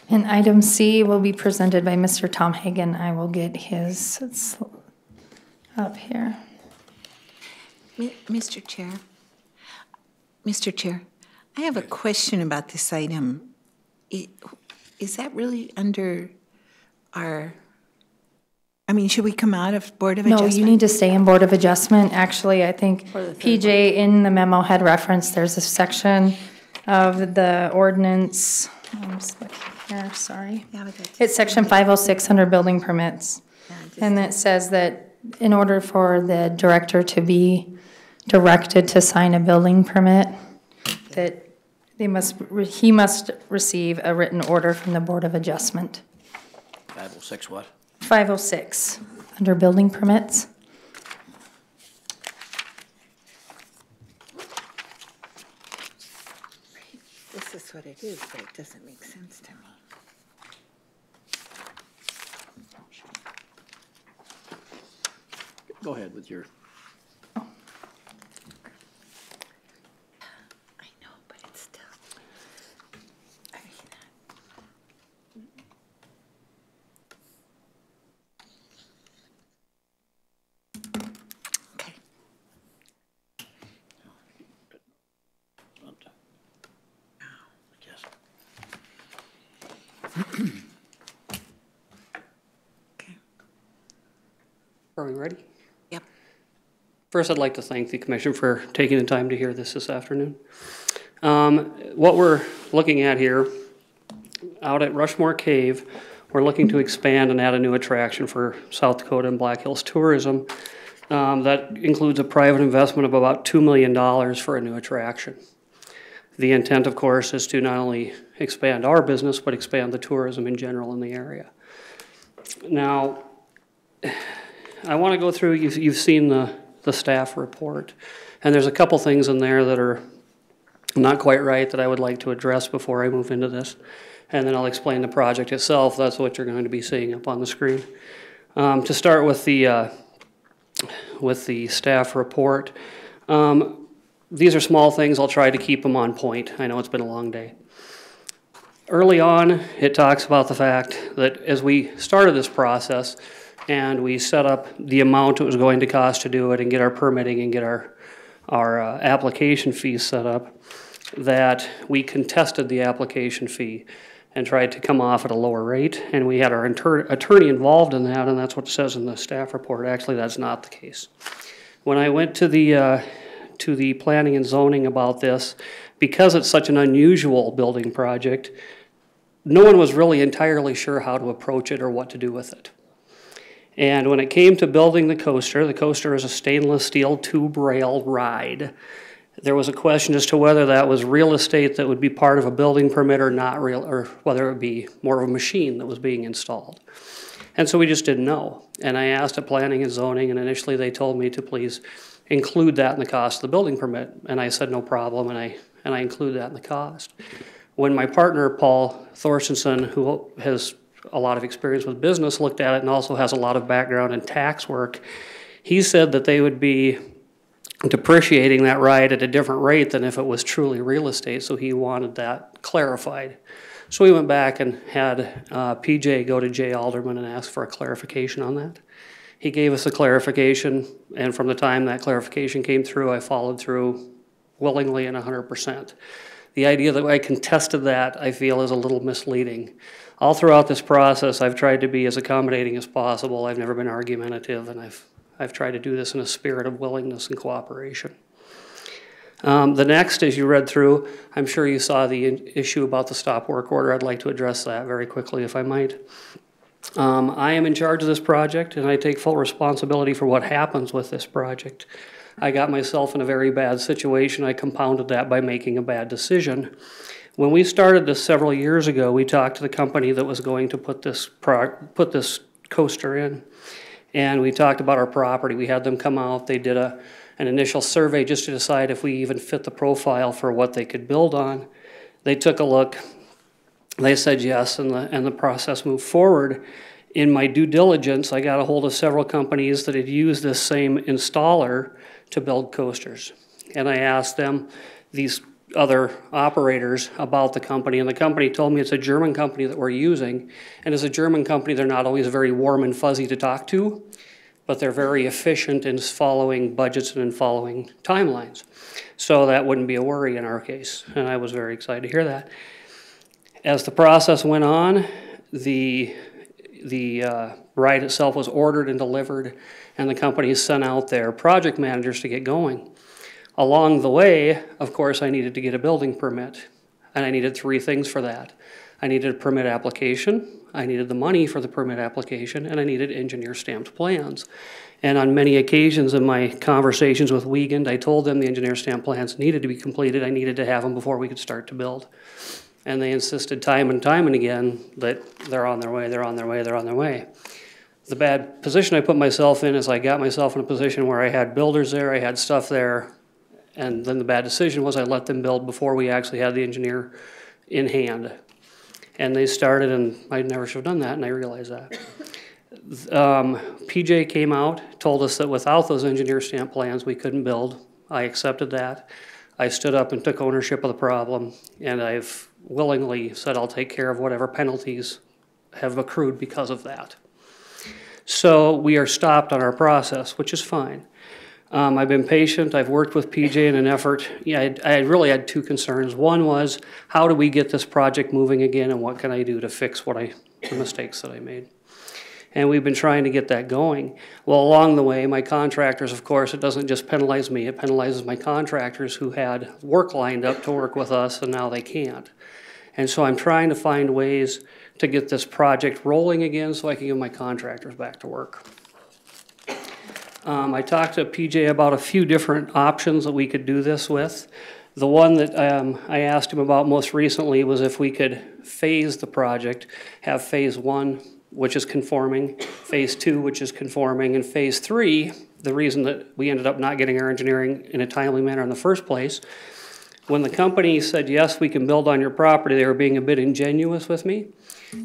And item C will be presented by Mr. Tom Hagan. I will get his, it's up here. Mr. Chair, I have a question about this item. Is that really under our, I mean, should we come out of Board of Adjustment? No, you need to stay in Board of Adjustment. Actually, I think PJ in the memo had referenced, there's a section of the ordinance, I'm just looking here, sorry. It's section 506 under building permits. And it says that in order for the director to be directed to sign a building permit, that he must receive a written order from the Board of Adjustment. 506 what? 506 under building permits. This is what it is, but it doesn't make sense to me. Go ahead with your. I know, but it's still. Okay. Are we ready? Yep. First, I'd like to thank the commission for taking the time to hear this afternoon. What we're looking at here, out at Rushmore Cave, we're looking to expand and add a new attraction for South Dakota and Black Hills tourism. That includes a private investment of about $2 million for a new attraction. The intent, of course, is to not only expand our business, but expand the tourism in general in the area. Now, I want to go through, you've seen the staff report, and there's a couple things in there that are not quite right that I would like to address before I move into this. And then I'll explain the project itself. That's what you're going to be seeing up on the screen. To start with the staff report, these are small things. I'll try to keep them on point. I know it's been a long day. Early on, it talks about the fact that as we started this process and we set up the amount it was going to cost to do it and get our permitting and get our application fees set up, that we contested the application fee and tried to come off at a lower rate. And we had our attorney involved in that, and that's what it says in the staff report. Actually, that's not the case. When I went to the planning and zoning about this, because it's such an unusual building project, no one was really entirely sure how to approach it or what to do with it. And when it came to building the coaster is a stainless steel tube rail ride. There was a question as to whether that was real estate that would be part of a building permit or not real, or whether it would be more of a machine that was being installed. And so we just didn't know. And I asked at planning and zoning, and initially they told me to please include that in the cost of the building permit. And I said no problem, and I included that in the cost. When my partner, Paul Thorstensen, who has a lot of experience with business, looked at it and also has a lot of background in tax work, he said that they would be depreciating that ride at a different rate than if it was truly real estate, so he wanted that clarified. So we went back and had PJ go to Jay Alderman and ask for a clarification on that. He gave us a clarification, and from the time that clarification came through, I followed through willingly and 100%. The idea that I contested that, I feel, is a little misleading. All throughout this process, I've tried to be as accommodating as possible. I've never been argumentative, and I've tried to do this in a spirit of willingness and cooperation. The next, as you read through, I'm sure you saw the issue about the stop work order. I'd like to address that very quickly, if I might. I am in charge of this project, and I take full responsibility for what happens with this project. I got myself in a very bad situation. I compounded that by making a bad decision. When we started this several years ago, we talked to the company that was going to put this coaster in, and we talked about our property. We had them come out. They did an initial survey just to decide if we even fit the profile for what they could build on. They took a look. They said yes, and the process moved forward. In my due diligence, I got a hold of several companies that had used this same installer to build coasters. And I asked them, these other operators, about the company, and the company told me it's a German company that we're using. And as a German company, they're not always very warm and fuzzy to talk to, but they're very efficient in following budgets and in following timelines. So that wouldn't be a worry in our case, and I was very excited to hear that. As the process went on, the ride itself was ordered and delivered, and the company sent out their project managers to get going. Along the way, of course, I needed to get a building permit, and I needed 3 things for that. I needed a permit application, I needed the money for the permit application, and I needed engineer stamped plans. And on many occasions in my conversations with Wiegand, I told them the engineer stamped plans needed to be completed. I needed to have them before we could start to build. And they insisted time and time and again that they're on their way, they're on their way, they're on their way. The bad position I put myself in is I got myself in a position where I had builders there, I had stuff there, and then the bad decision was I let them build before we actually had the engineer in hand. And they started, and I never should have done that, and I realized that. PJ came out, told us that without those engineer stamp plans, we couldn't build. I accepted that. I stood up and took ownership of the problem, and I've willingly said I'll take care of whatever penalties have accrued because of that. So we are stopped on our process, which is fine. I've been patient. I've worked with PJ in an effort. Yeah, I really had 2 concerns. One was, how do we get this project moving again, and what can I do to fix the mistakes that I made? And we've been trying to get that going. Well, along the way, my contractors, of course, it doesn't just penalize me, it penalizes my contractors who had work lined up to work with us, and now they can't. And so I'm trying to find ways to get this project rolling again so I can get my contractors back to work. I talked to PJ about a few different options that we could do this with. The one that I asked him about most recently was if we could phase the project, have phase 1, which is conforming, phase 2, which is conforming, and phase 3, the reason that we ended up not getting our engineering in a timely manner in the first place, when the company said, yes, we can build on your property, they were being a bit ingenuous with me,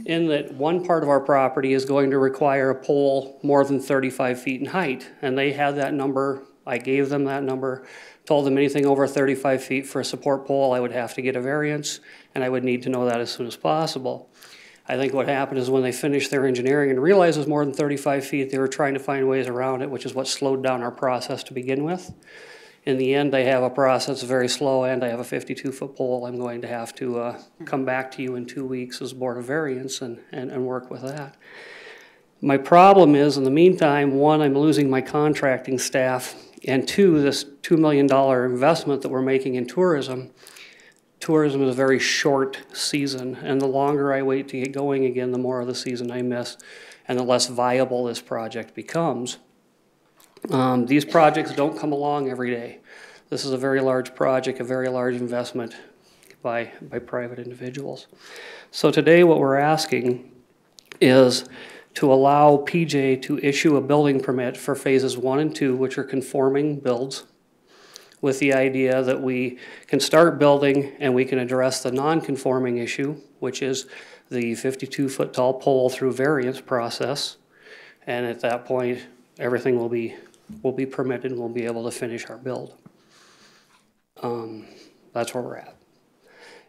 in that one part of our property is going to require a pole more than 35 feet in height. And they had that number, I gave them that number, told them anything over 35 feet for a support pole, I would have to get a variance, and I would need to know that as soon as possible. I think what happened is when they finished their engineering and realized it was more than 35 feet, they were trying to find ways around it, which is what slowed down our process to begin with. In the end, I have a process very slow, and I have a 52-foot pole. I'm going to have to come back to you in 2 weeks as Board of Variance and work with that. My problem is, in the meantime, 1, I'm losing my contracting staff, and 2, this $2 million investment that we're making in tourism. Tourism is a very short season, and the longer I wait to get going again, the more of the season I miss, and the less viable this project becomes. These projects don't come along every day. This is a very large project, a very large investment by private individuals. So today what we're asking is to allow PJ to issue a building permit for phases 1 and 2, which are conforming builds, with the idea that we can start building and we can address the non-conforming issue, which is the 52-foot tall pole through variance process. And at that point, everything will be permitted and we'll be able to finish our build. That's where we're at.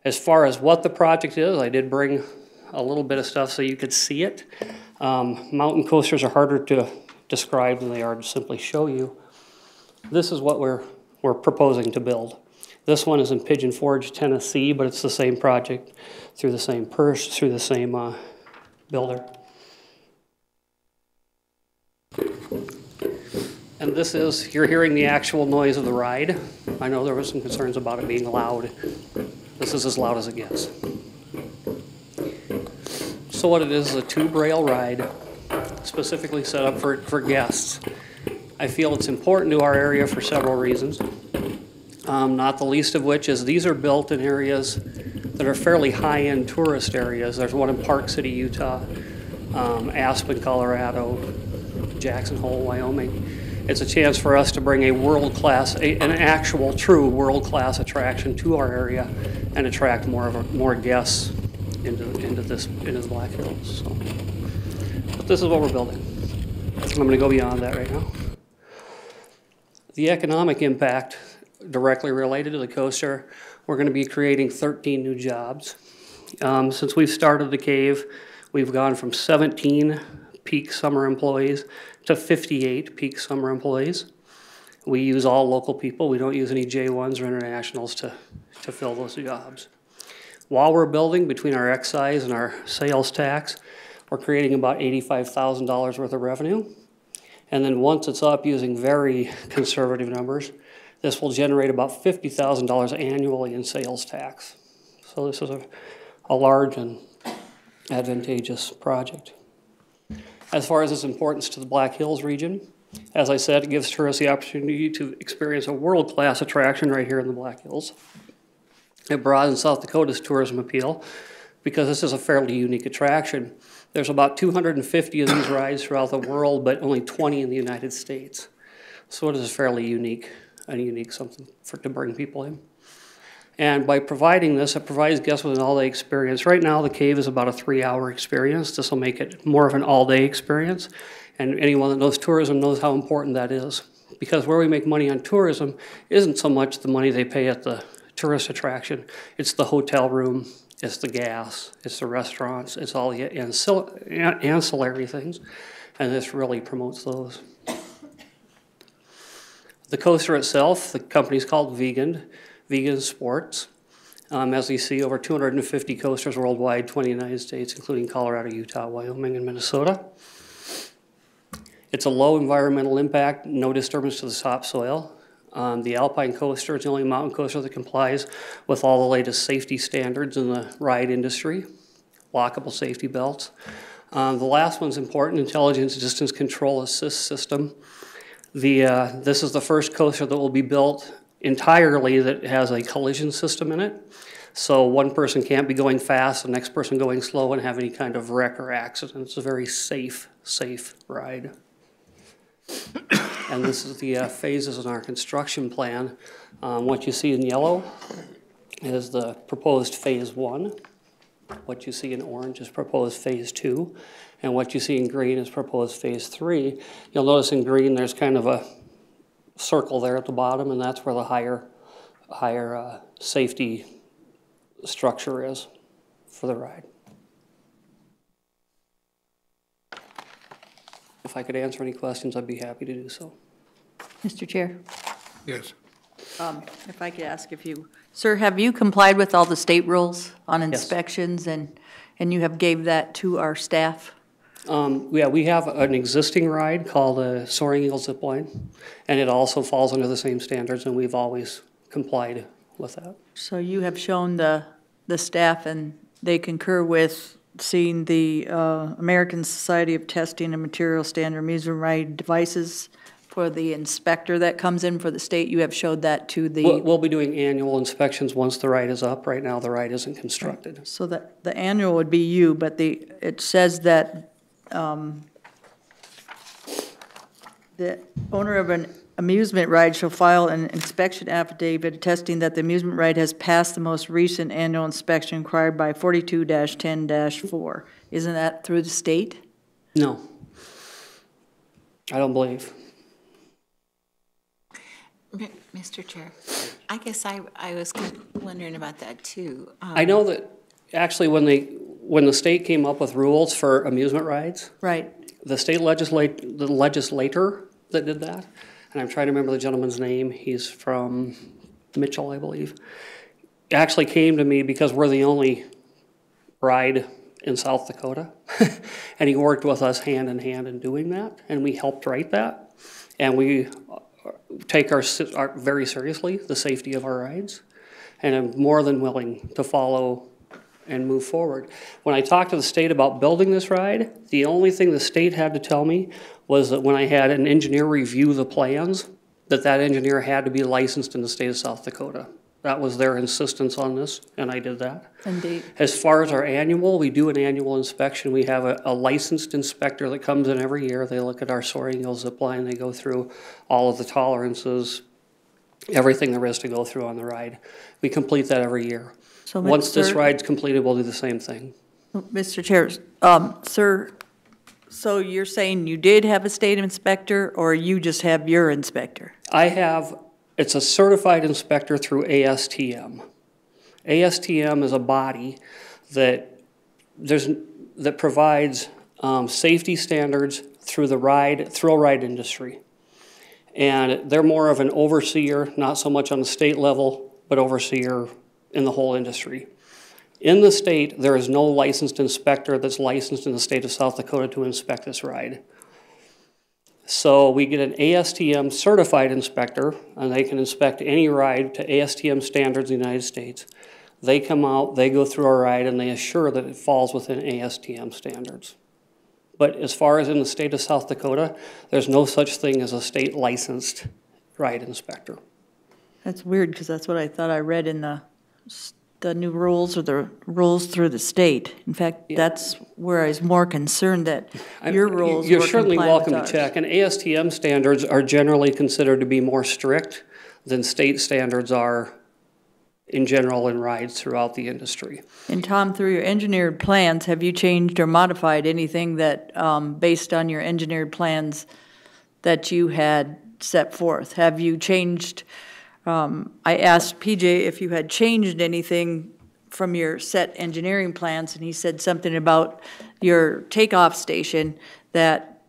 As far as what the project is, I did bring a little bit of stuff so you could see it. Mountain coasters are harder to described than they are to simply show you. This is what we're proposing to build. This one is in Pigeon Forge, Tennessee, but it's the same project through the same through the same builder. And this is, you're hearing the actual noise of the ride. I know there were some concerns about it being loud. This is as loud as it gets. So what it is a tube rail ride, specifically set up for guests. I feel it's important to our area for several reasons. Not the least of which is these are built in areas that are fairly high-end tourist areas. There's one in Park City, Utah, Aspen, Colorado, Jackson Hole, Wyoming. It's a chance for us to bring a world-class, an actual true world-class attraction to our area and attract more guests into the Black Hills. So, but this is what we're building. I'm going to go beyond that right now. The economic impact directly related to the coaster, we're going to be creating 13 new jobs. Since we've started the cave, we've gone from 17 peak summer employees to 58 peak summer employees. We use all local people. We don't use any J1s or internationals to fill those jobs. While we're building, between our excise and our sales tax, we're creating about $85,000 worth of revenue. And then once it's up, using very conservative numbers, this will generate about $50,000 annually in sales tax. So this is a large and advantageous project. As far as its importance to the Black Hills region, as I said, it gives tourists the opportunity to experience a world-class attraction right here in the Black Hills. It broadens South Dakota's tourism appeal because this is a fairly unique attraction. There's about 250 of these rides throughout the world, but only 20 in the United States. So it is fairly unique, something to bring people in. And by providing this, it provides guests with an all-day experience. Right now, the cave is about a 3-hour experience. This will make it more of an all-day experience. And anyone that knows tourism knows how important that is. Because where we make money on tourism isn't so much the money they pay at the tourist attraction. It's the hotel room, it's the gas, it's the restaurants, it's all the ancillary things. And this really promotes those. The coaster itself, the company's called Vegan Sports. As you see, over 250 coasters worldwide, 20 United States, including Colorado, Utah, Wyoming, and Minnesota. It's a low environmental impact, no disturbance to the topsoil. The Alpine coaster is the only mountain coaster that complies with all the latest safety standards in the ride industry, lockable safety belts. The last one's important, Intelligence Distance Control Assist System. This is the first coaster that will be built entirely that has a collision system in it. So one person can't be going fast, the next person going slow and have any kind of wreck or accident. It's a very safe ride. And this is the phases in our construction plan. What you see in yellow is the proposed phase 1. What you see in orange is proposed phase 2. And what you see in green is proposed phase 3. You'll notice in green there's kind of a circle there at the bottom, and that's where the higher safety structure is for the ride. If I could answer any questions, I'd be happy to do so. Mr. Chair, Yes. if I could ask sir, have you complied with all the state rules on inspections and you have gave that to our staff? Yeah, we have an existing ride called a Soaring Eagle Zip Line, and it also falls under the same standards, and we've always complied with that. So you have shown the staff, and they concur with seeing the American Society of Testing and Material Standard amusement ride devices for the inspector that comes in for the state. You have showed that to the... We'll be doing annual inspections once the ride is up. Right now, the ride isn't constructed. So the annual would be you, but it says that the owner of an amusement ride shall file an inspection affidavit attesting that the amusement ride has passed the most recent annual inspection required by 42-10-4. Isn't that through the state? No. I don't believe. Mr. Chair, I guess I was wondering about that too. I know that actually when the state came up with rules for amusement rides, right, the legislator that did that, and I'm trying to remember the gentleman's name, he's from Mitchell, I believe, actually came to me because we're the only ride in South Dakota. And he worked with us hand in hand in doing that, and we helped write that. And we take our very seriously the safety of our rides, and I'm more than willing to follow and move forward. When I talked to the state about building this ride, the only thing the state had to tell me was that when I had an engineer review the plans, that engineer had to be licensed in the state of South Dakota. That was their insistence on this, and I did that. Indeed. As far as our annual, we do an annual inspection. We have a licensed inspector that comes in every year. They look at our soaring eagle zip line. They go through all of the tolerances, everything there is to go through on the ride. We complete that every year. So, once this Mr. ride's completed, we'll do the same thing. Mr. Chair, sir, so you're saying you did have a state inspector, or you just have your inspector? It's a certified inspector through ASTM. ASTM is a body that provides safety standards through the thrill ride industry. And they're more of an overseer, not so much on the state level, but overseer in the whole industry. In the state, there is no licensed inspector that's licensed in the state of South Dakota to inspect this ride. So we get an ASTM certified inspector, and they can inspect any ride to ASTM standards in the United States. They come out, they go through our ride, and they assure that it falls within ASTM standards. But as far as in the state of South Dakota, there's no such thing as a state licensed ride inspector. That's weird, because that's what I thought I read in the new rules, or the rules through the state. In fact, that's where I was more concerned that your rules You're were certainly compliant with welcome to ours. check, and ASTM standards are generally considered to be more strict than state standards are in general in rides throughout the industry. And Tom, through your engineered plans, have you changed or modified anything that, based on your engineered plans that you had set forth? Have you changed, I asked PJ if you had changed anything from your set engineering plans, and he said something about your takeoff station, that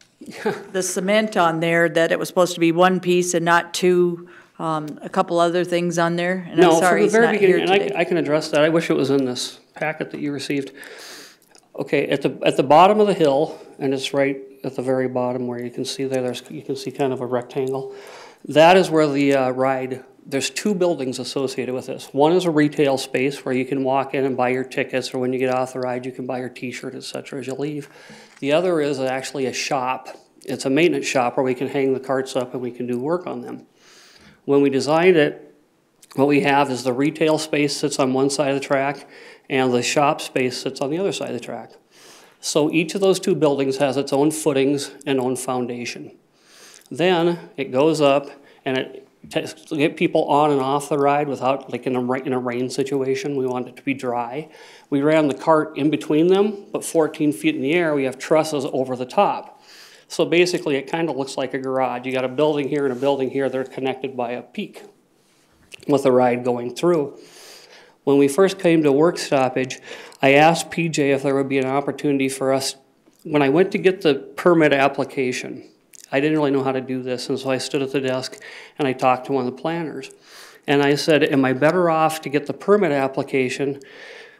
the cement on there, that it was supposed to be one piece and not two, a couple other things on there. And I'm sorry he's not here today. And I can address that. I wish it was in this packet that you received. Okay, at the bottom of the hill, and it's right at the very bottom where you can see you can see kind of a rectangle. That is where the ride, there's two buildings associated with this. One is a retail space where you can walk in and buy your tickets, or when you get off the ride, you can buy your t-shirt, etc. as you leave. The other is actually a shop. It's a maintenance shop where we can hang the carts up and we can do work on them. When we designed it, what we have is the retail space sits on one side of the track and the shop space sits on the other side of the track. So each of those two buildings has its own footings and own foundation. Then it goes up, and it to get people on and off the ride without, like in a rain situation, we want it to be dry. We ran the cart in between them, but 14 feet in the air, we have trusses over the top. So basically, it kind of looks like a garage. You got a building here and a building here. They're connected by a peak with the ride going through. When we first came to work stoppage, I asked PJ if there would be an opportunity for us. When I went to get the permit application, I didn't really know how to do this, and so I stood at the desk and I talked to one of the planners. And I said, am I better off to get the permit application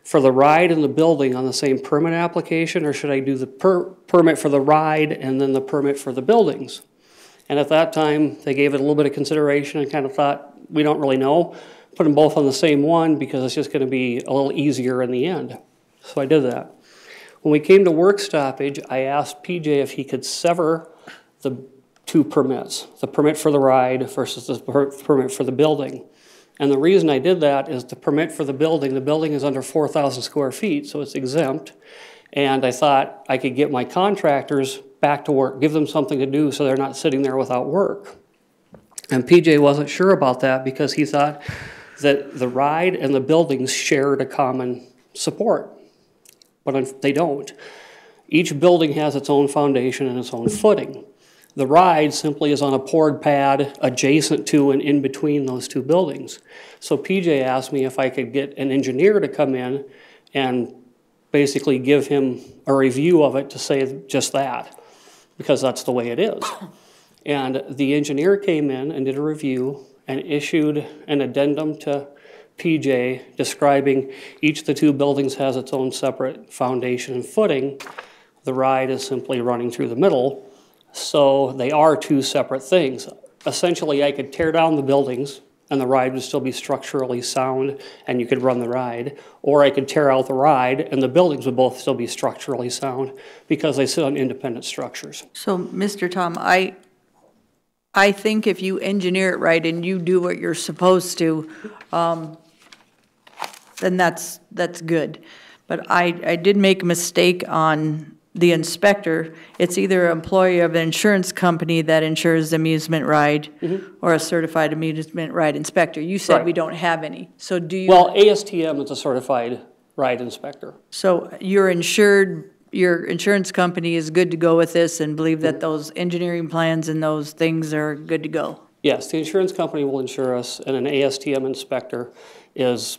for the ride and the building on the same permit application, or should I do the permit for the ride and then the permit for the buildings? And at that time, they gave it a little bit of consideration and kind of thought, we don't really know. Put them both on the same one because it's just going to be a little easier in the end. So I did that. When we came to work stoppage, I asked PJ if he could sever the two permits, the permit for the ride versus the permit for the building. And the reason I did that is the permit for the building is under 4,000 square feet, so it's exempt. And I thought I could get my contractors back to work, give them something to do so they're not sitting there without work. And PJ wasn't sure about that because he thought that the ride and the buildings shared a common support, but they don't. Each building has its own foundation and its own footing. The ride simply is on a poured pad adjacent to and in between those two buildings. So PJ asked me if I could get an engineer to come in and basically give him a review of it to say just that. because that's the way it is. And the engineer came in and did a review and issued an addendum to PJ describing each of the two buildings has its own separate foundation and footing. The ride is simply running through the middle. So they are two separate things. Essentially, I could tear down the buildings and the ride would still be structurally sound and you could run the ride. Or I could tear out the ride and the buildings would both still be structurally sound because they sit on independent structures. So, Mr. Tom, I think if you engineer it right and you do what you're supposed to, then that's good. But I did make a mistake on the inspector. It's either an employee of an insurance company that insures the amusement ride or a certified amusement ride inspector. You said Right. we don't have any. So do you? Well, ASTM is a certified ride inspector. So you're insured, your insurance company is good to go with this and believe that those engineering plans and those things are good to go? Yes, the insurance company will insure us, and an ASTM inspector is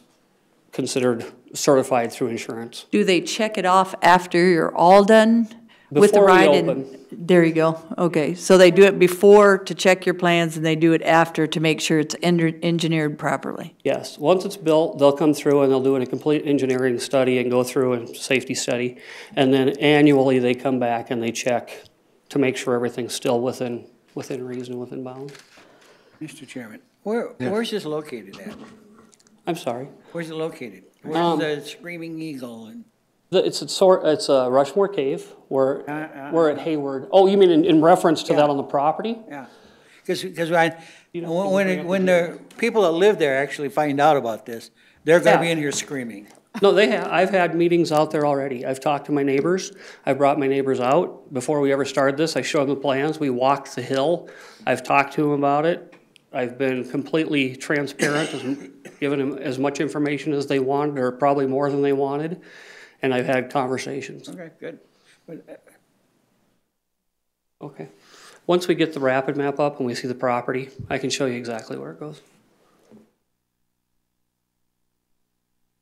considered certified through insurance. Do they check it off after you're all done with the Before we ride? open. There you go. Okay, so they do it before to check your plans and they do it after to make sure it's engineered properly? Yes, once it's built, they'll come through and they'll do a complete engineering study and go through a safety study. And then annually, they come back and they check to make sure everything's still within reason, within bounds. Mr. Chairman, where's this located at? I'm sorry? Where's it located? Where's the Screaming Eagle? And It's Rushmore Cave. We're at Hayward. Oh, you mean in reference to that on the property? Yeah, because when the people that live there actually find out about this, they're going to be in here screaming. No, they have. I've had meetings out there already. I've talked to my neighbors. I brought my neighbors out. Before we ever started this, I showed them the plans. We walked the hill. I've talked to them about it. I've been completely transparent, given them as much information as they wanted, or probably more than they wanted, and I've had conversations. Okay, good. Okay. Once we get the rapid map up and we see the property, I can show you exactly where it goes.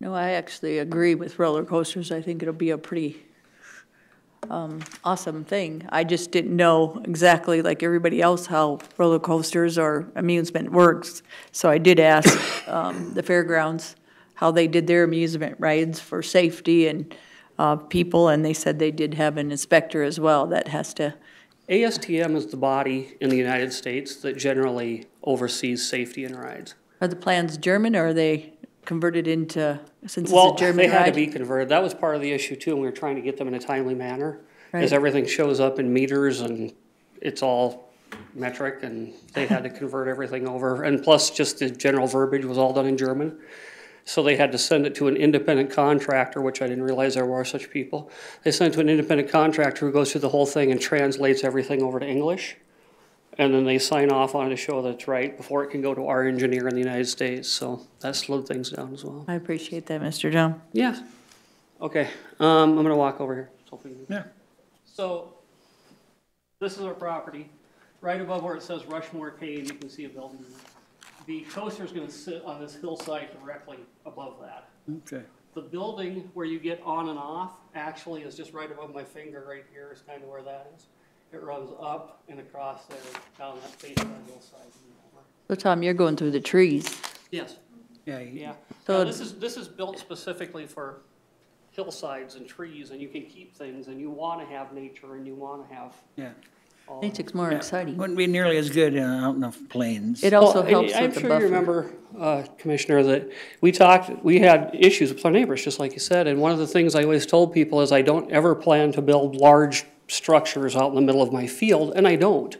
No, I actually agree with roller coasters. I think it'll be a pretty awesome thing. I just didn't know exactly, like everybody else, how roller coasters or amusement works. So I did ask the fairgrounds how they did their amusement rides for safety and people, and they said they did have an inspector as well that has to. ASTM is the body in the United States that generally oversees safety in rides. Are the plans German, or are they converted into, since Well, it's a German they had ride? to be converted. That was part of the issue too, and we were trying to get them in a timely manner. Right. As everything shows up in meters and it's all metric, and they had to convert everything over. And plus, just the general verbiage was all done in German. So they had to send it to an independent contractor, which I didn't realize there were such people. They sent it to an independent contractor who goes through the whole thing and translates everything over to English. And then they sign off on it to show that it's right before it can go to our engineer in the United States. So that slowed things down as well. I appreciate that, Mr. Jones. Yes. Okay, I'm gonna walk over here. Yeah. So this is our property. Right above where it says Rushmore Cave, you can see a building. The coaster's gonna sit on this hillside directly above that. Okay. The building where you get on and off actually is just right above my finger right here is kind of where that is. It runs up and across there, down that face of that hillside. So Tom, you're going through the trees. Yes. Yeah. Yeah. So Now, this is built specifically for hillsides and trees, and you can keep things, and you want to have nature, and you want to have. Yeah. Nature's more exciting. Wouldn't be nearly as good out in the plains. It also Well, helps I'm with the sure buffer. you remember, Commissioner, that we had issues with our neighbors, just like you said, and one of the things I always told people is I don't ever plan to build large structures out in the middle of my field, and I don't.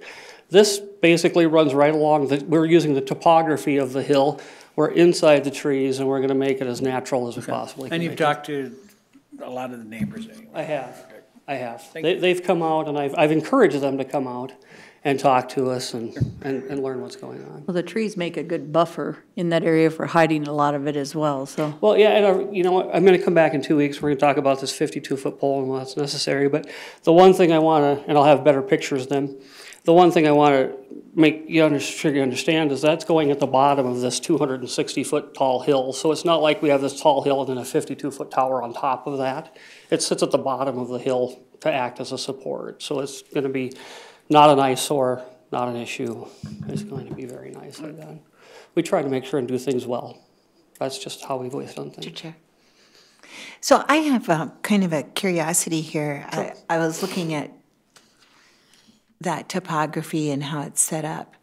This basically runs right along, we're using the topography of the hill, we're inside the trees, and we're gonna make it as natural as we possibly can. And you've make it. talked to a lot of the neighbors anyway. I have. Thank you. They've come out, and I've encouraged them to come out and talk to us and learn what's going on. Well, the trees make a good buffer in that area for hiding a lot of it as well, so. Well, yeah, and you know what, I'm gonna come back in 2 weeks, we're gonna talk about this 52-foot pole and what's necessary, but the one thing I wanna, and I'll have better pictures then, The one thing I want to make you understand is that's going at the bottom of this 260-foot tall hill. So it's not like we have this tall hill and then a 52-foot tower on top of that. It sits at the bottom of the hill to act as a support. So it's going to be not an eyesore, not an issue. It's going to be very nicely done. We try to make sure and do things well. That's just how we've always done things. Mr. Chair. So I have kind of a curiosity here. Sure. I was looking at that topography and how it's set up.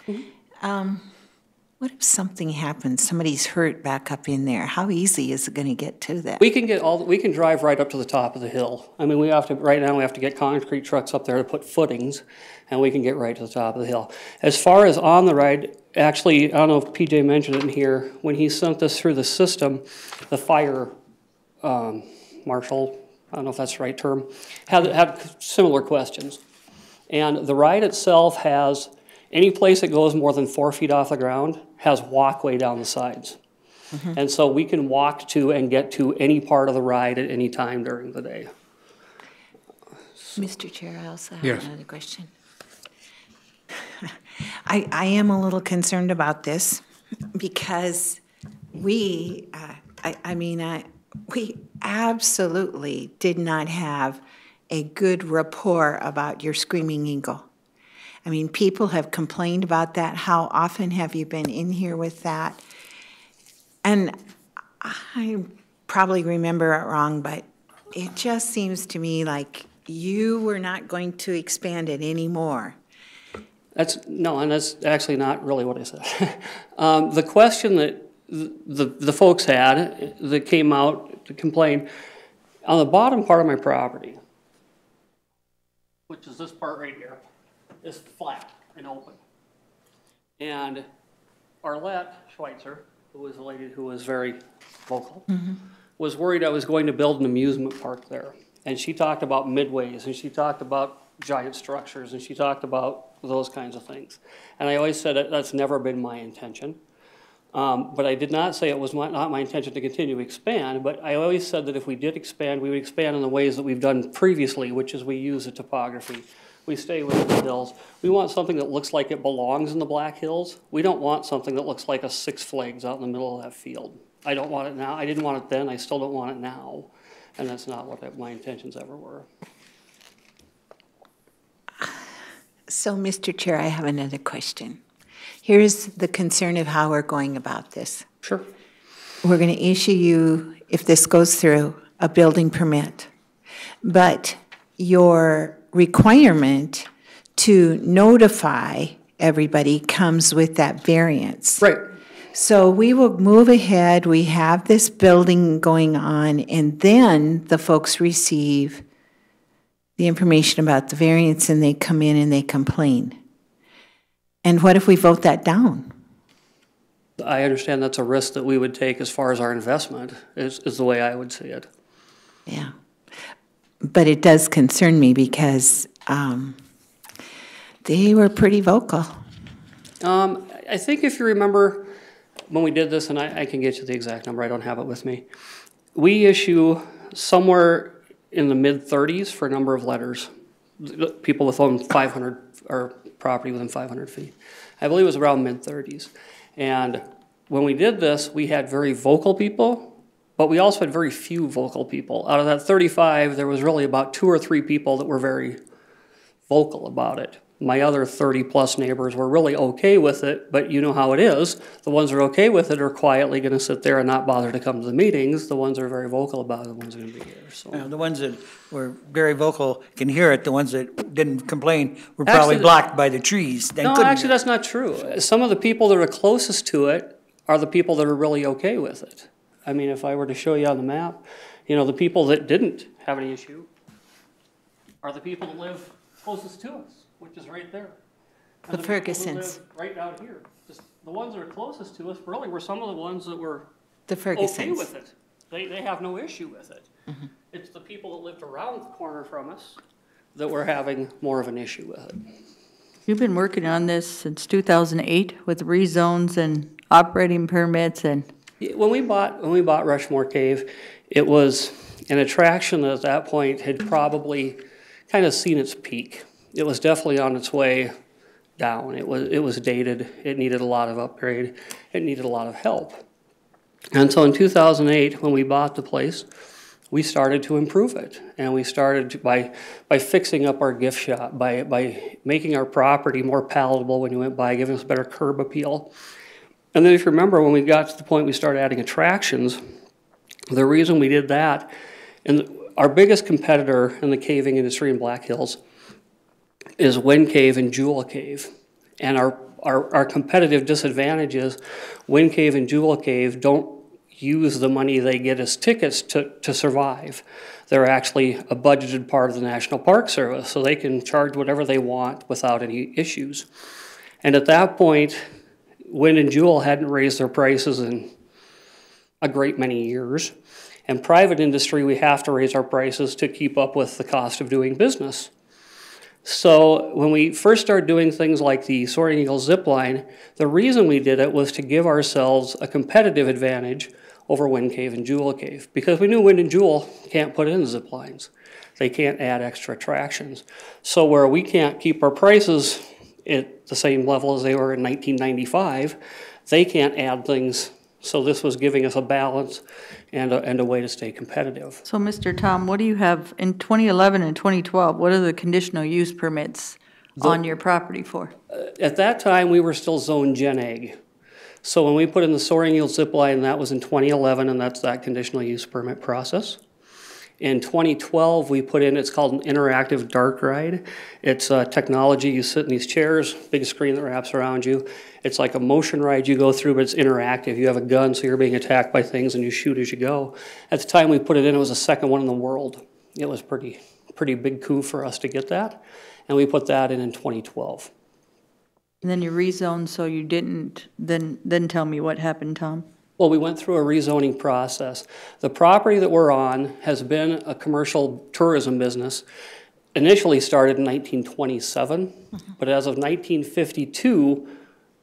What if something happens, somebody's hurt back up in there? How easy is it going to get to that? We can drive right up to the top of the hill. I mean, right now we have to get concrete trucks up there to put footings, and we can get right to the top of the hill. As far as on the ride, actually, I don't know if PJ mentioned it in here, when he sent this through the system, the fire marshal, I don't know if that's the right term, had similar questions. And the ride itself has, any place that goes more than 4 feet off the ground has walkway down the sides. And so we can walk to and get to any part of the ride at any time during the day. Mr. Chair, I also have Yes. another question. I am a little concerned about this because we absolutely did not have a good rapport about your Screaming Eagle. I mean, people have complained about that. How often have you been in here with that? And I probably remember it wrong, but it just seems to me like you were not going to expand it anymore. And that's actually not really what I said. The question that the folks had that came out to complain, on the bottom part of my property, which is this part right here, is flat and open. And Arlette Schweitzer, who was a lady who was very vocal, was worried I was going to build an amusement park there. And she talked about midways, and she talked about giant structures, and she talked about those kinds of things. And I always said that's never been my intention. But I did not say it was not my intention to continue to expand, but I always said that if we did expand, we would expand in the ways that we've done previously, which is we use the topography. We stay within the hills. We want something that looks like it belongs in the Black Hills. We don't want something that looks like a Six Flags out in the middle of that field. I don't want it now. I didn't want it then. I still don't want it now. And that's not what my intentions ever were. So, Mr. Chair, I have another question. Here's the concern of how we're going about this. Sure. We're going to issue you, if this goes through, a building permit. But your requirement to notify everybody comes with that variance. Right. So we will move ahead, we have this building going on, and then the folks receive the information about the variance and they come in and they complain. And what if we vote that down? I understand that's a risk that we would take as far as our investment, is the way I would see it. Yeah. But it does concern me because they were pretty vocal. I think if you remember when we did this, and I can get you the exact number, I don't have it with me, we issue somewhere in the mid-30s for a number of letters, people within 500, or property within 500 feet. I believe it was around mid-30s. And when we did this, we had very vocal people, but we also had very few vocal people. Out of that 35, there was really about 2 or 3 people that were very vocal about it. My other 30-plus neighbors were really okay with it, but you know how it is. The ones that are okay with it are quietly going to sit there and not bother to come to the meetings. The ones that are very vocal about it are the ones that are going to be here. So. The ones that were very vocal can hear it. The ones that didn't complain were probably blocked by the trees. No, actually, that's not true. Some of the people that are closest to it are the people that are really okay with it. I mean, if I were to show you on the map, you know, the people that didn't have any issue are the people that live closest to us, which is right there. The Fergusons. Right down here. Just the ones that are closest to us really were some of the ones that were the Fergusons. Okay with it. They have no issue with it. Mm-hmm. It's the people that lived around the corner from us that were having more of an issue with it. You've been working on this since 2008 with rezones and operating permits and... When we bought Rushmore Cave, it was an attraction that at that point had probably kind of seen its peak. It was definitely on its way down. It was dated, it needed a lot of upgrade, it needed a lot of help. And so in 2008, when we bought the place, we started to improve it. And we started by fixing up our gift shop, by making our property more palatable when you went by, giving us better curb appeal. And then if you remember, when we got to the point we started adding attractions, the reason we did that, and our biggest competitor in the caving industry in Black Hills is Wind Cave and Jewel Cave. And our competitive disadvantage is Wind Cave and Jewel Cave don't use the money they get as tickets to survive. They're actually a budgeted part of the National Park Service, so they can charge whatever they want without any issues. And at that point, Wind and Jewel hadn't raised their prices in a great many years. And private industry, we have to raise our prices to keep up with the cost of doing business. So when we first started doing things like the Soaring Eagle zip line, the reason we did it was to give ourselves a competitive advantage over Wind Cave and Jewel Cave, because we knew Wind and Jewel can't put in zip lines. They can't add extra attractions. So where we can't keep our prices at the same level as they were in 1995, they can't add things. So this was giving us a balance and a way to stay competitive. So, Mr. Tom, what do you have in 2011 and 2012? What are the conditional use permits on your property for? At that time, we were still zoned Gen Ag. So when we put in the Soaring Eagle zip line, that was in 2011, and that's that conditional use permit process. In 2012, we put in, it's called an interactive dark ride. It's technology, you sit in these chairs, big screen that wraps around you. It's like a motion ride you go through, but it's interactive. You have a gun, so you're being attacked by things and you shoot as you go. At the time we put it in, it was the second one in the world. It was pretty big coup for us to get that. And we put that in 2012. And then you rezoned, so you didn't, then tell me what happened, Tom. Well, we went through a rezoning process. The property that we're on has been a commercial tourism business. Initially started in 1927, but as of 1952,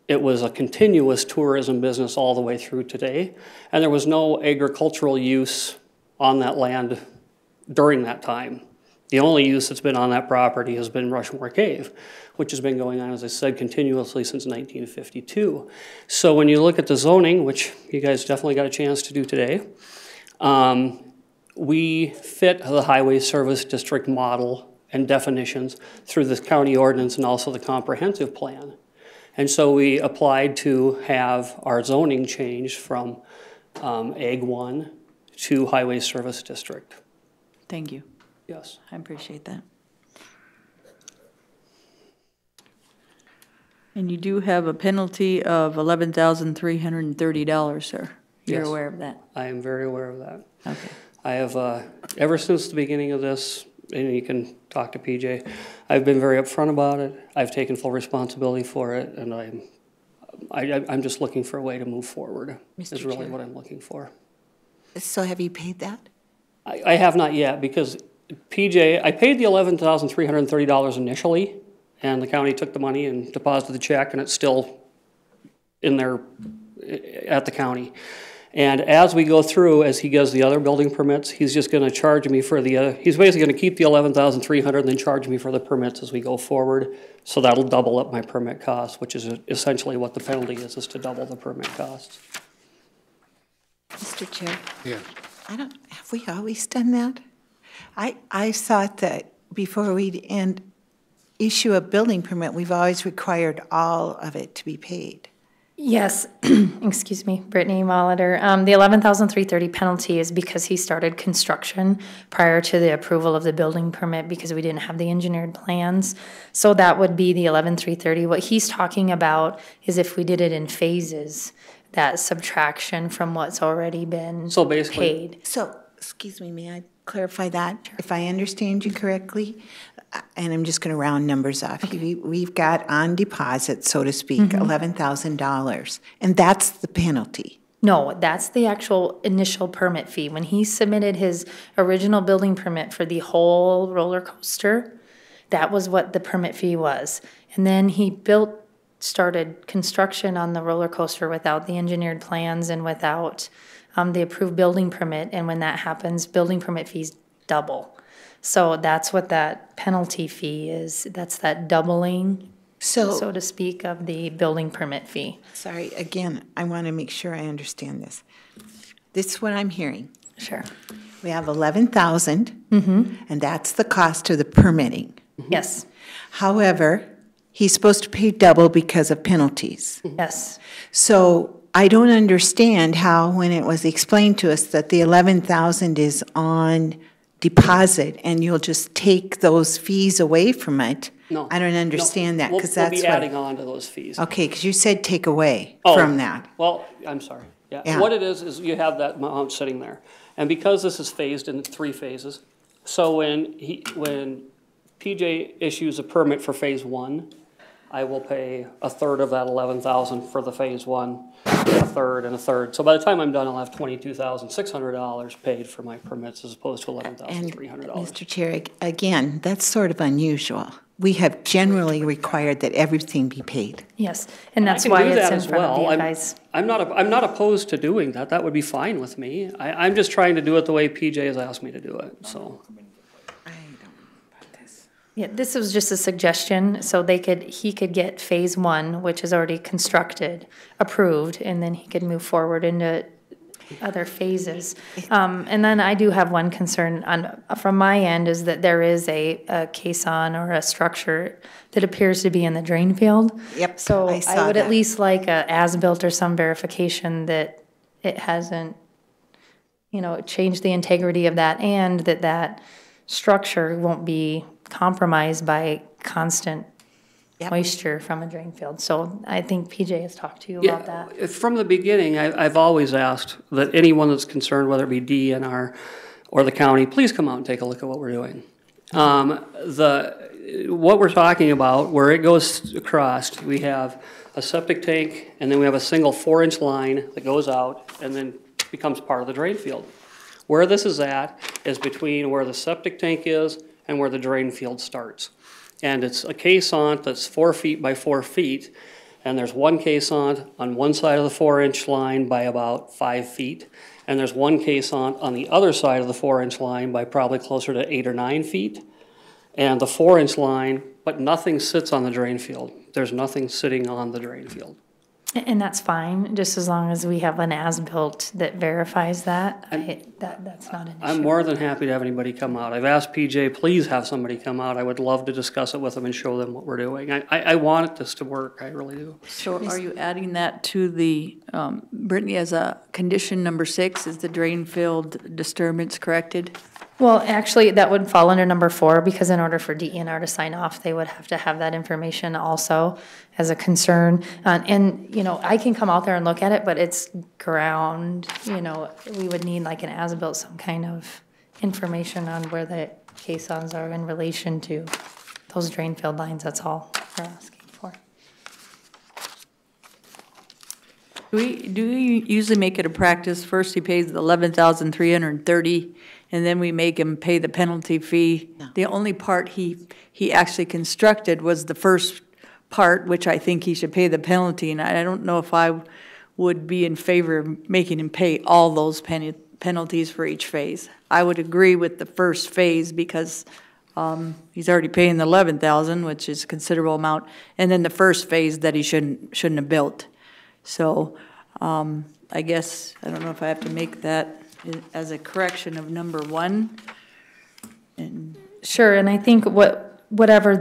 it was a continuous tourism business all the way through today. And there was no agricultural use on that land during that time. The only use that's been on that property has been Rushmore Cave, which has been going on, as I said, continuously since 1952. So when you look at the zoning, which you guys definitely got a chance to do today, we fit the Highway Service District model and definitions through the county ordinance and also the comprehensive plan. And so we applied to have our zoning changed from Ag 1 to Highway Service District. Thank you. Yes. I appreciate that. And you do have a penalty of $11,330, sir. You're Yes. aware of that? I am very aware of that. Okay. I have, ever since the beginning of this, and you can talk to PJ, I've been very upfront about it. I've taken full responsibility for it, and I'm just looking for a way to move forward. Mr. Is really Chair. what I'm looking for. So have you paid that? I have not yet, because PJ, I paid the $11,330 initially, and the county took the money and deposited the check, and it's still in there at the county. And as we go through, as he does the other building permits, he's just gonna charge me for the other, he's basically gonna keep the $11,300 and then charge me for the permits as we go forward. So that'll double up my permit costs, which is essentially what the penalty is to double the permit costs. Mr. Chair? Yes. Have we always done that? I thought that before we'd issue a building permit, we've always required all of it to be paid. Yes, excuse me, Brittany Molitor. The $11,330 penalty is because he started construction prior to the approval of the building permit because we didn't have the engineered plans. So that would be the $11,330. What he's talking about is if we did it in phases, that subtraction from what's already been So basically, paid. So, excuse me, may I clarify that? If I understand you correctly, and I'm just going to round numbers off. Okay. We've got on deposit, so to speak, $11,000, and that's the penalty. No, that's the actual initial permit fee. When he submitted his original building permit for the whole roller coaster, that was what the permit fee was. And then he started construction on the roller coaster without the engineered plans and without the approved building permit. And when that happens, building permit fees double. So that's what that penalty fee is. That's that doubling so to speak, of the building permit fee. Sorry, again, I want to make sure I understand this. This is what I'm hearing. Sure. We have 11,000, and that's the cost of the permitting. Yes. However, he's supposed to pay double because of penalties. Yes. So I don't understand how, when it was explained to us that the 11,000 is on deposit and you'll just take those fees away from it. No. I don't understand that, because that's We'll be adding on to those fees. Okay, because you said take away Oh, from that. Well, I'm sorry. Yeah. Yeah. What it is you have that amount sitting there. And because this is phased in 3 phases, so when PJ issues a permit for phase 1, I will pay a third of that 11,000 for the phase 1, a third and a third. So by the time I'm done, I'll have $22,600 paid for my permits as opposed to $11,300. Mr. Chair, again, that's sort of unusual. We have generally required that everything be paid. Yes, and that's why it's in front of you guys. I'm not opposed to doing that. That would be fine with me. I'm just trying to do it the way PJ has asked me to do it, so. Yeah, this was just a suggestion, so he could get phase 1, which is already constructed, approved, and then he could move forward into other phases. And then I do have one concern from my end, is that there is a caisson or a structure that appears to be in the drain field. Yep, So I saw I would that. at least like a as-built or some verification that it hasn't, changed the integrity of that, and that structure won't be compromised by constant moisture from a drain field. So I think PJ has talked to you about that. From the beginning, I've always asked that anyone that's concerned, whether it be DNR or the county, please come out and take a look at what we're doing. What we're talking about, where it goes across, we have a septic tank, and then we have a single 4-inch line that goes out and then becomes part of the drain field. Where this is at is between where the septic tank is and where the drain field starts. And it's a caisson that's 4 feet by 4 feet, and there's one caisson on one side of the 4-inch line by about 5 feet, and there's one caisson on the other side of the 4-inch line by probably closer to 8 or 9 feet. And the 4-inch line, but nothing sits on the drain field. There's nothing sitting on the drain field. And that's fine, just as long as we have an as-built that verifies that. That's not an issue. I'm more than happy to have anybody come out. I've asked PJ, please have somebody come out. I would love to discuss it with them and show them what we're doing. I want this to work, I really do. So are you adding that to the, Brittany, as a condition number 6, is the drain field disturbance corrected? Well, actually, that would fall under number 4, because in order for DENR to sign off, they would have to have that information also as a concern. And, I can come out there and look at it, but it's ground, we would need like an as-built, some kind of information on where the caissons are in relation to those drain field lines. That's all we're asking for. Do we usually make it a practice, first he pays the $11,330, and then we make him pay the penalty fee? No. The only part he actually constructed was the first part, which I think he should pay the penalty, and I don't know if I would be in favor of making him pay all those penalties for each phase. I would agree with the first phase, because he's already paying the $11,000, which is a considerable amount, and then the first phase that he shouldn't have built. So I guess, I don't know if I have to make that as a correction of number 1. And sure, and I think whatever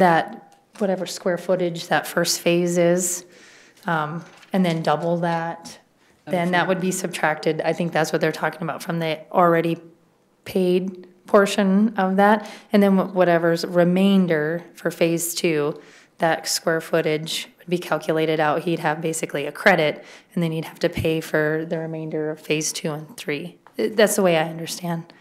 square footage that first phase is, and then double that, then that would be subtracted. I think that's what they're talking about from the already paid portion of that. And then whatever's remainder for phase 2, that square footage would be calculated out. He'd have basically a credit, and then he'd have to pay for the remainder of phase 2 and 3. That's the way I understand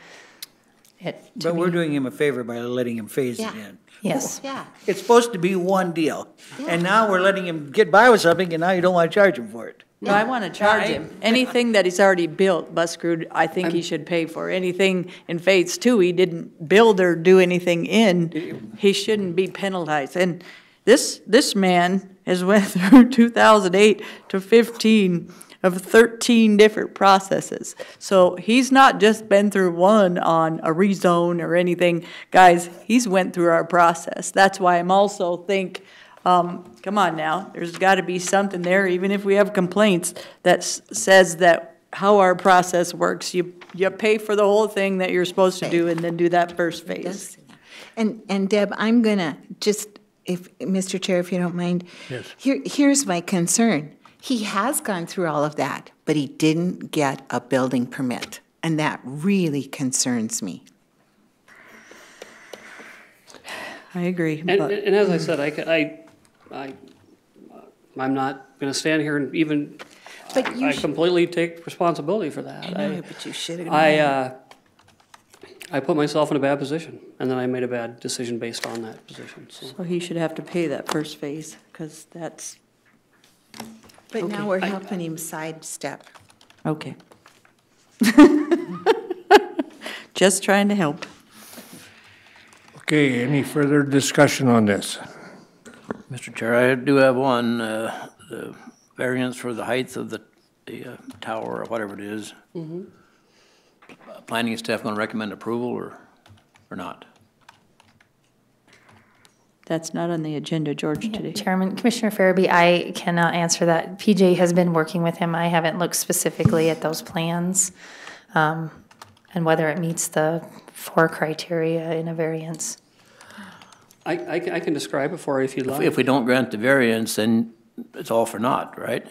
it. But we're doing him a favor by letting him phase it in. Yes. Yeah. It's supposed to be one deal, and now we're letting him get by with something, and now you don't want to charge him for it. No, I want to charge him. Anything that he's already built, Buskrood, I think he should pay for. Anything in phase 2 he didn't build or do anything in, he shouldn't be penalized. And this man has went through 2008 to 15 of 13 different processes. So he's not just been through one on a rezone or anything. Guys, he's went through our process. That's why I'm also think Come on now, there's gotta be something there, even if we have complaints, that says that how our process works. You pay for the whole thing that you're supposed to do and then do that first phase. And Deb, I'm gonna just, if, Mr. Chair, if you don't mind. Yes. Here's my concern. He has gone through all of that, but he didn't get a building permit, and that really concerns me. I agree. And as I said, I'm not going to stand here and even, But you I completely take responsibility for that. I know, but you should have. I put myself in a bad position, and then I made a bad decision based on that position. So he should have to pay that first phase, because that's. But Okay. now we're helping him sidestep. Okay. Just trying to help. Okay, any further discussion on this? Mr. Chair, I do have one, the variance for the height of the tower or whatever it is. Planning staff going to recommend approval or not? That's not on the agenda, George, today. Chairman, Commissioner Farabee, I cannot answer that. PJ has been working with him. I haven't looked specifically at those plans and whether it meets the 4 criteria in a variance. I can describe it for you if you'd like. If we don't grant the variance, then it's all for naught, right?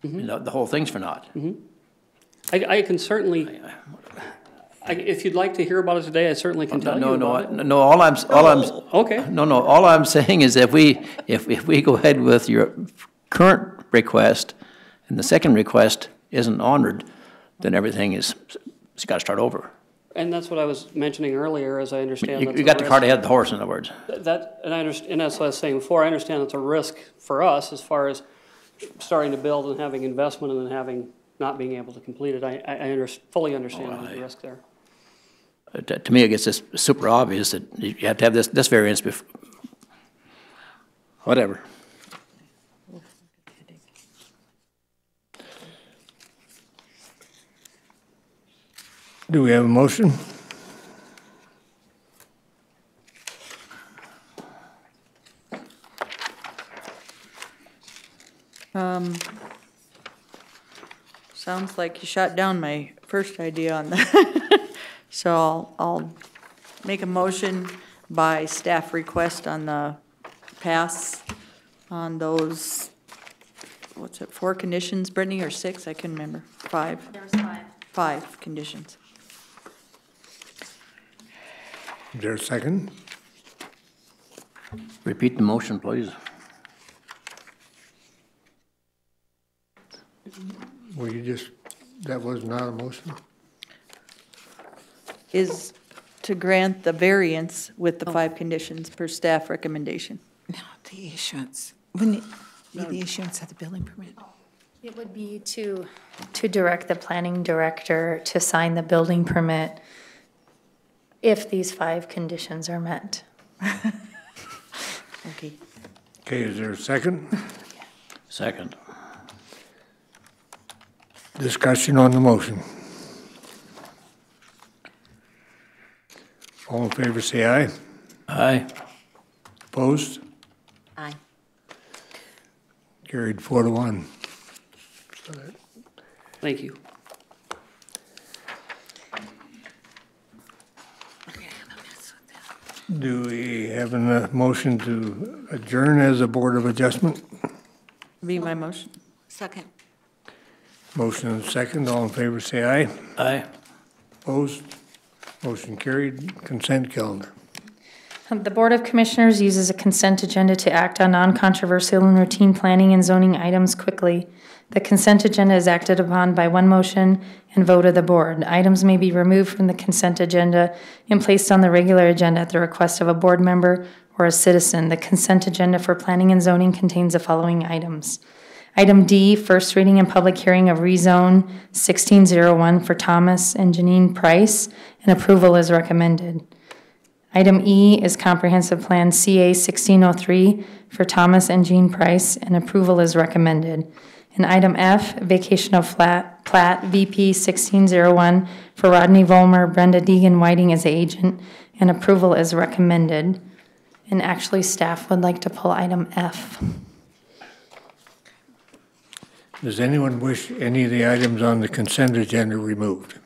The whole thing's for naught. I can certainly, if you'd like to hear about it today, I certainly can tell you about it. No, all I'm Okay. No, all I'm saying is if we go ahead with your current request and the second request isn't honored, then everything it's got to start over. And that's what I was mentioning earlier, as I understand. You got the cart ahead of the horse, in other words. And I understand, and that's what I was saying before, I understand it's a risk for us as far as starting to build and having investment and then not being able to complete it. I fully understand the risk there. To me, it gets just super obvious that you have to have this variance before, whatever. Do we have a motion? Sounds like you shot down my first idea on that. So I'll make a motion by staff request on the pass on those, 4 conditions, Brittany, or 6? I can remember. 5. There was 5. 5 conditions. Is there a second? Repeat the motion, please. Well, that was not a motion? Is to grant the variance with the 5 conditions per staff recommendation. No, the issuance. Wouldn't it be the issuance of the building permit? It would be to direct the planning director to sign the building permit if these 5 conditions are met. Okay. Okay, is there a second? Second. Discussion on the motion. All in favor, say aye. Aye. Opposed? Aye. Carried 4-1. Thank you. Do we have a motion to adjourn as a Board of Adjustment? Be my motion. Second. Motion and second. All in favor, say aye. Aye. Opposed? Motion carried. Consent calendar. The Board of Commissioners uses a consent agenda to act on non-controversial and routine planning and zoning items quickly. The consent agenda is acted upon by one motion and vote of the board. Items may be removed from the consent agenda and placed on the regular agenda at the request of a board member or a citizen. The consent agenda for planning and zoning contains the following items. Item D, first reading and public hearing of rezone 1601 for Thomas and Janine Price, and approval is recommended. Item E is comprehensive plan CA 1603 for Thomas and Jean Price, and approval is recommended. And item F, vacation of plat VP 1601 for Rodney Volmer, Brenda Deegan Whiting as agent, and approval is recommended. And actually, staff would like to pull item F. Does anyone wish any of the items on the consent agenda removed?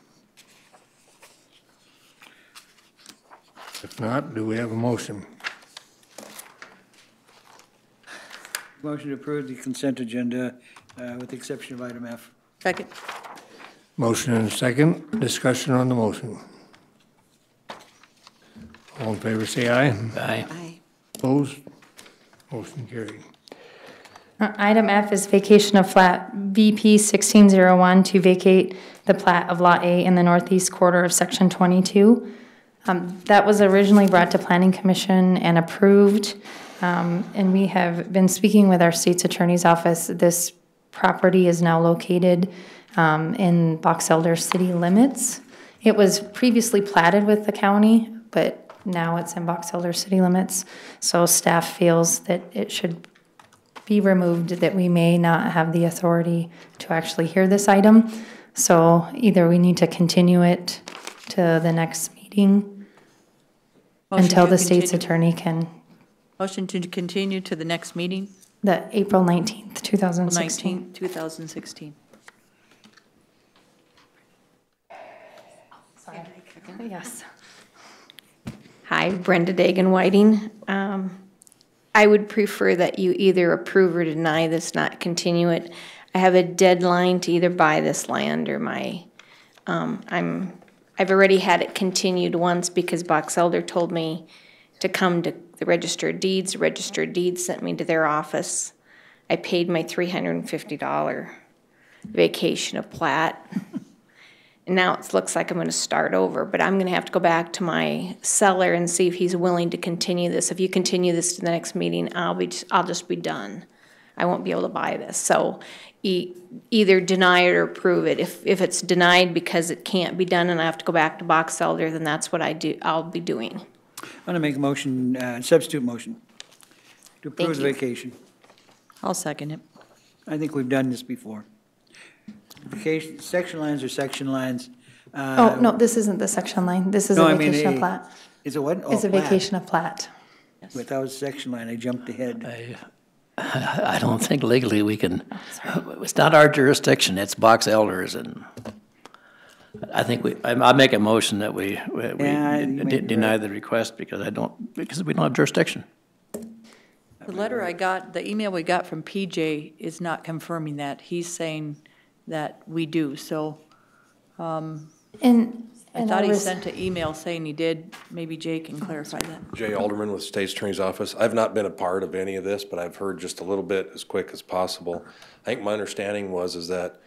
If not, do we have a motion? Motion to approve the consent agenda with the exception of item F. Second. Motion and a second. Discussion on the motion. All in favor, say aye. Aye. Aye. Opposed? Motion carried. Item F is vacation of plat VP 1601 to vacate the plat of Lot A in the northeast quarter of Section 22. That was originally brought to Planning Commission and approved, and we have been speaking with our state's attorney's office. This property is now located in Box Elder city limits. It was previously platted with the county, but now it's in Box Elder city limits. So staff feels that it should be removed, that we may not have the authority to actually hear this item. So either we need to continue it to the next meeting until the state's attorney can. Motion to continue to the next meeting? The April 19th, 2016. 19th, 2016. Sorry. Yes. Hi, Brenda Dagan Whiting. I would prefer that you either approve or deny this, not continue it. I have a deadline to either buy this land or I've already had it continued once because Box Elder told me to come to the Register of Deeds. The Register of Deeds sent me to their office. I paid my $350 vacation of plat. And now it looks like I'm going to start over, but I'm going to have to go back to my seller and see if he's willing to continue this. If you continue this to the next meeting, I'll just be done. I won't be able to buy this. So either deny it or approve it. If it's denied because it can't be done and I have to go back to Box Elder, then that's what I'll be doing. I'm going to make a motion, substitute motion, to approve the vacation. I'll second it. I think we've done this before. Vacation, section lines are section lines. Oh, no, this isn't the section line. This is a vacation of plat. Is it what? It's a vacation of plat. Without a section line, I jumped ahead. I don't think legally we can, it's not our jurisdiction, it's Box Elders, and I think I make a motion that we deny the request because we don't have jurisdiction. The letter I got, the email we got from PJ is not confirming that. He's saying that we do, so I thought he sent an email saying he did. Maybe Jay can clarify that. Jay Alderman with State's Attorney's Office. I've not been a part of any of this, but I've heard just a little bit as quick as possible. I think my understanding is that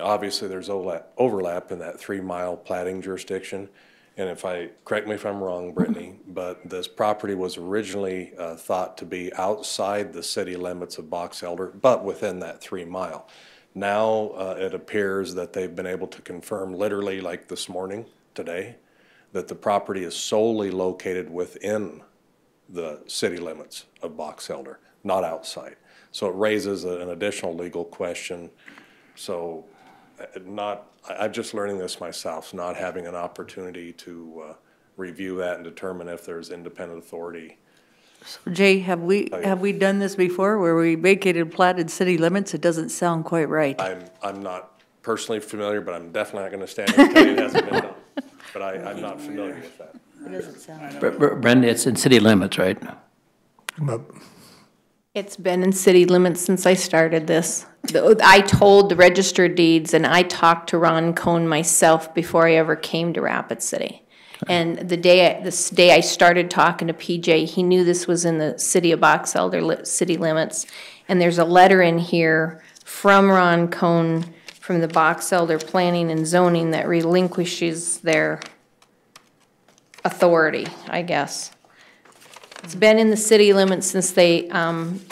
obviously there's overlap in that 3-mile platting jurisdiction. And correct me if I'm wrong, Brittany, but this property was originally thought to be outside the city limits of Box Elder, but within that 3-mile. Now it appears that they've been able to confirm literally like this morning, today, that the property is solely located within the city limits of Box Elder, not outside. So it raises an additional legal question. So I'm just learning this myself, not having an opportunity to review that and determine if there's independent authority. So Jay, have we done this before where we vacated platted city limits? It doesn't sound quite right. I'm not personally familiar, but I'm definitely not going to stand here and tell you it hasn't been done. But I'm not familiar with that. It doesn't sound. Brenda, it's in city limits, right? It's been in city limits since I started this. I told the Register of Deeds and I talked to Ron Cohn myself before I ever came to Rapid City. And this day I started talking to PJ, he knew this was in the city of Box Elder city limits. And there's a letter in here from Ron Cohn from the Box Elder Planning and Zoning that relinquishes their authority, I guess. It's been in the city limits since they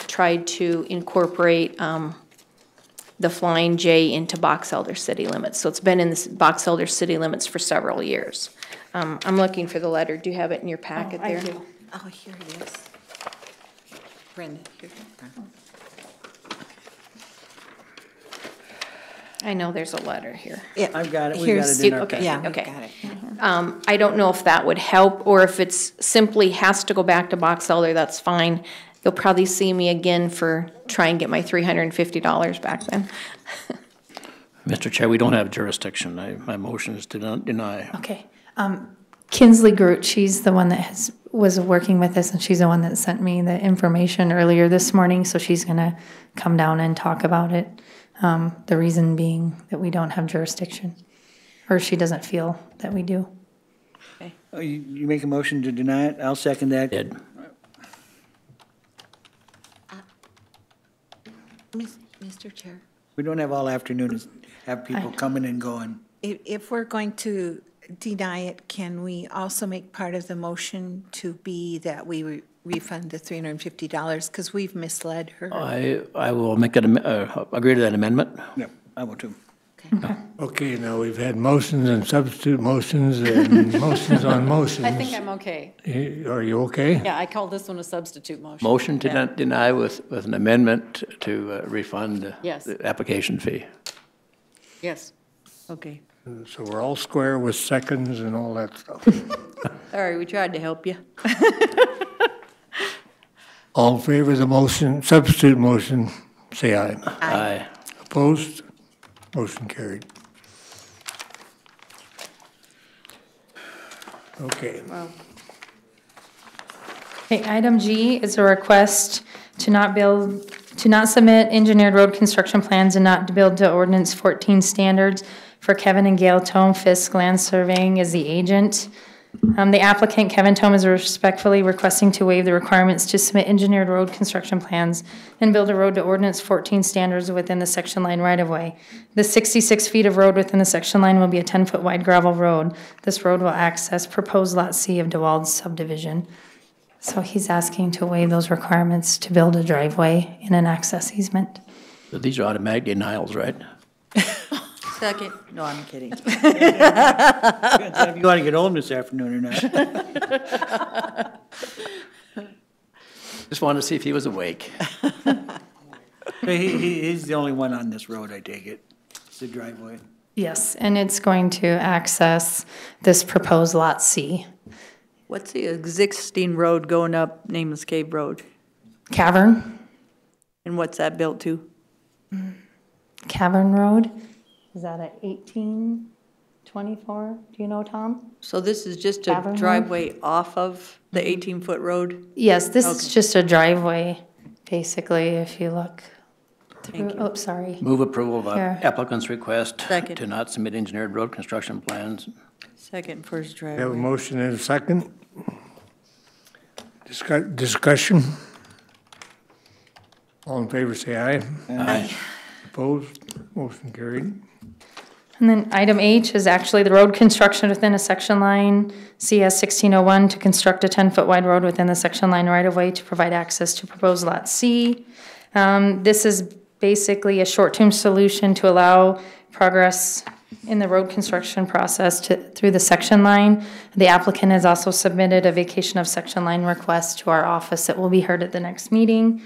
tried to incorporate the Flying J into Box Elder city limits. So it's been in the Box Elder city limits for several years. I'm looking for the letter. Do you have it in your packet there? I do. Oh, here it is. Brenda, here. I know there's a letter here. Yeah, I've got it. We got it in our packet. Yeah, okay. got it. I don't know if that would help, or if it's simply has to go back to Box Elder, that's fine. You'll probably see me again for try and get my $350 back then. Mr. Chair, we don't have jurisdiction. My motion is to deny. Okay. Kinsley Groot, she's the one that was working with us, and she's the one that sent me the information earlier this morning, so she's gonna come down and talk about it. The reason being that we don't have jurisdiction, or she doesn't feel that we do. Okay. Oh, you make a motion to deny it? I'll second that. Did. Mr. Chair, We don't have all afternoon to have people coming and going. if we're going to deny it, can we also make part of the motion to be that we refund the $350? Because we've misled her. I will make it, agree to that amendment. Yeah, I will too. Okay, now we've had motions and substitute motions and motions on motions. I think I'm okay. Are you okay? Yeah, I call this one a substitute motion. Motion to deny with an amendment to refund Yes. the application fee. Yes. Okay. So we're all square with seconds and all that stuff. All right, we tried to help you. All in favor of the motion, substitute motion, say aye. Aye. Opposed? Motion carried. Okay. Okay, item G is a request to not submit engineered road construction plans and not to build to ordinance 14 standards for Kevin and Gail Tome. Fisk Land Surveying as the agent. The applicant, Kevin Tome, is respectfully requesting to waive the requirements to submit engineered road construction plans and build a road to ordinance 14 standards within the section line right-of-way. The 66 feet of road within the section line will be a 10-foot wide gravel road. This road will access proposed Lot C of DeWald subdivision. So he's asking to waive those requirements to build a driveway in an access easement. So these are automatic denials, right? Second. No, I'm kidding. If you want to get home this afternoon or not. Just wanted to see if he was awake. He's the only one on this road, I take it. It's the driveway. Yes, and it's going to access this proposed Lot C. What's the existing road going up Nameless Cave Road? Cavern, And what's that built to? Cavern Road. Is that at 1824? Do you know, Tom? So this is just a Tavern Road? driveway off of the 18-foot road? Yes, this is Okay. just a driveway, basically, if you look through. Thank you. Oh, sorry. Move approval of Here. applicant's request Second. to not submit engineered road construction plans. Second first We have a driveway. motion and a second. Discussion? All in favor, say aye. Aye. Opposed? Motion carried. And then item H is actually the road construction within a section line, CS 1601, to construct a 10-foot wide road within the section line right-of-way to provide access to proposed Lot C. This is basically a short-term solution to allow progress in the road construction process through the section line. The applicant has also submitted a vacation of section line request to our office that will be heard at the next meeting.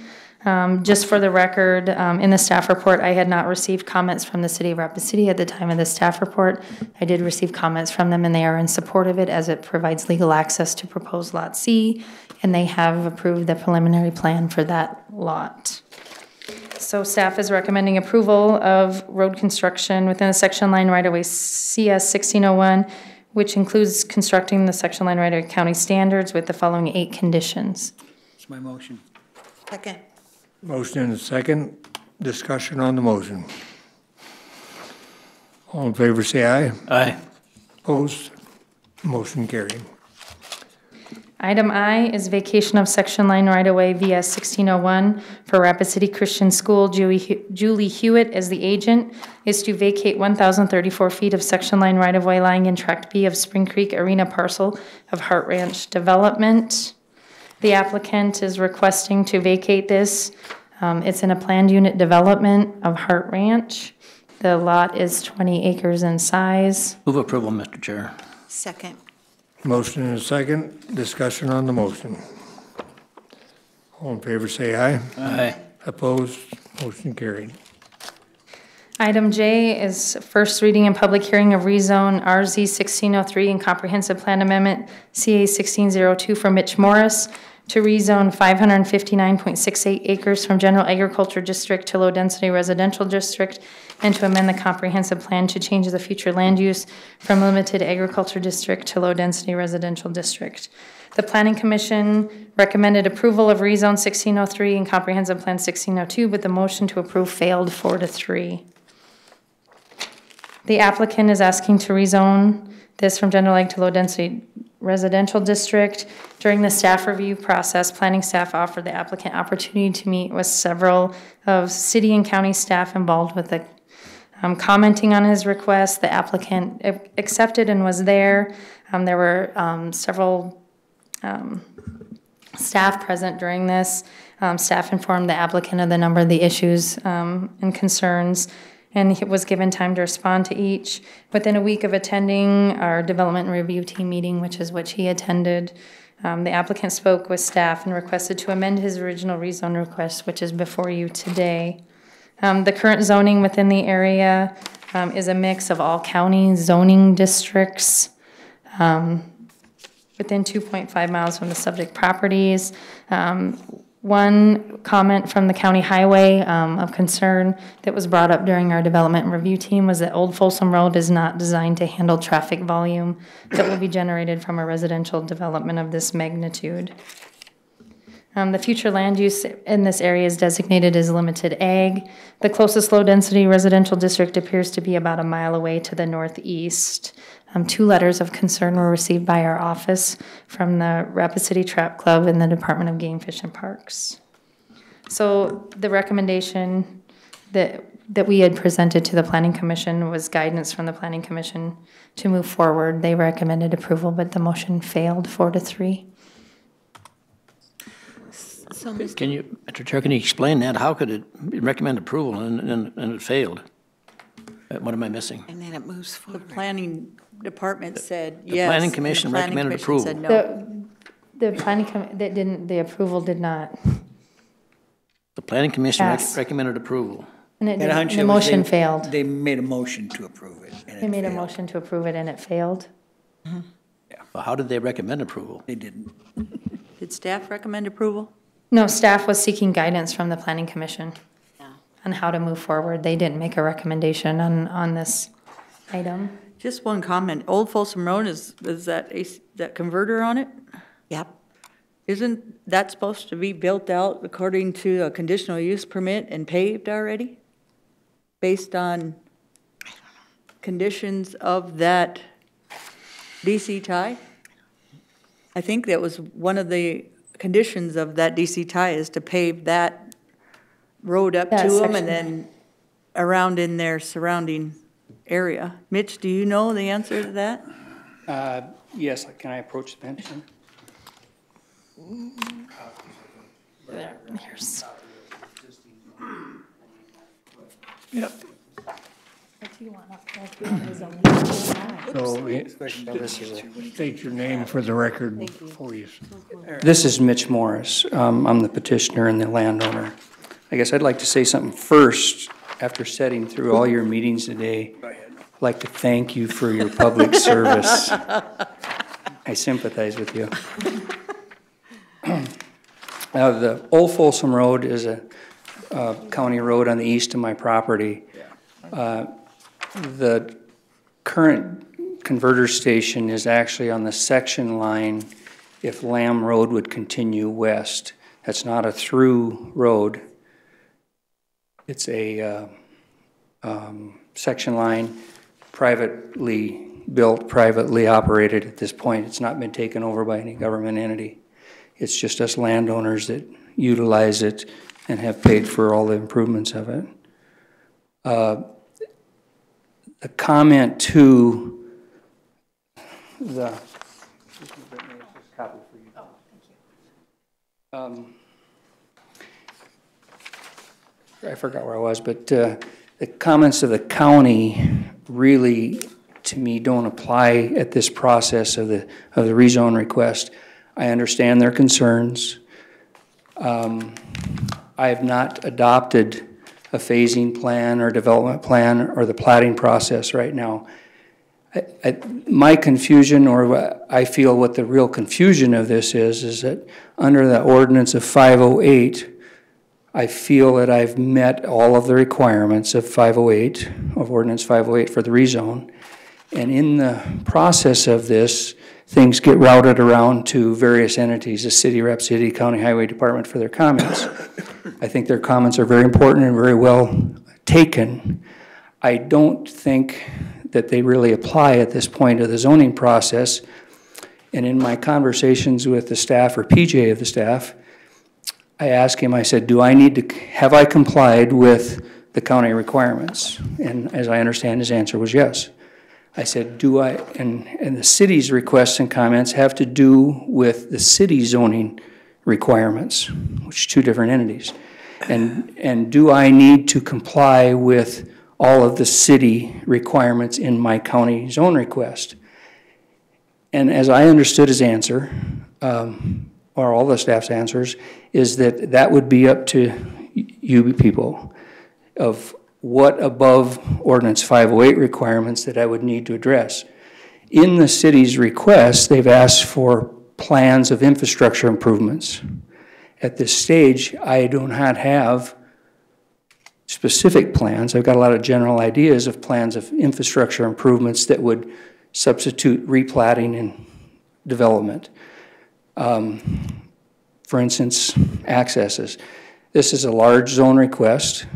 Just for the record, in the staff report, I had not received comments from the city of Rapid City at the time of the staff report. I did receive comments from them, and they are in support of it as it provides legal access to proposed Lot C, and they have approved the preliminary plan for that lot. So staff is recommending approval of road construction within the section line right-of-way CS 1601, which includes constructing the section line right-of-way county standards with the following 8 conditions. It's my motion. Second. Motion and a second. Discussion on the motion. All in favor, say aye. Aye. Opposed? Motion carried. Item I is vacation of section line right-of-way VS 1601 for Rapid City Christian School. Julie Hewitt, as the agent, is to vacate 1,034 feet of section line right-of-way lying in Tract B of Spring Creek Arena parcel of Hart Ranch Development. The applicant is requesting to vacate this. It's in a planned unit development of Hart Ranch. The lot is 20 acres in size. Move approval, Mr. Chair. Second. Motion and a second. Discussion on the motion. All in favor, say aye. Aye. Opposed? Motion carried. Item J is first reading and public hearing of rezone RZ 1603 and comprehensive plan amendment CA 1602 for Mitch Morris to rezone 559.68 acres from general agriculture district to low density residential district, and to amend the comprehensive plan to change the future land use from limited agriculture district to low density residential district. The Planning Commission recommended approval of rezone 1603 and comprehensive plan 1602, but the motion to approve failed 4-3. The applicant is asking to rezone this from general ag to low density residential district. During the staff review process, planning staff offered the applicant opportunity to meet with several of city and county staff involved with the commenting on his request. The applicant accepted and was there. There were several staff present during this. Staff informed the applicant of the number of the issues and concerns, and he was given time to respond to each. Within a week of attending our development and review team meeting, which is what he attended, the applicant spoke with staff and requested to amend his original rezone request, which is before you today. The current zoning within the area is a mix of all county zoning districts within 2.5 miles from the subject properties. One comment from the county highway of concern that was brought up during our development and review team was that Old Folsom Road is not designed to handle traffic volume that will be generated from a residential development of this magnitude. The future land use in this area is designated as limited ag. The closest low-density residential district appears to be about a mile away to the northeast. 2 letters of concern were received by our office from the Rapid City Trap Club and the Department of Game, Fish, and Parks. So the recommendation that we had presented to the Planning Commission was guidance from the Planning Commission to move forward. They recommended approval, but the motion failed 4-3. So, Mr. Chair, can you explain that? How could it recommend approval and it failed? What am I missing? and then it moves The forward. planning department said The yes. Planning and Commission the planning recommended commission said approval. no. The planning that didn't, the approval did not, The Planning Commission Yes. recommended approval. and it And didn't, hunch and it the was motion failed. They made a motion to approve it, and They it made a failed. motion to approve it and it failed. Well, how did they recommend approval? They didn't. Did staff recommend approval? No, staff was seeking guidance from the Planning Commission on how to move forward. They didn't make a recommendation on this item. Just one comment. Old Folsom Road is that that converter on it? Yep. Isn't that supposed to be built out according to a conditional use permit and paved already? Based on conditions of that DC tie? I think that was one of the conditions of that DC tie is to pave that road up That to them section. and then around in their surrounding area. Mitch, do you know the answer to that? Yes, can I approach the bench? Here's. Yep. What do you want? So, state your name for the record before you. This is Mitch Morris. I'm the petitioner and the landowner. I guess I'd like to say something first, after sitting through all your meetings today. I'd like to thank you for your public service. I sympathize with you. Now, the Old Folsom Road is a county road on the east of my property. The current converter station is actually on the section line if Lamb Road would continue west. That's not a through road. It's a section line, privately built, privately operated at this point. It's not been taken over by any government entity. It's just us landowners that utilize it and have paid for all the improvements of it. The comment to the I forgot where I was, but the comments of the county really, to me, don't apply at this process of the rezone request. I understand their concerns. I have not adopted a phasing plan or development plan or the plating process right now. My confusion, or I feel what the real confusion of this is that under the ordinance of 508, I feel that I've met all of the requirements of 508, of ordinance 508 for the rezone. And in the process of this, things get routed around to various entities, the city, rep city, county highway department for their comments. I think their comments are very important and very well taken. I don't think that they really apply at this point of the zoning process. And in my conversations with the staff, or PJ of the staff, I asked him, I said, have I complied with the county requirements? And as I understand, his answer was yes. I said, and the city's requests and comments have to do with the city zoning requirements, which are two different entities. And do I need to comply with all of the city requirements in my county zone request? And as I understood his answer, or all the staff's answers, is that that would be up to you people of what above ordinance 508 requirements that I would need to address. In the city's request, they've asked for plans of infrastructure improvements. At this stage, I do not have specific plans. I've got a lot of general ideas of plans of infrastructure improvements that would substitute replatting and development. For instance, accesses. This is a large zone request.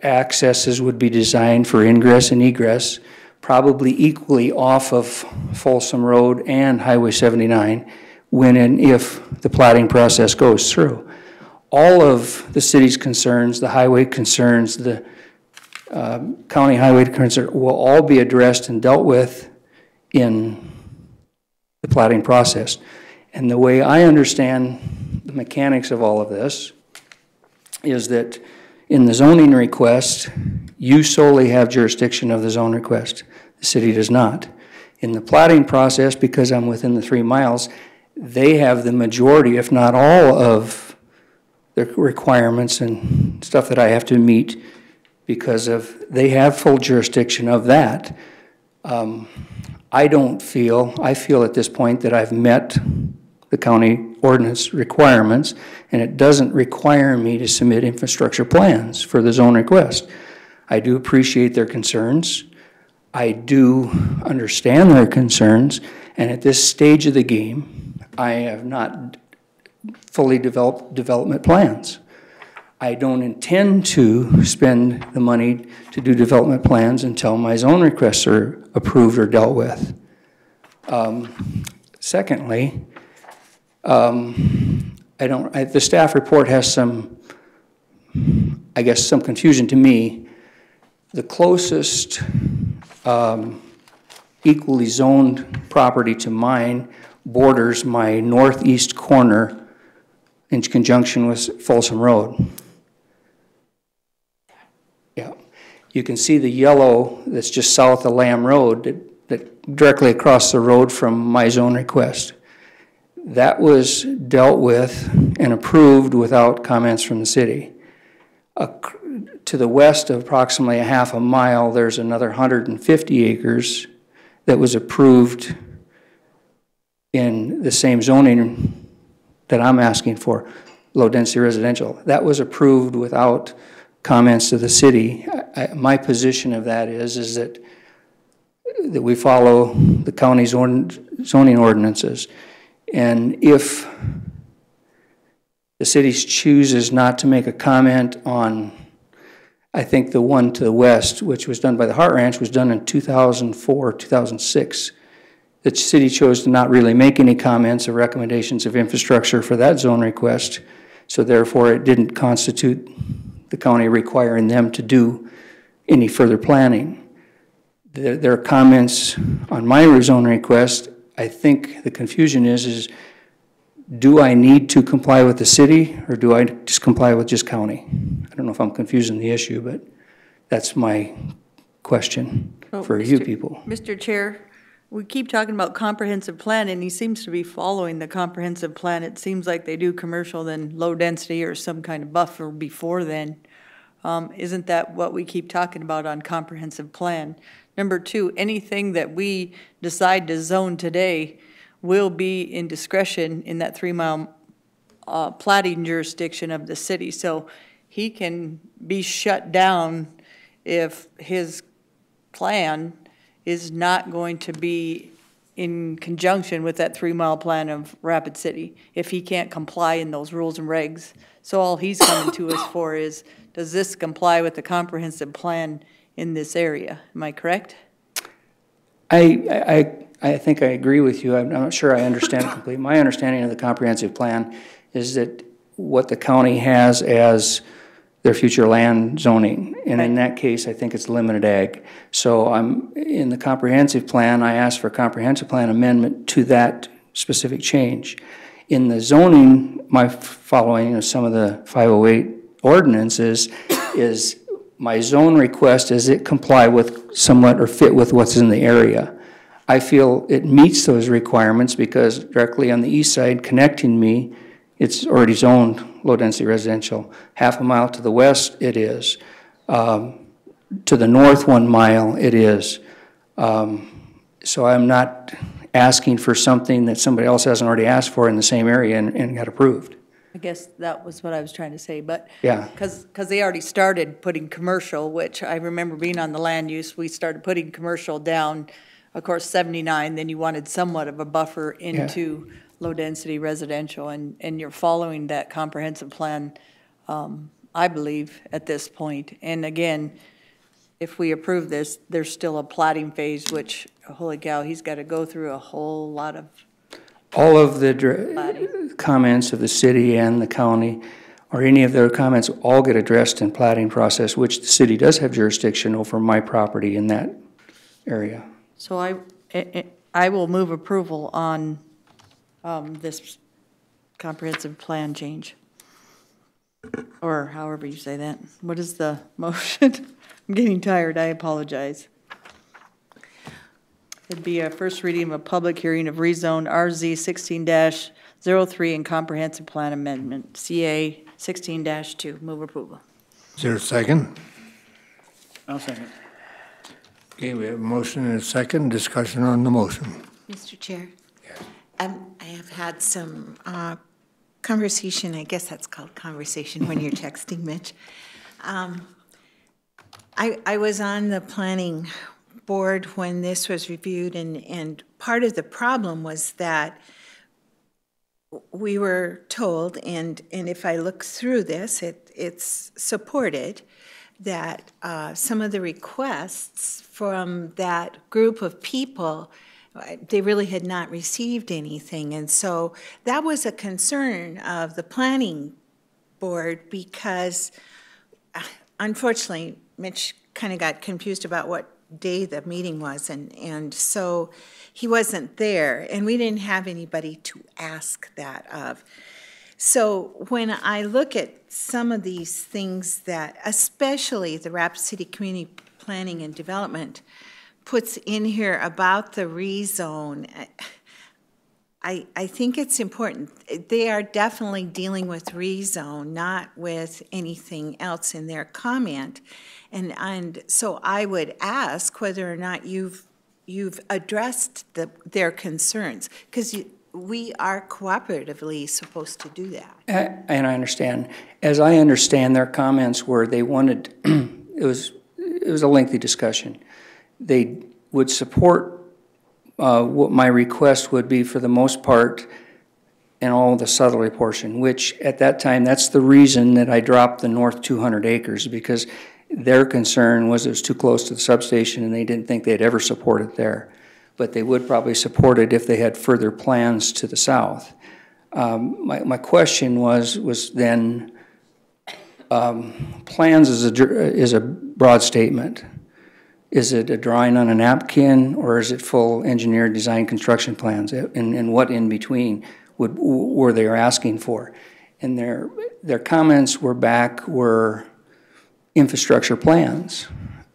Accesses would be designed for ingress and egress, probably equally off of Folsom Road and Highway 79 when and if the platting process goes through. All of the city's concerns, the highway concerns, the county highway concerns will all be addressed and dealt with in the platting process. And the way I understand the mechanics of all of this is that in the zoning request, you solely have jurisdiction of the zone request. The city does not. In the platting process, because I'm within the 3 miles, they have the majority, if not all, of the requirements and stuff that I have to meet because they have full jurisdiction of that. I feel at this point that I've met the county ordinance requirements, and it doesn't require me to submit infrastructure plans for the zone request. I do appreciate their concerns. I do understand their concerns, and at this stage of the game, I have not fully developed development plans. I don't intend to spend the money to do development plans until my zone requests are approved or dealt with. Secondly, the staff report has some confusion to me. The closest equally zoned property to mine borders my northeast corner in conjunction with Folsom Road. Yeah, you can see the yellow that's just south of Lamb Road that directly across the road from my zone request. That was dealt with and approved without comments from the city. To the west of approximately a half a mile, there's another 150 acres that was approved in the same zoning that I'm asking for, low density residential. That was approved without comments to the city. My position of that is that we follow the county's zoning ordinances. And if the city chooses not to make a comment on, I think the one to the west, which was done by the Hart Ranch, was done in 2004, 2006. The city chose to not really make any comments or recommendations of infrastructure for that zone request, so therefore it didn't constitute the county requiring them to do any further planning. Their comments on my zone request, I think the confusion is do I need to comply with the city or do I just comply with just county? I don't know if I'm confusing the issue, but that's my question for you people. Mr. Chair, We keep talking about comprehensive plan, and he seems to be following the comprehensive plan. It seems like they do commercial, then low density or some kind of buffer before then. Isn't that what we keep talking about on comprehensive plan? Number two, anything that we decide to zone today will be in discretion in that 3-mile plating jurisdiction of the city. So he can be shut down if his plan is not going to be in conjunction with that 3-mile plan of Rapid City, if he can't comply in those rules and regs. So all he's coming to us for is, does this comply with the comprehensive plan in this area? Am I correct? I think I agree with you. I'm not sure I understand it completely. My understanding of the comprehensive plan is that what the county has as their future land zoning, and in that case, I think it's limited ag. So in the comprehensive plan, I asked for a comprehensive plan amendment to that specific change. In the zoning, my following of some of the 508 ordinances is my zone request, does it comply with somewhat or fit with what's in the area? I feel it meets those requirements because directly on the east side connecting me, it's already zoned low-density residential. Half a mile to the west, it is. To the north 1 mile, it is. So I'm not asking for something that somebody else hasn't already asked for in the same area and got approved. I guess that was what I was trying to say, but yeah, because they already started putting commercial, which I remember being on the land use, we started putting commercial down, of course, 79, then you wanted somewhat of a buffer into low-density residential, and you're following that comprehensive plan, I believe, at this point. And again, if we approve this, there's still a plating phase, which, holy cow, he's got to go through a whole lot of all of the comments of the city and the county, or any of their comments, all get addressed in plating process, which the city does have jurisdiction over my property in that area. So I will move approval on this comprehensive plan change, or however you say that. What is the motion? I'm getting tired, I apologize. It'd be a first reading of a public hearing of rezone RZ 16-03 and comprehensive plan amendment, CA 16-2. Move approval. Is there a second? I'll second. Okay, we have a motion and a second. Discussion on the motion. Mr. Chair? Yes. I have had some conversation, I guess that's called conversation when you're texting, Mitch. I was on the planning board when this was reviewed, and part of the problem was that we were told, and if I look through this, it's supported, that some of the requests from that group of people, they really had not received anything. And so that was a concern of the planning board because, unfortunately, Mitch kind of got confused about what day the meeting was, and so he wasn't there, and we didn't have anybody to ask that of. So when I look at some of these things that, especially the Rapid City Community Planning and Development puts in here about the rezone, I think it's important. They are definitely dealing with rezone, not with anything else in their comment. And so I would ask whether or not you've addressed their concerns, because we are cooperatively supposed to do that. And I understand. As I understand, their comments were they wanted, it was a lengthy discussion. They would support what my request would be for the most part in all the southerly portion, which at that time, that's the reason that I dropped the north 200 acres, because their concern was it was too close to the substation and they didn't think they'd ever support it there. But they would probably support it if they had further plans to the south. My question was then, plans is a broad statement. Is it a drawing on a napkin, or is it full engineered design construction plans? And what in between were they asking for? And their comments were infrastructure plans.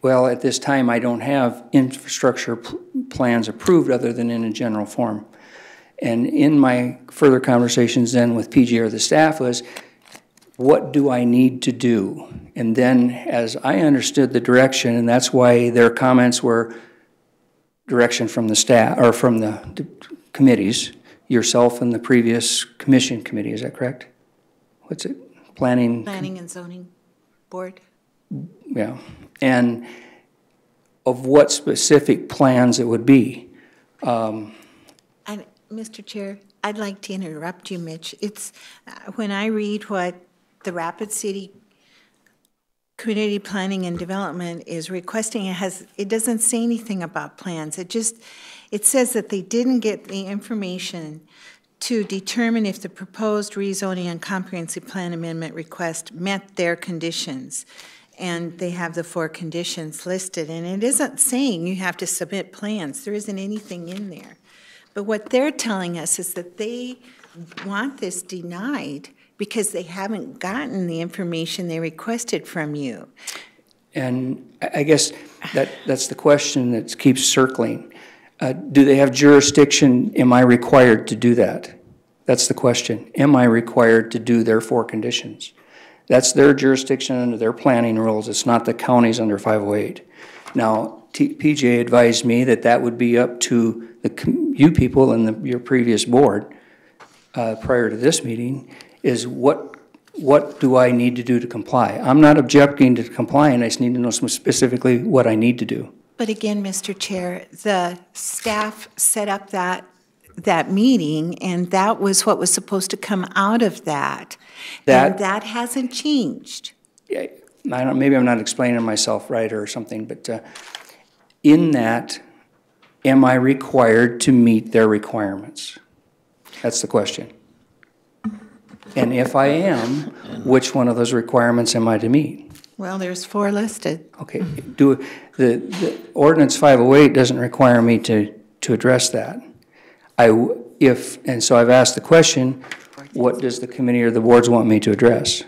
Well, at this time, I don't have infrastructure plans approved other than in a general form. And in my further conversations then with PG or the staff was, what do I need to do? And then as I understood the direction, and that's why their comments were direction from the staff, or from the committees, yourself and the previous commission committee, is that correct? What's it? Planning and Zoning Board. Yeah, and of what specific plans it would be. And Mr. Chair, I'd like to interrupt you, Mitch. It's, when I read what the Rapid City Community Planning and Development is requesting, it doesn't say anything about plans. It says that they didn't get the information to determine if the proposed rezoning and comprehensive plan amendment request met their conditions. And they have the 4 conditions listed, and it isn't saying you have to submit plans. There isn't anything in there. But what they're telling us is that they want this denied because they haven't gotten the information they requested from you. And I guess that's the question that keeps circling. Do they have jurisdiction? Am I required to do that? That's the question. Am I required to do their 4 conditions? That's their jurisdiction under their planning rules. It's not the county's under 508. Now, PJ advised me that that would be up to you people and your previous board prior to this meeting, is what do I need to do to comply? I'm not objecting to complying. I just need to know specifically what I need to do. But again, Mr. Chair, the staff set up that meeting, and that was what was supposed to come out of that. And that hasn't changed. Yeah, maybe I'm not explaining myself right or something, but in that, am I required to meet their requirements? That's the question. And if I am, which one of those requirements am I to meet? Well, there's 4 listed. Okay. The ordinance 508 doesn't require me to address that. And so I've asked the question, what does the committee or the boards want me to address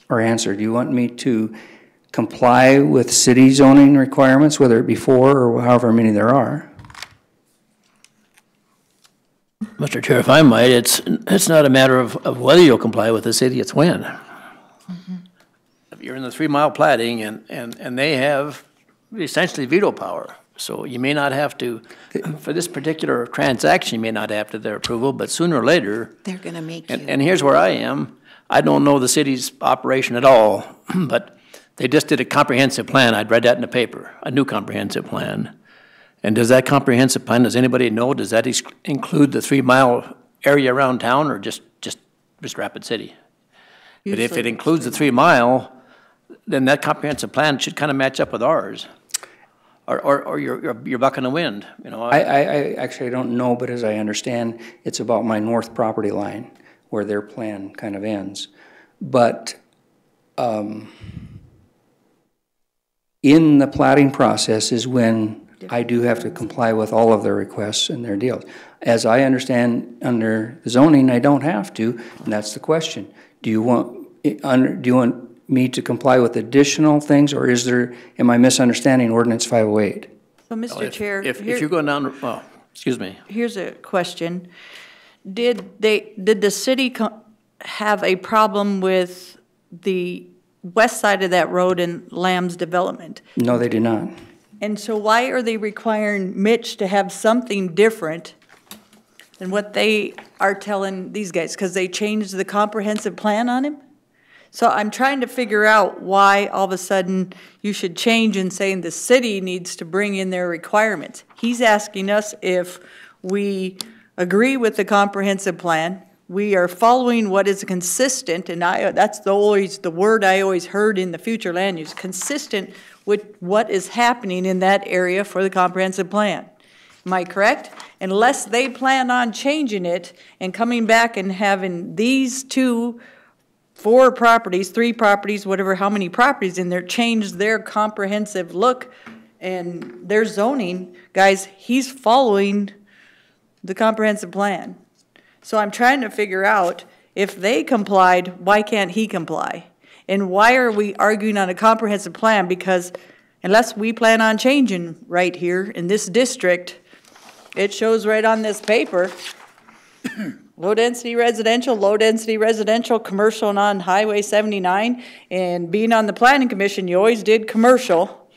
or answer? Do you want me to comply with city zoning requirements, whether it be 4 or however many there are? Mr. Chair, if I might, it's not a matter of whether you'll comply with the city, it's when. If you're in the 3-mile plating and they have essentially veto power. So you may not have to, for this particular transaction, you may not have to their approval, but sooner or later. They're going to make you. And here's where I am. I don't know the city's operation at all, but they just did a comprehensive plan. I'd read that in the paper, a new comprehensive plan. And does that comprehensive plan, does anybody know, does that include the 3-mile area around town or just Rapid City? But if it includes the 3-mile, then that comprehensive plan should kind of match up with ours. Or you're bucking the wind, you know. I actually don't know, but as I understand, it's about my north property line where their plan kind of ends. But in the platting process is when I do have to comply with all of their requests and their deals. As I understand under the zoning, I don't have to, and that's the question. Do you want me to comply with additional things, or am I misunderstanding ordinance 508? So, Mr. Chair. If you're going down, oh, excuse me. Here's a question. Did the city have a problem with the west side of that road in Lamb's development? No, they did not. And so why are they requiring Mitch to have something different than what they are telling these guys? Because they changed the comprehensive plan on him? So I'm trying to figure out why all of a sudden you should change and saying the city needs to bring in their requirements. He's asking us if we agree with the comprehensive plan, we are following what is consistent, and that's always the word I always heard in the future land use, consistent with what is happening in that area for the comprehensive plan. Am I correct? Unless they plan on changing it and coming back and having these 4 properties, 3 properties, whatever, how many properties in there, change their comprehensive look and their zoning, guys, he's following the comprehensive plan. So I'm trying to figure out if they complied, why can't he comply? And why are we arguing on a comprehensive plan? Because unless we plan on changing right here in this district. It shows right on this paper, low-density residential, commercial, and on Highway 79. And being on the planning commission, you always did commercial,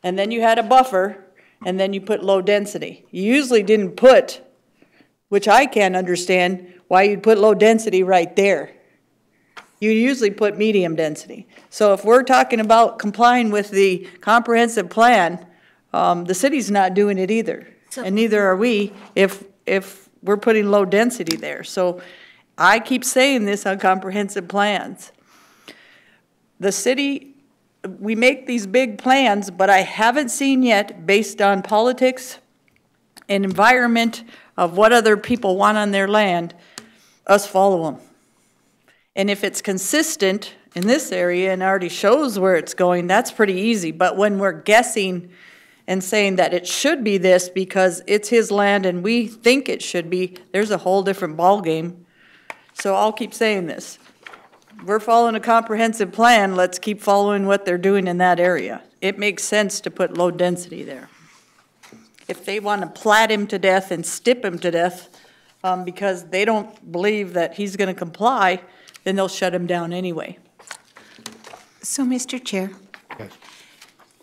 and then you had a buffer, and then you put low density. You usually didn't put, which I can't understand, why you'd put low density right there. You usually put medium density. So if we're talking about complying with the comprehensive plan, the city's not doing it either. And neither are we if we're putting low density there. So I keep saying this on comprehensive plans. The city, we make these big plans, but I haven't seen yet, based on politics and environment of what other people want on their land, us follow them. And if it's consistent in this area and already shows where it's going, that's pretty easy. But when we're guessing and saying that it should be this because it's his land and we think it should be, there's a whole different ballgame. So I'll keep saying this. We're following a comprehensive plan. Let's keep following what they're doing in that area. It makes sense to put low density there. If they want to plat him to death and stip him to death because they don't believe that he's going to comply, then they'll shut him down anyway. So, Mr. Chair,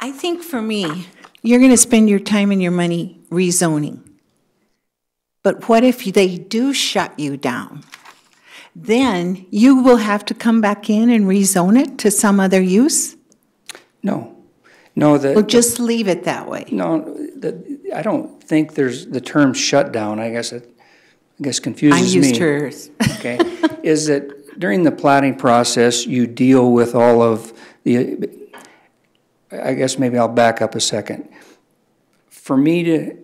I think for me, you're going to spend your time and your money rezoning. But what if they do shut you down? Then you will have to come back in and rezone it to some other use? No. No, or just leave it that way? No, I don't think there's the term shutdown. I guess confuses me. I used hers. Okay, is that during the platting process you deal with all of the. I guess maybe I'll back up a second. For me to,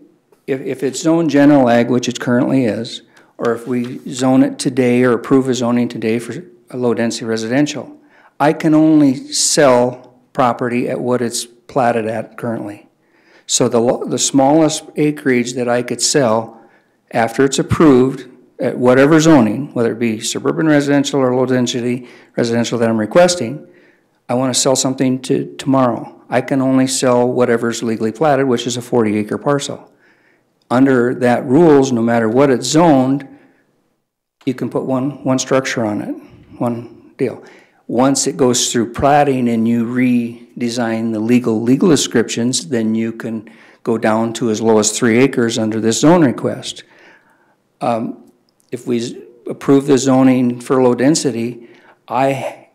if it's zoned general ag, which it currently is, or if we zone it today or approve a zoning today for a low density residential, I can only sell property at what it's platted at currently. So the smallest acreage that I could sell after it's approved at whatever zoning, whether it be suburban residential or low density residential that I'm requesting, I want to sell something tomorrow. I can only sell whatever's legally platted, which is a 40-acre parcel. Under that rules, no matter what it's zoned, you can put one structure on it, one deal. Once it goes through platting and you redesign the legal descriptions, then you can go down to as low as 3 acres under this zone request. If we approve the zoning for low density,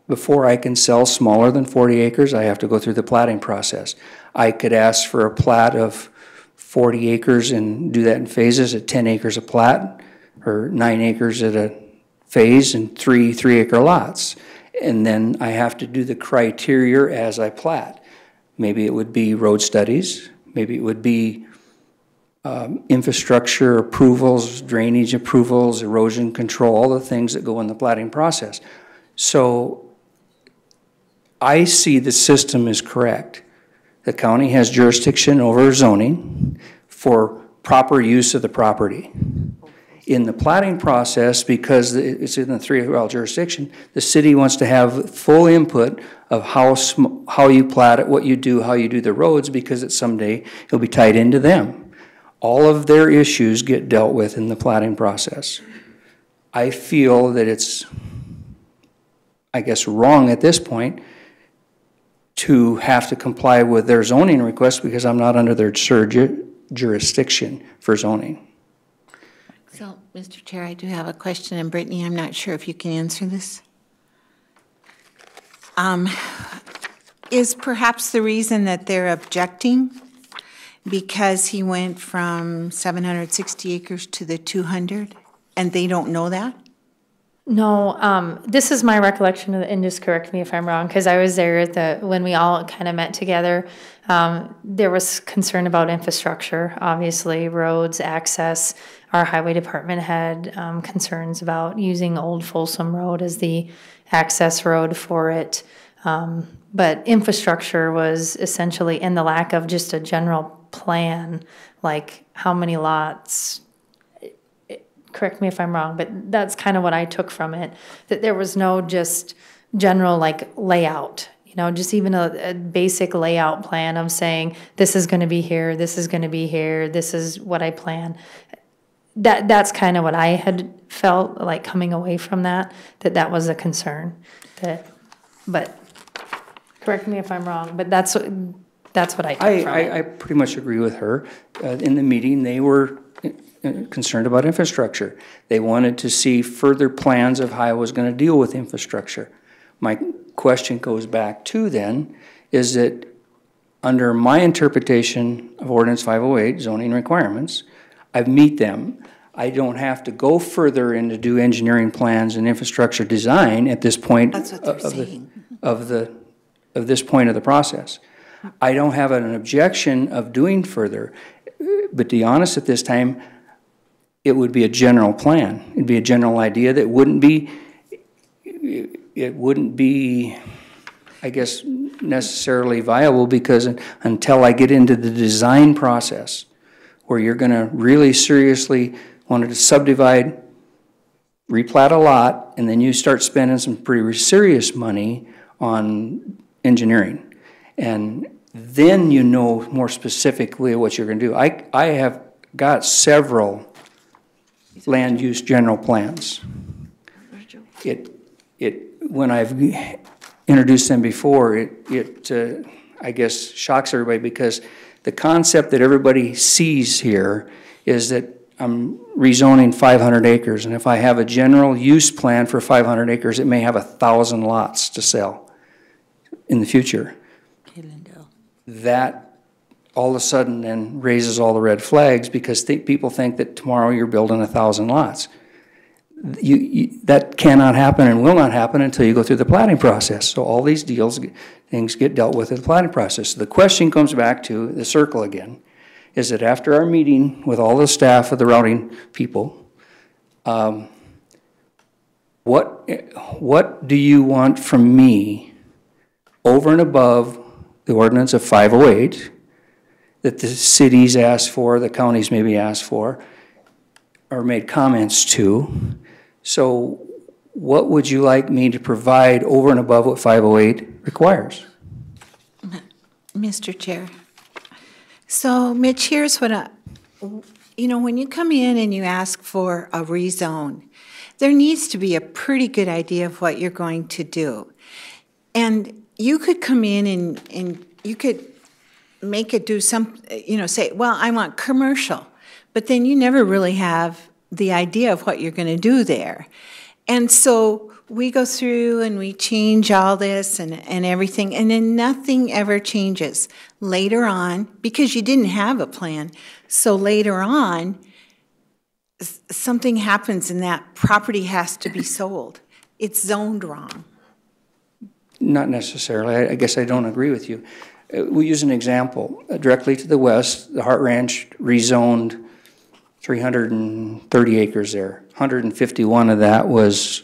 before I can sell smaller than 40 acres, I have to go through the platting process. I could ask for a plat of 40 acres and do that in phases at 10 acres a plat, or 9 acres at a phase and 3 3-acre lots. And then I have to do the criteria as I plat. Maybe it would be road studies, maybe it would be infrastructure approvals, drainage approvals, erosion control, all the things that go in the platting process. So I see the system is correct. The county has jurisdiction over zoning for proper use of the property. In the platting process, because it's in the 3-well jurisdiction, the city wants to have full input of how you plat it, what you do, how you do the roads, because it someday it'll be tied into them. All of their issues get dealt with in the platting process. I feel that it's, I guess, wrong at this point to have to comply with their zoning request because I'm not under their jurisdiction for zoning. So, Mr. Chair, I do have a question, and Brittany, I'm not sure if you can answer this. Is perhaps the reason that they're objecting because he went from 760 acres to the 200, and they don't know that? No, this is my recollection of and just correct me if I'm wrong, because I was there at when we all kind of met together. There was concern about infrastructure, obviously, roads, access. Our highway department had concerns about using Old Folsom Road as the access road for it. But infrastructure was essentially in the lack of just a general plan, like how many lots. Correct me if I'm wrong, but that's kind of what I took from it, that there was no just general like layout. You know, just even a basic layout plan of saying, this is gonna be here, this is gonna be here, this is what I plan. That's kind of what I had felt like coming away from that was a concern. But correct me if I'm wrong, but that's what I took from it. I pretty much agree with her. In the meeting, they were concerned about infrastructure. They wanted to see further plans of how I was going to deal with infrastructure. My question goes back to then, is that under my interpretation of Ordinance 508 zoning requirements, I meet them. I don't have to go further into do engineering plans and infrastructure design at this point That's what they're saying. of this point of the process. I don't have an objection of doing further, but to be honest, at this time, it would be a general plan. It'd be a general idea that wouldn't be, I guess, necessarily viable, because until I get into the design process, where you're gonna really seriously want to subdivide, replat a lot, and then you start spending some pretty serious money on engineering. And then you know more specifically what you're gonna do. I have got several land use general plans. When I've introduced them before, I guess shocks everybody, because the concept that everybody sees here is that I'm rezoning 500 acres, and if I have a general use plan for 500 acres, it may have 1,000 lots to sell in the future. That all of a sudden then raises all the red flags, because people think that tomorrow you're building 1,000 lots. That cannot happen and will not happen until you go through the planning process. So all these things get dealt with in the planning process. So the question comes back to the circle again, is that after our meeting with all the staff of the routing people, what do you want from me over and above the ordinance of 508 that the cities asked for, the counties maybe asked for, or made comments to? So what would you like me to provide over and above what 508 requires? Mr. Chair. So, Mitch, here's what when you come in and you ask for a rezone, there needs to be a pretty good idea of what you're going to do. And you could come in and you could make it do some, say, well, I want commercial, but then you never really have the idea of what you're going to do there. And so we go through and we change all this and everything, and then nothing ever changes. Later on, because you didn't have a plan, so later on, something happens and that property has to be sold. It's zoned wrong. Not necessarily. I guess I don't agree with you. We use an example. Directly to the west, the Hart Ranch rezoned 330 acres there. 151 of that was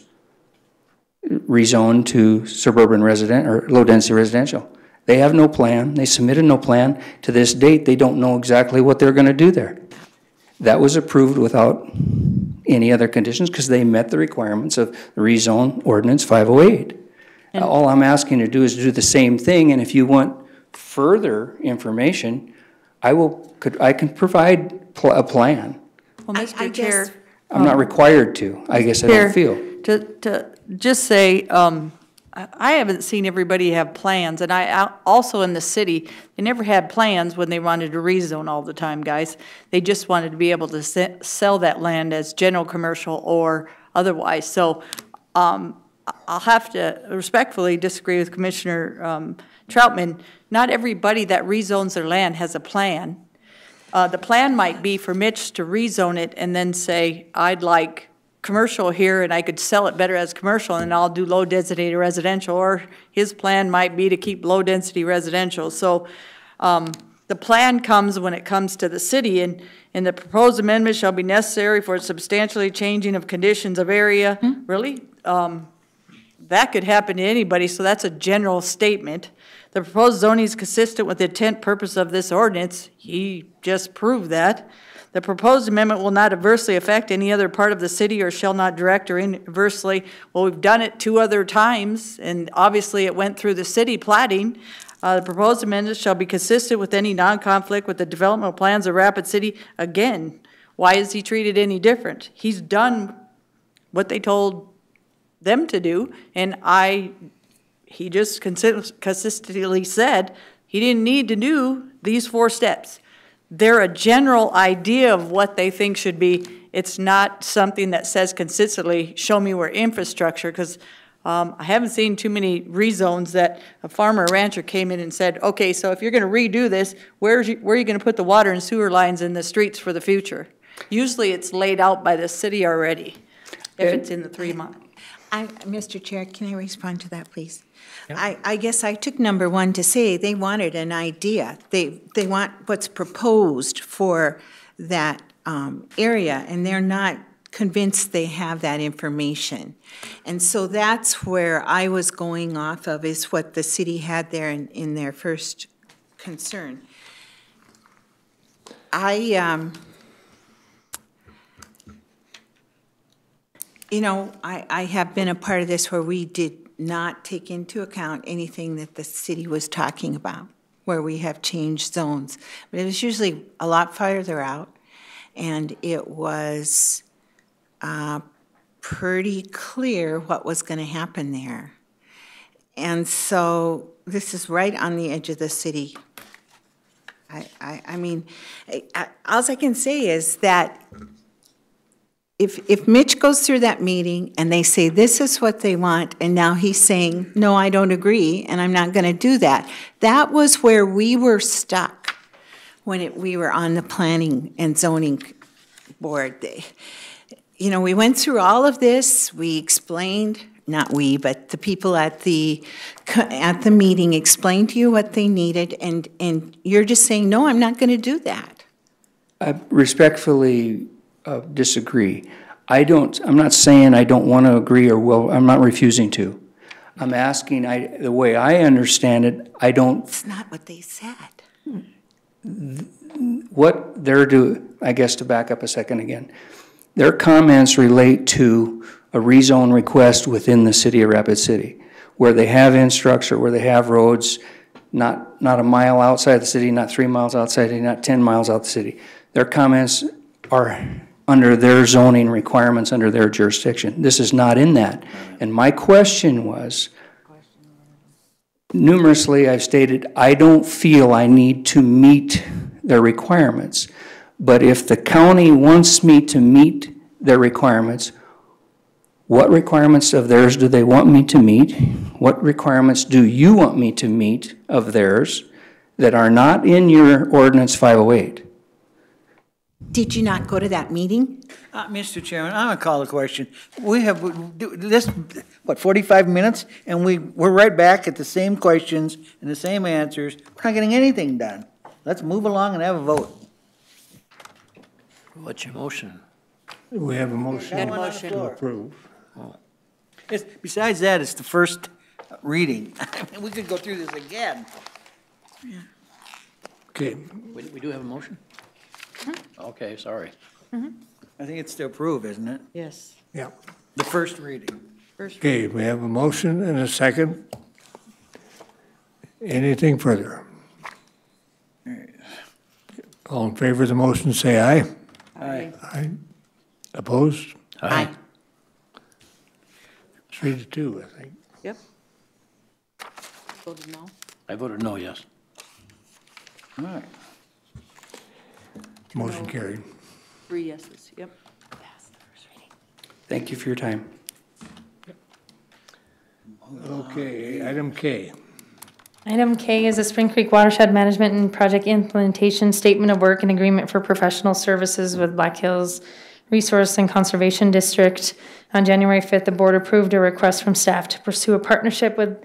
rezoned to suburban resident or low-density residential. They have no plan. They submitted no plan. To this date, they don't know exactly what they're going to do there. That was approved without any other conditions because they met the requirements of the rezone ordinance 508. All I'm asking to do is do the same thing, and if you want further information, I can provide a plan. Well, Mr. Chair. I'm not required to. I guess I don't feel. To just say, I haven't seen everybody have plans, and I also in the city, they never had plans when they wanted to rezone all the time, guys. They just wanted to be able to sell that land as general commercial or otherwise. So I'll have to respectfully disagree with Commissioner Troutman. Not everybody that rezones their land has a plan. The plan might be for Mitch to rezone it and then say, I'd like commercial here and I could sell it better as commercial and I'll do low density residential, or his plan might be to keep low density residential. So the plan comes when it comes to the city, and the proposed amendment shall be necessary for substantially changing of conditions of area. Really? That could happen to anybody, so that's a general statement. The proposed zoning is consistent with the intent purpose of this ordinance. He just proved that. The proposed amendment will not adversely affect any other part of the city or shall not direct or inversely. Well, we've done it 2 other times, and obviously it went through the city plating. The proposed amendment shall be consistent with any non-conflict with the development plans of Rapid City. Again, why is he treated any different? He's done what they told them to do, and he just consistently said he didn't need to do these 4 steps. They're a general idea of what they think should be. It's not something that says consistently, show me where infrastructure, because I haven't seen too many rezones that a farmer or rancher came in and said, okay, so if you're going to redo this, where are you going to put the water and sewer lines in the streets for the future? Usually it's laid out by the city already, if it's in the 3 months. Mr. Chair, can I respond to that, please? Yeah. I guess I took number 1 to say they wanted an idea. They want what's proposed for that area, and they're not convinced they have that information. And so that's where I was going off of, is what the city had there in their first concern. You know, I have been a part of this where we did not take into account anything that the city was talking about, where we have changed zones. But it was usually a lot farther out, and it was pretty clear what was going to happen there. And so this is right on the edge of the city. I mean, all I can say is that if Mitch goes through that meeting and they say this is what they want, and now he's saying, no, I don't agree, and I'm not going to do that, that was where we were stuck when we were on the planning and zoning board. You know, we went through all of this. We explained, not we, but the people at the meeting explained to you what they needed, and you're just saying, no, I'm not going to do that. I respectfully disagree. I'm not saying I don't want to agree or will. I'm not refusing to. I'm asking, the way I understand it, I don't. It's not what they said. What they're doing, I guess to back up a second again, their comments relate to a rezone request within the city of Rapid City, where they have infrastructure, where they have roads, not a mile outside the city, not 3 miles outside, not 10 miles out the city. Their comments are under their zoning requirements, under their jurisdiction. This is not in that. And my question was, numerously I've stated, I don't feel I need to meet their requirements. But if the county wants me to meet their requirements, what requirements of theirs do they want me to meet? What requirements do you want me to meet of theirs that are not in your ordinance 508? Did you not go to that meeting? Mr. Chairman, I'm going to call the question. We have this, 45 minutes? And we're right back at the same questions and the same answers. We're not getting anything done. Let's move along and have a vote. What's your motion? We have a motion motion to approve. Besides that, it's the first reading. I mean, we could go through this again. Okay. We do have a motion? Okay, sorry. I think it's to approve, isn't it? Yes. Yeah. The first reading. Okay, we have a motion and a second. Anything further? All in favor of the motion, say aye. Aye. Aye. Opposed? Aye. 3-2, I think. Yep. Voted no? I voted no, yes. All right. Motion carried. 3 yeses, yep. Thank you for your time. Okay, item K. Item K is a Spring Creek Watershed Management and Project Implementation Statement of Work and Agreement for Professional Services with Black Hills Resource and Conservation District. On January 5th, the board approved a request from staff to pursue a partnership with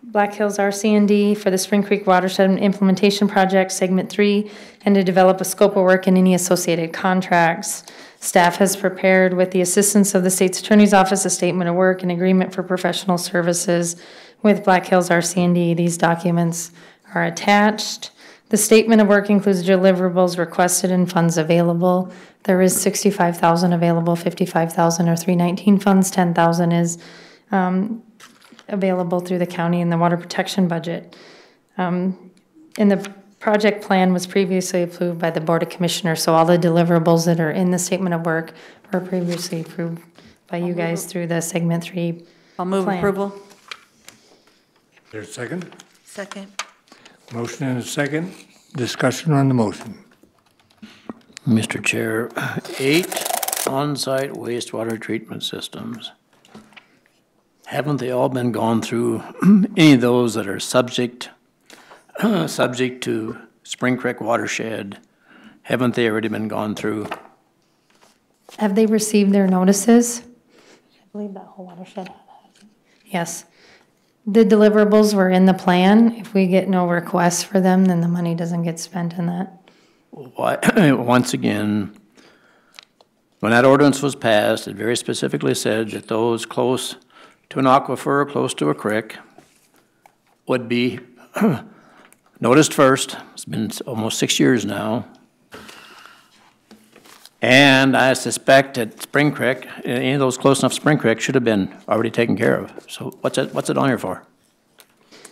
Black Hills RC&D for the Spring Creek Watershed Implementation Project, Segment 3, and to develop a scope of work and any associated contracts. Staff has prepared, with the assistance of the State's Attorney's Office, a statement of work and agreement for professional services with Black Hills RC&D. These documents are attached. The statement of work includes deliverables requested and funds available. There is 65,000 available, 55,000 or 319 funds, 10,000 is available through the county in the water protection budget. And the project plan was previously approved by the Board of Commissioners, so all the deliverables that are in the statement of work were previously approved by you guys through the segment 3. I'll move plan. approval. Is there a second? Second. Motion and a second. Discussion on the motion. Mr. Chair, 8 on-site wastewater treatment systems. Haven't they all been gone through, any of those that are subject to Spring Creek watershed? Haven't they already been gone through? Have they received their notices? I believe that whole watershed had that. Yes. The deliverables were in the plan. If we get no requests for them, then the money doesn't get spent in that. Why, once again, when that ordinance was passed, it very specifically said that those close to an aquifer, close to a creek, would be noticed first. It's been almost 6 years now. And I suspect that Spring Creek, any of those close enough to Spring Creek should have been already taken care of. So what's it on here for?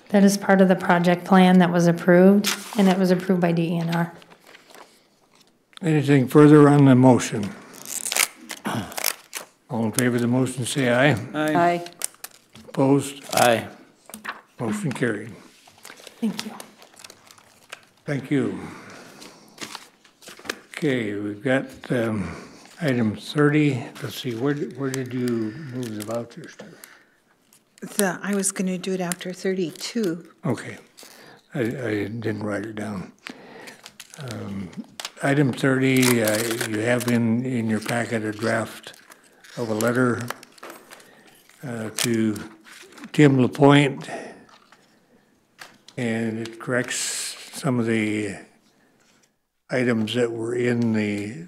That is part of the project plan that was approved, and it was approved by DENR. Anything further on the motion? All in favor of the motion, say aye. Aye. Opposed? Aye. Motion carried. Thank you. Thank you. Okay, we've got item 30. Let's see, where did you move the vouchers to? I was going to do it after 32. Okay, I didn't write it down. Item 30, you have in your packet a draft of a letter to Tim LaPointe, and it corrects some of the items that were in the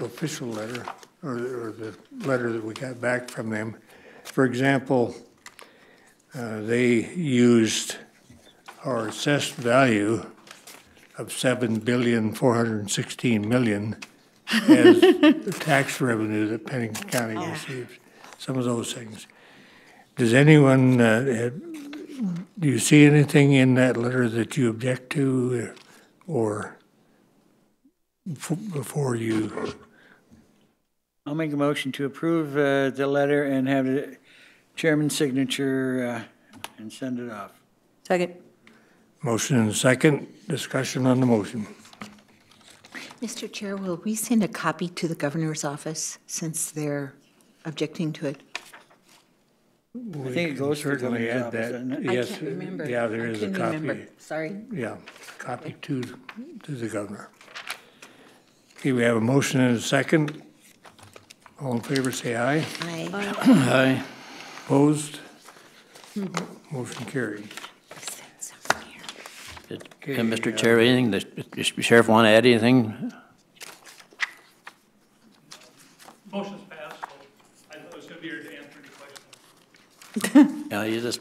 official letter, or the letter that we got back from them. For example, they used our assessed value of $7,416,000,000 as the tax revenue that Pennington County receives. Some of those things. Does anyone, do you see anything in that letter that you object to, or before you? I'll make a motion to approve the letter and have the chairman's signature and send it off. Second. Motion and second. Discussion on the motion. Mr. Chair, will we send a copy to the governor's office since they're objecting to it? I think it goes to the Certainly governor's add office, that. doesn't it? Yes, I can't remember. yeah, there is a couldn't copy. remember. Sorry. Yeah, copy to the governor. Okay, we have a motion and a second. All in favor, say aye. Aye. Aye. Opposed? Motion carried. And Mr. Chair, anything, the sheriff want to add anything? Motion's passed, so I thought I was going to be here to answer any questions. Yeah, you just.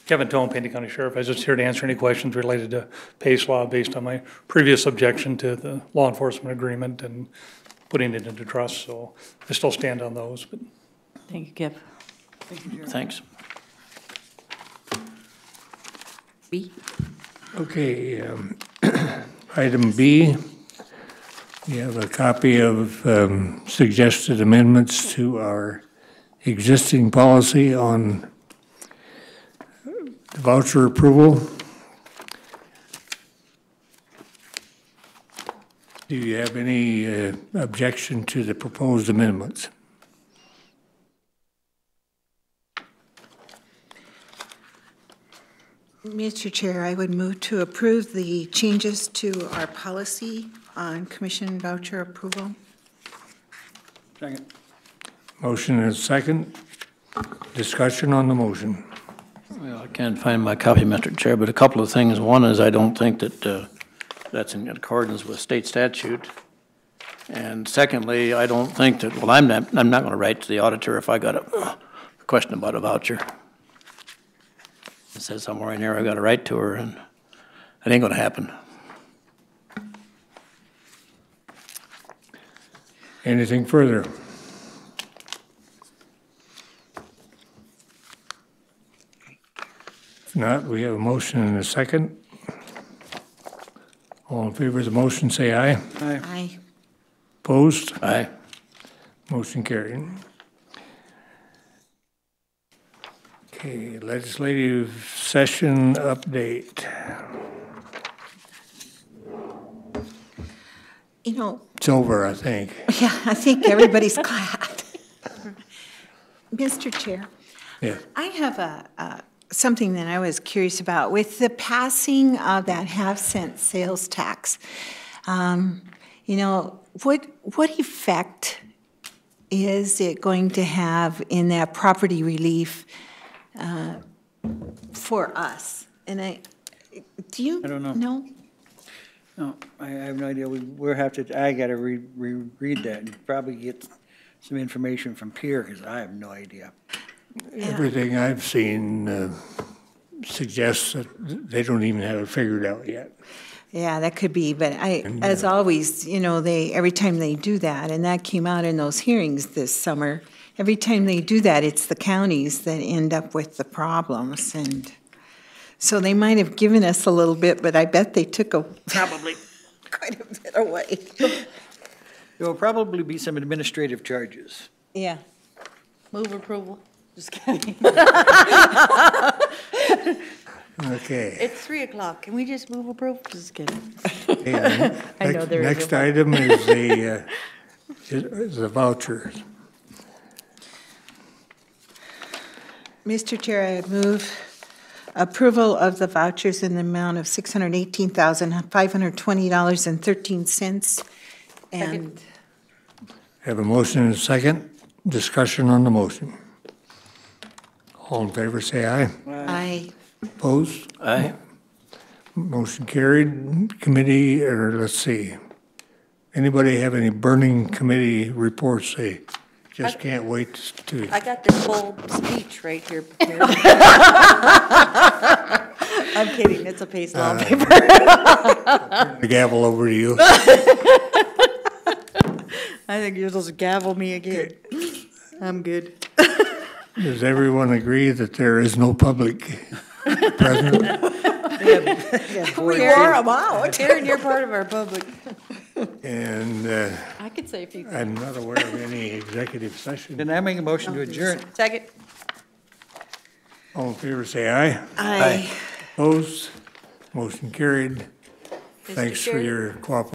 Kevin Tone, Pennington County Sheriff. I was just here to answer any questions related to PACE law based on my previous objection to the law enforcement agreement and putting it into trust. So I still stand on those. But Thank you, Kev. Thanks. B. Okay, item B, you have a copy of suggested amendments to our existing policy on voucher approval. Do you have any objection to the proposed amendments? Mr. Chair, I would move to approve the changes to our policy on commission voucher approval. Second. Motion and a second. Discussion on the motion. Well, I can't find my copy, Mr. Chair, but a couple of things. One is I don't think that that's in accordance with state statute. And secondly, I don't think that, well, I'm not going to write to the auditor if I got a question about a voucher. It says somewhere in here I got a right to her, and it ain't gonna happen. Anything further? If not, we have a motion and a second. All in favor of the motion, say aye. Aye. Opposed? Aye. Motion carried. Okay, legislative session update. You know, It's over, I think. yeah, I think everybody's glad. Mr. Chair, Yeah. I have something that I was curious about. With the passing of that half-cent sales tax, you know, what effect is it going to have in that property relief for us? And do you I don't know. know? No, I have no idea. We'll have to, I gotta reread that and probably get some information from Pierre, because I have no idea. Everything I've seen suggests that they don't even have it figured out yet. Yeah, that could be, but as always, you know, every time they do that, and that came out in those hearings this summer, every time they do that, it's the counties that end up with the problems, and so they might have given us a little bit, but I bet they took probably quite a bit away. There will probably be some administrative charges. Yeah. Move approval. Just kidding. Okay. It's 3 o'clock. Can we just move approval? Just kidding. I know there is. Next item is the vouchers. Mr. Chair, I move approval of the vouchers in the amount of $618,520.13. And Have a motion and a second. Discussion on the motion. All in favor, say aye. Aye. Opposed? Aye. Motion carried. Committee, or let's see. Anybody have any burning committee reports they just can't wait to? I got this whole speech right here prepared. I'm kidding. It's a paste law paper. The gavel over to you. I think you're supposed to gavel me again. I'm good. Does everyone agree that there is no public present? We wore them out. Karen, you're part of our public. And I could say a few things. I'm not aware of any executive session. Then I make a motion to adjourn. Second. All in favor, say aye. Aye. Opposed? Motion carried. Thanks for Chair? your cooperation.